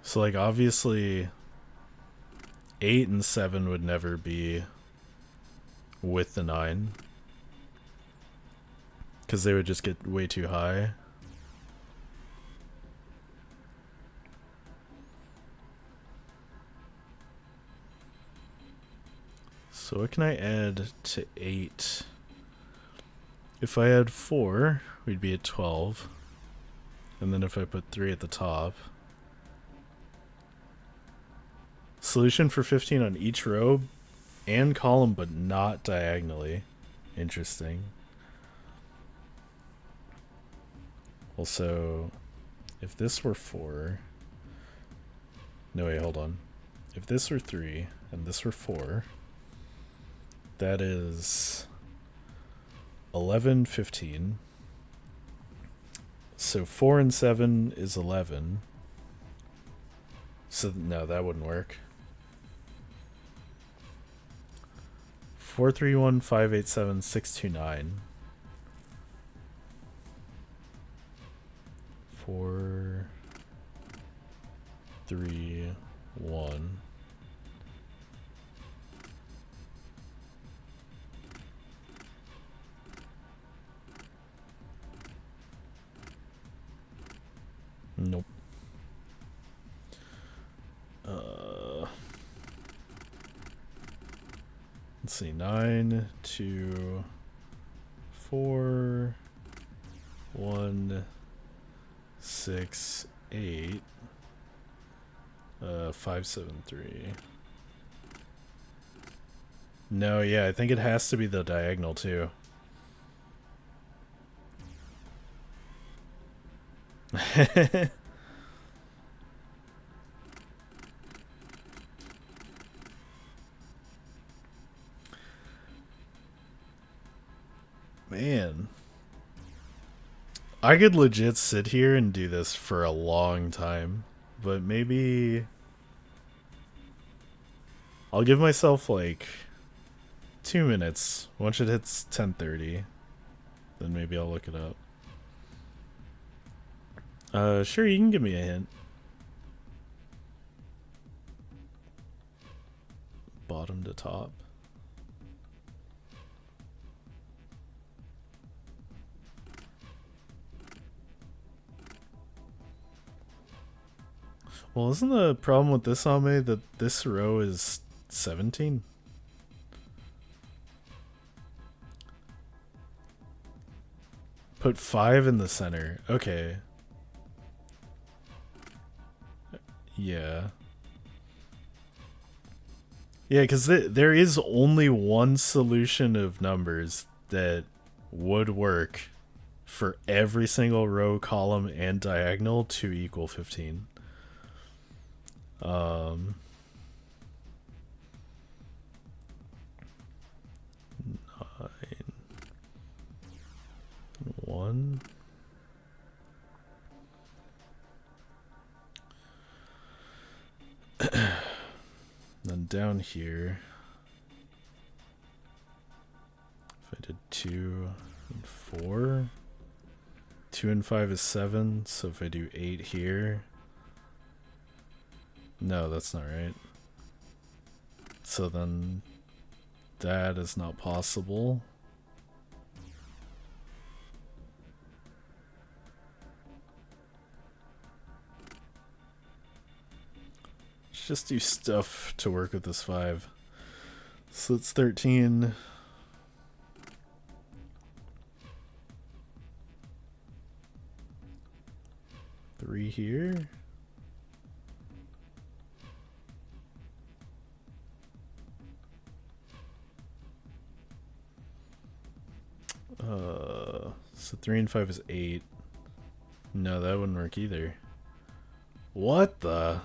Speaker 1: So, like, obviously, 8 and 7 would never be with the 9. Because they would just get way too high. So what can I add to 8? If I add 4, we'd be at 12. And then if I put 3 at the top. Solution for 15 on each row and column, but not diagonally. Interesting. Also, if this were 4... No, wait, hold on. If this were 3 and this were 4, that is 11, 15. So 4 and 7 is 11. So no, that wouldn't work. 4, 3, 1, 5, 8, 7, 6, 2, 9. 4, 3, 1. Nope. Let's see. 9, 2, 4, 1, 6, 8, 5, 7, 3. No, yeah, I think it has to be the diagonal too. Man. I could legit sit here and do this for a long time, but maybe I'll give myself like 2 minutes. Once it hits 10:30, then maybe I'll look it up. Sure, you can give me a hint. Bottom to top. Well, isn't the problem with this Ame that this row is 17? Put 5 in the center. Okay. Yeah. Yeah, because there is only one solution of numbers that would work for every single row, column, and diagonal to equal 15. 9, 1. Then down here, if I did 2 and 4, 2 and 5 is 7, so if I do 8 here, no, that's not right. So then that is not possible. Let's just do stuff to work with this 5. So it's 13. Three here. So 3 and 5 is 8. No, that wouldn't work either. What the?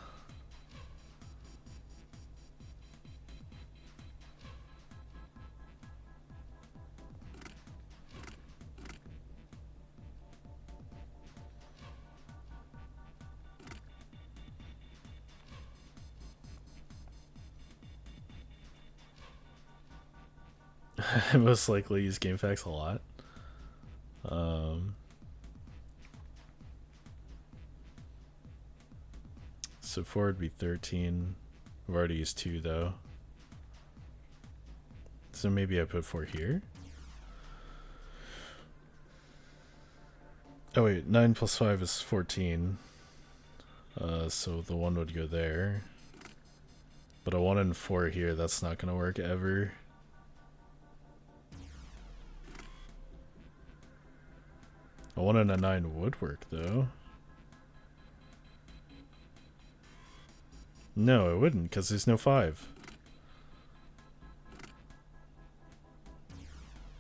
Speaker 1: I most likely use GameFAQs a lot. So 4 would be 13. I've already used 2 though. So maybe I put 4 here? Oh wait, 9 plus 5 is 14. So the 1 would go there. But a 1 and 4 here, that's not gonna work ever. A 1 and a 9 would work though. No, it wouldn't, because there's no 5.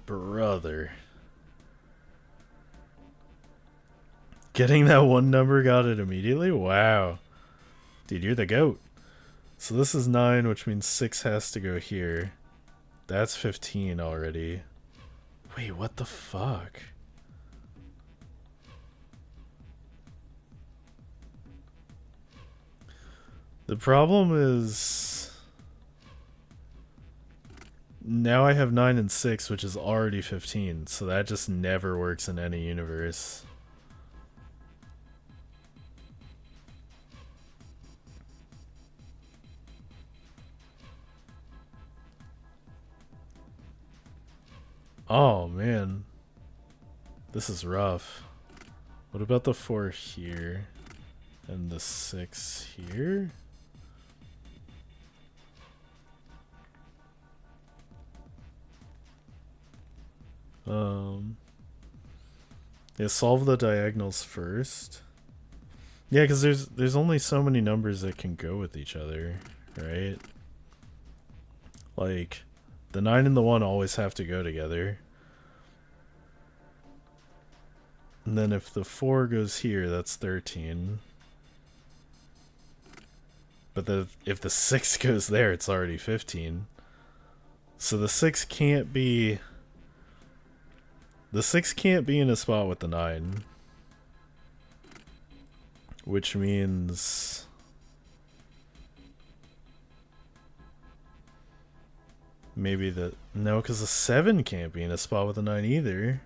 Speaker 1: Brother. Getting that one number got it immediately? Wow. Dude, you're the GOAT. So this is 9, which means 6 has to go here. That's 15 already. Wait, what the fuck? The problem is... now I have 9 and 6, which is already 15, so that just never works in any universe. Oh man, this is rough. What about the 4 here and the 6 here? Yeah, solve the diagonals first. Yeah, because there's only so many numbers that can go with each other, right? Like, the 9 and the 1 always have to go together. And then if the 4 goes here, that's 13. But if the 6 goes there, it's already 15. So the 6 can't be... the 6 can't be in a spot with the 9. Which means... maybe the... no, because the 7 can't be in a spot with the 9 either.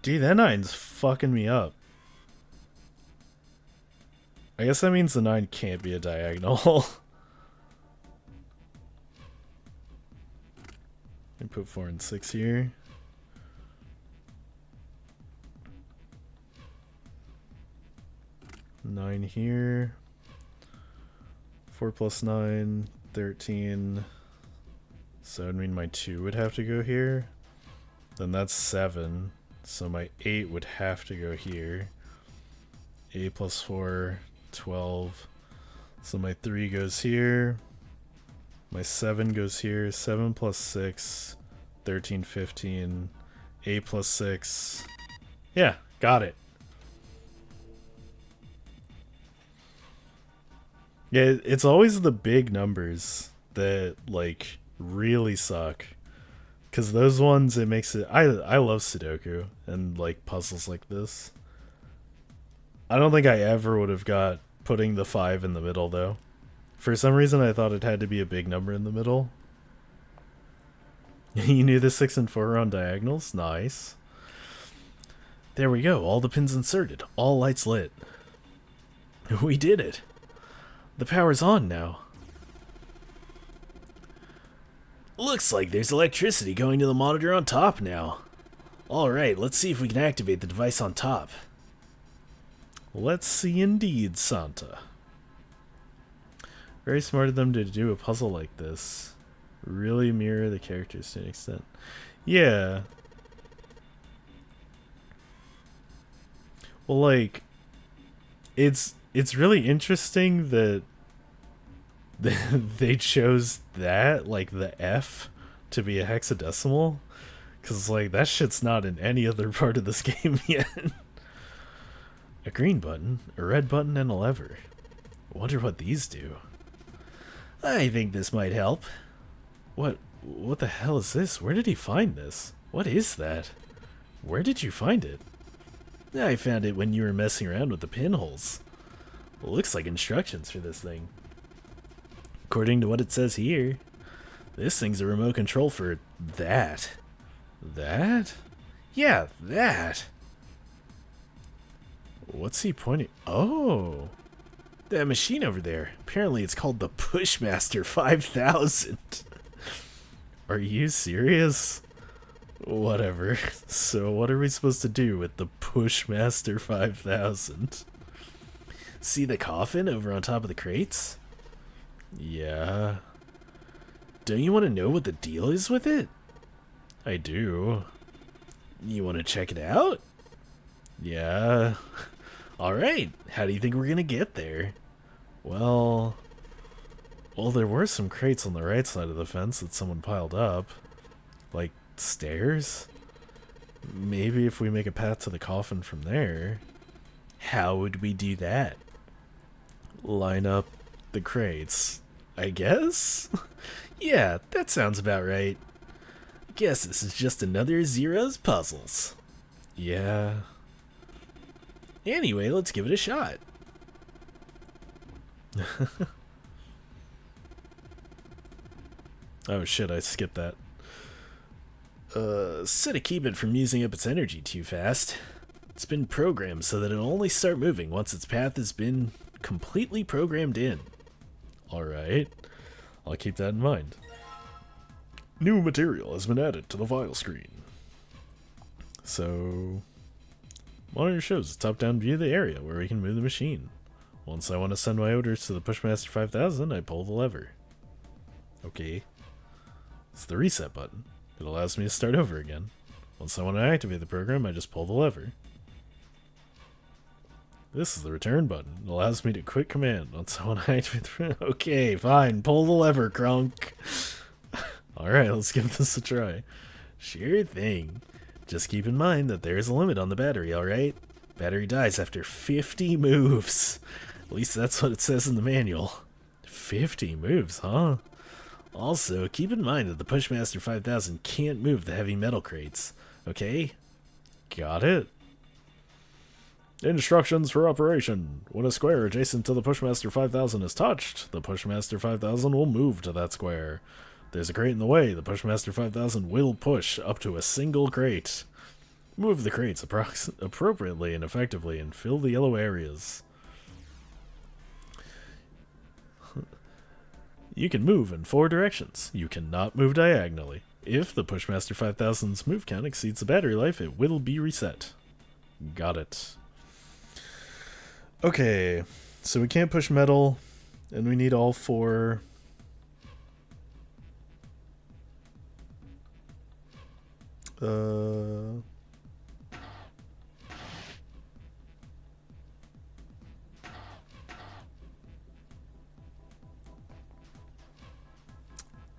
Speaker 1: Dude, that 9's fucking me up. I guess that means the 9 can't be a diagonal. And put 4 and 6 here. Nine here. 4 plus 9, 13. So that would mean my 2 would have to go here. Then that's 7. So my 8 would have to go here. 8 plus 4, 12. So my 3 goes here. My 7 goes here. 7 plus 6, 13, 15. 8 plus 6. Yeah, got it. Yeah, it's always the big numbers that, like, really suck. Because those ones, it makes it... I love Sudoku and, like, puzzles like this. I don't think I ever would have got putting the 5 in the middle, though. For some reason, I thought it had to be a big number in the middle. You knew the 6 and 4 were on diagonals? Nice. There we go. All the pins inserted. All lights lit. We did it. The power's on now. Looks like there's electricity going to the monitor on top now. Alright, let's see if we can activate the device on top. Let's see indeed, Santa. Very smart of them to do a puzzle like this. Really mirror the characters to an extent. Yeah. Well, like, it's really interesting that they chose that, like the F, to be a hexadecimal. Because, like, that shit's not in any other part of this game yet. A green button, a red button, and a lever. Wonder what these do. I think this might help. What the hell is this? Where did he find this? What is that? Where did you find it? I found it when you were messing around with the pinholes. Looks like instructions for this thing. According to what it says here, this thing's a remote control for that. That? Yeah, that.
Speaker 3: What's he pointing? Oh, that machine over there. Apparently it's called the Pushmaster 5000. Are you serious? Whatever. So what are we supposed to do with the Pushmaster 5000? See the coffin over on top of the crates? Yeah. Don't you want to know what the deal is with it? I do. You want to check it out? Yeah. Alright, how do you think we're gonna get there? Well, there were some crates on the right side of the fence that someone piled up. Like, stairs? Maybe if we make a path to the coffin from there. How would we do that? Line up the crates, I guess? Yeah, that sounds about right. Guess this is just another Zero's Puzzles. Yeah. Anyway, let's give it a shot. Oh shit, I skipped that. Instead of keep it from using up its energy too fast, it's been programmed so that it'll only start moving once its path has been completely programmed in. Alright, I'll keep that in mind. New material has been added to the file screen. So, monitor shows a top-down view of the area where we can move the machine. Once I want to send my orders to the Pushmaster 5000, I pull the lever. Okay. It's the reset button. It allows me to start over again. Once I want to activate the program, I just pull the lever. This is the return button. It allows me to quit command once I want to activate the program. Okay, fine. Pull the lever, Krunk. Alright, let's give this a try. Sure thing. Just keep in mind that there is a limit on the battery, alright? Battery dies after 50 moves. At least that's what it says in the manual. 50 moves, huh? Also, keep in mind that the Pushmaster 5000 can't move the heavy metal crates, okay? Got it? Instructions for operation. When a square adjacent to the Pushmaster 5000 is touched, the Pushmaster 5000 will move to that square. There's a crate in the way, the Pushmaster 5000 will push up to a single crate. Move the crates appropriately and effectively and fill the yellow areas. You can move in 4 directions. You cannot move diagonally. If the Pushmaster 5000's move count exceeds the battery life, it will be reset. Got it. Okay, so we can't push metal, and we need all 4... I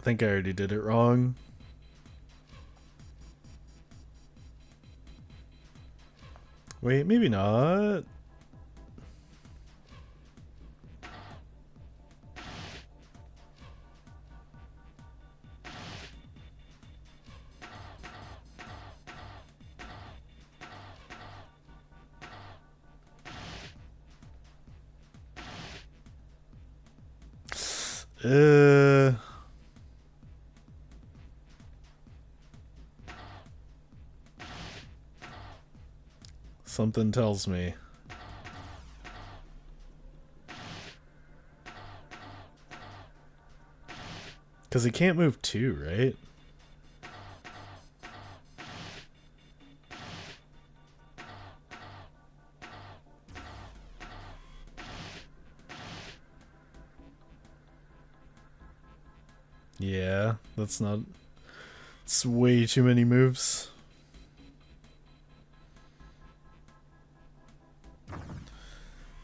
Speaker 3: think I already did it wrong. Wait, maybe not. Something tells me. Because he can't move 2, right? Yeah, that's not... It's way too many moves.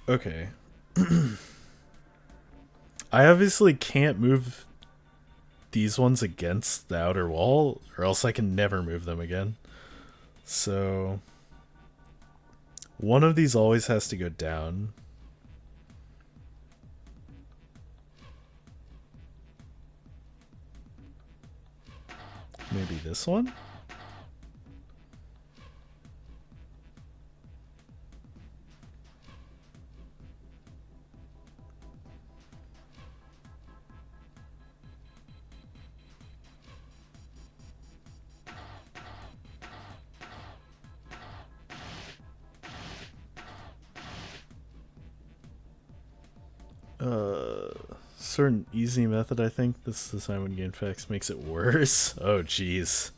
Speaker 3: Okay. I obviously can't move these ones against the outer wall, or else I can never move them again. So... one of these always has to go down. Maybe this one?
Speaker 1: Certain easy method, I think. This assignment gain facts makes it worse. Oh, jeez.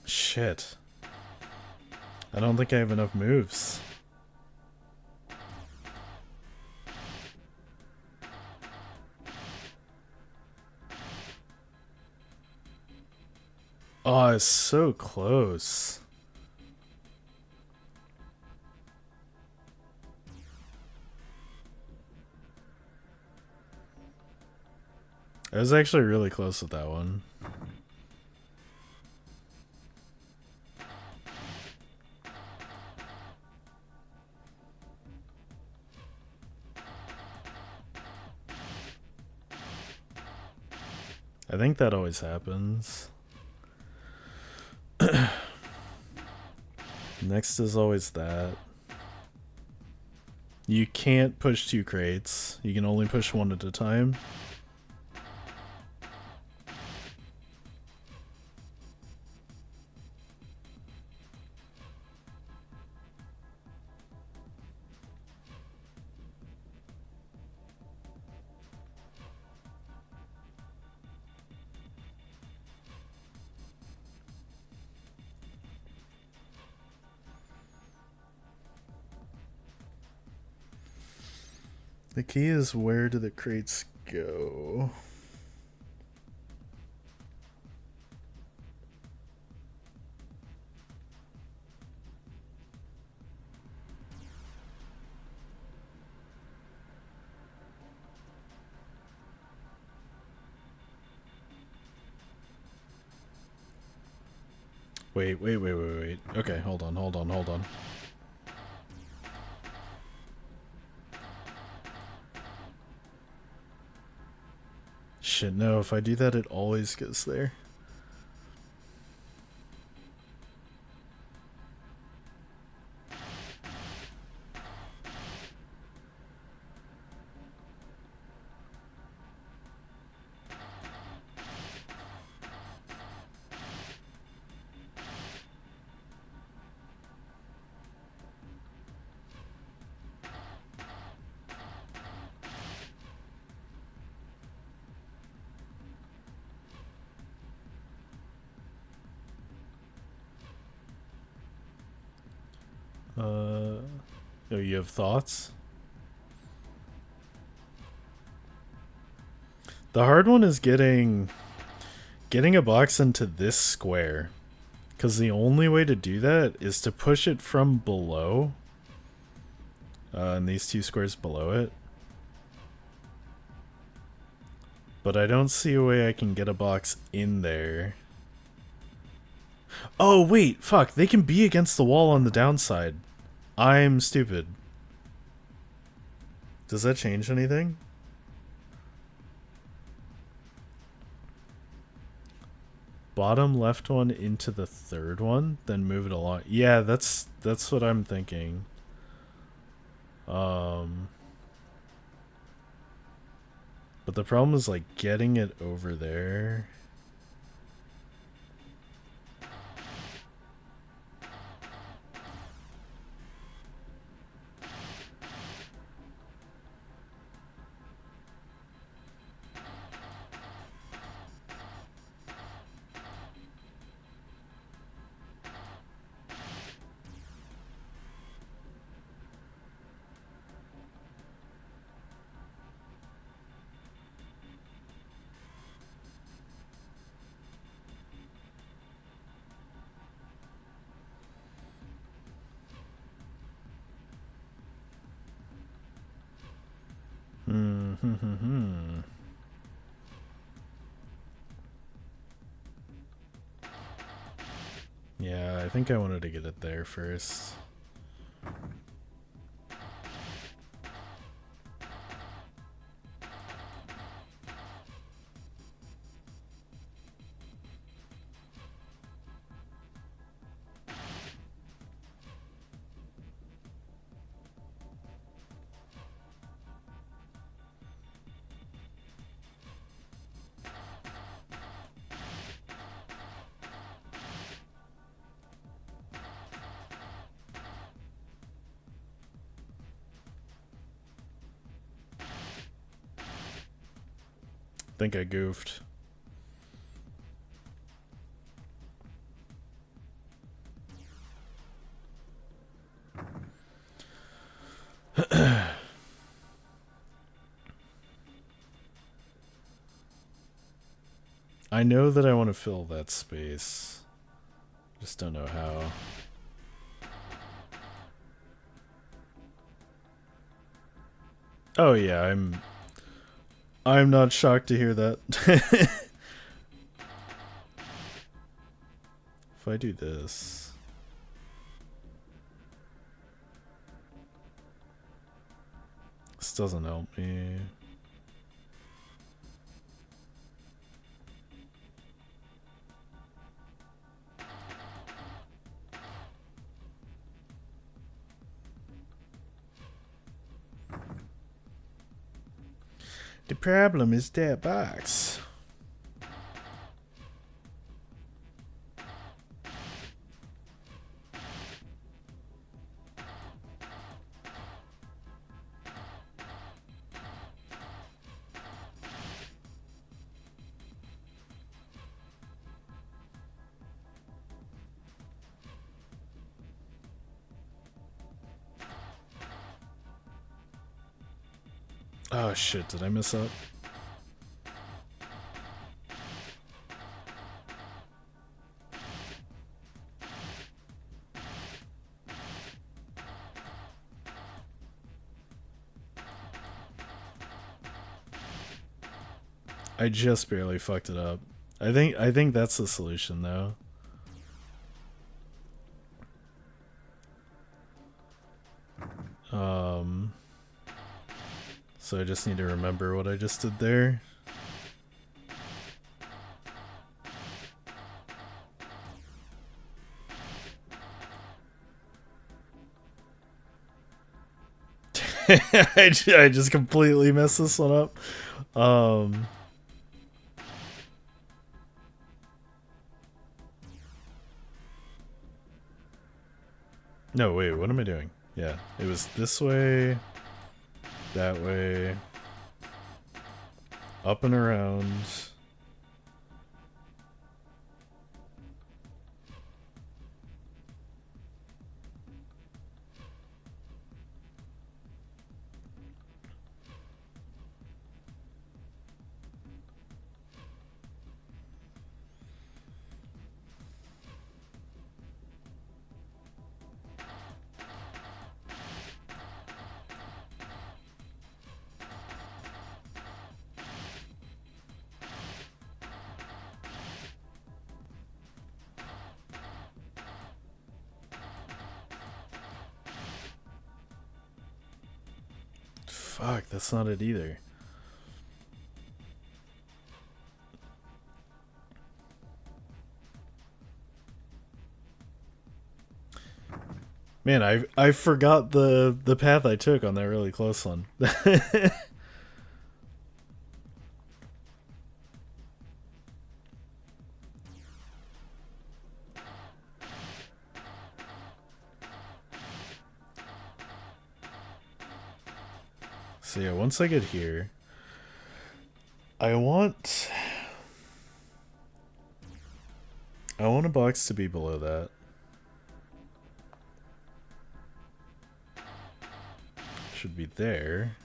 Speaker 1: Shit. I don't think I have enough moves. Oh, it's so close. I was actually really close with that one. I think that always happens. Next is always that. You can't push 2 crates. You can only push 1 at a time. The key is, where do the crates go? Wait. Okay, hold on. Shit, no, if I do that, it always goes there. Oh, you have thoughts? The hard one is getting a box into this square, because the only way to do that is to push it from below, and these 2 squares below it. But I don't see a way I can get a box in there. Oh wait, fuck, they can be against the wall on the downside. I'm stupid. Does that change anything? Bottom left one into the third one, then move it along. Yeah, that's what I'm thinking. But the problem is like getting it over there. Yeah, I think I wanted to get it there first. think I goofed. I know that I want to fill that space. Just don't know how. Oh yeah, I'm not shocked to hear that. If I do this. This doesn't help me. The problem is that box. Oh shit, did I mess up? I just barely fucked it up. I think that's the solution though. So I just need to remember what I just did there. I just completely messed this one up. No, wait, what am I doing? Yeah, it was this way, that way, up and around. Fuck, that's not it either. Man, I forgot the path I took on that really close one. So yeah, once I get here, I want a box to be below that. Should be there.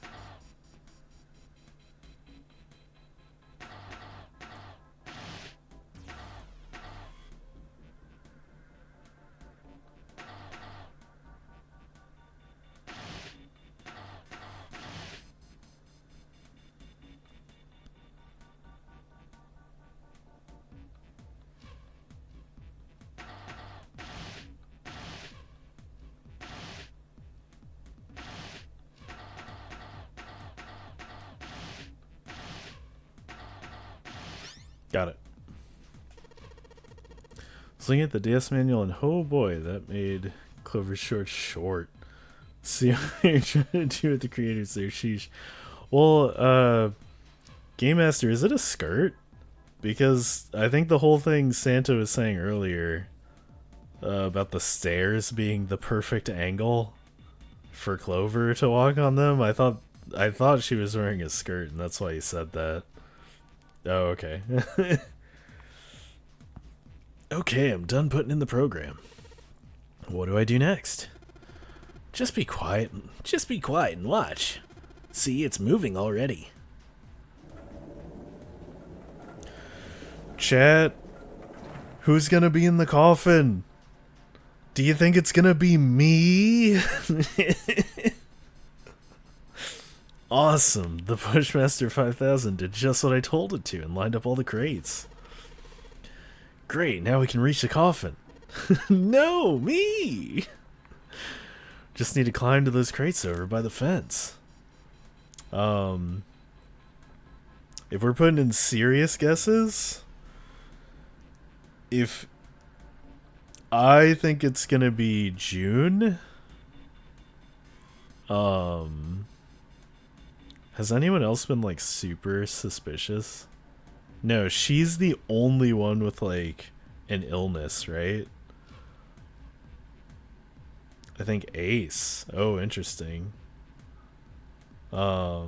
Speaker 1: Got it. I was looking at the DS manual and oh boy, that made Clover Short short. See what you're trying to do with the creators there, sheesh. Well, Game Master, is it a skirt? Because I think the whole thing Santa was saying earlier about the stairs being the perfect angle for Clover to walk on them, I thought she was wearing a skirt and that's why he said that. Oh, okay. Okay, I'm done putting in the program. What do I do next?
Speaker 3: Just be quiet. Just be quiet and watch. See, it's moving already.
Speaker 1: Chat, who's gonna be in the coffin? Do you think it's gonna be me? Awesome. The Bushmaster 5000 did just what I told it to and lined up all the crates. Great, now we can reach the coffin. No, me! Just need to climb to those crates over by the fence. If we're putting in serious guesses, if I think it's gonna be June. Has anyone else been like super suspicious? No, she's the only one with like an illness, right? I think Ace. Oh, interesting. Yeah,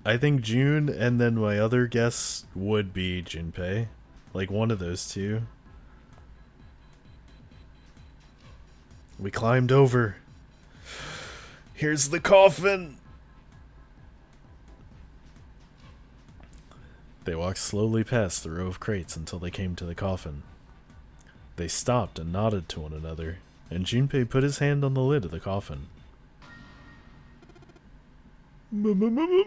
Speaker 1: I think June, and then my other guess would be Junpei. Like one of those two. We climbed over. Here's the coffin! They walked slowly past the row of crates until they came to the coffin. They stopped and nodded to one another, and Junpei put his hand on the lid of the coffin. Mommy!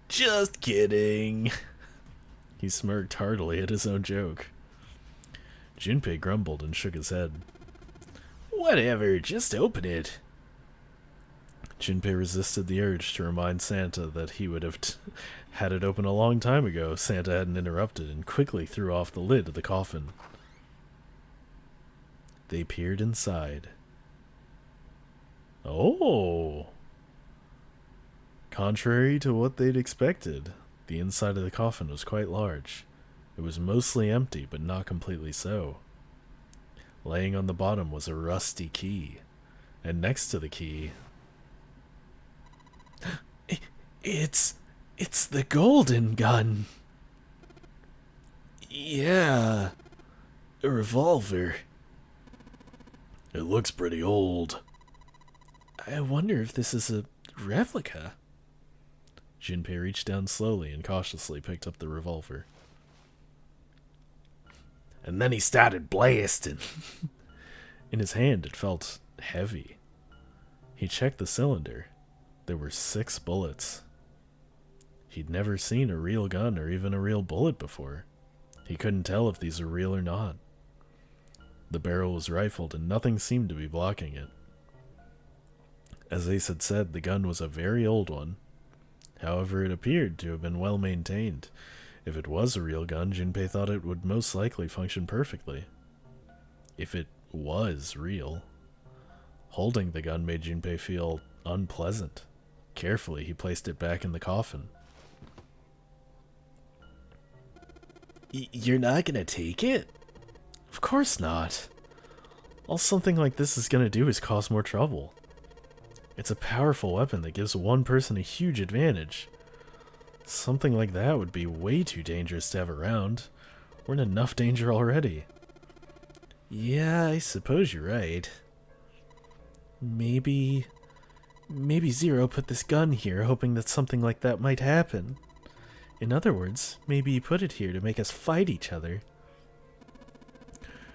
Speaker 1: Just kidding. He smirked heartily at his own joke. Junpei grumbled and shook his head.
Speaker 3: Whatever, just open it.
Speaker 1: Junpei resisted the urge to remind Santa that he would have had it open a long time ago if Santa hadn't interrupted, and quickly threw off the lid of the coffin. They peered inside. Oh! Contrary to what they'd expected, the inside of the coffin was quite large. It was mostly empty, but not completely so. Laying on the bottom was a rusty key, and next to the key... It's the golden gun! Yeah, a revolver. It looks pretty old. I wonder if this is a replica. Junpei reached down slowly and cautiously picked up the revolver. And then he started blasting. In his hand, it felt heavy. He checked the cylinder. There were 6 bullets. He'd never seen a real gun or even a real bullet before. He couldn't tell if these were real or not. The barrel was rifled and nothing seemed to be blocking it. As Ace had said, the gun was a very old one. However, it appeared to have been well maintained. If it was a real gun, Junpei thought it would most likely function perfectly. If it was real. Holding the gun made Junpei feel unpleasant. Carefully, he placed it back in the coffin. You're not gonna take it? Of course not. All something like this is gonna do is cause more trouble. It's a powerful weapon that gives one person a huge advantage. Something like that would be way too dangerous to have around. We're in enough danger already. Yeah, I suppose you're right. Maybe Zero put this gun here hoping that something like that might happen. In other words, maybe he put it here to make us fight each other.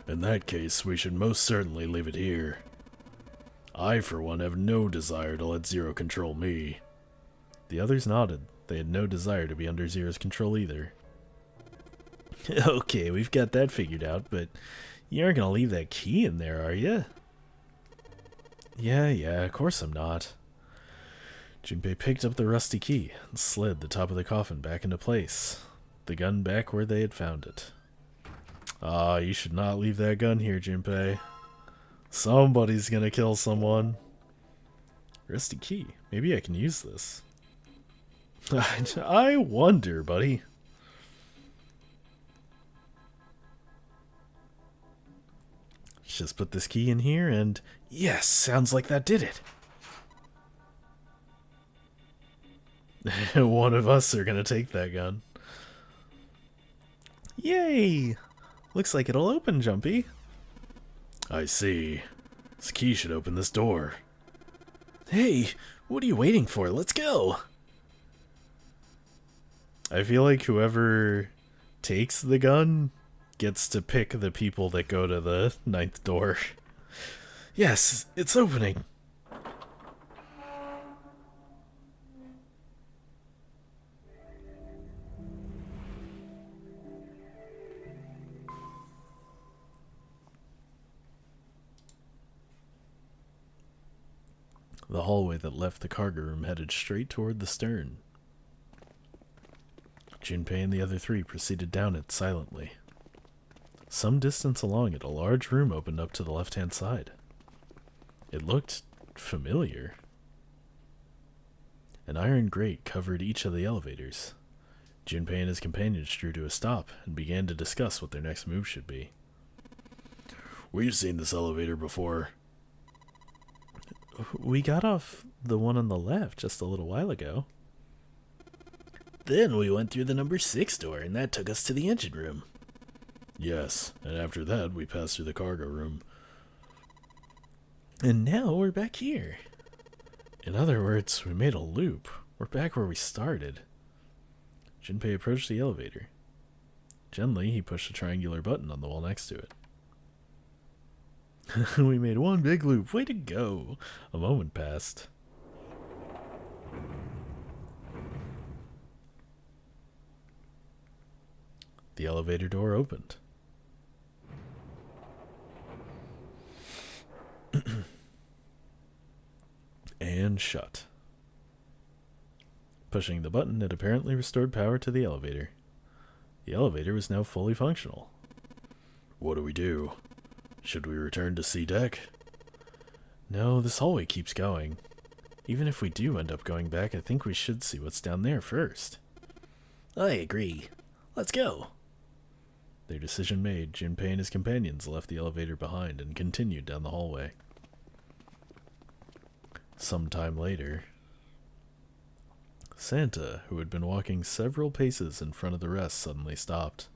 Speaker 1: In that case, we should most certainly leave it here. I, for one, have no desire to let Zero control me. The others nodded. They had no desire to be under Zero's control either. Okay, we've got that figured out, but you aren't gonna leave that key in there, are you? Yeah, of course I'm not. Junpei picked up the rusty key and slid the top of the coffin back into place, the gun back where they had found it. Ah, you should not leave that gun here, Junpei. Somebody's gonna kill someone. Rusty key. Maybe I can use this. I wonder, buddy.
Speaker 3: Let's just put this key in here and... Yes, sounds like that did it. One of us are gonna take that gun. Yay! Looks like it'll open, Jumpy.
Speaker 2: I see. This key should open this door.
Speaker 3: Hey, what are you waiting for? Let's go! I feel like whoever takes the gun gets to pick the people that go to the 9th door. Yes, it's opening. The hallway that left the cargo room headed straight toward the stern. Junpei and the other 3 proceeded down it silently. Some distance along it, a large room opened up to the left-hand side. It looked familiar. An iron grate covered each of the elevators. Junpei and his companions drew to a stop and began to discuss what their next move should be.
Speaker 2: We've seen this elevator before.
Speaker 3: We got off the one on the left just a little while ago. Then we went through the number 6 door, and that took us to the engine room.
Speaker 2: Yes, and after that we passed through the cargo room.
Speaker 3: And now we're back here. In other words, we made a loop. We're back where we started. Junpei approached the elevator. Gently, he pushed a triangular button on the wall next to it. We made one big loop. Way to go. A moment passed. The elevator door opened. And shut. Pushing the button, it apparently restored power to the elevator. The elevator was now fully functional.
Speaker 2: What do we do? Should we return to C deck?
Speaker 3: No, this hallway keeps going. Even if we do end up going back, I think we should see what's down there first. I agree. Let's go. Their decision made, Junpei and his companions left the elevator behind and continued down the hallway. Some time later, Santa, who had been walking several paces in front of the rest, suddenly stopped.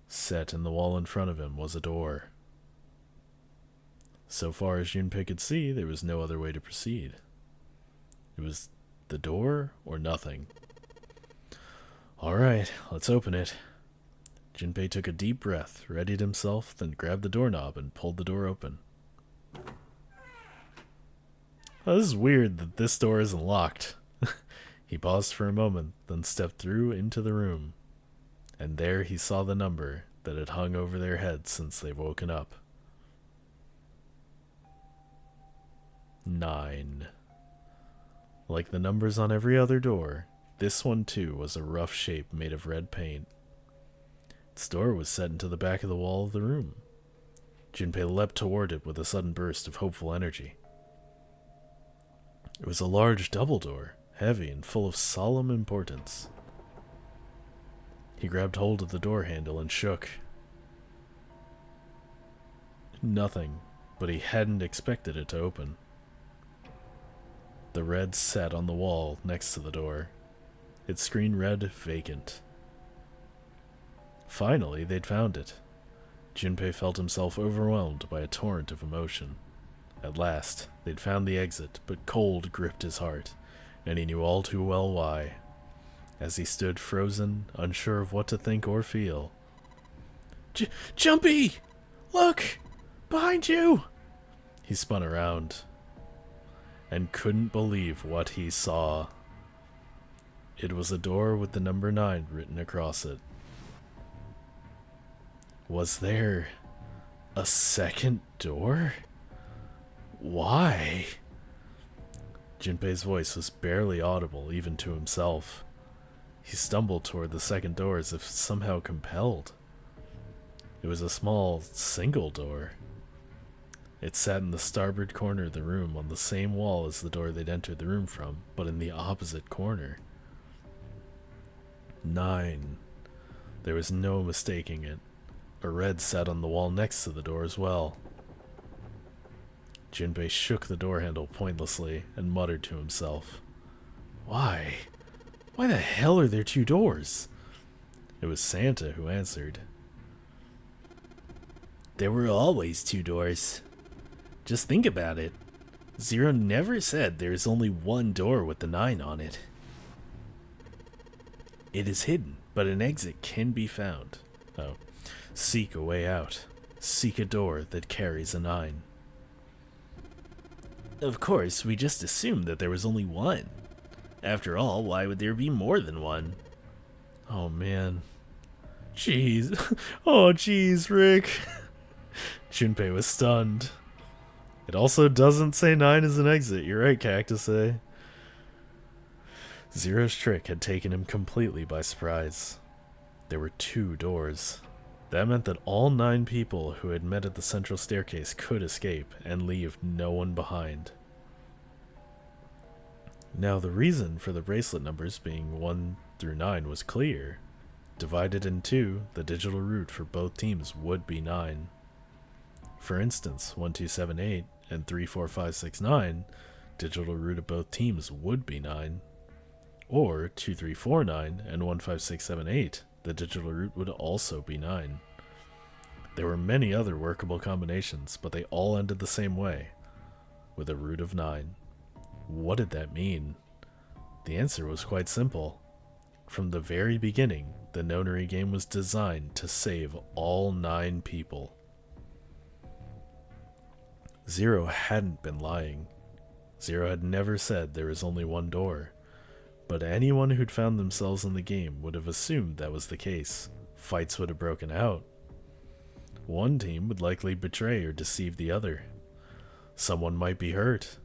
Speaker 3: Set in the wall in front of him was a door. So far as Junpei could see, there was no other way to proceed. It was the door or nothing. Alright, let's open it. Junpei took a deep breath, readied himself, then grabbed the doorknob and pulled the door open. Oh, this is weird that this door isn't locked. He paused for a moment, then stepped through into the room. And there he saw the number that had hung over their heads since they'd woken up. 9. Like the numbers on every other door, this one too was a rough shape made of red paint. Its door was set into the back of the wall of the room. Junpei leapt toward it with a sudden burst of hopeful energy. It was a large double door, heavy and full of solemn importance. He grabbed hold of the door handle and shook. Nothing, but he hadn't expected it to open. The red sat on the wall next to the door. Its screen read vacant. Finally, they'd found it. Junpei felt himself overwhelmed by a torrent of emotion. At last, they'd found the exit, but cold gripped his heart, and he knew all too well why. As he stood frozen, unsure of what to think or feel. Jumpy! Look! Behind you! He spun around, and couldn't believe what he saw. It was a door with the number 9 written across it. Was there a second door? Why? Junpei's voice was barely audible, even to himself. He stumbled toward the second door as if somehow compelled. It was a small, single door. It sat in the starboard corner of the room on the same wall as the door they'd entered the room from, but in the opposite corner. 9. There was no mistaking it. A red sat on the wall next to the door as well. Junpei shook the door handle pointlessly and muttered to himself. Why? Why the hell are there two doors? It was Santa who answered. There were always two doors. Just think about it. Zero never said there is only one door with the 9 on it. It is hidden, but an exit can be found. Oh. Seek a way out. Seek a door that carries a 9. Of course, we just assumed that there was only one. After all, why would there be more than one? Oh man. Jeez. Oh jeez, Rick. Junpei was stunned. It also doesn't say 9 is an exit. You're right, Cactus A. Zero's trick had taken him completely by surprise. There were two doors. That meant that all 9 people who had met at the central staircase could escape and leave no one behind. Now the reason for the bracelet numbers being 1 through 9 was clear. Divided in 2, the digital root for both teams would be 9. For instance, 1278 and 34569, digital root of both teams would be 9. Or 2349 and 15678, the digital root would also be 9. There were many other workable combinations, but they all ended the same way, with a root of 9. What did that mean? The answer was quite simple. From the very beginning, the Nonary game was designed to save all 9 people. Zero hadn't been lying. Zero had never said there was only one door. But anyone who'd found themselves in the game would have assumed that was the case. Fights would have broken out. One team would likely betray or deceive the other. Someone might be hurt.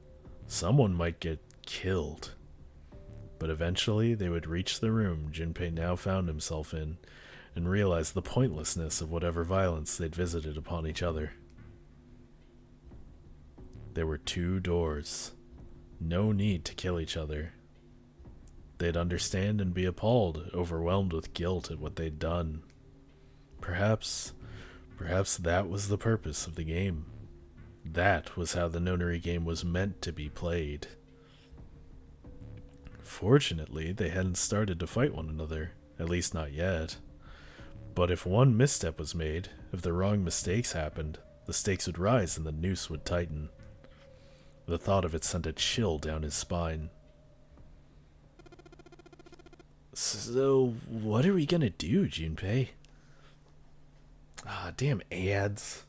Speaker 3: Someone might get killed. But eventually they would reach the room Junpei now found himself in and realize the pointlessness of whatever violence they'd visited upon each other. There were two doors. No need to kill each other. They'd understand and be appalled, overwhelmed with guilt at what they'd done. Perhaps that was the purpose of the game. That was how the Nonary game was meant to be played. Fortunately, they hadn't started to fight one another, at least not yet. But if one misstep was made, if the wrong mistakes happened, the stakes would rise and the noose would tighten. The thought of it sent a chill down his spine. So, what are we gonna do, Junpei? Ah, damn ads.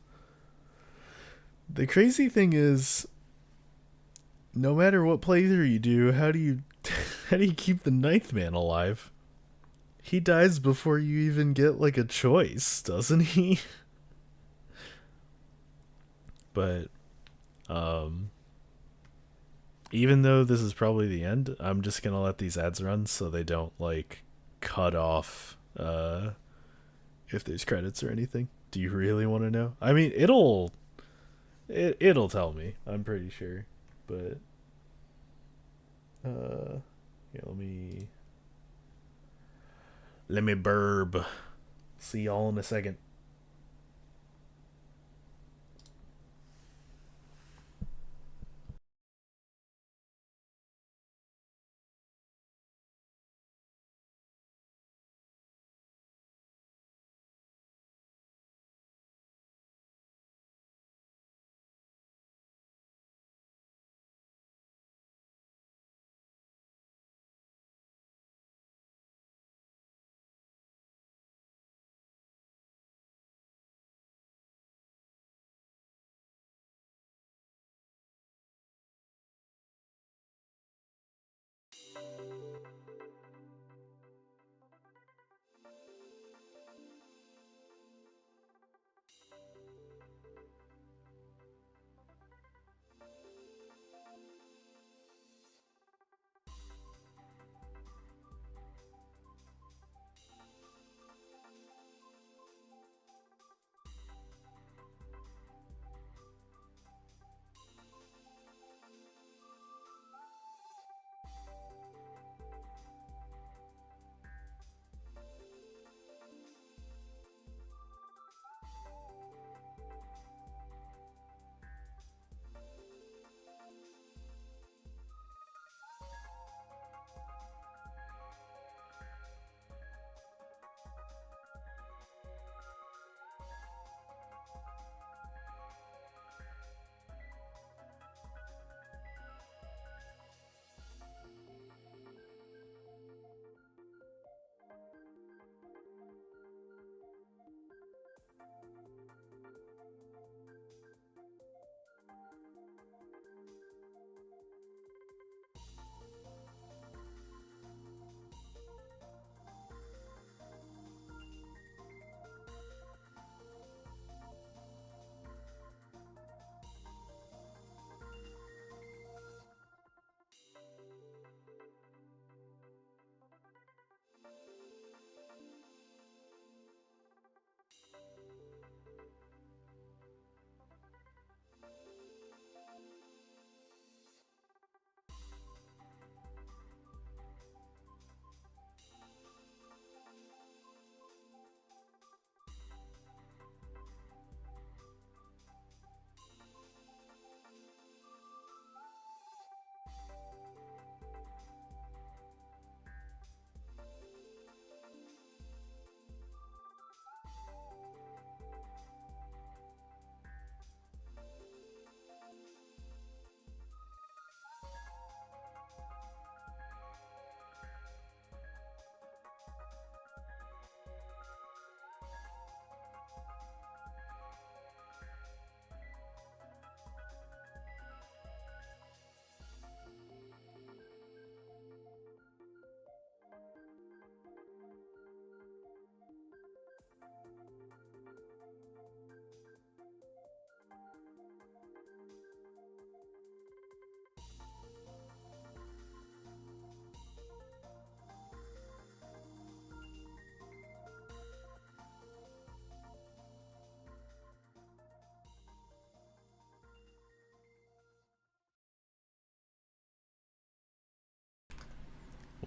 Speaker 3: The crazy thing is, no matter what playthrough you do, how do you keep the 9th man alive? He dies before you even get like a choice, doesn't he? But even though this is probably the end, I'm just gonna let these ads run so they don't like cut off if there's credits or anything. Do you really want to know? I mean, it'll tell me, I'm pretty sure. But yeah, let me burb. See y'all in a second.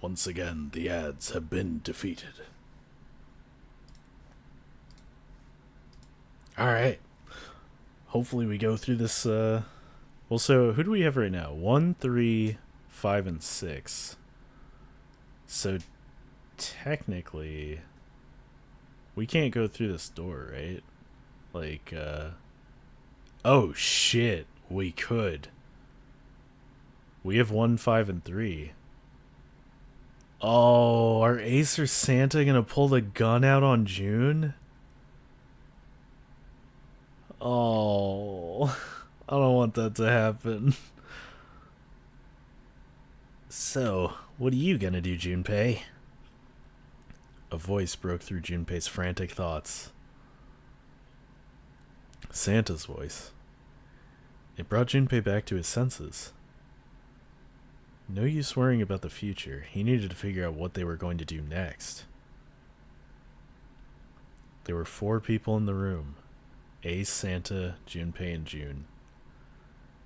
Speaker 2: Once again, the ads have been defeated.
Speaker 1: Alright. Hopefully we go through this, well, so who do we have right now? 1, 3, 5, and 6. So, technically, we can't go through this door, right? Like, oh shit, we could. We have 1, 5, and 3. Oh, are Ace or Santa gonna pull the gun out on June? Oh, I don't want that to happen. So, what are you gonna do, Junpei? A voice broke through Junpei's frantic thoughts. Santa's voice. It brought Junpei back to his senses. No use worrying about the future. He needed to figure out what they were going to do next. There were 4 people in the room. Ace, Santa, Junpei, and June.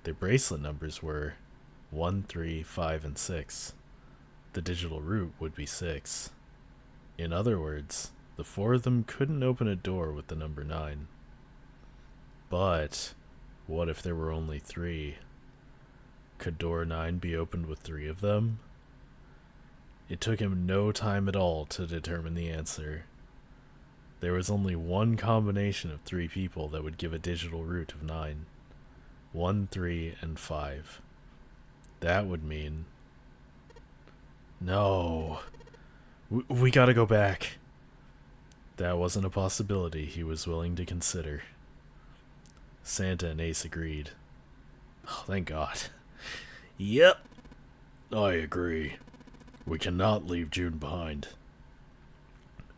Speaker 1: Their bracelet numbers were 1, 3, 5, and 6. The digital root would be 6. In other words, the 4 of them couldn't open a door with the number 9. But, what if there were only 3? Could door 9 be opened with 3 of them? It took him no time at all to determine the answer. There was only one combination of 3 people that would give a digital root of 9. 1, 3, and 5. That would mean... No. We gotta go back. That wasn't a possibility he was willing to consider. Santa and Ace agreed. Oh, thank God.
Speaker 2: Yep. I agree. We cannot leave June behind.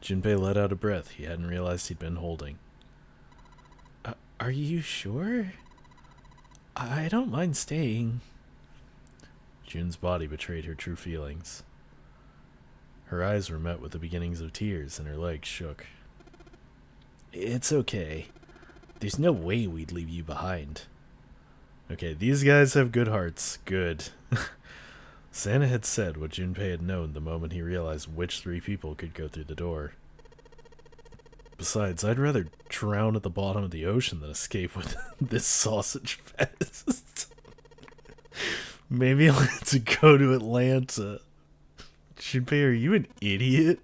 Speaker 1: Junpei let out a breath he hadn't realized he'd been holding. Are you sure? I don't mind staying. June's body betrayed her true feelings. Her eyes were met with the beginnings of tears and her legs shook. It's okay. There's no way we'd leave you behind. Okay, these guys have good hearts. Good. Santa had said what Junpei had known the moment he realized which 3 people could go through the door. Besides, I'd rather drown at the bottom of the ocean than escape with this sausage fest. Maybe let's go to Atlanta. Junpei, are you an idiot?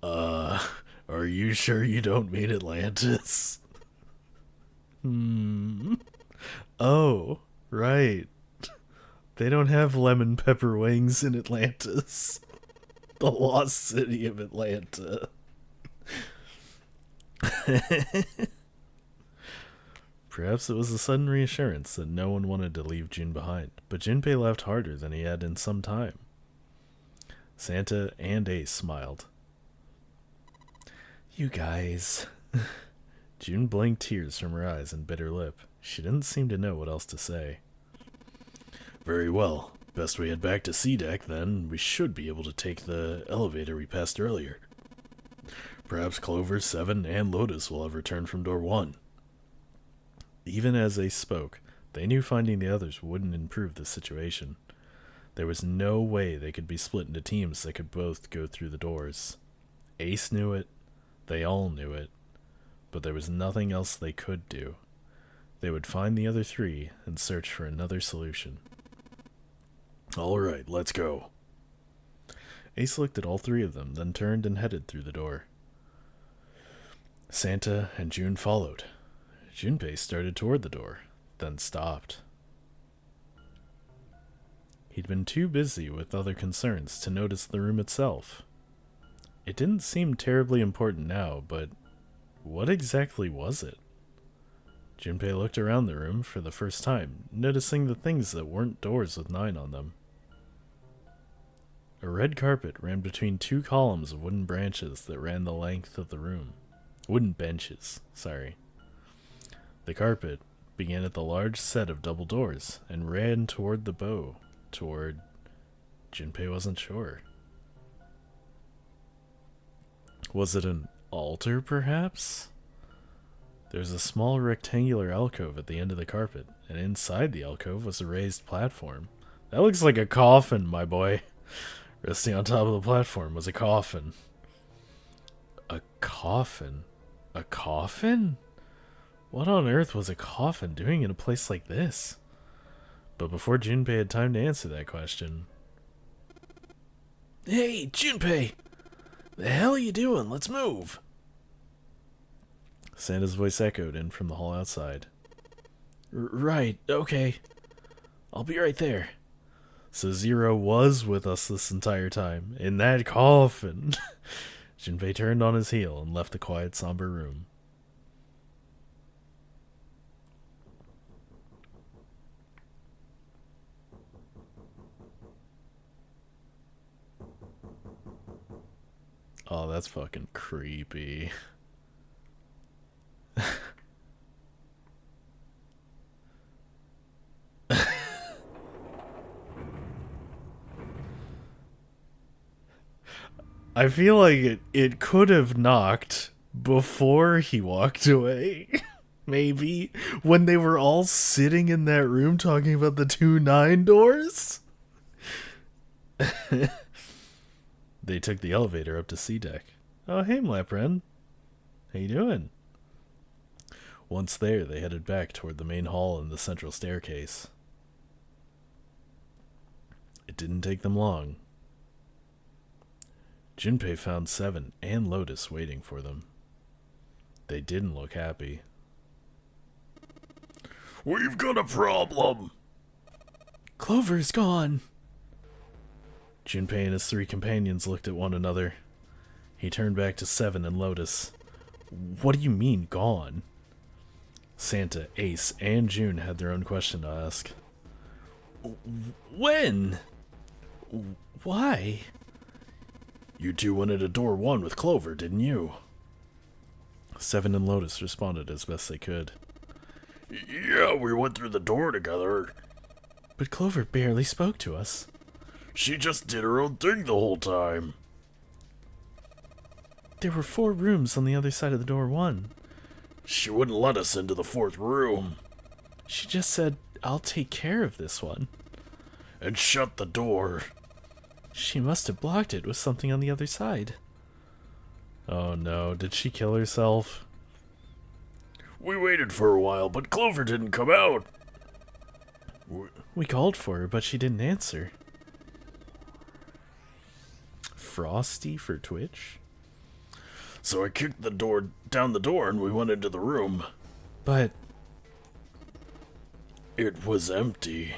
Speaker 2: Are you sure you don't mean Atlantis?
Speaker 1: Oh, right. They don't have lemon pepper wings in Atlantis. The lost city of Atlanta. Perhaps it was a sudden reassurance that no one wanted to leave June behind, but Junpei laughed harder than he had in some time. Santa and Ace smiled. You guys. June blinked tears from her eyes and bit her lip. She didn't seem to know what else to say.
Speaker 2: Very well. Best we head back to C-Deck, then. We should be able to take the elevator we passed earlier. Perhaps Clover, Seven, and Lotus will have returned from door 1.
Speaker 1: Even as they spoke, they knew finding the others wouldn't improve the situation. There was no way they could be split into teams that could both go through the doors. Ace knew it. They all knew it. But there was nothing else they could do. They would find the other 3 and search for another solution.
Speaker 2: All right, let's go.
Speaker 1: Ace looked at all 3 of them, then turned and headed through the door. Santa and June followed. Junpei started toward the door, then stopped. He'd been too busy with other concerns to notice the room itself. It didn't seem terribly important now, but what exactly was it? Junpei looked around the room for the first time, noticing the things that weren't doors with 9 on them. A red carpet ran between 2 columns of wooden branches that ran the length of the room. Wooden benches, sorry. The carpet began at the large set of double doors and ran toward the bow, toward... Junpei wasn't sure. Was it an altar, perhaps? There was a small rectangular alcove at the end of the carpet, and inside the alcove was a raised platform. That looks like a coffin, my boy.
Speaker 3: Resting on top of the platform was a coffin. A coffin? A coffin? What on earth was a coffin doing in a place like this? But before Junpei had time to answer that question... Hey, Junpei! The hell are you doing? Let's move! Santa's voice echoed in from the hall outside. Right, okay. I'll be right there. So Zero was with us this entire time, in that coffin. Junpei turned on his heel and left the quiet, somber room. Oh, that's fucking creepy. I feel like it could have knocked before he walked away. Maybe when they were all sitting in that room talking about the 2-9 doors. They took the elevator up to C deck. Oh, hey, Mlapren. How you doing? Once there, they headed back toward the main hall and the central staircase. It didn't take them long. Junpei found Seven and Lotus waiting for them. They didn't look happy.
Speaker 2: We've got a problem!
Speaker 3: Clover's gone! Junpei and his 3 companions looked at one another. He turned back to Seven and Lotus. What do you mean, gone? Santa, Ace, and June had their own question to ask. When? Why?
Speaker 2: You two went into door 1 with Clover, didn't you?
Speaker 3: Seven and Lotus responded as best they could.
Speaker 2: Yeah, we went through the door together.
Speaker 3: But Clover barely spoke to us.
Speaker 2: She just did her own thing the whole time.
Speaker 3: There were 4 rooms on the other side of the door 1.
Speaker 2: She wouldn't let us into the 4th room.
Speaker 3: She just said, I'll take care of this one.
Speaker 2: And shut the door.
Speaker 3: She must have blocked it with something on the other side. Oh no, did she kill herself?
Speaker 2: We waited for a while, but Clover didn't come out.
Speaker 3: We called for her, but she didn't answer. Frosty for Twitch?
Speaker 2: So I kicked the door down the door and we went into the room.
Speaker 3: But
Speaker 2: it was empty.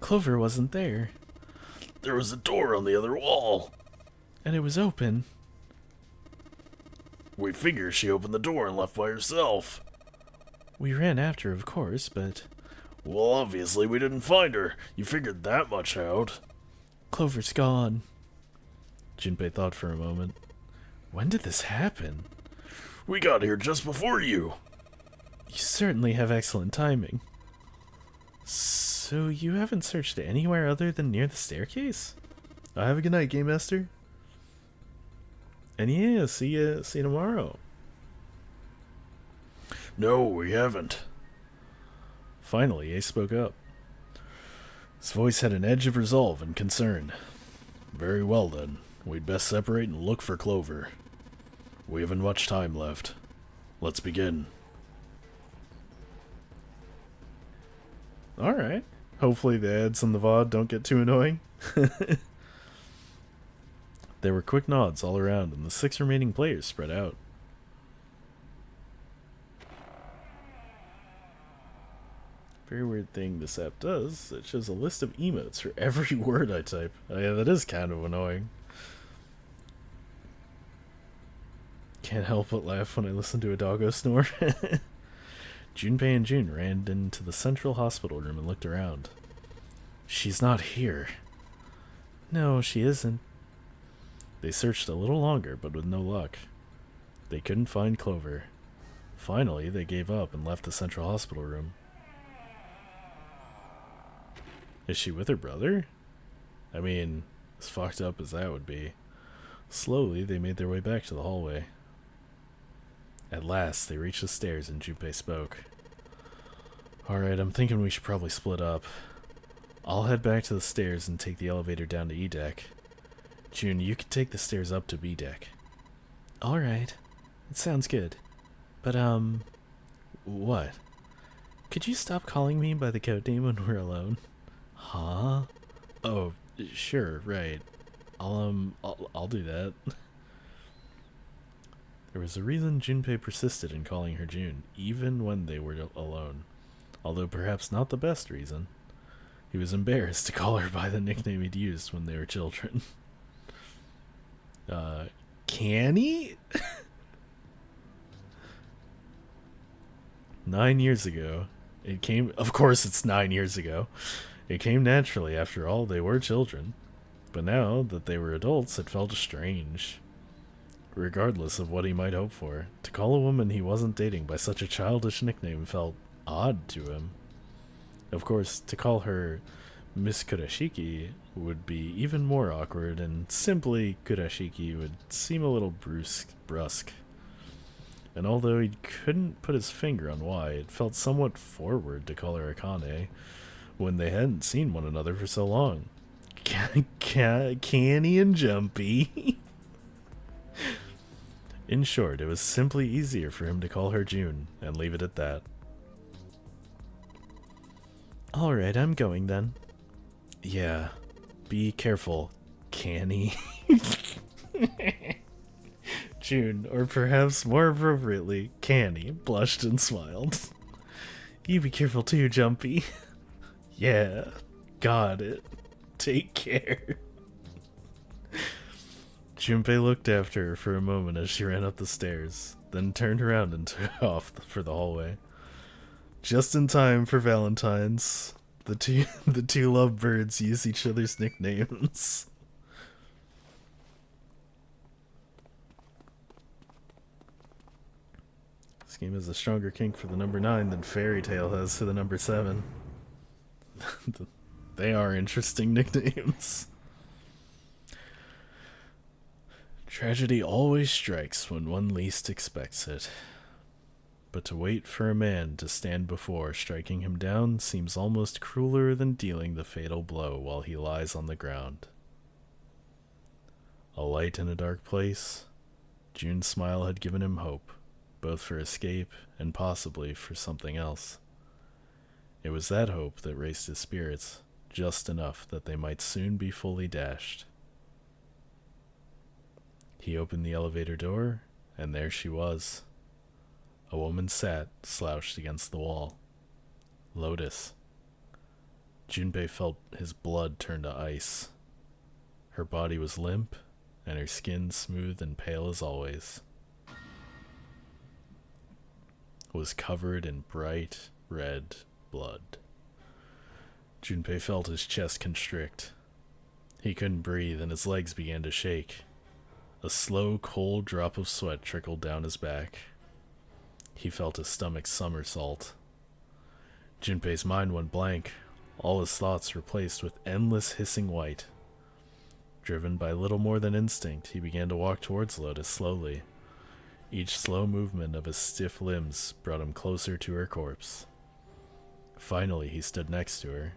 Speaker 3: Clover wasn't there.
Speaker 2: There was a door on the other wall.
Speaker 3: And it was open.
Speaker 2: We figured she opened the door and left by herself.
Speaker 3: We ran after her, of course, but...
Speaker 2: Well, obviously we didn't find her. You figured that much out.
Speaker 3: Clover's gone. Junpei thought for a moment. When did this happen?
Speaker 2: We got here just before you.
Speaker 3: You certainly have excellent timing. So you haven't searched anywhere other than near the staircase? Have a good night, Game Master. And yeah, see you tomorrow.
Speaker 2: No, we haven't.
Speaker 3: Finally, Ace spoke up. His voice had an edge of resolve and concern.
Speaker 2: Very well then. We'd best separate and look for Clover. We haven't much time left. Let's begin.
Speaker 3: Alright. Hopefully the ads on the VOD don't get too annoying. There were quick nods all around, and the 6 remaining players spread out. Very weird thing this app does. It shows a list of emotes for every word I type. Oh yeah, that is kind of annoying. Can't help but laugh when I listen to a doggo snore. Junpei and June ran into the central hospital room and looked around. She's not here. No, she isn't. They searched a little longer, but with no luck. They couldn't find Clover. Finally, they gave up and left the central hospital room. Is she with her brother? I mean, as fucked up as that would be. Slowly, they made their way back to the hallway. At last, they reached the stairs and Junpei spoke. Alright, I'm thinking we should probably split up. I'll head back to the stairs and take the elevator down to E deck. June, you can take the stairs up to B deck. Alright. It sounds good. But, what? Could you stop calling me by the code name when we're alone? Huh? Oh, sure, right. I'll do that. There was a reason Junpei persisted in calling her June, even when they were alone. Although perhaps not the best reason. He was embarrassed to call her by the nickname he'd used when they were children. Can he? 9 years ago. It came, of course it's 9 years ago. It came naturally, after all, they were children. But now that they were adults, it felt strange. Regardless of what he might hope for, to call a woman he wasn't dating by such a childish nickname felt odd to him. Of course, to call her Miss Kurashiki would be even more awkward, and simply Kurashiki would seem a little brusque. And although he couldn't put his finger on why, it felt somewhat forward to call her Akane when they hadn't seen one another for so long. Canny and Jumpy. In short, it was simply easier for him to call her June and leave it at that. Alright, I'm going then. Yeah, be careful, Canny. June, or perhaps more appropriately, Canny, blushed and smiled. You be careful too, Jumpy. Yeah, got it. Take care. Junpei looked after her for a moment as she ran up the stairs, then turned around and took off for the hallway. Just in time for Valentine's, the two lovebirds use each other's nicknames. This game has a stronger kink for the number 9 than Fairy Tail has for the number 7. They are interesting nicknames. Tragedy always strikes when one least expects it. But to wait for a man to stand before striking him down seems almost crueler than dealing the fatal blow while he lies on the ground. A light in a dark place, June's smile had given him hope, both for escape and possibly for something else. It was that hope that raised his spirits, just enough that they might soon be fully dashed. He opened the elevator door, and there she was. A woman sat, slouched against the wall. Lotus. Junpei felt his blood turn to ice. Her body was limp, and her skin smooth and pale as always. Was covered in bright red blood. Junpei felt his chest constrict. He couldn't breathe, and his legs began to shake. A slow, cold drop of sweat trickled down his back. He felt his stomach somersault. Junpei's mind went blank, all his thoughts replaced with endless hissing white. Driven by little more than instinct, he began to walk towards Lotus slowly. Each slow movement of his stiff limbs brought him closer to her corpse. Finally, he stood next to her.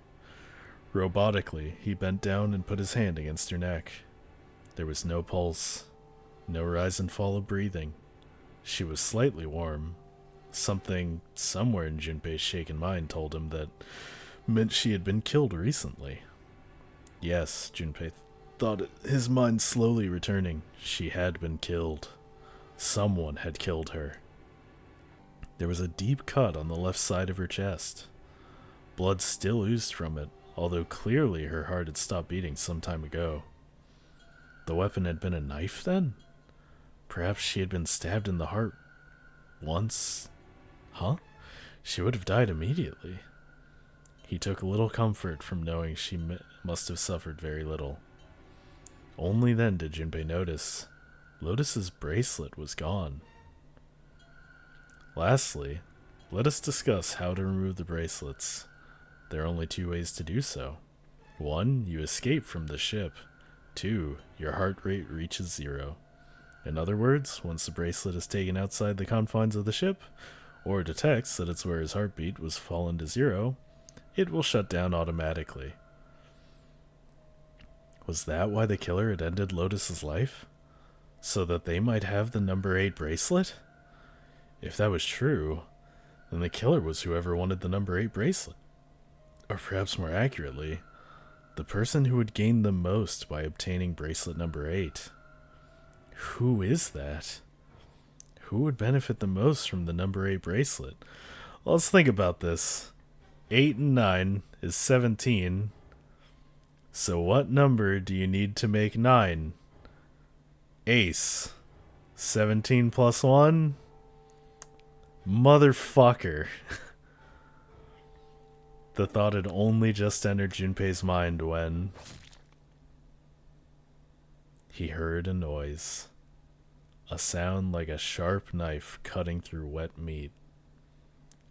Speaker 3: Robotically, he bent down and put his hand against her neck. There was no pulse, no rise and fall of breathing. She was slightly warm. Something somewhere in Junpei's shaken mind told him that meant she had been killed recently. Yes, Junpei thought, his mind slowly returning. She had been killed. Someone had killed her. There was a deep cut on the left side of her chest. Blood still oozed from it, although clearly her heart had stopped beating some time ago. The weapon had been a knife, then? Perhaps she had been stabbed in the heart once? Huh? She would have died immediately. He took little comfort from knowing she must have suffered very little. Only then did Junpei notice Lotus's bracelet was gone. Lastly, let us discuss how to remove the bracelets. There are only 2 ways to do so. 1, you escape from the ship. 2, your heart rate reaches 0. In other words, once the bracelet is taken outside the confines of the ship, or detects that it's where his heartbeat was fallen to 0, it will shut down automatically.
Speaker 1: Was that why the killer had ended Lotus's life? So that they might have the number 8 bracelet? If that was true, then the killer was whoever wanted the number 8 bracelet. Or perhaps more accurately, the person who would gain the most by obtaining bracelet number 8. Who is that? Who would benefit the most from the number 8 bracelet? Well, let's think about this. 8 and 9 is 17. So what number do you need to make 9? Ace. 17 plus 1? Motherfucker. The thought had only just entered Junpei's mind when he heard a noise. A sound like a sharp knife cutting through wet meat.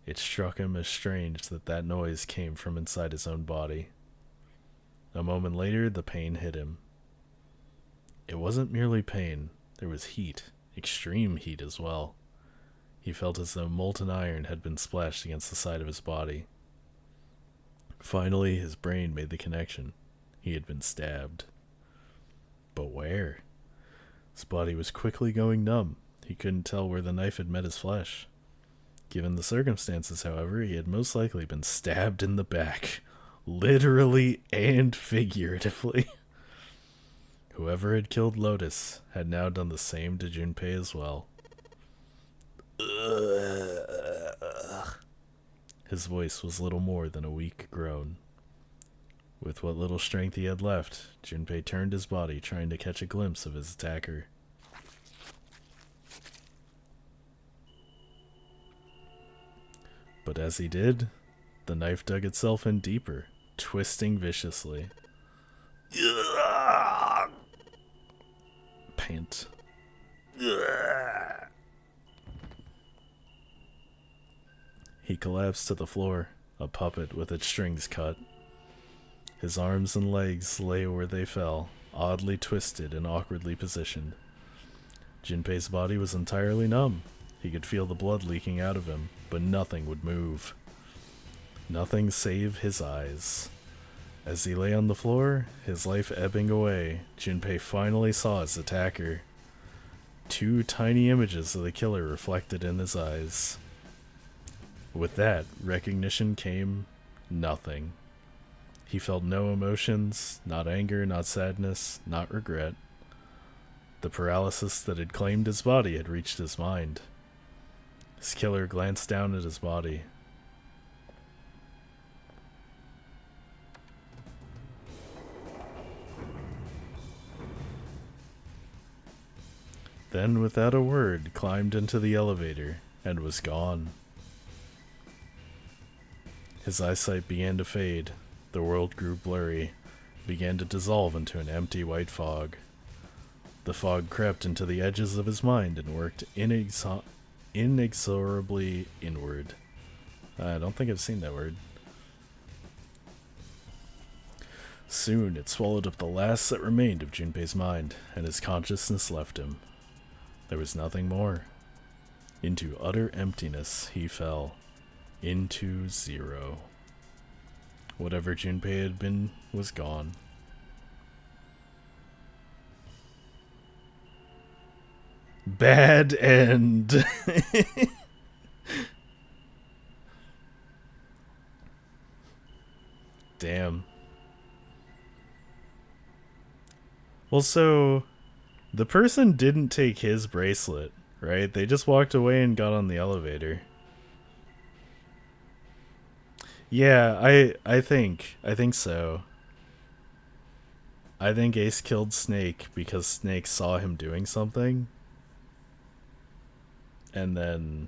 Speaker 1: It struck him as strange that that noise came from inside his own body. A moment later, the pain hit him. It wasn't merely pain. There was heat, extreme heat as well. He felt as though molten iron had been splashed against the side of his body. Finally, his brain made the connection. He had been stabbed. But where? His body was quickly going numb. He couldn't tell where the knife had met his flesh. Given the circumstances, however, he had most likely been stabbed in the back. Literally and figuratively. Whoever had killed Lotus had now done the same to Junpei as well. His voice was little more than a weak groan. With what little strength he had left, Junpei turned his body, trying to catch a glimpse of his attacker. But as he did, the knife dug itself in deeper, twisting viciously. Pant. He collapsed to the floor, a puppet with its strings cut. His arms and legs lay where they fell, oddly twisted and awkwardly positioned. Junpei's body was entirely numb. He could feel the blood leaking out of him, but nothing would move. Nothing save his eyes. As he lay on the floor, his life ebbing away, Junpei finally saw his attacker. 2 tiny images of the killer reflected in his eyes. With that recognition came nothing. He felt no emotions, not anger, not sadness, not regret. The paralysis that had claimed his body had reached his mind. His killer glanced down at his body. Then, without a word, climbed into the elevator and was gone. His eyesight began to fade. The world grew blurry, began to dissolve into an empty white fog. The fog crept into the edges of his mind and worked inexorably inward. I don't think I've seen that word. Soon it swallowed up the last that remained of Junpei's mind, and his consciousness left him. There was nothing more. Into utter emptiness he fell. Into zero. Whatever Junpei had been was gone. Bad end. Damn. Well, so the person didn't take his bracelet, right? They just walked away and got on the elevator. Yeah, I think so. I think Ace killed Snake because Snake saw him doing something. And then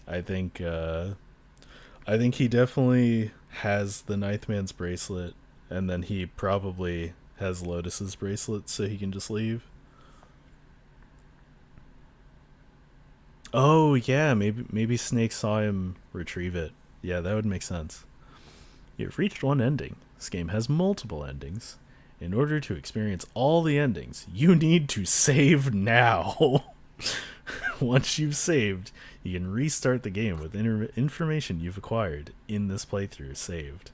Speaker 1: I think he definitely has the Ninth Man's bracelet, and then he probably has Lotus's bracelet so he can just leave. Oh yeah, maybe Snake saw him retrieve it. Yeah, that would make sense. You've reached one ending. This game has multiple endings. In order to experience all the endings, you need to save now. Once you've saved, you can restart the game with information you've acquired in this playthrough saved.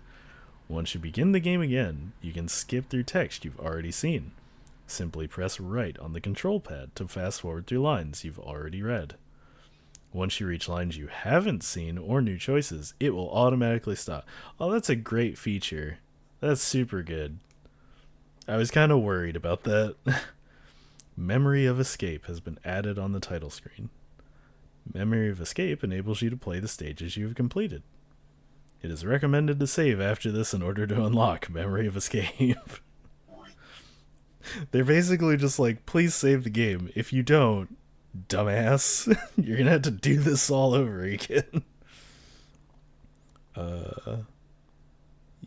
Speaker 1: Once you begin the game again, you can skip through text you've already seen. Simply press right on the control pad to fast forward through lines you've already read. Once you reach lines you haven't seen or new choices, it will automatically stop. Oh, that's a great feature. That's super good. I was kind of worried about that. Memory of Escape has been added on the title screen. Memory of Escape enables you to play the stages you have completed. It is recommended to save after this in order to unlock Memory of Escape. They're basically just like, please save the game. If you don't, dumbass, you're gonna have to do this all over again.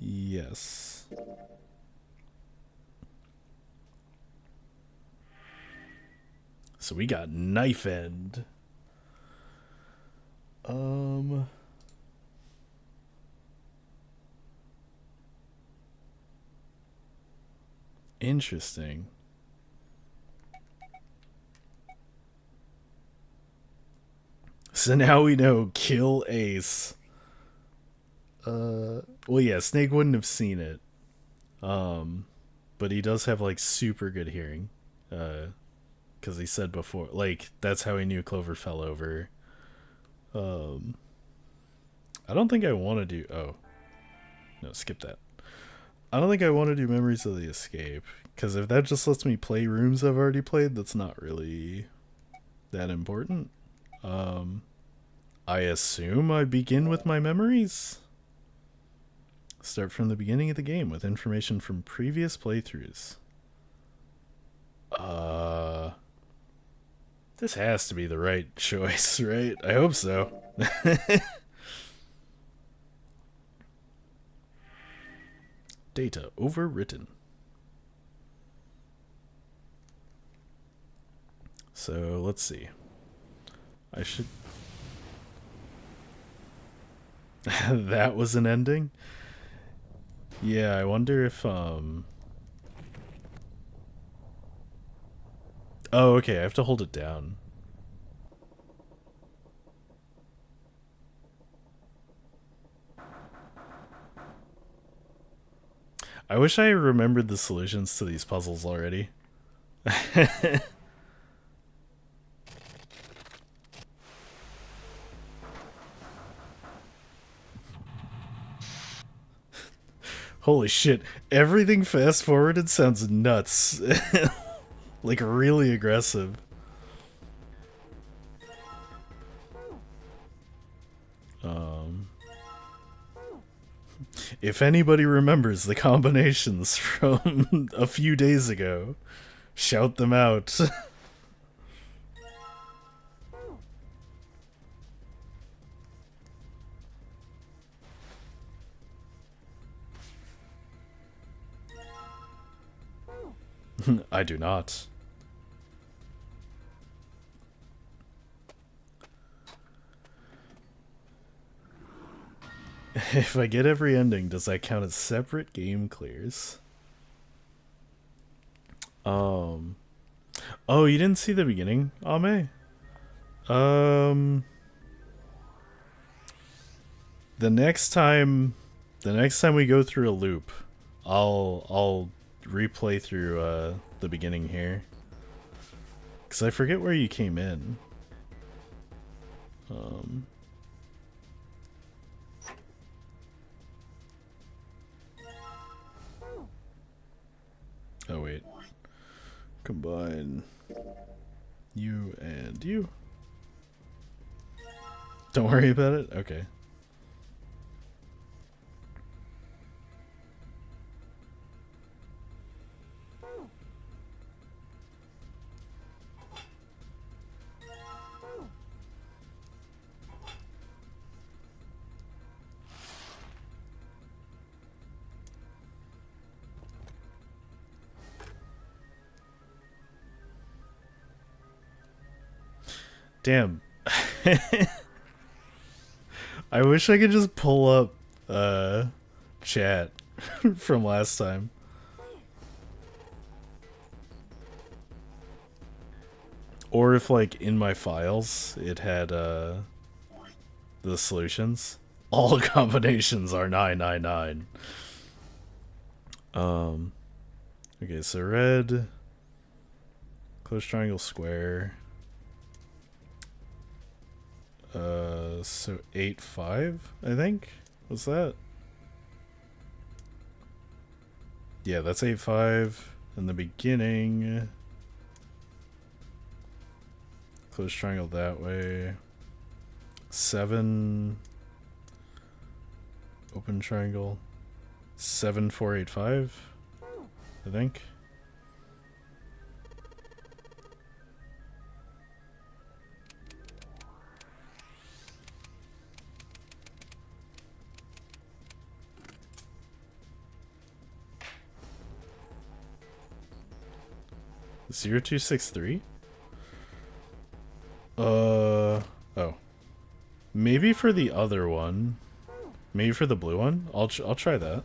Speaker 1: Yes. So we got Knife End. Interesting. So now we know kill Ace. Well, yeah, Snake wouldn't have seen it. But he does have like super good hearing. Because he said before, like, that's how he knew Clover fell over. I don't think I want to do... Oh. No, skip that. I don't think I want to do Memories of the Escape. Because if that just lets me play rooms I've already played, that's not really that important. I assume I begin with my memories. Start from the beginning of the game with information from previous playthroughs. This has to be the right choice, right? I hope so. Data overwritten. So, let's see. I should... That was an ending? Yeah, I wonder if, Oh, okay, I have to hold it down. I wish I remembered the solutions to these puzzles already. Holy shit, everything fast forwarded sounds nuts. Like really aggressive. If anybody remembers the combinations from a few days ago, shout them out. I do not. If I get every ending, does that count as separate game clears? Oh, you didn't see the beginning, Ame? The next time we go through a loop, I'll replay through the beginning here. 'Cause I forget where you came in. Oh wait. Combine you and you. Don't worry about it? Okay. Damn. I wish I could just pull up chat from last time. Or if like in my files it had the solutions. All combinations are 999. Um, okay, so red, close triangle, square. So 8-5, I think? Was that? Yeah, that's 8-5 in the beginning. Close triangle that way. 7. Open triangle. 7-4-8-5, I think. Zero 2 6 3. Oh. Maybe for the other one. Maybe for the blue one. I'll try that.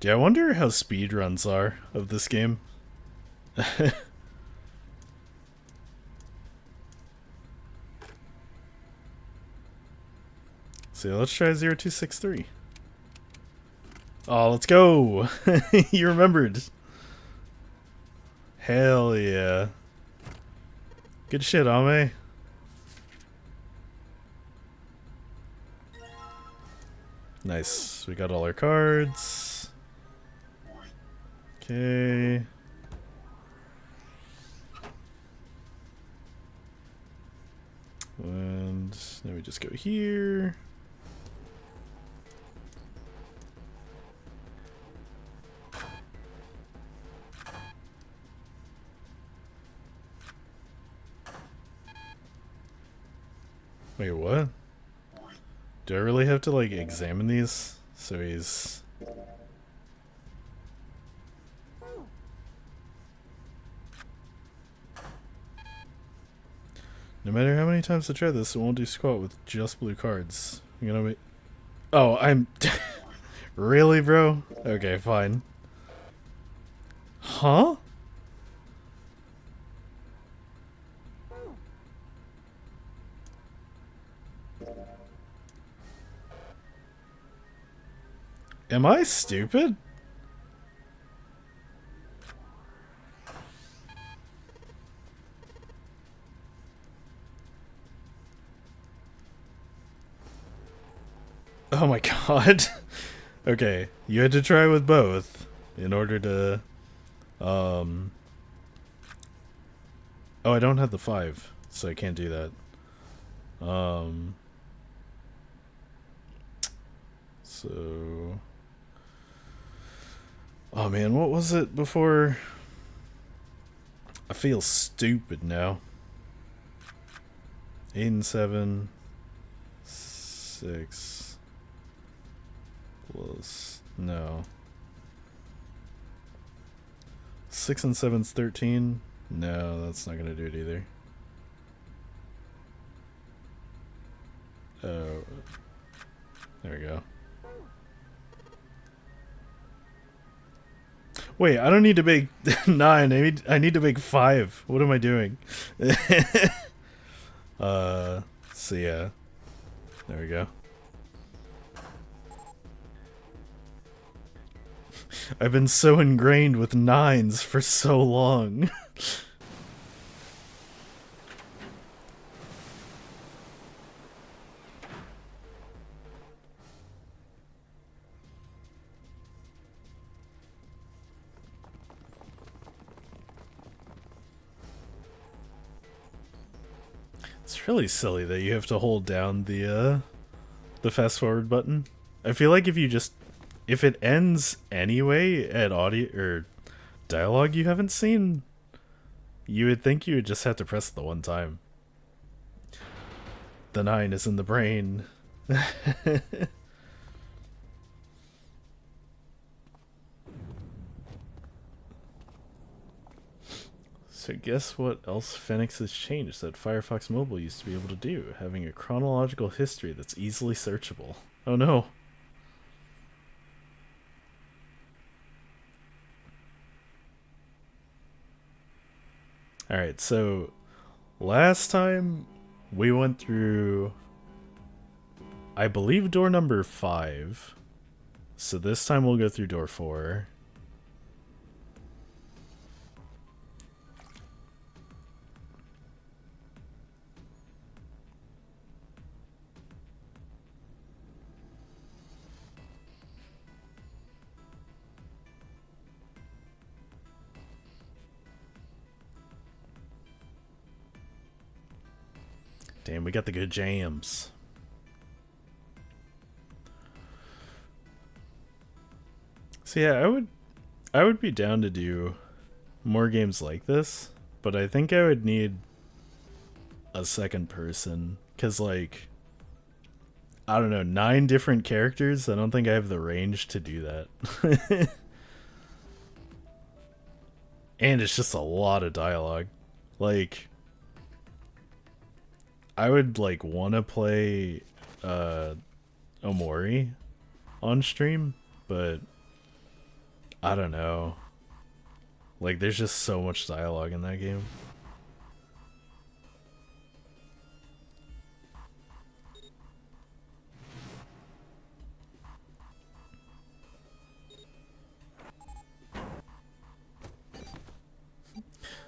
Speaker 1: Yeah, I wonder how speed runs are of this game. So let's try 0263. Oh, let's go! You remembered. Hell yeah. Good shit, Ame. Nice. We got all our cards. Okay. And then we just go here. Wait, what? Do I really have to, like, examine these? So he's... No matter how many times I try this, it won't do squat with just blue cards. I'm gonna wait. Oh, I'm... Really, bro? Okay, fine. Huh? Am I stupid? Oh my god. Okay, you had to try with both in order to, Oh, I don't have the 5, so I can't do that. So... Oh man, what was it before? I feel stupid now. 8 and 7. 6. Plus... No. 6 and 7's 13. No, that's not gonna do it either. Oh. There we go. Wait, I don't need to make 9. I need to make 5. What am I doing? So yeah. There we go. I've been so ingrained with 9s for so long. It's really silly that you have to hold down the fast forward button. I feel like if it ends anyway at audio or dialogue you haven't seen, you would think you would just have to press the one time. The 9 is in the brain. So guess what else Phoenix has changed that Firefox Mobile used to be able to do? Having a chronological history that's easily searchable. Oh no. Alright, so last time we went through I believe door number 5. So this time we'll go through door 4. Damn, we got the good jams. So yeah, I would be down to do more games like this, but I think I would need a second person, cuz like I don't know, 9 different characters. I don't think I have the range to do that. And it's just a lot of dialogue. Like I would like want to play Omori on stream, but I don't know. Like there's just so much dialogue in that game.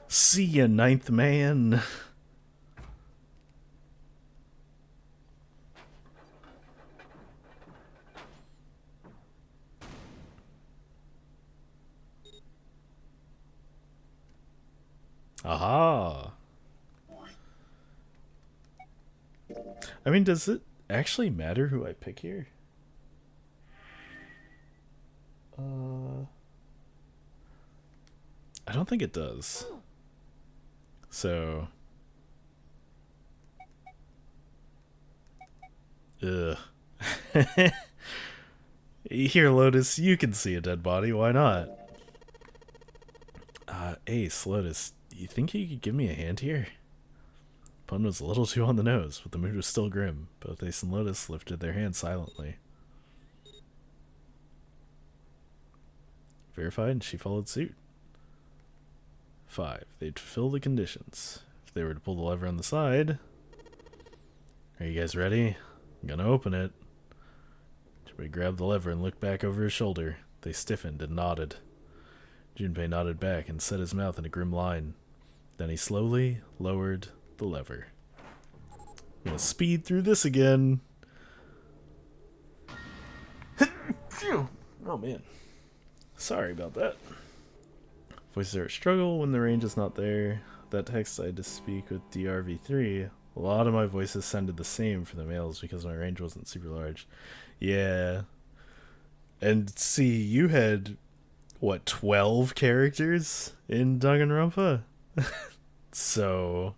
Speaker 1: See ya, ninth man. Aha. I mean, does it actually matter who I pick here? I don't think it does. So, ugh. Here, Lotus, you can see a dead body. Why not? Ace, Lotus, you think you could give me a hand here? Pun was a little too on the nose, but the mood was still grim. Both Ace and Lotus lifted their hands silently. Verified, and she followed suit. 5. They'd fulfill the conditions. If they were to pull the lever on the side... Are you guys ready? I'm gonna open it. Junpei grabbed the lever and looked back over his shoulder. They stiffened and nodded. Junpei nodded back and set his mouth in a grim line. Then he slowly lowered the lever. I'm gonna speed through this again. Oh man. Sorry about that. Voices are a struggle when the range is not there. That text I had to speak with DRV3. A lot of my voices sounded the same for the males because my range wasn't super large. Yeah. And see, you had, what, 12 characters in Danganronpa? So...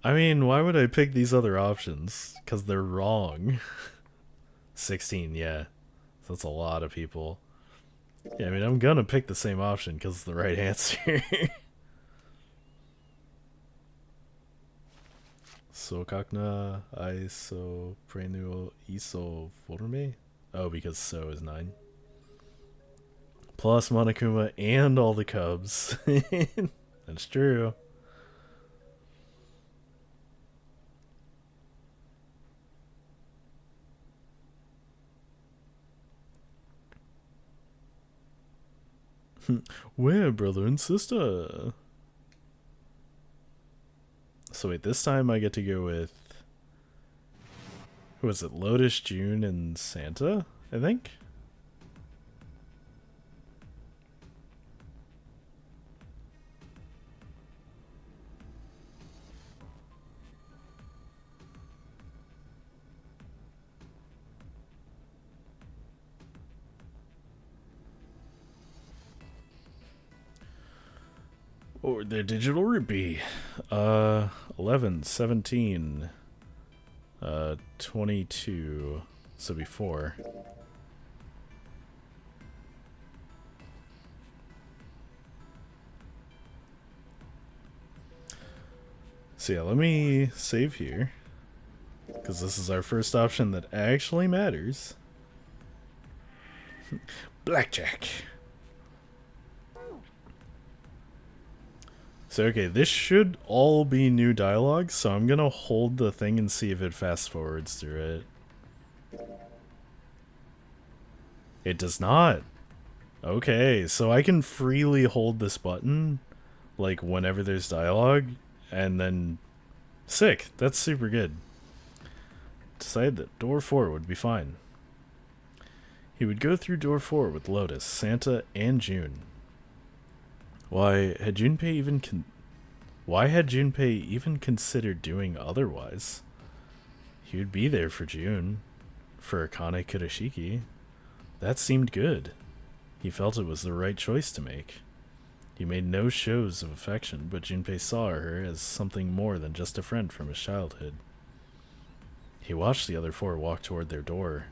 Speaker 1: I mean, why would I pick these other options? Because they're wrong. 16, yeah. So that's a lot of people. Yeah, I mean, I'm gonna pick the same option because it's the right answer. Sokakna iso prenu iso forme? Oh, because so is 9. Plus Monokuma and all the cubs. That's true. We're brother and sister. So wait, this time I get to go with... Who was it? Lotus, June, and Santa, I think? Or their digital rupee. 11, 17, 22. So before. So yeah, let me save here. Because this is our first option that actually matters. Blackjack. So, okay, this should all be new dialogue, so I'm gonna hold the thing and see if it fast forwards through it. It does not. Okay, so I can freely hold this button, like, whenever there's dialogue, and then... Sick, that's super good. Decided that door 4 would be fine. He would go through door 4 with Lotus, Santa, and June. Why had Junpei even considered doing otherwise? He would be there for June, for Akane Kurashiki. That seemed good. He felt it was the right choice to make. He made no shows of affection, but Junpei saw her as something more than just a friend from his childhood. He watched the other 4 walk toward their door.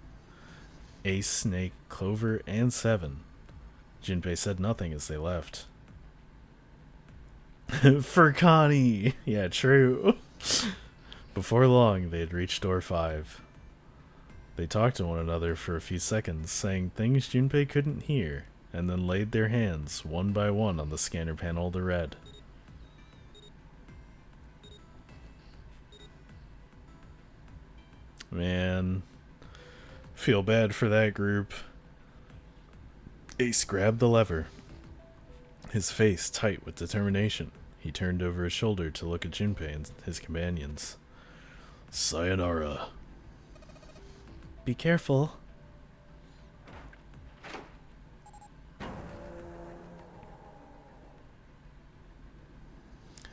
Speaker 1: Ace, Snake, Clover, and Seven. Junpei said nothing as they left. For Connie! Yeah, true. Before long, they had reached door 5. They talked to one another for a few seconds, saying things Junpei couldn't hear, and then laid their hands, one by one, on the scanner panel to read. Man, feel bad for that group. Ace grabbed the lever, his face tight with determination. He turned over his shoulder to look at Junpei and his companions. Sayonara. Be careful.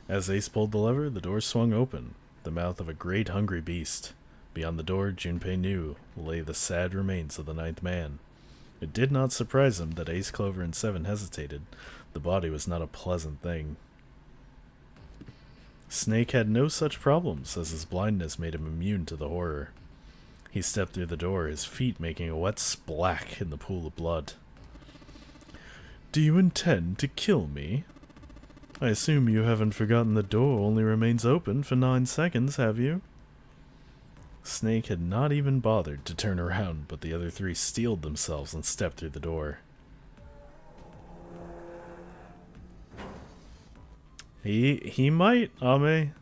Speaker 1: As Ace pulled the lever, the door swung open, the mouth of a great hungry beast. Beyond the door, Junpei knew, lay the sad remains of the 9th man. It did not surprise him that Ace, Clover, and Seven hesitated. The body was not a pleasant thing. Snake had no such problems, as his blindness made him immune to the horror. He stepped through the door, his feet making a wet splack in the pool of blood. Do you intend to kill me? I assume you haven't forgotten the door only remains open for 9 seconds, have you? Snake had not even bothered to turn around, but the other 3 steeled themselves and stepped through the door. He might, Ame.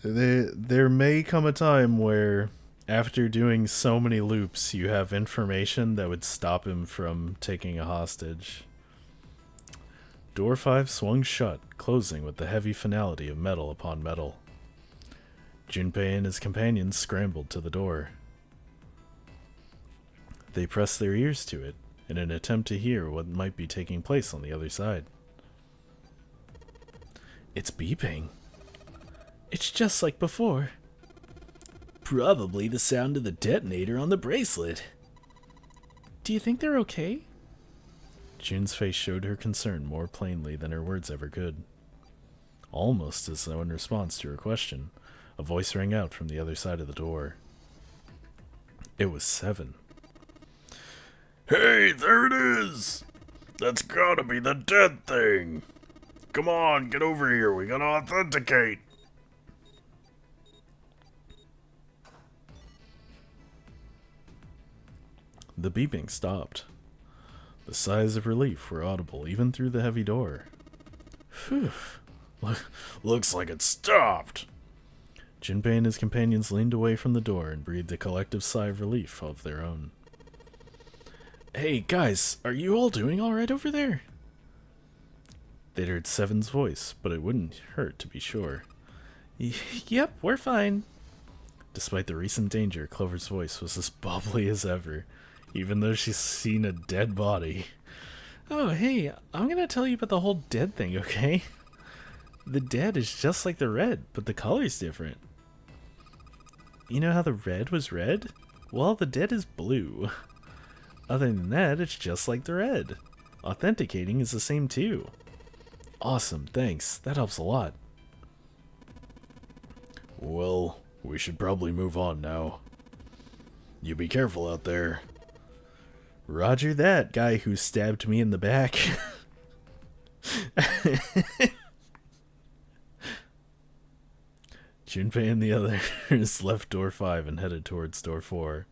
Speaker 1: There may come a time where, after doing so many loops, you have information that would stop him from taking a hostage. Door 5 swung shut, closing with the heavy finality of metal upon metal. Junpei and his companions scrambled to the door. They pressed their ears to it, in an attempt to hear what might be taking place on the other side. It's beeping. It's just like before. Probably the sound of the detonator on the bracelet. Do you think they're okay? June's face showed her concern more plainly than her words ever could. Almost as though in response to her question, a voice rang out from the other side of the door. It was Seven.
Speaker 2: Hey, there it is! That's gotta be the dead thing! Come on, get over here, we gotta authenticate!
Speaker 1: The beeping stopped. The sighs of relief were audible even through the heavy door.
Speaker 2: Phew. Looks like it stopped!
Speaker 1: Junpei and his companions leaned away from the door and breathed a collective sigh of relief of their own. Hey, guys, are you all doing alright over there? They'd heard Seven's voice, but it wouldn't hurt to be sure. Yep, we're fine. Despite the recent danger, Clover's voice was as bubbly as ever, even though she's seen a dead body. Oh, hey, I'm gonna tell you about the whole dead thing, okay? The dead is just like the red, but the color's different. You know how the red was red? Well, the dead is blue. Other than that, it's just like the red. Authenticating is the same too. Awesome, thanks. That helps a lot.
Speaker 2: Well, we should probably move on now. You be careful out there.
Speaker 1: Roger that, guy who stabbed me in the back. Junpei and the others left door 5 and headed towards door 4.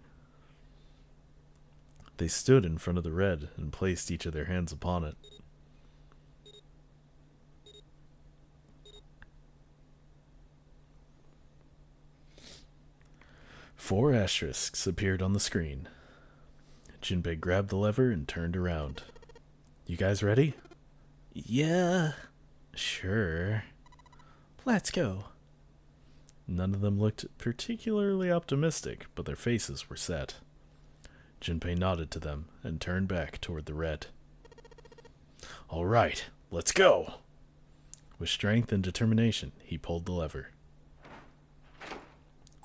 Speaker 1: They stood in front of the red and placed each of their hands upon it. 4 asterisks appeared on the screen. Junpei grabbed the lever and turned around. You guys ready?
Speaker 3: Yeah.
Speaker 1: Sure.
Speaker 3: Let's go.
Speaker 1: None of them looked particularly optimistic, but their faces were set. Junpei nodded to them and turned back toward the red. All right, let's go. With strength and determination, he pulled the lever.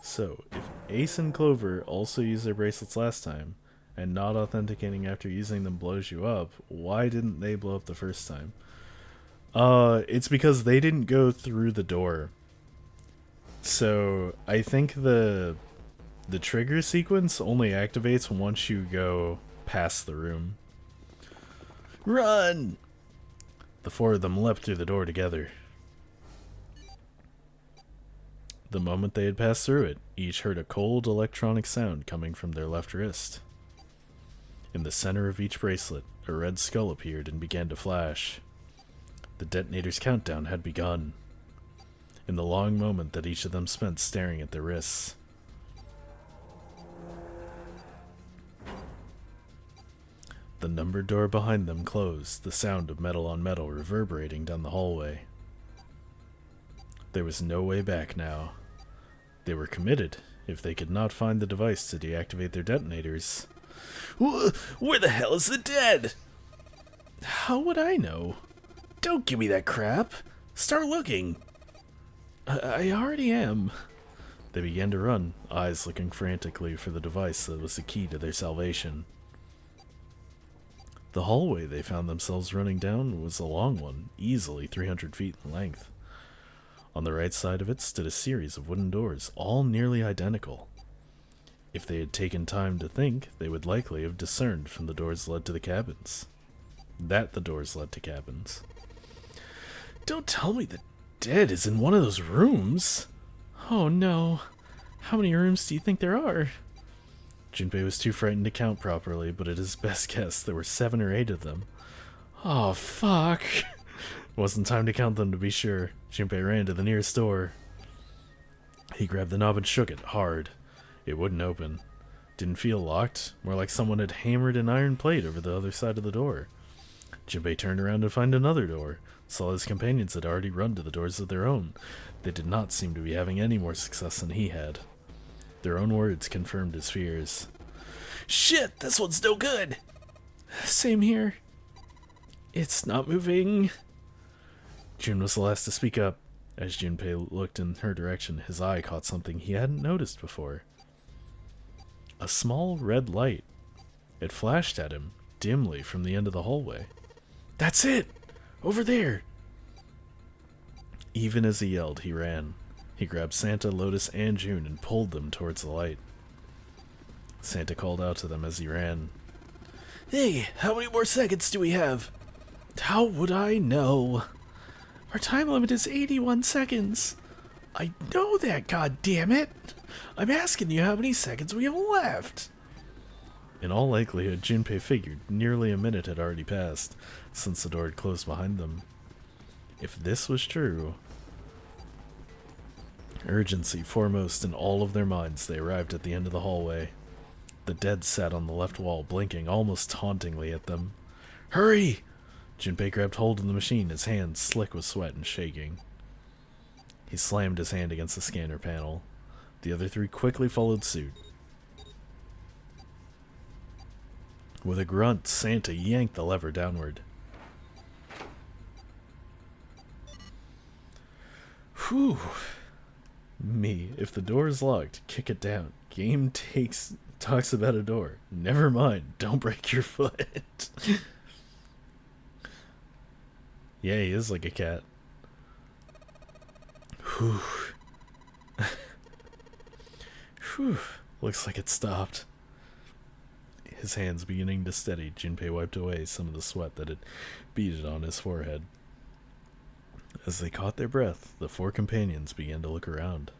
Speaker 1: So, if Ace and Clover also used their bracelets last time, and not authenticating after using them blows you up, why didn't they blow up the first time? It's because they didn't go through the door. So, I think the trigger sequence only activates once you go past the room. Run! The 4 of them leapt through the door together. The moment they had passed through it, each heard a cold electronic sound coming from their left wrist. In the center of each bracelet, a red skull appeared and began to flash. The detonator's countdown had begun. In the long moment that each of them spent staring at their wrists. The numbered door behind them closed, the sound of metal on metal reverberating down the hallway. There was no way back now. They were committed if they could not find the device to deactivate their detonators. Where the hell is the dead? How would I know? Don't give me that crap. Start looking. I already am. They began to run, eyes looking frantically for the device that was the key to their salvation. The hallway they found themselves running down was a long one, easily 300 feet in length. On the right side of it stood a series of wooden doors, all nearly identical. If they had taken time to think, they would likely have discerned from the doors led to the cabins. That the doors led to cabins. Don't tell me the dead is in one of those rooms! Oh no. How many rooms do you think there are? Junpei was too frightened to count properly, but at his best guess, there were 7 or 8 of them. Oh, fuck. It wasn't time to count them to be sure. Junpei ran to the nearest door. He grabbed the knob and shook it hard. It wouldn't open. Didn't feel locked, more like someone had hammered an iron plate over the other side of the door. Junpei turned around to find another door. Saw his companions had already run to the doors of their own. They did not seem to be having any more success than he had. Their own words confirmed his fears. Shit, this one's no good! Same here. It's not moving. Jun was the last to speak up. As Junpei looked in her direction, his eye caught something he hadn't noticed before. A small red light. It flashed at him, dimly from the end of the hallway. That's it! Over there! Even as he yelled, he ran. He grabbed Santa, Lotus, and June and pulled them towards the light. Santa called out to them as he ran. Hey, how many more seconds do we have? How would I know? Our time limit is 81 seconds. I know that, goddammit! I'm asking you how many seconds we have left. In all likelihood, Junpei figured nearly a minute had already passed, since the door had closed behind them. If this was true... Urgency foremost in all of their minds, they arrived at the end of the hallway. The dead sat on the left wall, blinking almost tauntingly at them. Hurry! Junpei grabbed hold of the machine, his hands slick with sweat and shaking. He slammed his hand against the scanner panel. The other 3 quickly followed suit. With a grunt, Santa yanked the lever downward. Whew. Me, if the door is locked, kick it down. Game talks about a door. Never mind, don't break your foot. Yeah, he is like a cat. Whew. Whew. Looks like it stopped. His hands beginning to steady, Junpei wiped away some of the sweat that had beaded on his forehead. As they caught their breath, the 4 companions began to look around.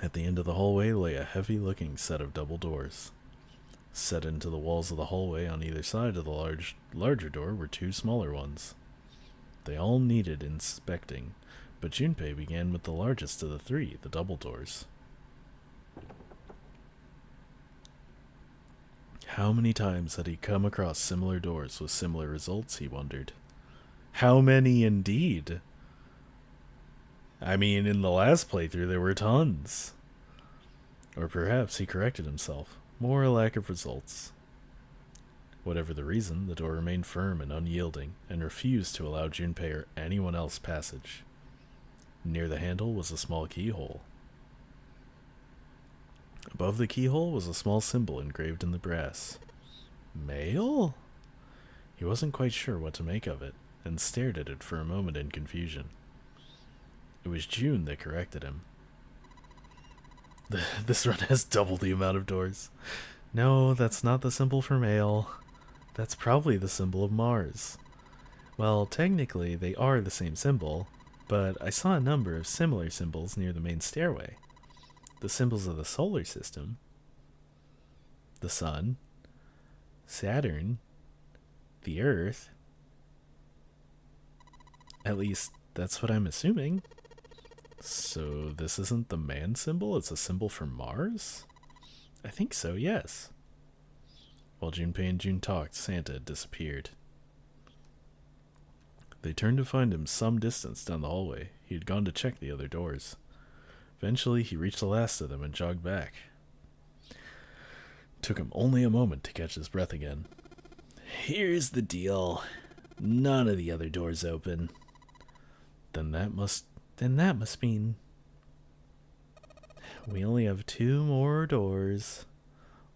Speaker 1: At the end of the hallway lay a heavy-looking set of double doors. Set into the walls of the hallway on either side of the larger door were 2 smaller ones. They all needed inspecting, but Junpei began with the largest of the three, the double doors. How many times had he come across similar doors with similar results, he wondered. How many indeed? I mean, in the last playthrough there were tons. Or perhaps he corrected himself. More a lack of results. Whatever the reason, the door remained firm and unyielding, and refused to allow Junpei or anyone else passage. Near the handle was a small keyhole. Above the keyhole was a small symbol engraved in the brass. Mail? He wasn't quite sure what to make of it, and stared at it for a moment in confusion. It was June that corrected him. This run has double the amount of doors. No, that's not the symbol for mail. That's probably the symbol of Mars. Well, technically they are the same symbol, but I saw a number of similar symbols near the main stairway. The symbols of the solar system, the sun, Saturn, the Earth. At least, that's what I'm assuming. So this isn't the man symbol, it's a symbol for Mars? I think so, yes. While Junpei and June talked, Santa had disappeared. They turned to find him some distance down the hallway. He had gone to check the other doors. Eventually, he reached the last of them and jogged back. Took him only a moment to catch his breath again. Here's the deal. None of the other doors open. Then that must mean we only have 2 more doors.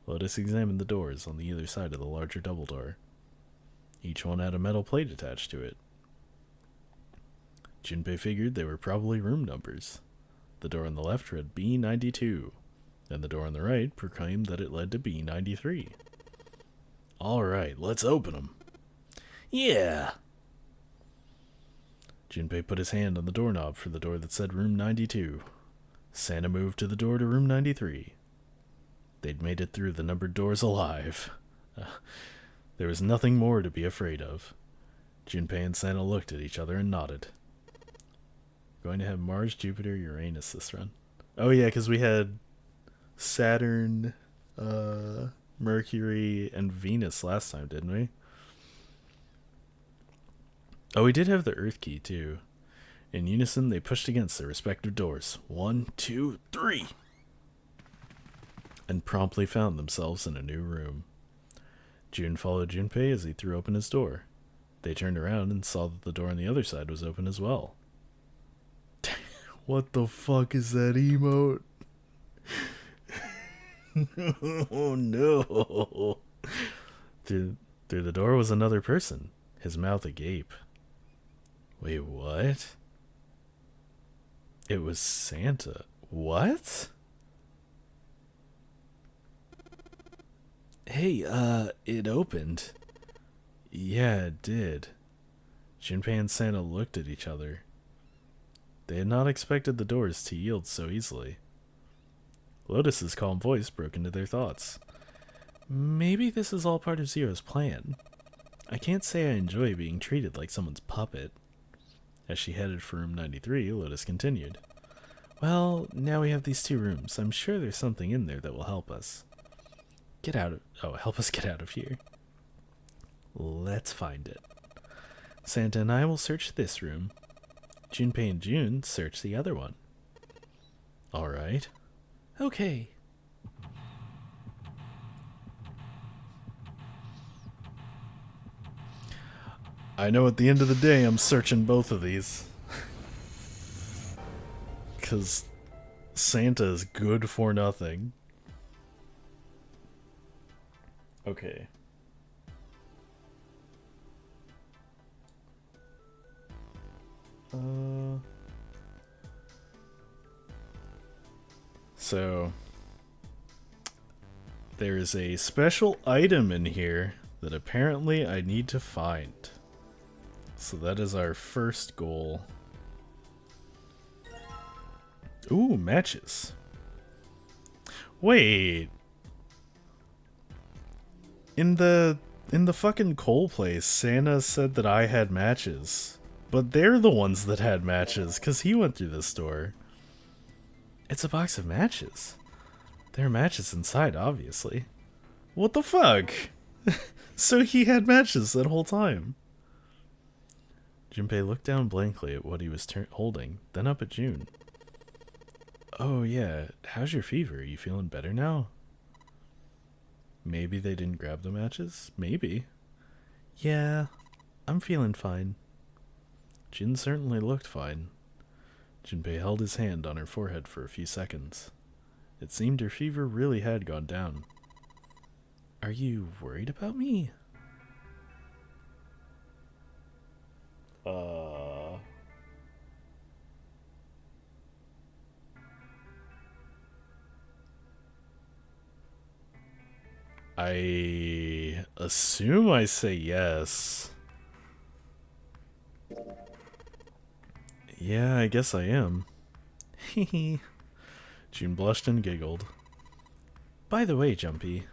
Speaker 1: Lotus examined the doors on the either side of the larger double door. Each one had a metal plate attached to it. Junpei figured they were probably room numbers. The door on the left read B92, and the door on the right proclaimed that it led to B93. Alright, let's open them. Yeah! Junpei put his hand on the doorknob for the door that said room 92. Santa moved to the door to room 93. They'd made it through the numbered doors alive. There was nothing more to be afraid of. Junpei and Santa looked at each other and nodded. Going to have Mars, Jupiter, Uranus this run. Oh yeah, because we had Saturn, Mercury, and Venus last time, didn't we? Oh, we did have the Earth key, too. In unison, they pushed against their respective doors. 1, 2, 3! And promptly found themselves in a new room. June followed Junpei as he threw open his door. They turned around and saw that the door on the other side was open as well. What the fuck is that emote? Oh no! Through the door was another person, his mouth agape. Wait, what? It was Santa. What? Hey, it opened. Yeah, it did. Junpei and Santa looked at each other. They had not expected the doors to yield so easily. Lotus's calm voice broke into their thoughts. Maybe this is all part of Zero's plan. I can't say I enjoy being treated like someone's puppet. As she headed for room 93, Lotus continued. Well, now we have these 2 rooms. I'm sure there's something in there that will help us. Help us get out of here. Let's find it. Santa and I will search this room. Junpei and June search the other one. Alright. Okay. I know at the end of the day I'm searching both of these. 'Cause Santa is good for nothing. Okay. So there is a special item in here that apparently I need to find. So that is our first goal. Ooh, matches. Wait. In the fucking coal place, Santa said that I had matches. But they're the ones that had matches, because he went through the store. It's a box of matches. There are matches inside, obviously. What the fuck? So he had matches that whole time. Junpei looked down blankly at what he was holding, then up at June. Oh yeah, how's your fever? Are you feeling better now? Maybe they didn't grab the matches? Maybe. Yeah, I'm feeling fine. Jin certainly looked fine. Junpei held his hand on her forehead for a few seconds. It seemed her fever really had gone down. Are you worried about me? I assume I say yes. Yeah, I guess I am. Hehe. June blushed and giggled. By the way, Jumpy.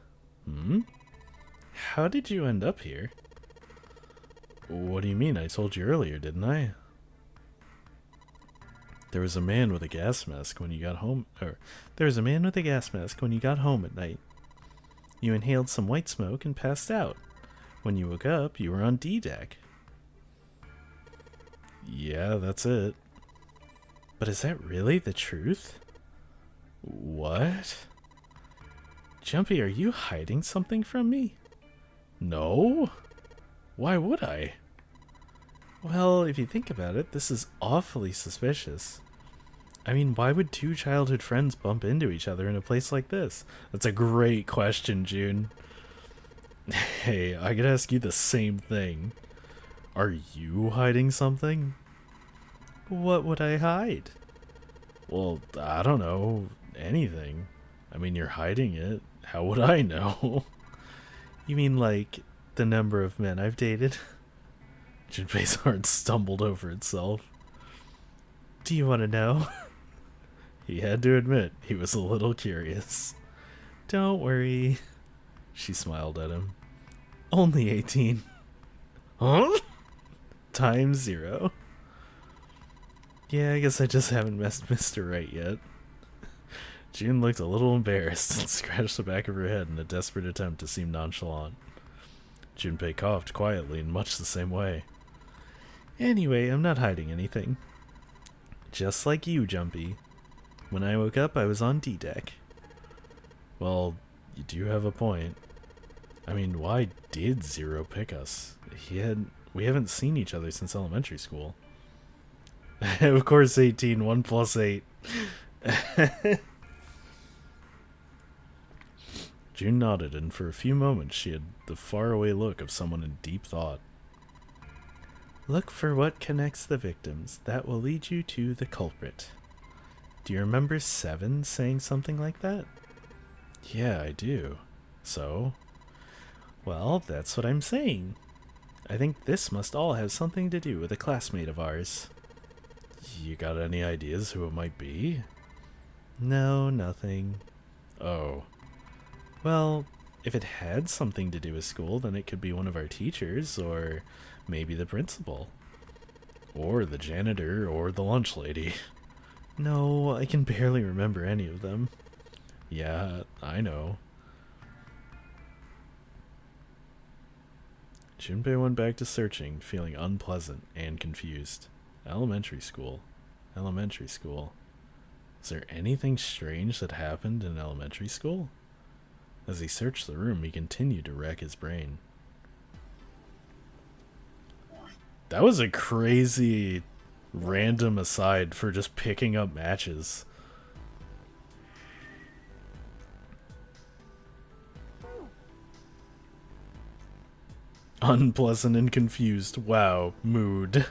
Speaker 1: How did you end up here? What do you mean? I told you earlier, didn't I? There was a man with a gas mask when you got home. There was a man with a gas mask when you got home at night. You inhaled some white smoke and passed out. When you woke up, you were on D-Deck. Yeah, that's it. But is that really the truth? What? Jumpy, are you hiding something from me? No? Why would I? Well, if you think about it, this is awfully suspicious. I mean, why would two childhood friends bump into each other in a place like this? That's a great question, June. Hey, I could ask you the same thing. Are you hiding something? What would I hide? Well, I don't know. Anything. I mean, you're hiding it. How would I know? You mean like the number of men I've dated? Junpei's heart stumbled over itself. Do you want to know? He had to admit he was a little curious. Don't worry. She smiled at him. Only 18. Huh? Times 0. Yeah, I guess I just haven't messed Mr. Right yet. June looked a little embarrassed and scratched the back of her head in a desperate attempt to seem nonchalant. Junpei coughed quietly in much the same way. Anyway, I'm not hiding anything. Just like you, Jumpy. When I woke up, I was on D-Deck. Well, you do have a point. I mean, why did Zero pick us? We haven't seen each other since elementary school. Of course, 18. 1 plus 8. June nodded, and for a few moments she had the faraway look of someone in deep thought. Look for what connects the victims. That will lead you to the culprit. Do you remember 7 saying something like that? Yeah, I do. So? Well, that's what I'm saying. I think this must all have something to do with a classmate of ours. You got any ideas who it might be? No, nothing. Oh. Well, if it had something to do with school, then it could be one of our teachers, or maybe the principal. Or the janitor, or the lunch lady. No, I can barely remember any of them. Yeah, I know. Junpei went back to searching, feeling unpleasant and confused. Elementary school. Elementary school. Is there anything strange that happened in elementary school? As he searched the room, he continued to rack his brain. That was a crazy random aside for just picking up matches. Unpleasant and confused. Wow, mood.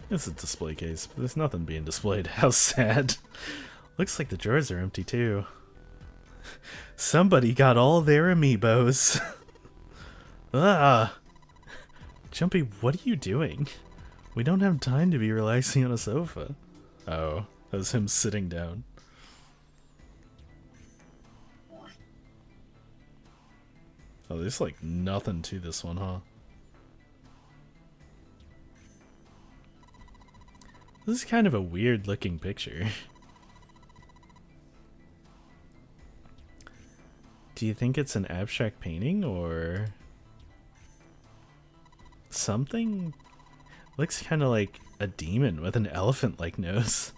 Speaker 1: It's a display case, but there's nothing being displayed. How sad. Looks like the drawers are empty too. Somebody got all their amiibos. Ah! Jumpy, what are you doing? We don't have time to be relaxing on a sofa. Oh, that was him sitting down. Oh, there's like nothing to this one, huh?
Speaker 3: This is kind of a weird looking picture. Do you think it's an abstract painting or something? Looks kind of like a demon with an elephant-like nose.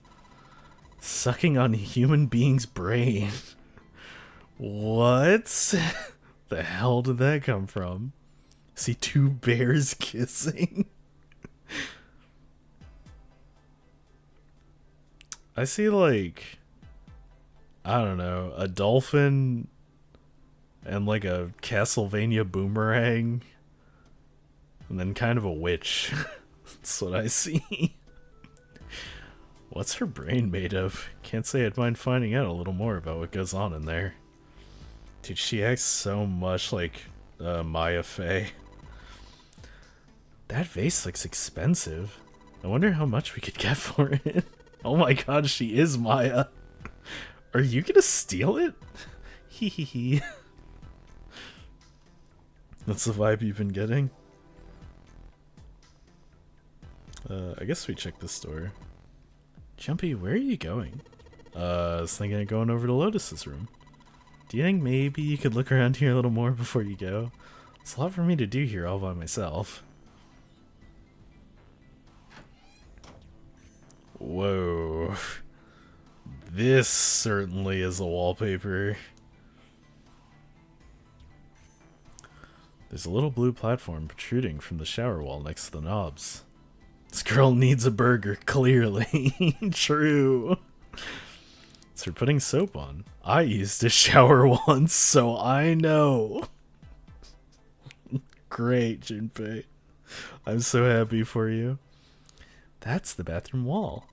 Speaker 3: Sucking on a human being's brain. What the hell did that come from? See two bears kissing? I see like, I don't know, a dolphin and like a Castlevania boomerang. And then kind of a witch. That's what I see. What's her brain made of? Can't say I'd mind finding out a little more about what goes on in there. Dude, she acts so much like Maya Fey. That vase looks expensive. I wonder how much we could get for it. Oh my god, she is Maya. Are you gonna steal it? Hee hee hee. That's the vibe you've been getting? I guess we check this door. Jumpy, where are you going? I was thinking of going over to Lotus's room. Do you think maybe you could look around here a little more before you go? It's a lot for me to do here all by myself. Whoa. This certainly is a wallpaper. There's a little blue platform protruding from the shower wall next to the knobs. This girl needs a burger, clearly. True. It's for putting soap on. I used a shower once, so I know. Great, Junpei. I'm so happy for you. That's the bathroom wall.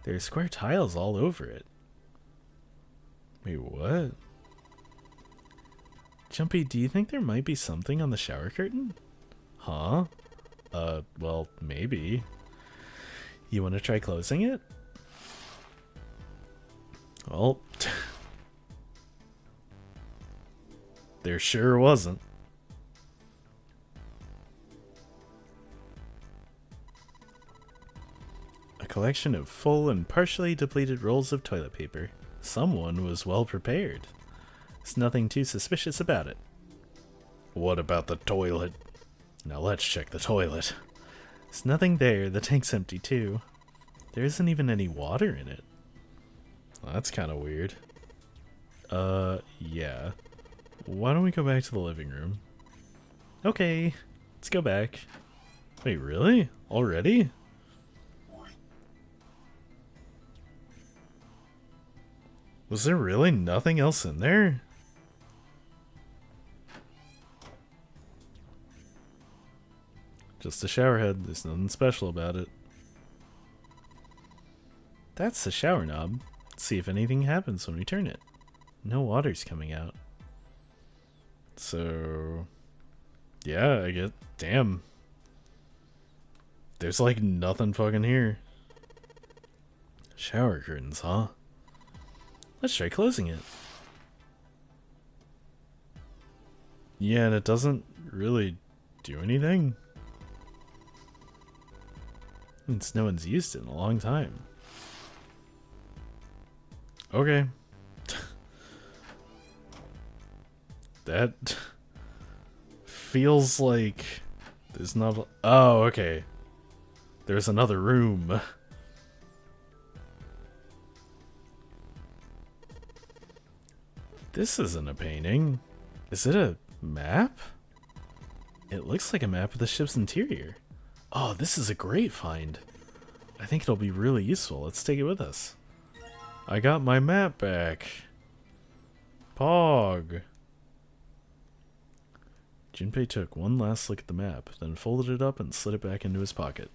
Speaker 3: There are square tiles all over it. Wait, what? Jumpy, do you think there might be something on the shower curtain? Huh? Well, maybe. You want to try closing it? Well, there sure wasn't. A collection of full and partially depleted rolls of toilet paper. Someone was well prepared. There's nothing too suspicious about it. What about the toilet? Now let's check the toilet. There's nothing there. The tank's empty too. There isn't even any water in it. Well, that's kind of weird. Yeah. Why don't we go back to the living room? Okay, let's go back. Wait, really? Already? Was there really nothing else in there? Just a shower head. There's nothing special about it. That's the shower knob. Let's see if anything happens when we turn it. No water's coming out. So, yeah, I get. Damn. There's like nothing fucking here. Shower curtains, huh? Let's try closing it. Yeah, and it doesn't really do anything. Means no one's used it in a long time. Okay. That feels like there's not a, oh, okay. There's another room. This isn't a painting. Is it a map? It looks like a map of the ship's interior. Oh, this is a great find. I think it'll be really useful. Let's take it with us. I got my map back. Pog. Junpei took one last look at the map, then folded it up and slid it back into his pocket.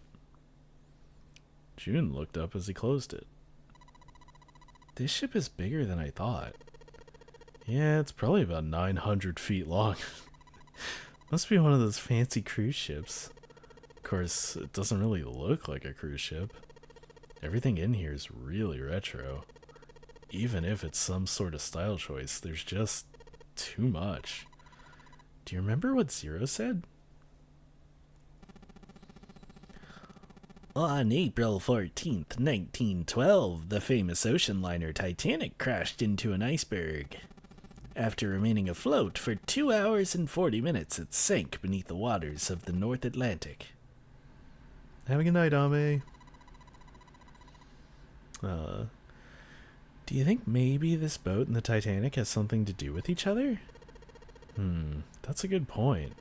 Speaker 3: Jun looked up as he closed it. This ship is bigger than I thought. Yeah, it's probably about 900 feet long. Must be one of those fancy cruise ships. Of course, it doesn't really look like a cruise ship. Everything in here is really retro. Even if it's some sort of style choice, there's just too much. Do you remember what Zero said? On April 14th, 1912, the famous ocean liner Titanic crashed into an iceberg. After remaining afloat for 2 hours and 40 minutes, it sank beneath the waters of the North Atlantic.
Speaker 1: Have a good night, Ame. Do you think maybe this boat and the Titanic has something to do with each other? That's a good point.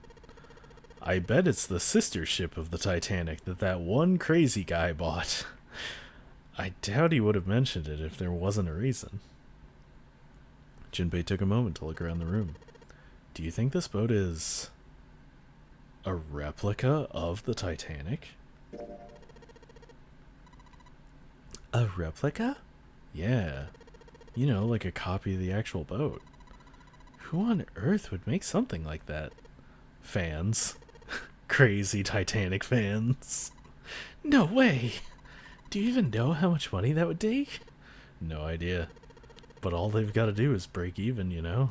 Speaker 1: I bet it's the sister ship of the Titanic that one crazy guy bought. I doubt he would have mentioned it if there wasn't a reason. Junpei took a moment to look around the room. Do you think this boat is a replica of the Titanic? A replica? Yeah. You know, like a copy of the actual boat. Who on earth would make something like that? Fans. Crazy Titanic fans. No way! Do you even know how much money that would take? No idea. But all they've got to do is break even, you know?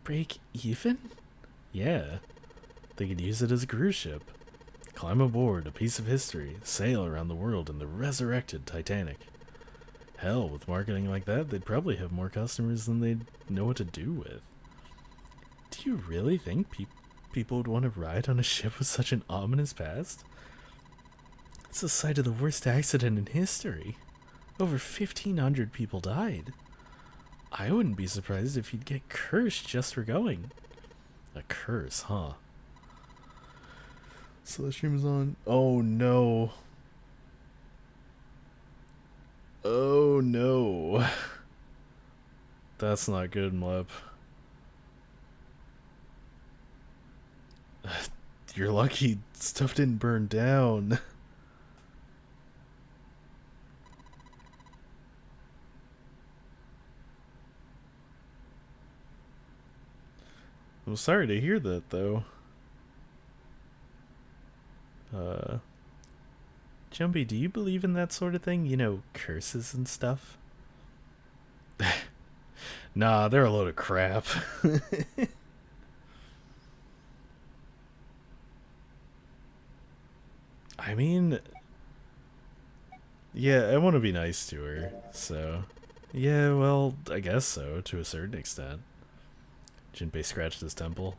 Speaker 1: Break even? Yeah. They could use it as a cruise ship. Climb aboard, a piece of history, sail around the world in the resurrected Titanic. Hell, with marketing like that, they'd probably have more customers than they'd know what to do with. Do you really think people would want to ride on a ship with such an ominous past? It's the site of the worst accident in history. Over 1,500 people died. I wouldn't be surprised if you'd get cursed just for going. A curse, huh? So the stream is on. Oh no. Oh no. That's not good, Mlep. You're lucky stuff didn't burn down. I'm sorry to hear that, though. Jumpy, do you believe in that sort of thing? You know, curses and stuff? Nah, they're a load of crap. I mean, yeah, I want to be nice to her, so... Yeah, well, I guess so, to a certain extent. Junpei scratched his temple.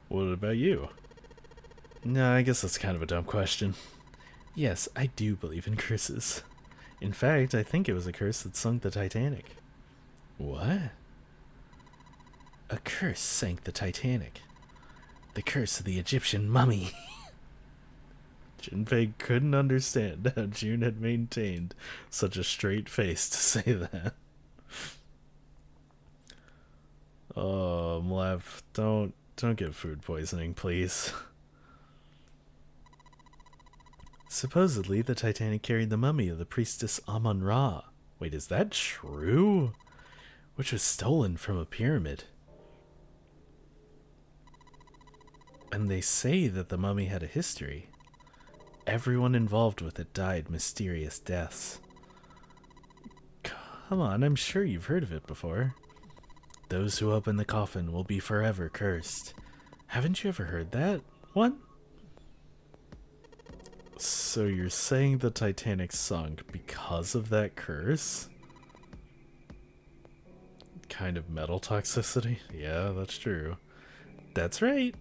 Speaker 1: What about you? No, I guess that's kind of a dumb question. Yes, I do believe in curses. In fact, I think it was a curse that sunk the Titanic. What? A curse sank the Titanic. The curse of the Egyptian mummy. Junpei couldn't understand how June had maintained such a straight face to say that. Oh, Mlev, don't get food poisoning, please. Supposedly, the Titanic carried the mummy of the priestess Amun-Ra. Wait, is that true? Which was stolen from a pyramid. And they say that the mummy had a history. Everyone involved with it died mysterious deaths. Come on, I'm sure you've heard of it before. Those who open the coffin will be forever cursed. Haven't you ever heard that one? So you're saying the Titanic sunk because of that curse? Kind of metal toxicity? Yeah, that's true. That's right.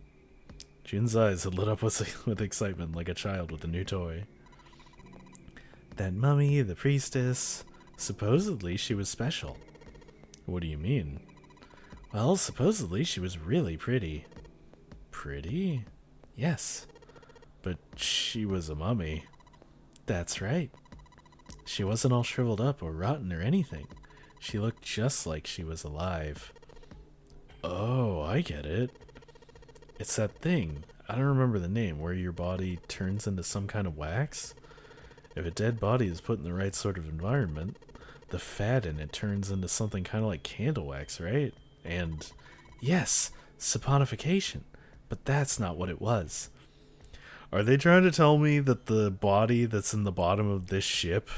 Speaker 1: June's eyes had lit up with excitement like a child with a new toy. That mummy, the priestess, supposedly she was special. What do you mean? Well, supposedly she was really pretty. Pretty? Yes. But she was a mummy. That's right. She wasn't all shriveled up or rotten or anything. She looked just like she was alive. Oh, I get it. It's that thing, I don't remember the name, where your body turns into some kind of wax. If a dead body is put in the right sort of environment, the fat in it turns into something kind of like candle wax, right? And, yes, saponification. But that's not what it was. Are they trying to tell me that the body that's in the bottom of this ship,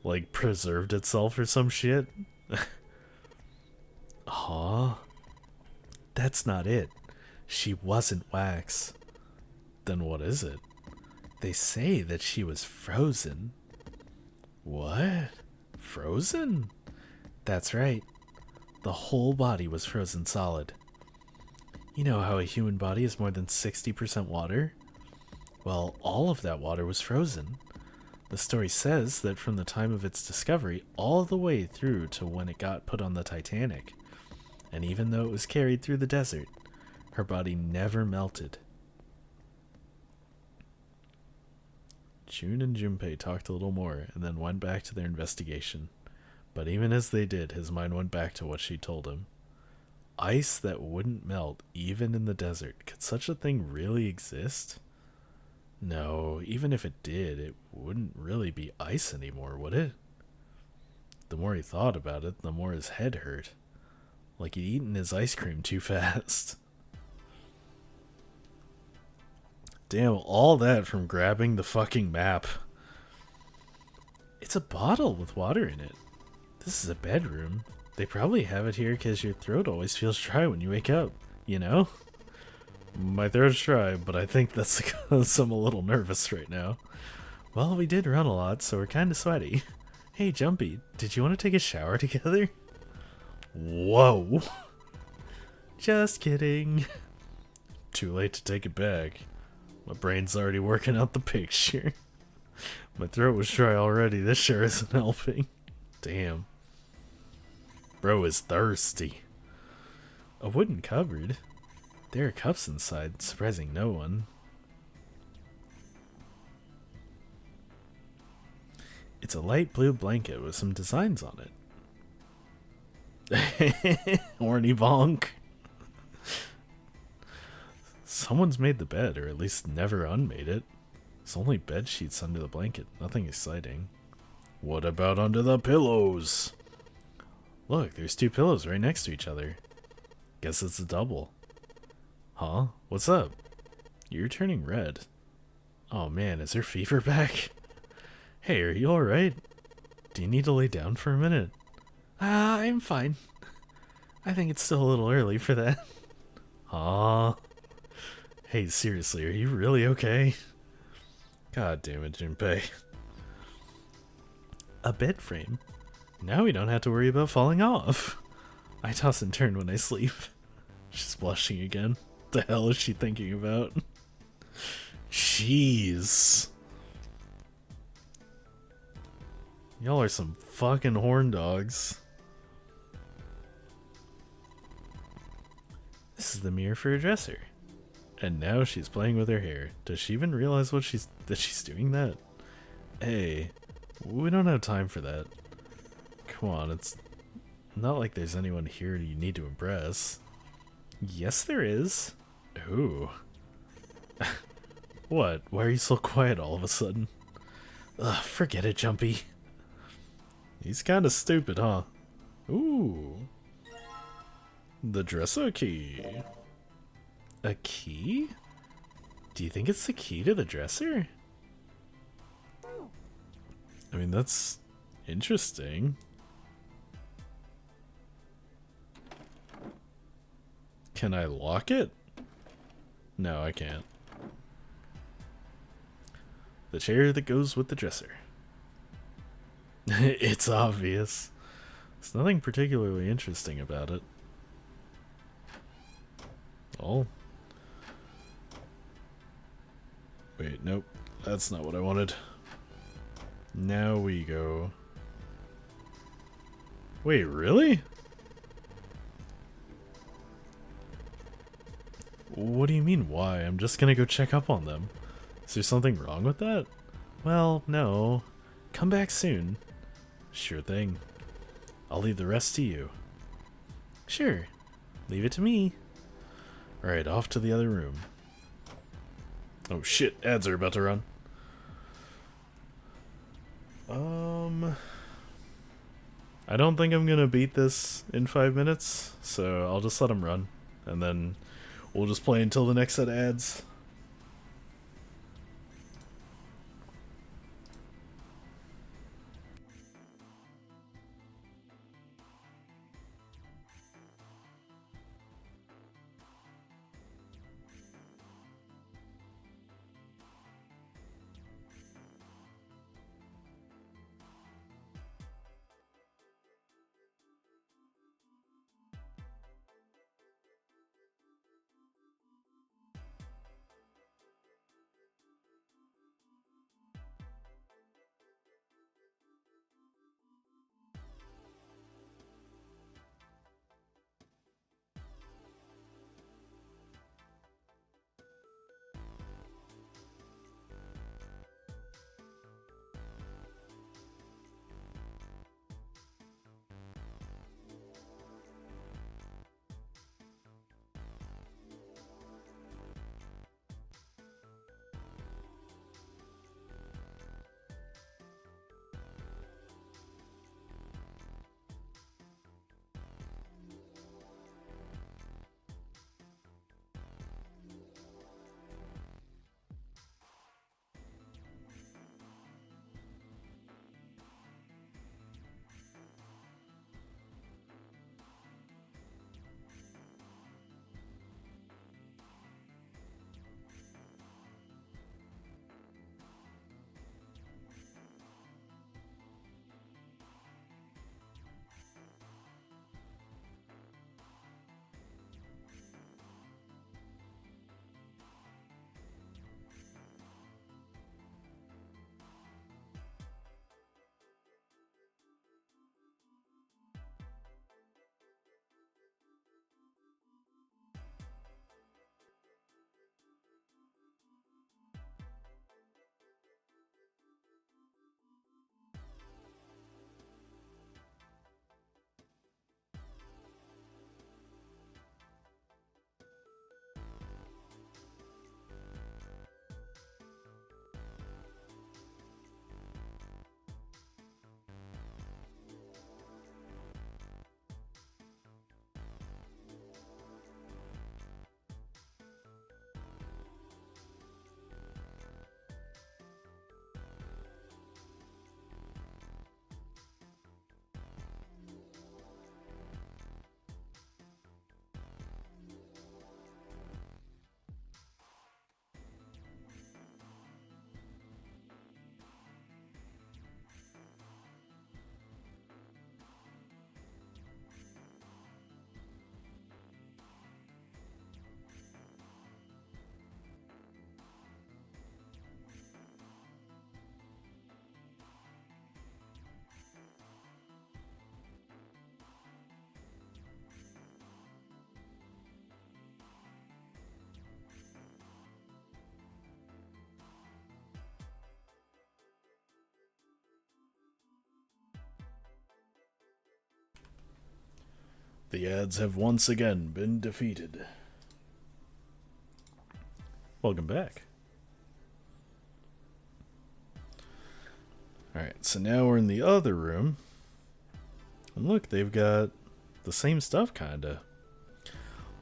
Speaker 1: like, preserved itself or some shit? Huh? That's not it. She wasn't wax. Then what is it?
Speaker 3: They say that she was frozen.
Speaker 1: What? Frozen?
Speaker 3: That's right. The whole body was frozen solid. You know how a human body is more than 60% water? Well, all of that water was frozen. The story says that from the time of its discovery all the way through to when it got put on the Titanic, and even though it was carried through the desert, her body never melted.
Speaker 1: June and Junpei talked a little more and then went back to their investigation. But even as they did, his mind went back to what she told him. Ice that wouldn't melt, even in the desert. Could such a thing really exist? No, even if it did, it wouldn't really be ice anymore, would it? The more he thought about it, the more his head hurt. Like he'd eaten his ice cream too fast. Damn, all that from grabbing the fucking map.
Speaker 3: It's a bottle with water in it. This is a bedroom. They probably have it here because your throat always feels dry when you wake up, you know?
Speaker 1: My throat's dry, but I think that's because I'm a little nervous right now.
Speaker 3: Well, we did run a lot, so we're kind of sweaty. Hey, Jumpy, did you want to take a shower together?
Speaker 1: Whoa.
Speaker 3: Just kidding.
Speaker 1: Too late to take it back. My brain's already working out the picture. My throat was dry already. This sure isn't helping. Damn. Bro is thirsty.
Speaker 3: A wooden cupboard. There are cups inside, surprising no one. It's a light blue blanket with some designs on
Speaker 1: it. Horny bonk.
Speaker 3: Someone's made the bed, or at least never unmade it. There's only bed sheets under the blanket, nothing exciting.
Speaker 1: What about under the pillows?
Speaker 3: Look, there's two pillows right next to each other. Guess it's a double. Huh? What's up? You're turning red. Oh man, is her fever back? Hey, are you alright? Do you need to lay down for a minute? I'm fine. I think it's still a little early for that.
Speaker 1: Huh? Hey, seriously, are you really okay? God damn it, Junpei.
Speaker 3: A bed frame. Now we don't have to worry about falling off. I toss and turn when I sleep.
Speaker 1: She's blushing again. What the hell is she thinking about?
Speaker 3: Jeez.
Speaker 1: Y'all are some fucking horn dogs.
Speaker 3: This is the mirror for a dresser.
Speaker 1: And now she's playing with her hair. Does she even realize that she's doing that? Hey, we don't have time for that. Come on, it's not like there's anyone here you need to impress.
Speaker 3: Yes, there is.
Speaker 1: Ooh. What? Why are you so quiet all of a sudden?
Speaker 3: Ugh, forget it, Jumpy.
Speaker 1: He's kind of stupid, huh? Ooh. The dresser key.
Speaker 3: A key? Do you think it's the key to the dresser?
Speaker 1: I mean, that's interesting. Can I lock it? No, I can't. The chair that goes with the dresser. It's obvious. There's nothing particularly interesting about it. Oh. Wait, nope. That's not what I wanted. Now we go. Wait, really? What do you mean, why? I'm just gonna go check up on them. Is there something wrong with that?
Speaker 3: Well, no. Come back soon.
Speaker 1: Sure thing. I'll leave the rest to you.
Speaker 3: Sure. Leave it to me.
Speaker 1: Alright, off to the other room. Oh shit, ads are about to run. I don't think I'm gonna beat this in 5 minutes, so I'll just let them run. And then we'll just play until the next set of ads.
Speaker 2: The ads have once again been defeated.
Speaker 1: Welcome back. Alright, so now we're in the other room. And look, they've got the same stuff, kinda.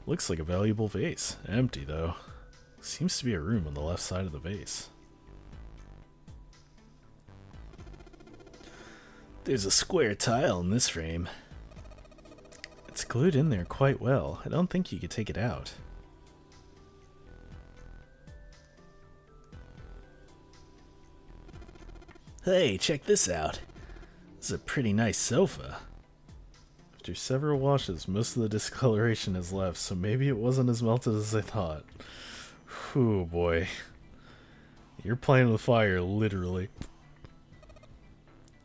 Speaker 1: Looks like a valuable vase. Empty, though. Seems to be a room on the left side of the vase.
Speaker 3: There's a square tile in this frame.
Speaker 1: It's glued in there quite well. I don't think you could take it out.
Speaker 3: Hey, check this out. This is a pretty nice sofa.
Speaker 1: After several washes, most of the discoloration is left, so maybe it wasn't as melted as I thought. Whew, boy. You're playing with fire, literally.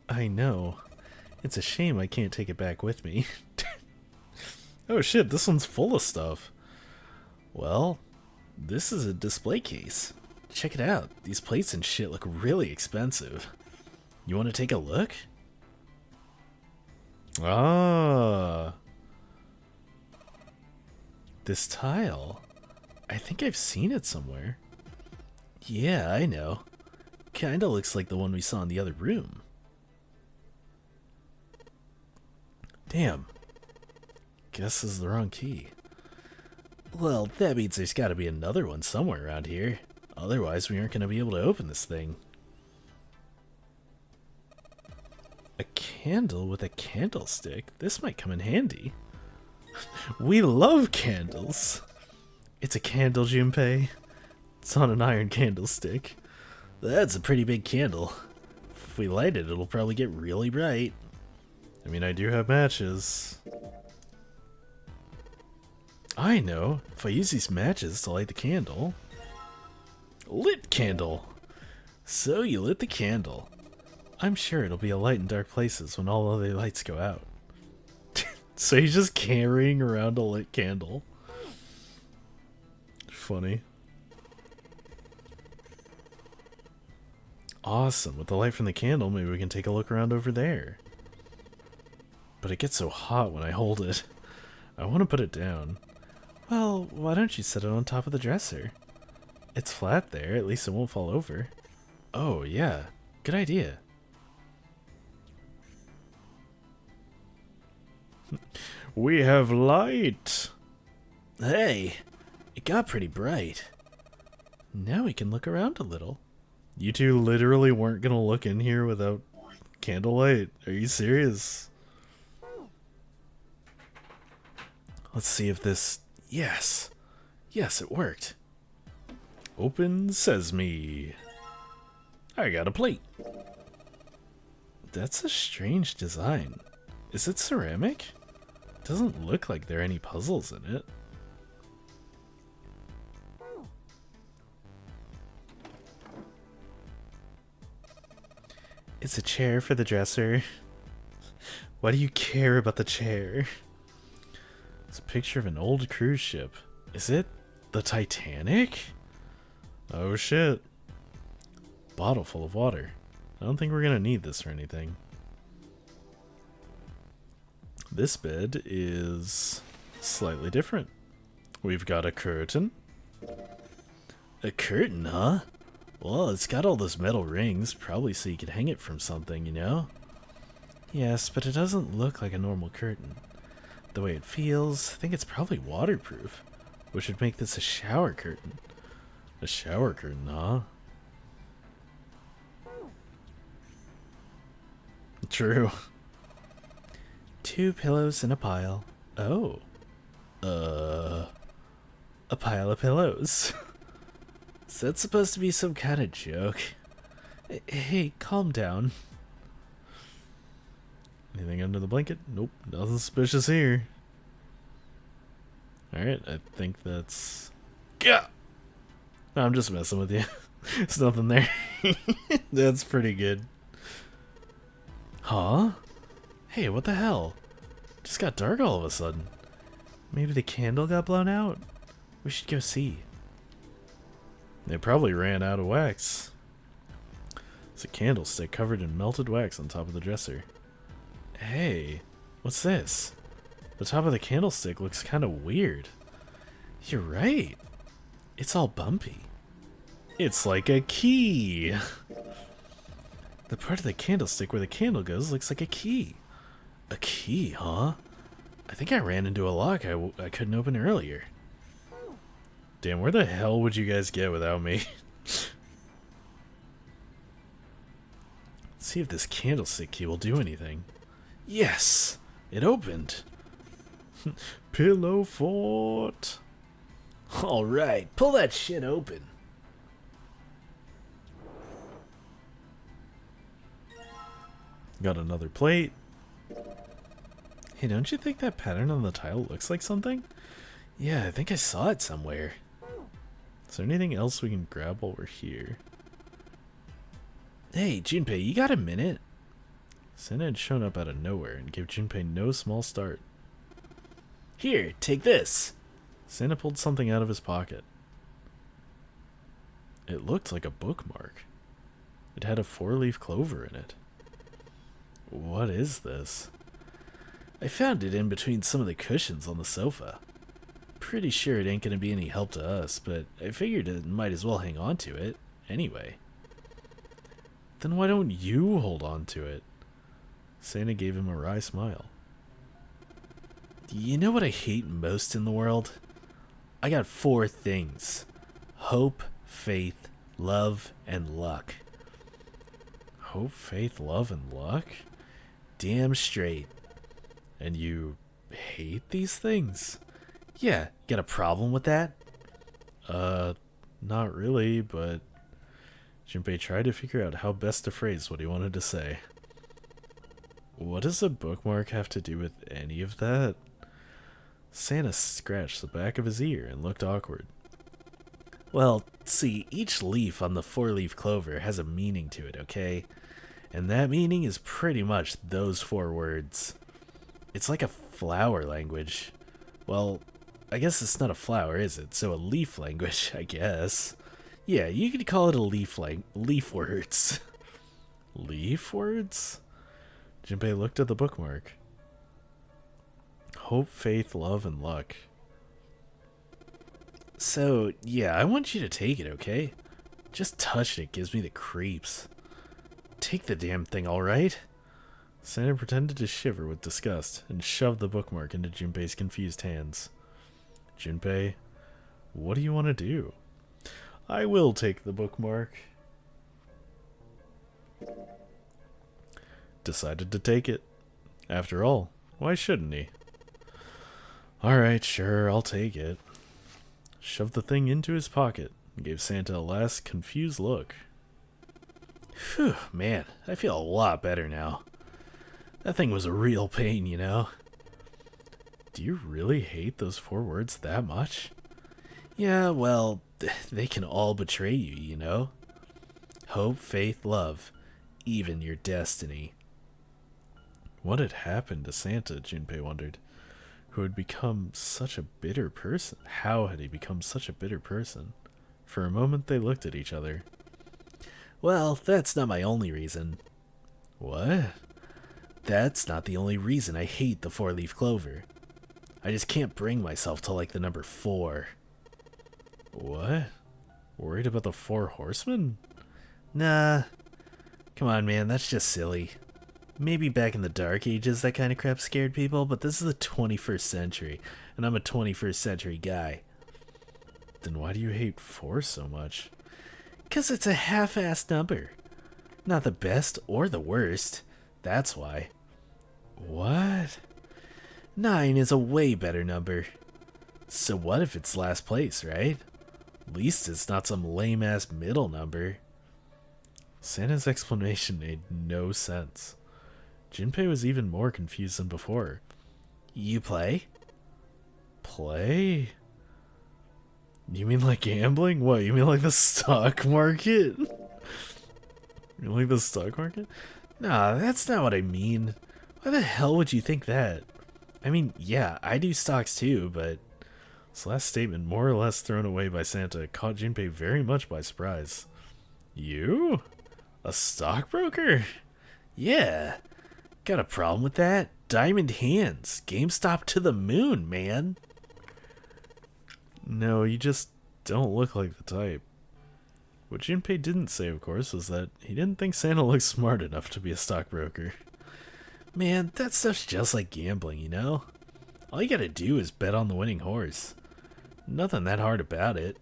Speaker 1: I know. It's a shame I can't take it back with me. Oh shit, this one's full of stuff.
Speaker 3: Well, this is a display case. Check it out. These plates and shit look really expensive. You want to take a look?
Speaker 1: Ah. This tile. I think I've seen it somewhere.
Speaker 3: Yeah, I know. Kinda looks like the one we saw in the other room.
Speaker 1: Damn. Guess this is the wrong key.
Speaker 3: Well, that means there's gotta be another one somewhere around here. Otherwise, we aren't gonna be able to open this thing.
Speaker 1: A candle with a candlestick? This might come in handy. We love candles. It's a candle, Junpei. It's on an iron candlestick.
Speaker 3: That's a pretty big candle. If we light it, it'll probably get really bright.
Speaker 1: I mean, I do have matches. I know. If I use these matches to light the candle. Lit candle.
Speaker 3: So you lit the candle.
Speaker 1: I'm sure it'll be a light in dark places when all other lights go out. So he's just carrying around a lit candle. Funny. Awesome. With the light from the candle, maybe we can take a look around over there. But it gets so hot when I hold it. I want to put it down. Well, why don't you set it on top of the dresser? It's flat there, at least it won't fall over. Oh, yeah. Good idea. We have light!
Speaker 3: Hey, it got pretty bright.
Speaker 1: Now we can look around a little. You two literally weren't gonna look in here without candlelight. Are you serious? Let's see if this... Yes! Yes, it worked. Open sesame. I got a plate. That's a strange design. Is it ceramic? Doesn't look like there are any puzzles in it. It's a chair for the dresser. Why do you care about the chair? It's a picture of an old cruise ship. Is it the Titanic? Oh shit. Bottle full of water. I don't think we're gonna need this or anything. This bed is slightly different. We've got a curtain.
Speaker 3: A curtain, huh? Well, it's got all those metal rings, probably so you could hang it from something, you know?
Speaker 1: Yes, but it doesn't look like a normal curtain. The way it feels, I think it's probably waterproof, which would make this a shower curtain. A shower curtain, huh? True. 2 pillows in a pile. Oh. A pile of pillows.
Speaker 3: Is that supposed to be some kind of joke?
Speaker 1: Hey, calm down. Anything under the blanket? Nope, nothing suspicious here. Alright, I think that's... Yeah. No, I'm just messing with you. There's nothing there. That's pretty good. Huh? Hey, what the hell? Just got dark all of a sudden. Maybe the candle got blown out? We should go see. They probably ran out of wax. It's a candlestick covered in melted wax on top of the dresser. Hey, what's this?
Speaker 3: The top of the candlestick looks kind of weird. You're right. It's all bumpy. It's like a key. The part of the candlestick where the candle goes looks like a key. A key, huh? I think I ran into a lock I couldn't open earlier. Damn, where the hell would you guys get without me? Let's see if this candlestick key will do anything. Yes! It opened. Pillow fort. Alright, pull that shit open. Got another plate. Hey, don't you think that pattern on the tile looks like something? Yeah, I think I saw it somewhere. Is there anything else we can grab while we're here? Hey, Junpei, you got a minute? Santa had shown up out of nowhere and gave Junpei no small start. Here, take this. Santa pulled something out of his pocket. It looked like a bookmark. It had a 4-leaf clover in it. What is this? I found it in between some of the cushions on the sofa. Pretty sure it ain't gonna be any help to us, but I figured it might as well hang on to it, anyway. Then why don't you hold on to it? Santa gave him a wry smile. You know what I hate most in the world? I got 4 things. Hope, faith, love, and luck. Hope, faith, love, and luck? Damn straight. And you hate these things? Yeah, got a problem with that? Not really, but Junpei tried to figure out how best to phrase what he wanted to say. What does a bookmark have to do with any of that? Santa scratched the back of his ear and looked awkward. Well, see, each leaf on the 4-leaf clover has a meaning to it, okay? And that meaning is pretty much those 4 words. It's like a flower language. Well, I guess it's not a flower, is it? So a leaf language, I guess. Yeah, you could call it a leaf words. Leaf words? Junpei looked at the bookmark. Hope, faith, love, and luck. So, yeah, I want you to take it, okay? Just touching it gives me the creeps. Take the damn thing, alright? Santa pretended to shiver with disgust and shoved the bookmark into Junpei's confused hands. Junpei, what do you want to do? I will take the bookmark. Decided to take it. After all, why shouldn't he? Alright, sure, I'll take it. Shoved the thing into his pocket and gave Santa a last confused look. Phew, man, I feel a lot better now. That thing was a real pain, you know? Do you really hate those 4 words that much? Yeah, well, they can all betray you, you know? Hope, faith, love, even your destiny. What had happened to Santa, Junpei wondered, who had become such a bitter person? How had he become such a bitter person? For a moment they looked at each other. Well, that's not my only reason. What? That's not the only reason I hate the 4-leaf clover. I just can't bring myself to like the number 4. What? Worried about the 4 horsemen? Nah. Come on, man, that's just silly. Maybe back in the Dark Ages that kind of crap scared people, but this is the 21st century, and I'm a 21st century guy. Then why do you hate 4 so much? 'Cause it's a half-assed number. Not the best or the worst. That's why. What? 9 is a way better number. So what if it's last place, right? At least it's not some lame-ass middle number. Santa's explanation made no sense. Junpei was even more confused than before. You play? Play? You mean like gambling? What, you mean like the stock market? You mean like the stock market? Nah, that's not what I mean. Why the hell would you think that? I mean, yeah, I do stocks too, but this last statement, more or less thrown away by Santa, caught Junpei very much by surprise. You? A stockbroker? Yeah. Got a problem with that? Diamond hands. GameStop to the moon, man.
Speaker 1: No, you just don't look like the type. What Junpei didn't say, of course, was that he didn't think Santa looked smart enough to be a stockbroker.
Speaker 3: Man, that stuff's just like gambling, you know? All you gotta do is bet on the winning horse. Nothing that hard about it.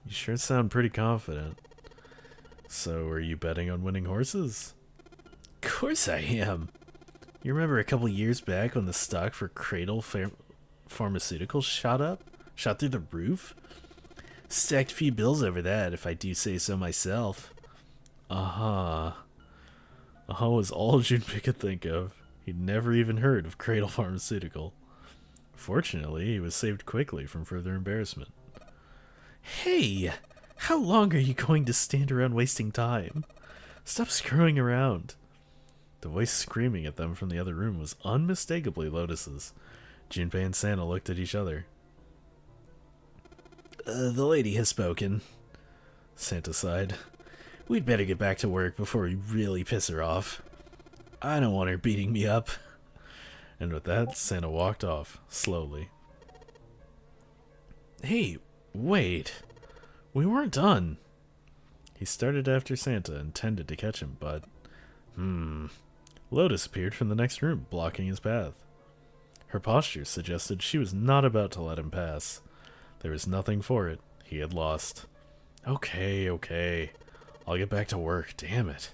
Speaker 1: You sure sound pretty confident. So, are you betting on winning horses?
Speaker 3: Of course I am. You remember a couple years back when the stock for Cradle Pharmaceuticals shot through the roof? Stacked a few bills over that, if I do say so myself.
Speaker 1: Uh-huh was all Junpei could think of. He'd never even heard of Cradle Pharmaceutical. Fortunately, he was saved quickly from further embarrassment.
Speaker 3: Hey! How long are you going to stand around wasting time?
Speaker 1: Stop screwing around. The voice screaming at them from the other room was unmistakably Lotus's. Junpei and Santa looked at each other.
Speaker 3: The lady has spoken,
Speaker 1: Santa sighed.
Speaker 3: We'd better get back to work before we really piss her off. I don't want her beating me up.
Speaker 1: And with that, Santa walked off, slowly.
Speaker 3: Hey, wait. We weren't done.
Speaker 1: He started after Santa, intended to catch him, but... Lotus appeared from the next room, blocking his path. Her posture suggested she was not about to let him pass. There was nothing for it. He had lost. Okay. I'll get back to work, damn it.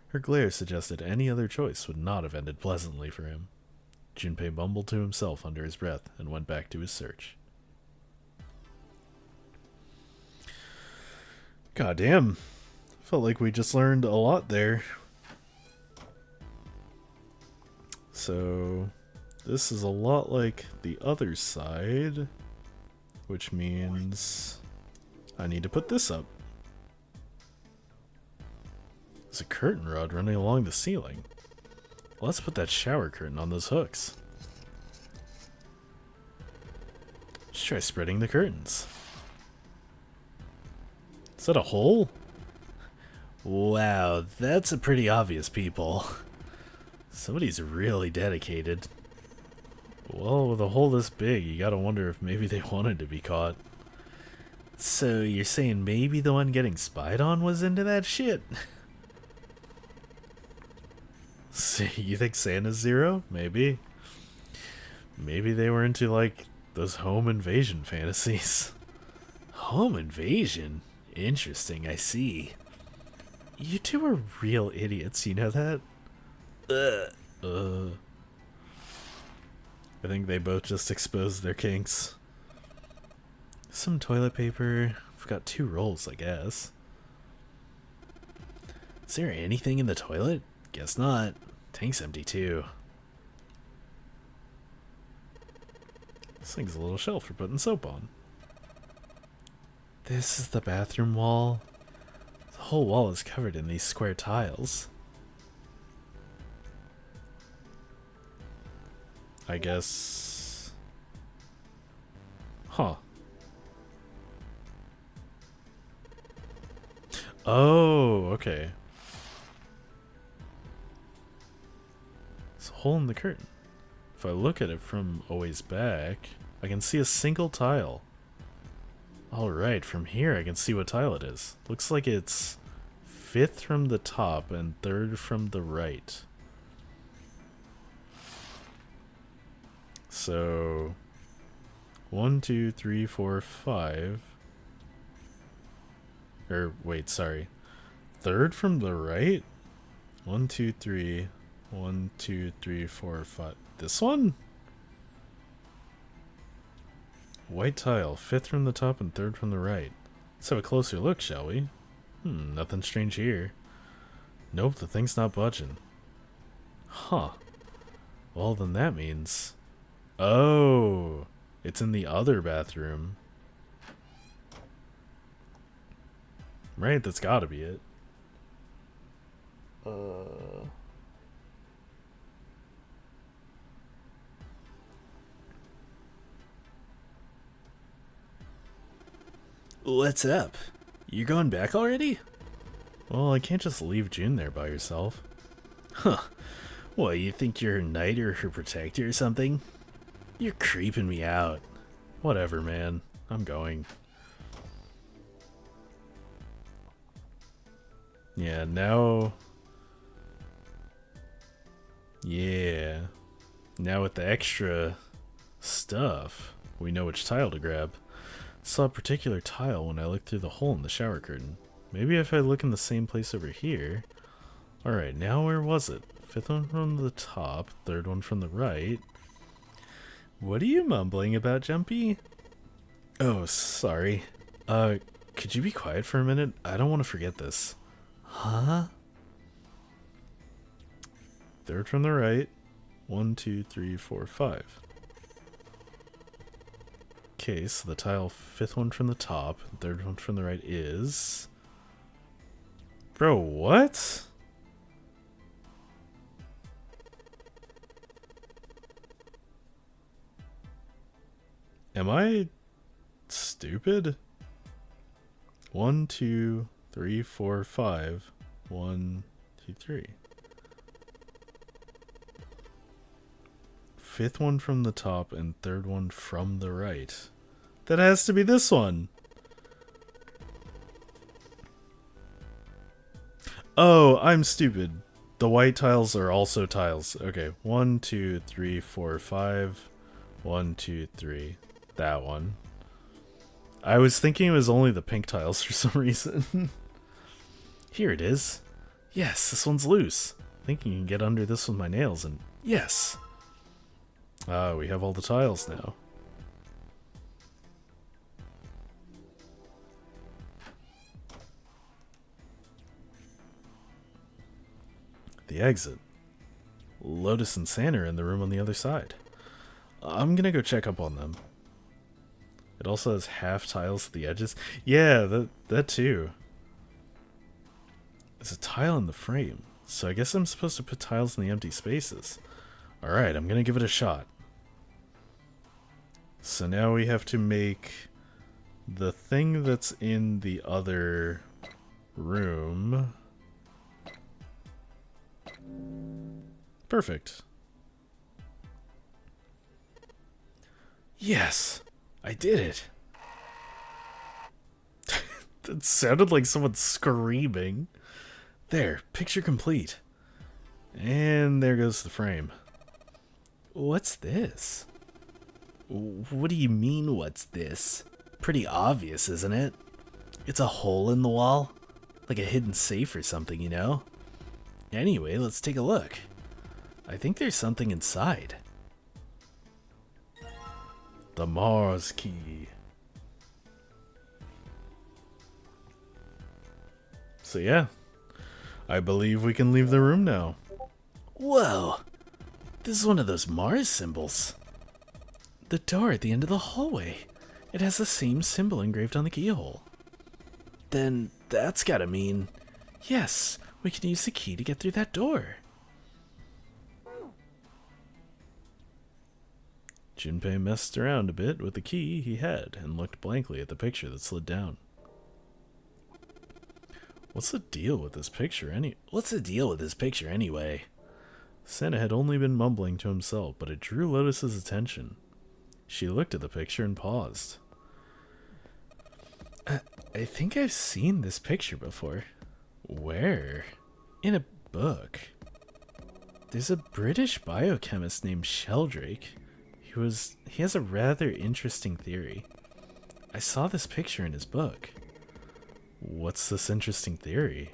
Speaker 1: Her glare suggested any other choice would not have ended pleasantly for him. Junpei mumbled to himself under his breath and went back to his search. God damn. Felt like we just learned a lot there. So, this is a lot like the other side, which means I need to put this up. There's a curtain rod running along the ceiling. Let's put that shower curtain on those hooks. Let's try spreading the curtains. Is that a hole?
Speaker 3: Wow, that's a pretty obvious, people. Somebody's really dedicated.
Speaker 1: Well, with a hole this big, you gotta wonder if maybe they wanted to be caught.
Speaker 3: So you're saying maybe the one getting spied on was into that shit?
Speaker 1: See, you think Santa's zero? Maybe. Maybe they were into, like, those home invasion fantasies.
Speaker 3: Home invasion? Interesting, I see.
Speaker 1: You two are real idiots, you know that? I think they both just exposed their kinks. Some toilet paper. I've got 2 rolls, I guess.
Speaker 3: Is there anything in the toilet? Guess not. Tank's empty too.
Speaker 1: This thing's a little shelf for putting soap on. This is the bathroom wall. The whole wall is covered in these square tiles. I guess... Huh. Oh, okay. There's a hole in the curtain. If I look at it from a ways back, I can see a single tile. Alright, from here I can see what tile it is. Looks like it's 5th from the top and 3rd from the right. So 1, 2, 3, 4, 5. Or wait, sorry. 3rd from the right? 1, 2, 3. 1, 2, 3, 4, 5. This one? White tile, 5th from the top and 3rd from the right. Let's have a closer look, shall we? Nothing strange here. Nope, the thing's not budging. Huh. Well, then that means... Oh! It's in the other bathroom. Right, that's gotta be it.
Speaker 3: What's up? You're going back already?
Speaker 1: Well, I can't just leave June there by herself.
Speaker 3: Huh. What, you think you're her knight or her protector or something? You're creeping me out.
Speaker 1: Whatever, man. I'm going. Yeah, now... Yeah. Now with the extra stuff, we know which tile to grab. Saw a particular tile when I looked through the hole in the shower curtain. Maybe if I look in the same place over here. Alright, now where was it? Fifth one from the top, third one from the right. What are you mumbling about, Jumpy? Oh, sorry. Could you be quiet for a minute? I don't want to forget this.
Speaker 3: Huh?
Speaker 1: Third from the right. 1, 2, 3, 4, 5. Okay, so the tile, fifth one from the top, third one from the right is... Bro, what? Am I stupid? 1, 2, 3, 4, 5. 1, 2, 3. Fifth one from the top and third one from the right. That has to be this one. Oh, I'm stupid. The white tiles are also tiles. Okay, 1, 2, 3, 4, 5. 1, 2, 3. That one. I was thinking it was only the pink tiles for some reason. Here it is. Yes, this one's loose. I think you can get under this with my nails and... Yes! Ah, we have all the tiles now. The exit. Lotus and Santa are in the room on the other side. I'm gonna go check up on them. It also has half tiles at the edges. Yeah, that too. There's a tile in the frame, so I guess I'm supposed to put tiles in the empty spaces. Alright, I'm gonna give it a shot. So now we have to make the thing that's in the other room. Perfect. Yes! I did it! That sounded like someone screaming. There, picture complete. And there goes the frame. What's this? What do you mean, what's this? Pretty obvious, isn't it? It's a hole in the wall? Like a hidden safe or something, you know? Anyway, let's take a look. I think there's something inside. The Mars key. So yeah, I believe we can leave the room now. Whoa! This is one of those Mars symbols. The door at the end of the hallway. It has the same symbol engraved on the keyhole. Then that's gotta mean... Yes, we can use the key to get through that door. Junpei messed around a bit with the key he had and looked blankly at the picture that slid down. What's the deal with this picture anyway? Santa had only been mumbling to himself, but it drew Lotus's attention. She looked at the picture and paused. I think I've seen this picture before. Where? In a book. There's a British biochemist named Sheldrake. He has a rather interesting theory. I saw this picture in his book. What's this interesting theory?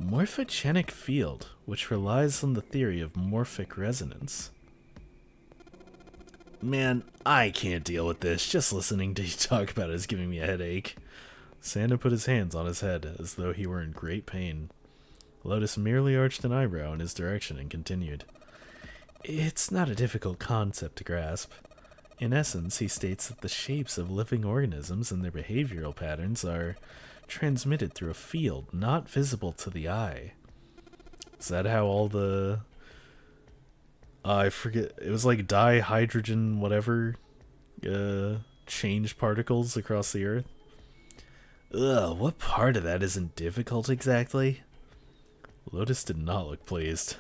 Speaker 1: Morphogenic field, which relies on the theory of morphic resonance. Man, I can't deal with this. Just listening to you talk about it is giving me a headache. Santa put his hands on his head as though he were in great pain. Lotus merely arched an eyebrow in his direction and continued. It's not a difficult concept to grasp. In essence, he states that the shapes of living organisms and their behavioral patterns are transmitted through a field not visible to the eye. Is that how all the... I forget, it was like dihydrogen whatever change particles across the earth? Ugh, what part of that isn't difficult exactly? Lotus did not look pleased.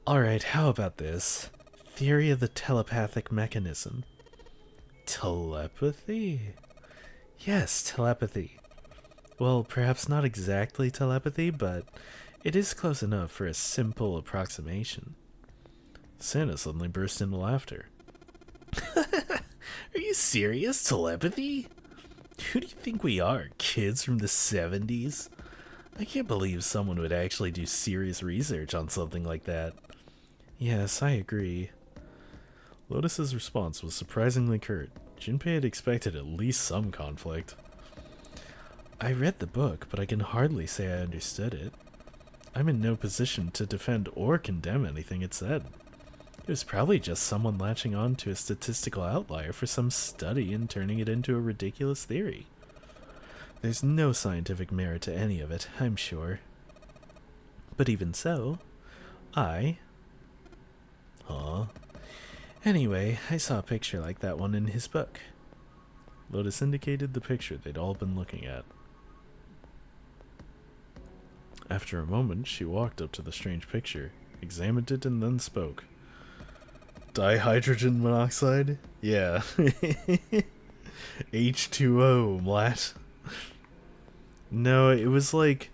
Speaker 3: Alright, how about this? Theory of the telepathic mechanism. Telepathy? Yes, telepathy. Well, perhaps not exactly telepathy, but it is close enough for a simple approximation.
Speaker 1: Santa suddenly burst into laughter.
Speaker 3: Are you serious? Telepathy? Who do you think we are? Kids from the 70s? I can't believe someone would actually do serious research on something like that.
Speaker 1: Yes, I agree. Lotus's response was surprisingly curt. Junpei had expected at least some conflict.
Speaker 3: I read the book, but I can hardly say I understood it.
Speaker 1: I'm in no position to defend or condemn anything it said.
Speaker 3: It was probably just someone latching on to a statistical outlier for some study and turning it into a ridiculous theory. There's no scientific merit to any of it, I'm sure. But even so, Huh? Anyway, I saw a picture like that one in his book.
Speaker 1: Lotus indicated the picture they'd all been looking at. After a moment, she walked up to the strange picture, examined it, and then spoke. Dihydrogen monoxide? Yeah. H2O, Mlat. No, it was like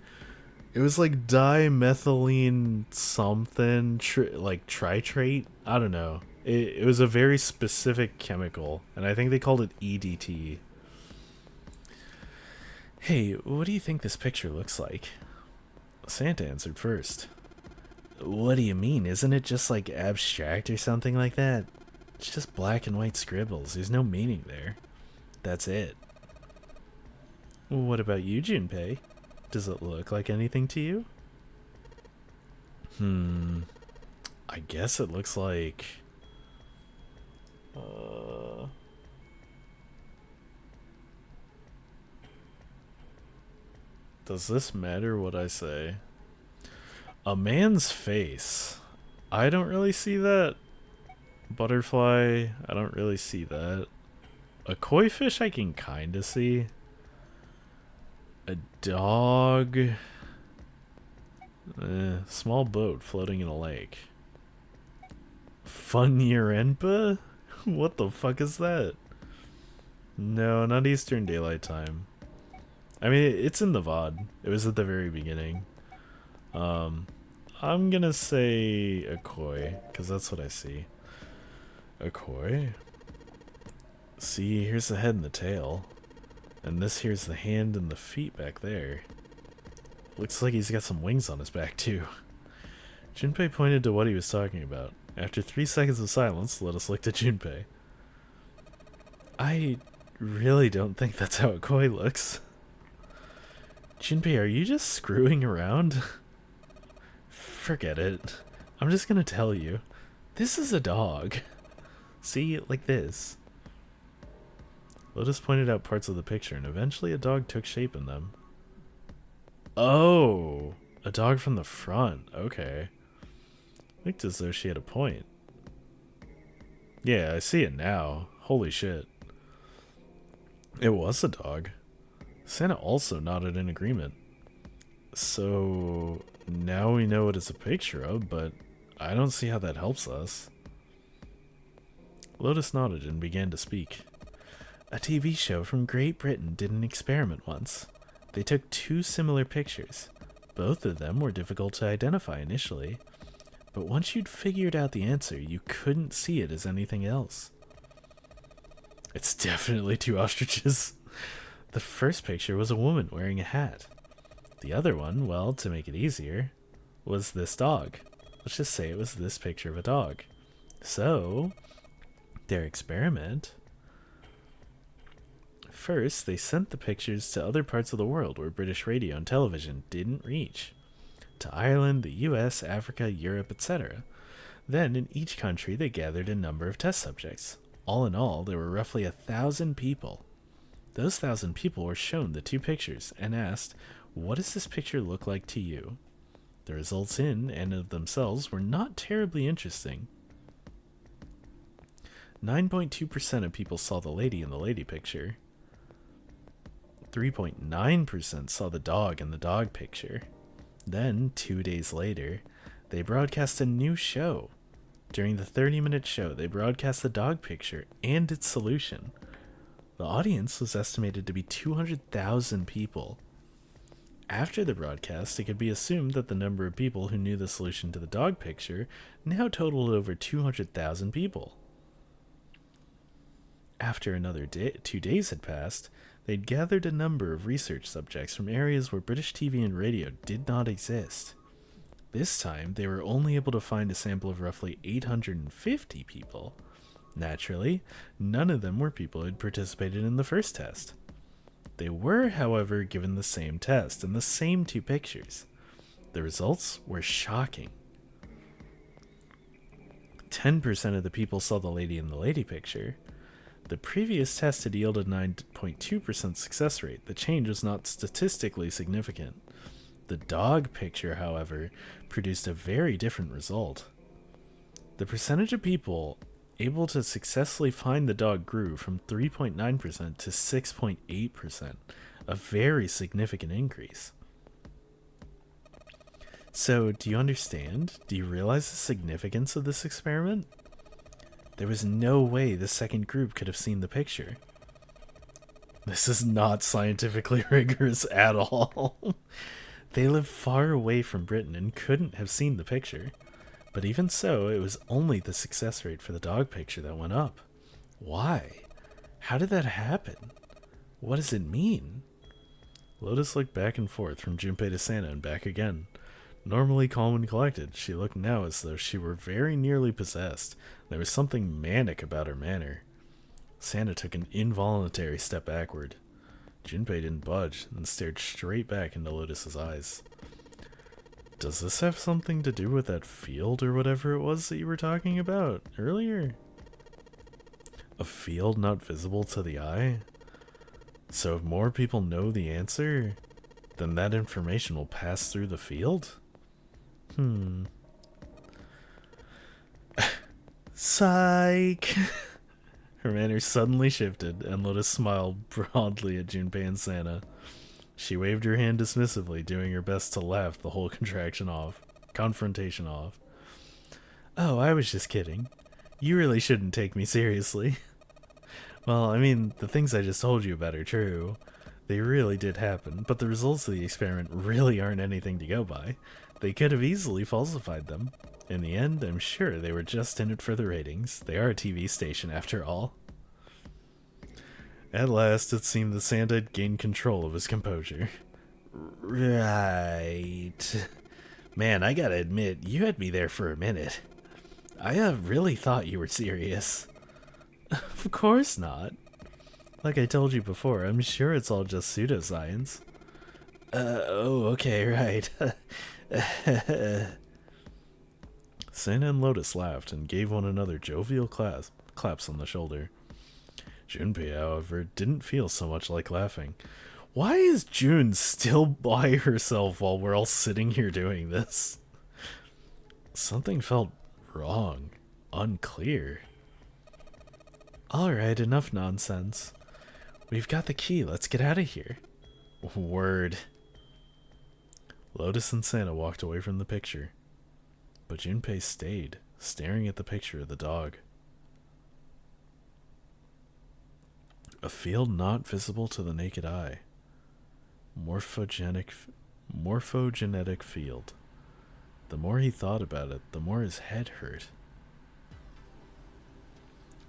Speaker 1: dimethylene something, like tritrate? I don't know. It was a very specific chemical, and I think they called it EDT.
Speaker 3: Hey, what do you think this picture looks like?
Speaker 1: Santa answered first.
Speaker 3: What do you mean? Isn't it just like abstract or something like that? It's just black and white scribbles. There's no meaning there. That's it.
Speaker 1: What about you, Junpei? Does it look like anything to you? I guess it looks like... Does this matter what I say? A man's face. I don't really see that. Butterfly, I don't really see that. A koi fish I can kinda see. A dog. Small boat floating in a lake. Funyurenpa? What the fuck is that? No, not Eastern Daylight Time. I mean, it's in the VOD. It was at the very beginning. I'm gonna say a koi, because that's what I see. A koi? See, here's the head and the tail. And this here's the hand and the feet back there. Looks like he's got some wings on his back, too. Junpei pointed to what he was talking about. After 3 seconds of silence, Lotus looked at Junpei.
Speaker 3: I really don't think that's how a koi looks.
Speaker 1: Junpei, are you just screwing around?
Speaker 3: Forget it. I'm just gonna tell you. This is a dog. See, like this.
Speaker 1: Lotus pointed out parts of the picture, and eventually a dog took shape in them. Oh, a dog from the front. Okay. Looked as though she had a point. Yeah, I see it now. Holy shit. It was a dog. Santa also nodded in agreement. So, now we know what it's a picture of, but I don't see how that helps us. Lotus nodded and began to speak.
Speaker 3: A TV show from Great Britain did an experiment once. They took 2 similar pictures. Both of them were difficult to identify initially, but once you'd figured out the answer, you couldn't see it as anything else.
Speaker 1: It's definitely 2 ostriches.
Speaker 3: The first picture was a woman wearing a hat. The other one, well, to make it easier, was this dog. Let's just say it was this picture of a dog. So, their experiment... First, they sent the pictures to other parts of the world where British radio and television didn't reach. To Ireland, the US, Africa, Europe, etc. Then, in each country, they gathered a number of test subjects. All in all, there were roughly 1,000 people. Those 1,000 people were shown the 2 pictures and asked, what does this picture look like to you? The results in and of themselves were not terribly interesting. 9.2% of people saw the lady in the lady picture. 3.9% saw the dog in the dog picture. Then, 2 days later, they broadcast a new show. During the 30-minute show, they broadcast the dog picture and its solution. The audience was estimated to be 200,000 people. After the broadcast, it could be assumed that the number of people who knew the solution to the dog picture now totaled over 200,000 people. After another 2 days had passed, they'd gathered a number of research subjects from areas where British TV and radio did not exist. This time, they were only able to find a sample of roughly 850 people. Naturally, none of them were people who had participated in the first test. They were, however, given the same test and the same 2 pictures. The results were shocking. 10% of the people saw the lady in the lady picture. The previous test had yielded 9.2% success rate. The change was not statistically significant. The dog picture, however, produced a very different result. The percentage of people able to successfully find the dog grew from 3.9% to 6.8%, a very significant increase. So, do you understand? Do you realize the significance of this experiment? There was no way the second group could have seen the picture. This is not scientifically rigorous at all. They lived far away from Britain and couldn't have seen the picture. But even so, it was only the success rate for the dog picture that went up. Why? How did that happen? What does it mean? Lotus looked back and forth from Junpei to Santa and back again. Normally calm and collected, she looked now as though she were very nearly possessed. There was something manic about her manner. Santa took an involuntary step backward. Junpei didn't budge and stared straight back into Lotus's eyes. Does this have something to do with that field or whatever it was that you were talking about earlier? A field not visible to the eye? So if more people know the answer, then that information will pass through the field? Psych! Her manner suddenly shifted, and Lotus smiled broadly at Junpei and Santa. She waved her hand dismissively, doing her best to laugh the whole confrontation off. Oh, I was just kidding. You really shouldn't take me seriously. Well, I mean, the things I just told you about are true. They really did happen, but the results of the experiment really aren't anything to go by. They could have easily falsified them. In the end, I'm sure they were just in it for the ratings. They are a TV station, after all. At last, it seemed that Santa had gained control of his composure. Right. Man, I gotta admit, you had me there for a minute. I really thought you were serious. Of course not. Like I told you before, I'm sure it's all just pseudoscience. Oh, okay, right. Santa and Lotus laughed and gave one another jovial claps on the shoulder. Junpei, however, didn't feel so much like laughing. Why is June still by herself while we're all sitting here doing this? Something felt wrong, unclear. Alright, enough nonsense. We've got the key, let's get out of here. Word. Lotus and Santa walked away from the picture, but Junpei stayed, staring at the picture of the dog. A field not visible to the naked eye. Morphogenetic field. The more he thought about it, the more his head hurt.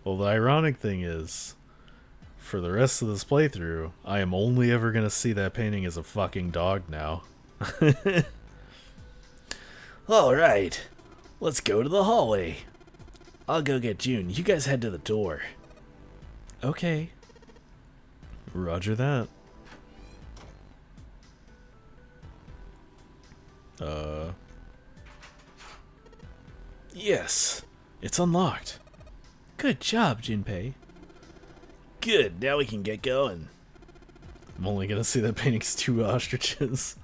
Speaker 3: Well, the ironic thing is, for the rest of this playthrough, I am only ever going to see that painting as a fucking dog now. Alright, let's go to the hallway. I'll go get June. You guys head to the door. Okay. Roger that. Yes, it's unlocked. Good job, Junpei. Good, now we can get going. I'm only gonna see that painting's 2 ostriches.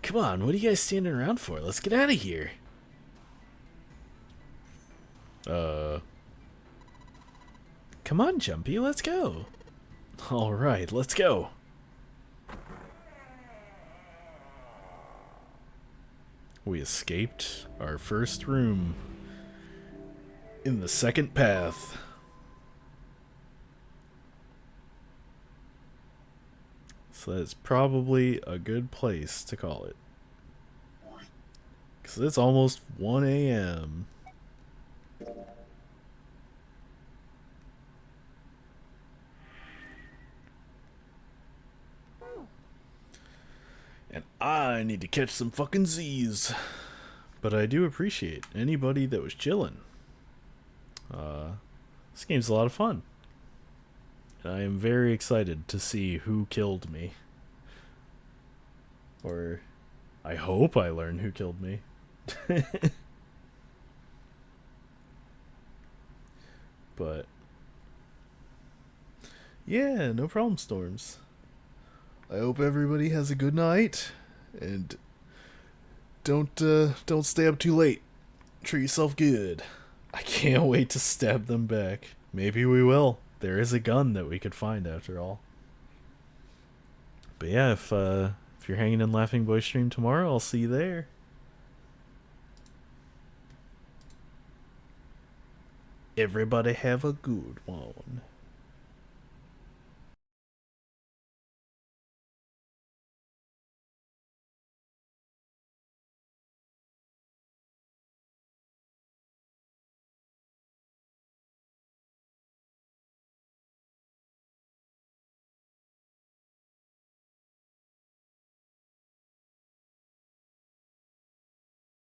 Speaker 3: Come on, what are you guys standing around for? Let's get out of here. Come on, Jumpy, let's go. Alright, let's go.
Speaker 1: we escaped our first room in the second path. So that's probably a good place to call it. Because it's almost 1 a.m. And I need to catch some fucking Z's. But I do appreciate anybody that was chilling. This game's a lot of fun. And I am very excited to see who killed me. Or I hope I learn who killed me. But yeah, no problem, Storms. I hope everybody has a good night, and don't stay up too late. Treat yourself good. I can't wait to stab them back. Maybe we will. There is a gun that we could find after all. But yeah, if you're hanging in Laughing Boy stream tomorrow, I'll see you there. Everybody have a good one.